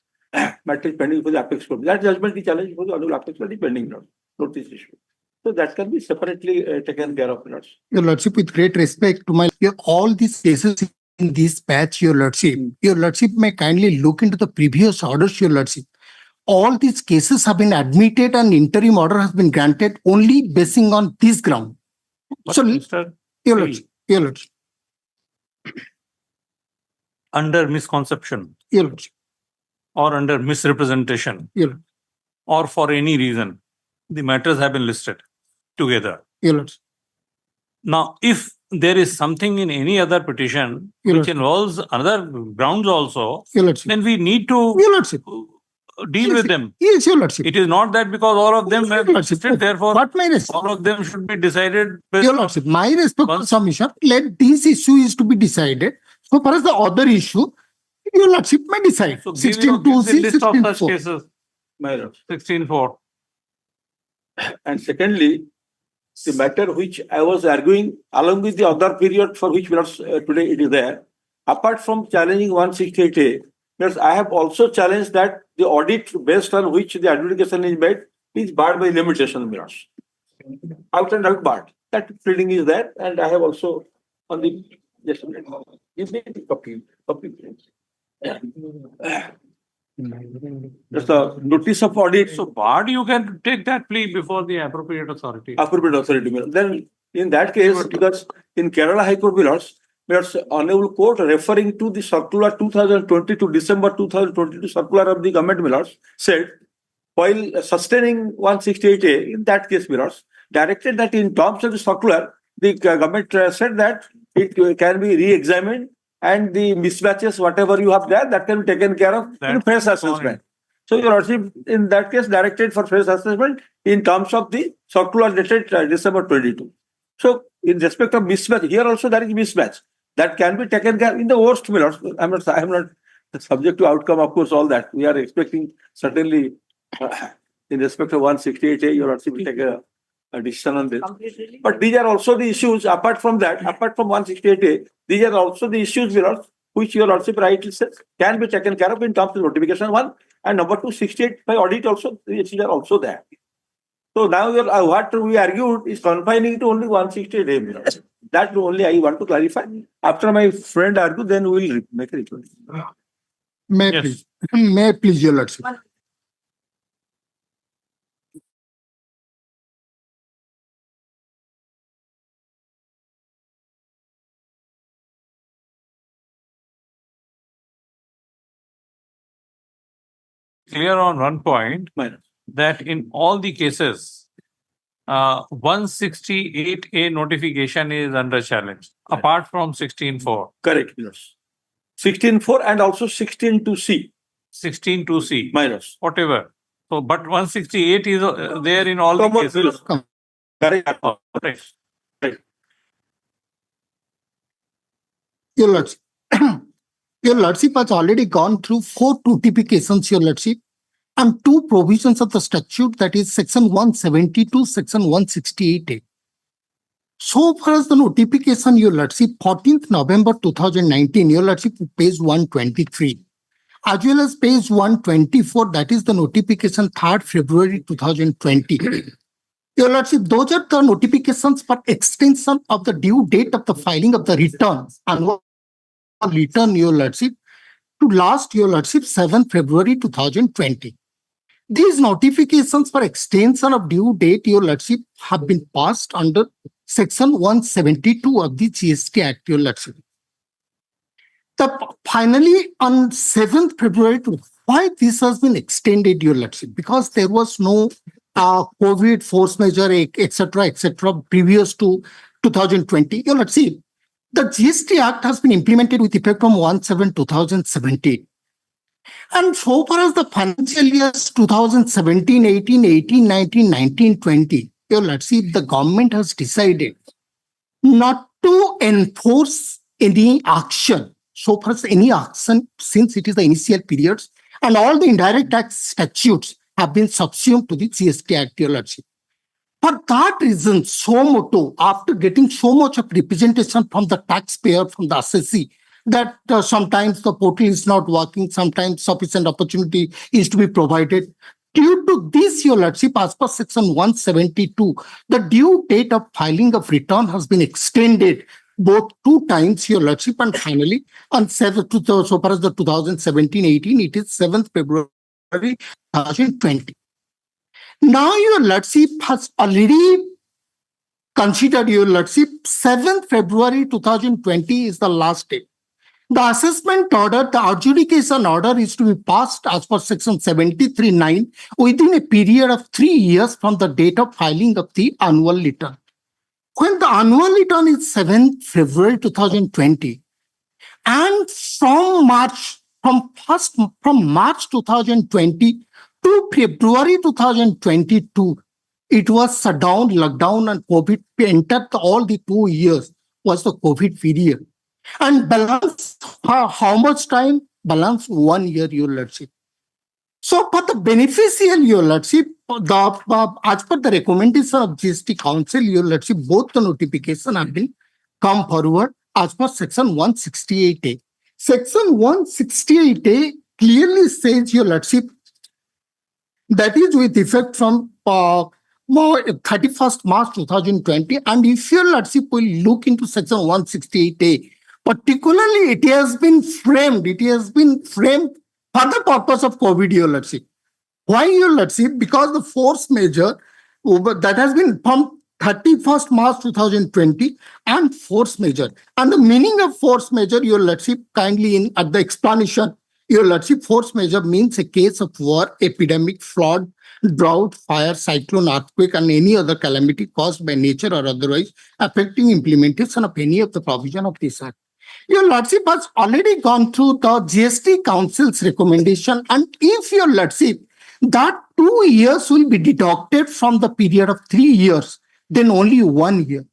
Matter is pending for the apex court. That judgment is challenged for the honorable apex court is pending, mirrors. Notice issue. So that can be separately taken care of, mirrors. Your Lordship, with great respect to my, all these cases in this batch, Your Lordship may kindly look into the previous orders, Your Lordship. All these cases have been admitted and interim order has been granted only basing on this ground. But So, Mr. Your Lordship. Under misconception Your Lordship. or under misrepresentation or for any reason, the matters have been listed together. Your Lordship. Now, if there is something in any other petition which involves another grounds also, Your Lordship. then we need to Your Lordship. deal with them. Yes, Your Lordship. It is not that because all of them have Lordship. existed, therefore What my all of them should be decided. based Your on- Lordship, my respectful Once- submission, let this issue is to be decided. So far as the other issue, Your Lordship may decide. So give 16 the 2C, list of 16 such 4. cases, My lord. 16-4. And secondly, the matter which I was arguing along with the other period for which we are today it is there. Apart from challenging 168A, yes, I have also challenged that the audit based on which the adjudication is made is barred by limitation mirrors. Out and out barred. That pleading is there, and I have also on the just a minute. Give me the copy. Just a notice of audit. So barred, you can take that plea before the appropriate authority. Appropriate authority. Then in that case, because in Kerala High Court Willows, there's Honorable Court referring to the circular 2022, December 2022 circular of the government Willows said, while sustaining 168A, in that case Willows, directed that in terms of the circular, the government said that it can be re-examined and the mismatches, whatever you have there, that can be taken care of in fresh assessment. So your Lordship, in that case, directed for fresh assessment in terms of the circular dated December 22. So in respect of mismatch, here also there is mismatch. That can be taken care in the worst Millards. I am not subject to outcome, of course, all that. We are expecting certainly in respect of 168A, your Lordship will take a decision on this. Completely. But these are also the issues, apart from that, apart from 168A, these are also the issues, Millards, which your Lordship rightly says can be taken care of in terms of notification one. And number two, 68 by audit also, the issues are also there. So now what we argued is confining to only 168A, Millards. That only I want to clarify. After my friend argued, then we will make a reply. May Yes. please, may please, Your Lordship. Clear on one point Minor. that in all the cases, 168A notification is under challenge, apart from 16-4. Correct, yes. 16.4 and also 16.2C. 16-2C, Minors. whatever. So, but 168 is there in all the Come on, cases. Correct. Right. Your Lordship. Your Lordship has already gone through 4 notifications, Your Lordship, and 2 provisions of the statute, that is section 172, section 168A. So far as the notification, Your Lordship, 14th November 2019, Your Lordship, page 123, as well as page 124, that is the notification 3rd February 2020. Your Lordship, those are the notifications for extension of the due date of the filing of the returns, annual return, Your Lordship, to last, Your Lordship, 7th February 2020. These notifications for extension of due date, Your Lordship, have been passed under section 172 of the GST Act, Your Lordship. Finally, on 7th February, why this has been extended, Your Lordship? Because there was no COVID force measure, etc., previous to 2020. Your Lordship, the GST Act has been implemented with effect from 1/7/2017. And so far as the financial years 2017, 18, 18, 19, 19, 20, Your Lordship, the government has decided not to enforce any action. So far as any action, since it is the initial periods, and all the indirect tax statutes have been subsumed to the GST Act, Your Lordship. For that reason, so moto, after getting so much of representation from the taxpayer, from the assessee, that sometimes the portal is not working, sometimes sufficient opportunity is to be provided. Due to this, Your Lordship, as per section 172, the due date of filing of return has been extended both 2 times, Your Lordship, and finally, on 7th, so far as the 2017-18, it is 7th February 2020. Now, Your Lordship has already considered, Your Lordship, 7th February 2020 is the last date. The assessment order, the adjudication order is to be passed as per section 73(9) within a period of 3 years from the date of filing of the annual return. when the annual return is 7th February 2020, and from March 2020 to February 2022, it was shut down, lockdown, and COVID entered all the 2 years was the COVID period. And balance, how much time? Balance 1 year, Your Lordship. So, for the beneficial, Your Lordship, as per the recommendation of GST Council, Your Lordship, both the notification have been come forward as per Section 168A. Section 168A clearly says, Your Lordship, that is with effect from 31st March 2020. And if Your Lordship will look into Section 168A, particularly it has been framed for the purpose of COVID, Your Lordship. Why, Your Lordship? Because the force majeure that has been from 31st March 2020 and force majeure. And the meaning of force majeure, Your Lordship, kindly at the explanation, Your Lordship, force majeure means a case of war, epidemic, flood, drought, fire, cyclone, earthquake, and any other calamity caused by nature or otherwise affecting implementation of any of the provision of this Act. Your Lordship has already gone through the GST Council's recommendation, and if Your Lordship, that 2 years will be deducted from the period of 3 years, then only 1 year.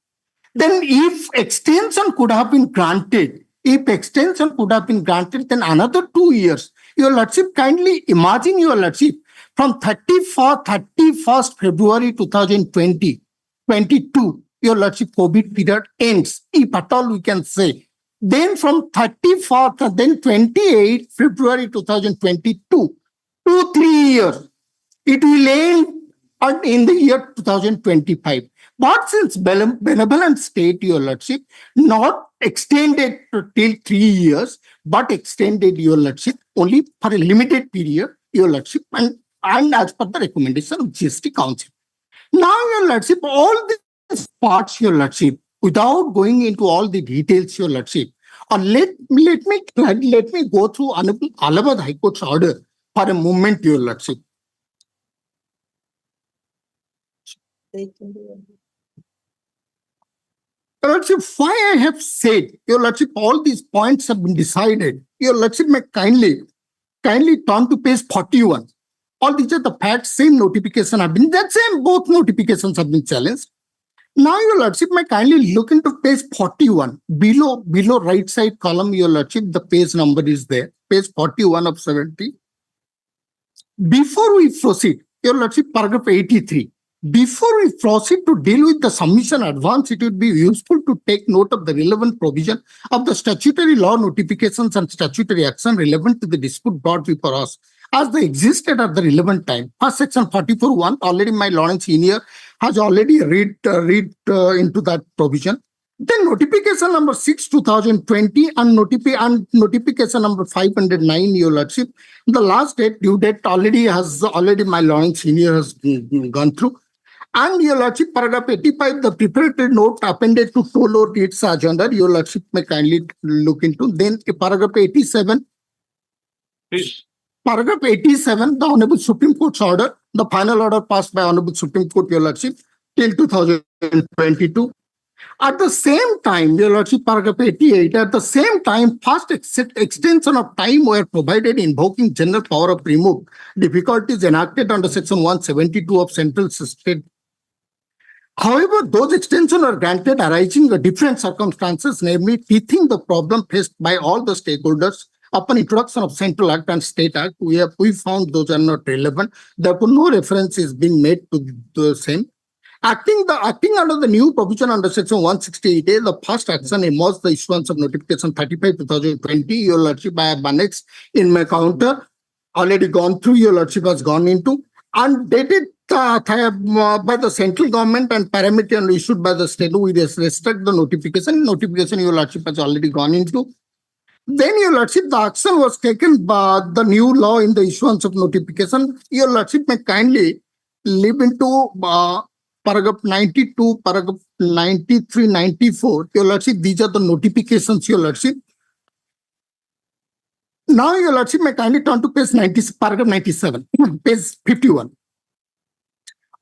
Then if extension could have been granted, then another 2 years. Your Lordship, kindly imagine, Your Lordship, from 31st February 2022, Your Lordship, COVID period ends, if at all we can say. Then from 34th, then 28th February 2022, 2-3 years, it will end in the year 2025. But since benevolent state, Your Lordship, not extended till 3 years, but extended, Your Lordship, only for a limited period, Your Lordship, and as per the recommendation of GST Council. Now, Your Lordship, all these parts, Your Lordship, without going into all the details, Your Lordship, let me go through Honorable Allahabad High Court's order for a moment, Your Lordship. Your Lordship, why I have said, Your Lordship, all these points have been decided. Your Lordship may kindly turn to page 41. All these are the facts, same notification have been, that same, both notifications have been challenged. Now, Your Lordship, may kindly look into page 41. Below right side column, Your Lordship, the page number is there. Page 41 of 70. Before we proceed, Your Lordship, paragraph 83. Before we proceed to deal with the submission advance, it would be useful to take note of the relevant provision of the statutory law notifications and statutory action relevant to the dispute brought before us, as they existed at the relevant time. First, section 44(1), already my Lawrence Senior has already read into that provision. Then notification number 6, 2020 and notification number 509, Your Lordship. The last due date already my Lawrence Senior has gone through. And Your Lordship, paragraph 85, the preparatory note appended to toll or its agenda, Your Lordship may kindly look into. Then paragraph 87. Please. Paragraph 87, the Honorable Supreme Court's order, the final order passed by Honorable Supreme Court, Your Lordship, till 2022. At the same time, Your Lordship, paragraph 88, at the same time, fast extension of time were provided invoking general power of remove difficulties enacted under section 172 of Central State. However, those extensions are granted arising under different circumstances, namely teething the problem faced by all the stakeholders upon introduction of Central Act and State Act. We found those are not relevant. Therefore, no reference is being made to the same. Acting under the new provision under section 168A, the first action involves the issuance of notification 35/2020. Your Lordship, I have annexed in my counter, already gone through. Your Lordship has gone into, and dated by the central government and parameter and issued by the state. We restrict the notification. Notification, Your Lordship, has already gone into. Then, Your Lordship, the action was taken by the new law in the issuance of notification. Your Lordship may kindly leave into paragraph 92, paragraph 93, 94. Your Lordship, these are the notifications, Your Lordship. Now, Your Lordship, may kindly turn to page 90, paragraph 97, page 51.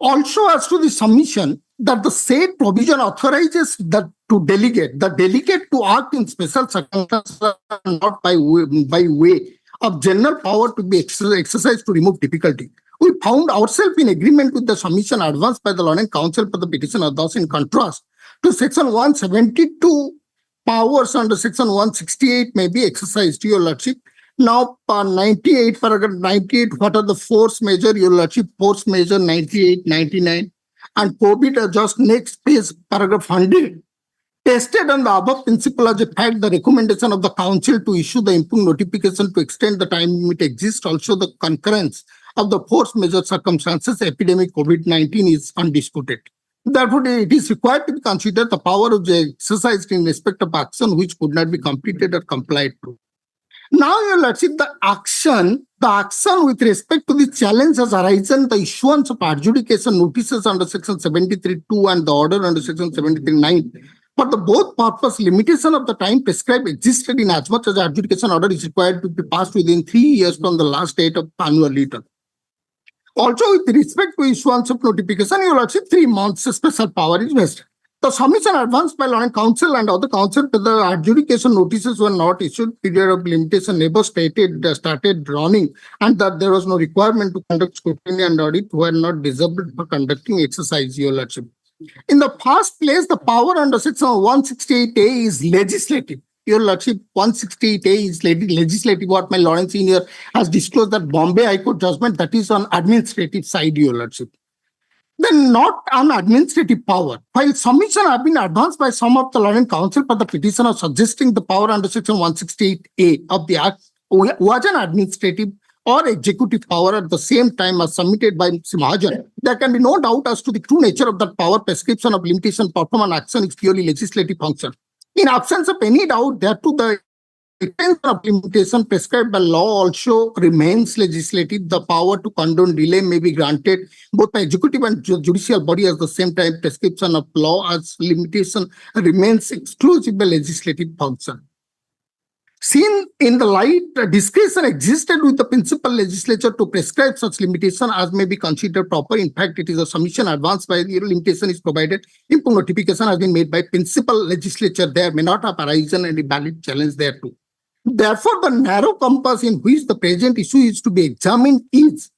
Also, as to the submission, that the said provision authorizes the delegate to act in special circumstances and not by way of general power to be exercised to remove difficulty. We found ourselves in agreement with the submission advanced by the Law and Council for the petitioner, thus in contrast to Section 172, powers under Section 168 may be exercised, Your Lordship. Now, paragraph 98, what are the force measure, Your Lordship? Force measure 98, 99. And COVID just next page, paragraph 100. Tested on the above principle as a fact, the recommendation of the council to issue the impugned notification to extend the time limit exists. Also, the concurrence of the force measure circumstances, epidemic COVID-19 is undisputed. Therefore, it is required to be considered the power of the exercised in respect of action which could not be completed or complied to. Now, Your Lordship, the action with respect to the challenge has arisen the issuance of adjudication notices under Section 73(2) and the order under Section 73(9). For the both purpose, limitation of the time prescribed existed in as much as the adjudication order is required to be passed within 3 years from the last date of annual return. Also, with respect to issuance of notification, Your Lordship, 3 months special power is vested. The submission advanced by Law and Council and other council to the adjudication notices were not issued. Period of limitation never started running, and that there was no requirement to conduct scrutiny and audit were not deserved for conducting exercise, Your Lordship. In the first place, the power under Section 168A is legislative. Your Lordship, 168A is legislative. What my Lawrence Senior has disclosed that Bombay High Court judgment, that is on administrative side, Your Lordship. Then not an administrative power. While submission have been advanced by some of the Law and Council for the petitioner suggesting the power under Section 168A of the Act was an administrative or executive power at the same time as submitted by Mr. Mahajan, there can be no doubt as to the true nature of that power. Prescription of limitation, performance, action is purely legislative function. In absence of any doubt, thereto the extension of limitation prescribed by law also remains legislative. The power to condone delay may be granted both by executive and judicial body at the same time. Prescription of law as limitation remains exclusively legislative function. Seen in the light, discretion existed with the principal legislature to prescribe such limitation as may be considered proper. In fact, it is a submission advanced by the limitation is provided. Impugned notification has been made by principal legislature. There may not have arisen any valid challenge thereto. Therefore, the narrow compass in which the present issue is to be examined is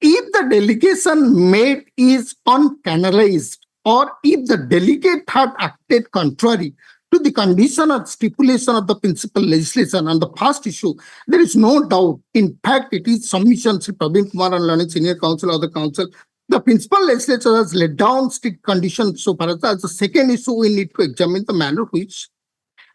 if the delegation made is uncanalized or if the delegate had acted contrary to the condition or stipulation of the principal legislation. On the first issue, there is no doubt. In fact, it is submission, Sri Praveen Kumar and Learning Senior Council or the Council. The principal legislature has laid down strict conditions. So far as the second issue, we need to examine the manner which.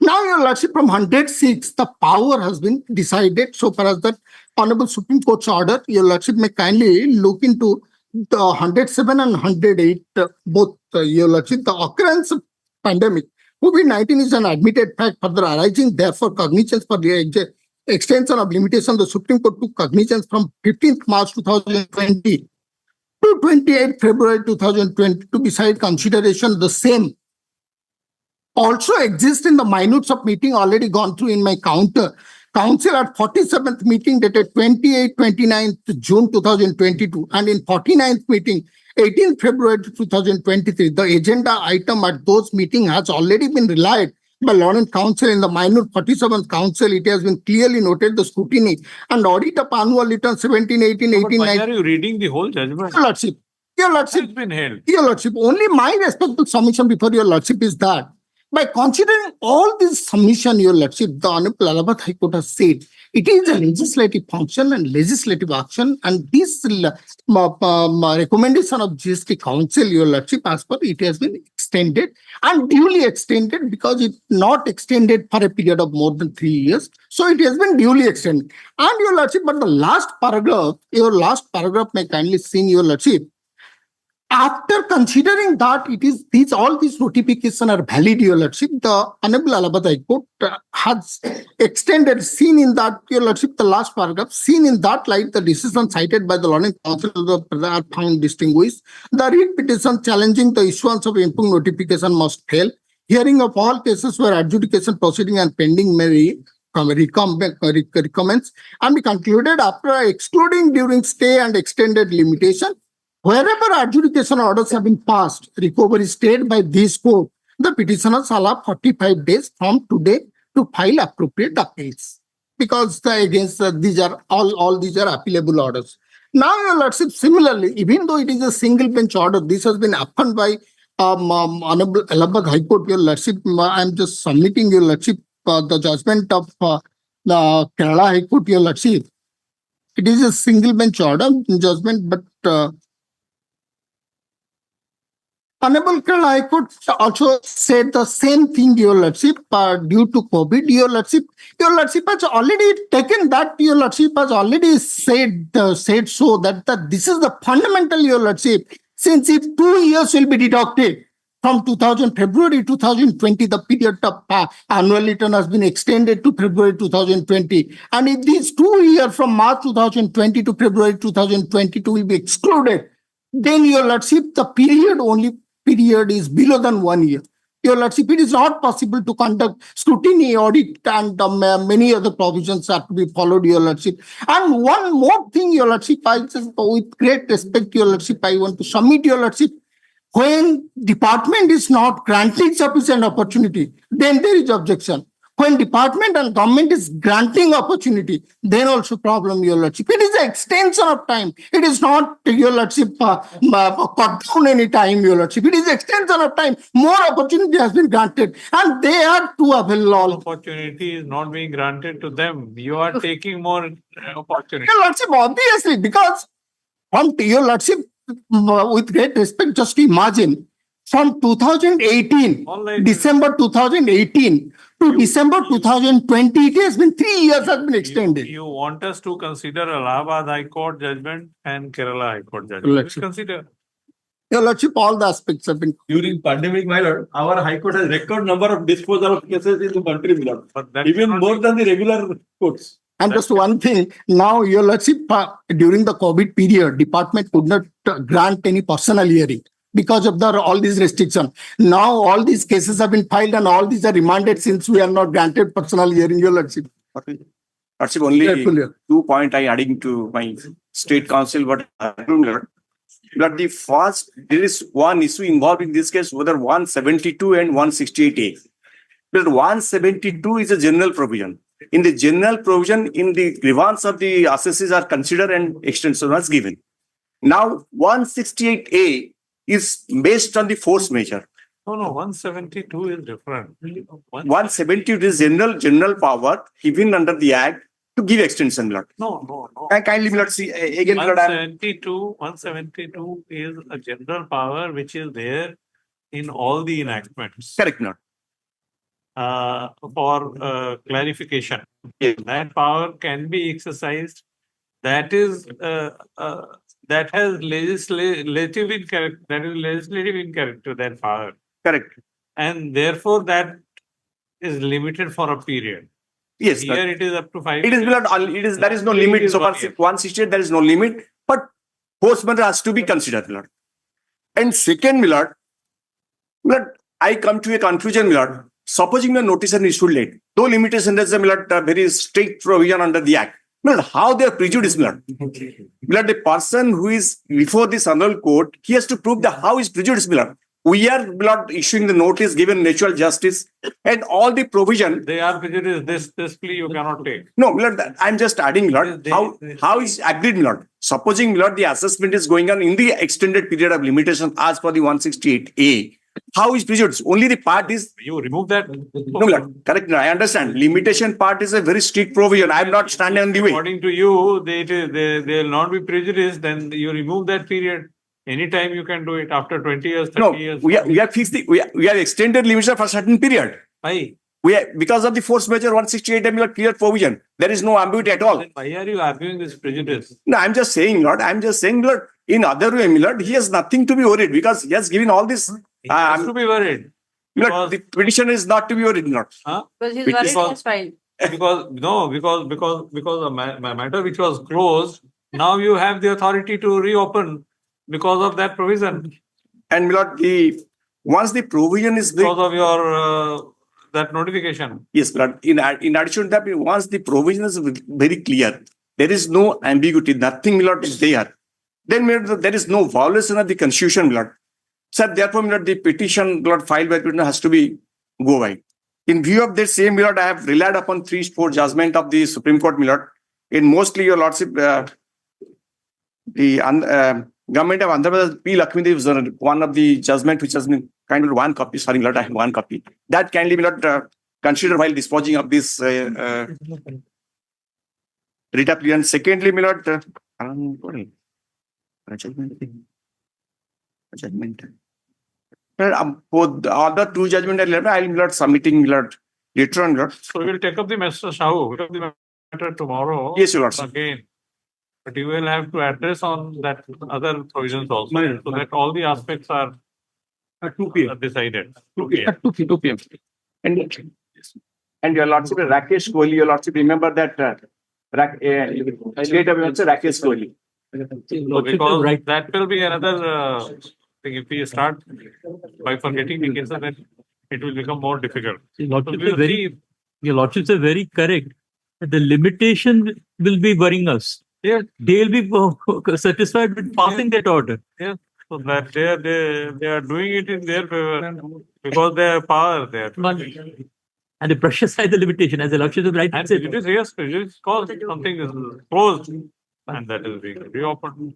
Now, Your Lordship, from 106, the power has been decided. So far as that Honorable Supreme Court's order, Your Lordship may kindly look into the 107 and 108, both, Your Lordship, the occurrence of pandemic. COVID-19 is an admitted fact further arising, therefore cognizance for the extension of limitation. The Supreme Court took cognizance from 15th March 2020 to 28th February 2020 to beside consideration. The same also exists in the minutes of meeting already gone through in my counter. Council at 47th meeting dated 29th June 2022 and in 49th meeting 18th February 2023, the agenda item at those meetings has already been relied by Law and Council. In the minute 47th Council, it has been clearly noted the scrutiny and audit of annual return 17, 18, 18, Why 19. are you reading the whole judgment? Your Lordship, Your Lordship, It's been held. Your Lordship, only my respectful submission before Your Lordship is that by considering all this submission, Your Lordship, the Honorable Allahabad High Court has said it is a legislative function and legislative action, and this recommendation of GST Council, Your Lordship, as per it has been extended and duly extended because it's not extended for a period of more than 3 years. So it has been duly extended. And Your Lordship, but the last paragraph, your last paragraph may kindly sing, Your Lordship. After considering that it is all these notifications are valid, Your Lordship, the Honorable Allahabad High Court has extended, seen in that, Your Lordship, the last paragraph, seen in that light, the decision cited by the Law and Council are found distinguished. The writ petition challenging the issuance of impugned notification must fail. Hearing of all cases where adjudication proceeding and pending may recommence and be concluded after excluding during stay and extended limitation. Wherever adjudication orders have been passed, recovery stayed by this court, the petitioner shall have 45 days from today to file appropriate appeals. Because these are all these are appealable orders. Now, Your Lordship, similarly, even though it is a single bench order, this has been affirmed by Honorable Allahabad High Court, Your Lordship. I am just submitting, Your Lordship, the judgment of the Kerala High Court, Your Lordship. It is a single bench order judgment, but Honorable Kerala High Court also said the same thing, Your Lordship, due to COVID, Your Lordship has already taken that, Your Lordship has already said so that this is the fundamental, Your Lordship, since if 2 years will be deducted from February 2020, the period of annual return has been extended to February 2020. And if these 2 years from March 2020 to February 2022 will be excluded, then, Your Lordship, the period is below than 1 year. Your Lordship, it is not possible to conduct scrutiny, audit, and many other provisions have to be followed, Your Lordship. And one more thing, Your Lordship, with great respect, Your Lordship, I want to submit, Your Lordship, when department is not granting sufficient opportunity, then there is objection. When department and government is granting opportunity, then also problem, Your Lordship. It is an extension of time. It is not, Your Lordship, cut down any time, Your Lordship. It is extension of time. More opportunity has been granted, and they are to avail all. Opportunity is not being granted to them. You are taking more opportunity. Your Lordship, obviously, because from Your Lordship, with great respect, just imagine from 2018, December 2018 to December 2020, it has been 3 years has been extended. You want us to consider Allahabad High Court judgment and Kerala High Court judgment. Let's consider. Your Lordship, all the aspects have been. During pandemic, my lord, our High Court has record number of disposal of cases in the country, my lord. Even more than the regular courts. And just one thing, now, Your Lordship, during the COVID period, department could not grant any personal hearing because of all these restrictions. Now, all these cases have been filed and all these are remanded since we are not granted personal hearing, Your Lordship. Lordship, only 2 points I adding to my state council, but the first, there is one issue involved in this case, whether 172 and 168A. But 172 is a general provision. In the general provision, in the grievance of the assessees are considered and extension was given. Now, 168A is based on the force measure. No, 172 is different. 172 is general power given under the Act to give extension, Lord. No. Kindly, Lord, see again, Lord. 172 is a general power which is there in all the enactments. Correct, Lord. For clarification, that power can be exercised. That is that has legislative in character. That is legislative in character. That power. Correct. And therefore, that is limited for a period. Yes. Here it is up to 5 years. It is there is no limit. So far, 168 there is no limit. But force measure has to be considered, Lord. And second, Lord, I come to a conclusion, Lord. Supposing the notice is issued late, though limitation is a very strict provision under the Act. How they are prejudiced, the person who is before this annual court, he has to prove how is prejudiced. We are issuing the notice given natural justice and all the provision. They are prejudiced. This plea you cannot take. No, I'm just adding, Lord. How is agreed, Lord? Supposing, Lord, the assessment is going on in the extended period of limitation as per the 168A. How is prejudice? Only the part is... You remove that. No, Lord. Correct. I understand. Limitation part is a very strict provision. I am not standing on the way. According to you, they will not be prejudiced. Then you remove that period. Anytime you can do it after 20 years, 30 years. We have fixed we have extended limitation for a certain period. Why? Because of the force measure 168 clear provision. There is no ambiguity at all. Then why are you arguing this prejudice? No, I'm just saying, Lord. Lord, in other way, Lord, he has nothing to be worried because he has given all this. He has to be worried. Lord, the petition is not to be worried, Lord. Because he's worried against file. Because a matter which was closed, now you have the authority to reopen because of that provision. And Lord, once the provision is because of your that notification. Yes, Lord. In addition to that, once the provision is very clear, there is no ambiguity. Nothing, Lord, is there. then my lord, there is no violation of the constitution, my lord. Sir, therefore, my lord, the petition, my lord, filed by petitioner has to be go by. In view of this same, my lord, I have relied upon 3-4 judgment of the Supreme Court, my lord. In mostly, your lordship, the government of Andhra Pradesh, P. Lakshmi was one of the judgment which has been kind of one copy. Sorry, my lord, I have one copy. That kindly, my lord, consider while disposing of this writ application. Secondly, my lord, judgment. Both the other 2 judgment I will not submitting, my lord, later on, my lord. So we will take up the Mr. Shahu, we'll take up the matter tomorrow. Yes, your lord. Again. But you will have to address on that other provisions also, so that all the aspects are At 2 p.m. decided. 2 p.m. At 2 p.m. And your lordship, Rakesh Kohli, your lordship, remember that state of Rakesh Kohli. So because that will be another thing. If we start by forgetting the cases, then it will become more difficult. Your lordships are very correct. The limitation will be worrying us. Yeah. They will be satisfied with passing that order. Yeah. So that they are doing it in their favor because they have power there. And they brush aside the limitation, as the lordship of right And said. it is, yes, it is called something is closed and that is being reopened.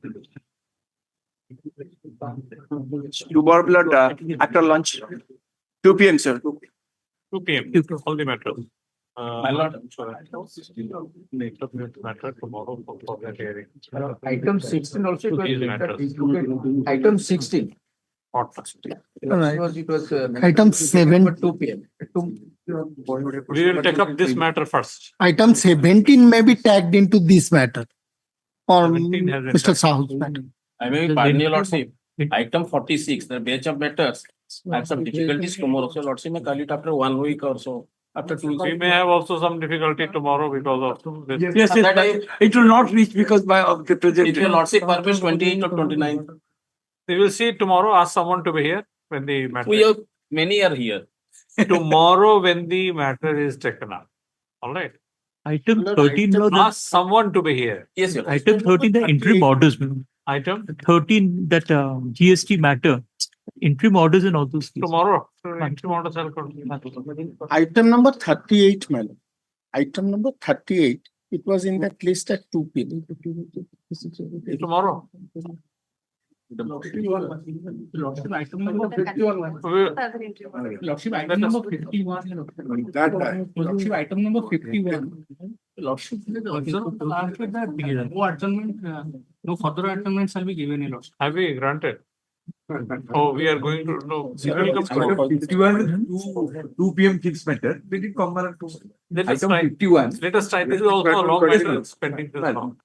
Tomorrow, blood, after lunch, 2 p.m., sir. 2 p.m. All the matters. My lord, make up the matter tomorrow for that hearing. Item 16 also. These matters. Item 16. Right. It was Item 7. 2 p.m. We will take up this matter first. Item 17 may be tagged into this matter. Or 17 has been Mr. tagged. Sahu's matter. I may pardon your lordship. Item 46, the batch of matters. I have some difficulties tomorrow. So lordship may call it after 1 week or so. After 2 weeks. We may have also some difficulty tomorrow because of this. Yes, it will not reach because of the present. If your lordship purpose 28 or 29. We will see tomorrow. Ask someone to be here when the matter. We have many are here. Tomorrow when the matter is taken up. All right. Item 13. Ask someone to be here. Yes, your Item 13, the interim orders. Item 13, that GST matter. Interim orders and all those things. tomorrow. Interim order shall come. Item number 38, madam. Item number 38. It was in that list at 2 p.m. Tomorrow. Item number 51. Lordship, item number 51. Lordship, item number 51. Lordship, after that, no adjournment, no further adjournment shall be given in lordship. Have we granted? Oh, we are going to, no. It will come tomorrow. 2 p.m. fixed matter. We did come back to Let us item try. 51. Let us try. This is also a long way spending this long.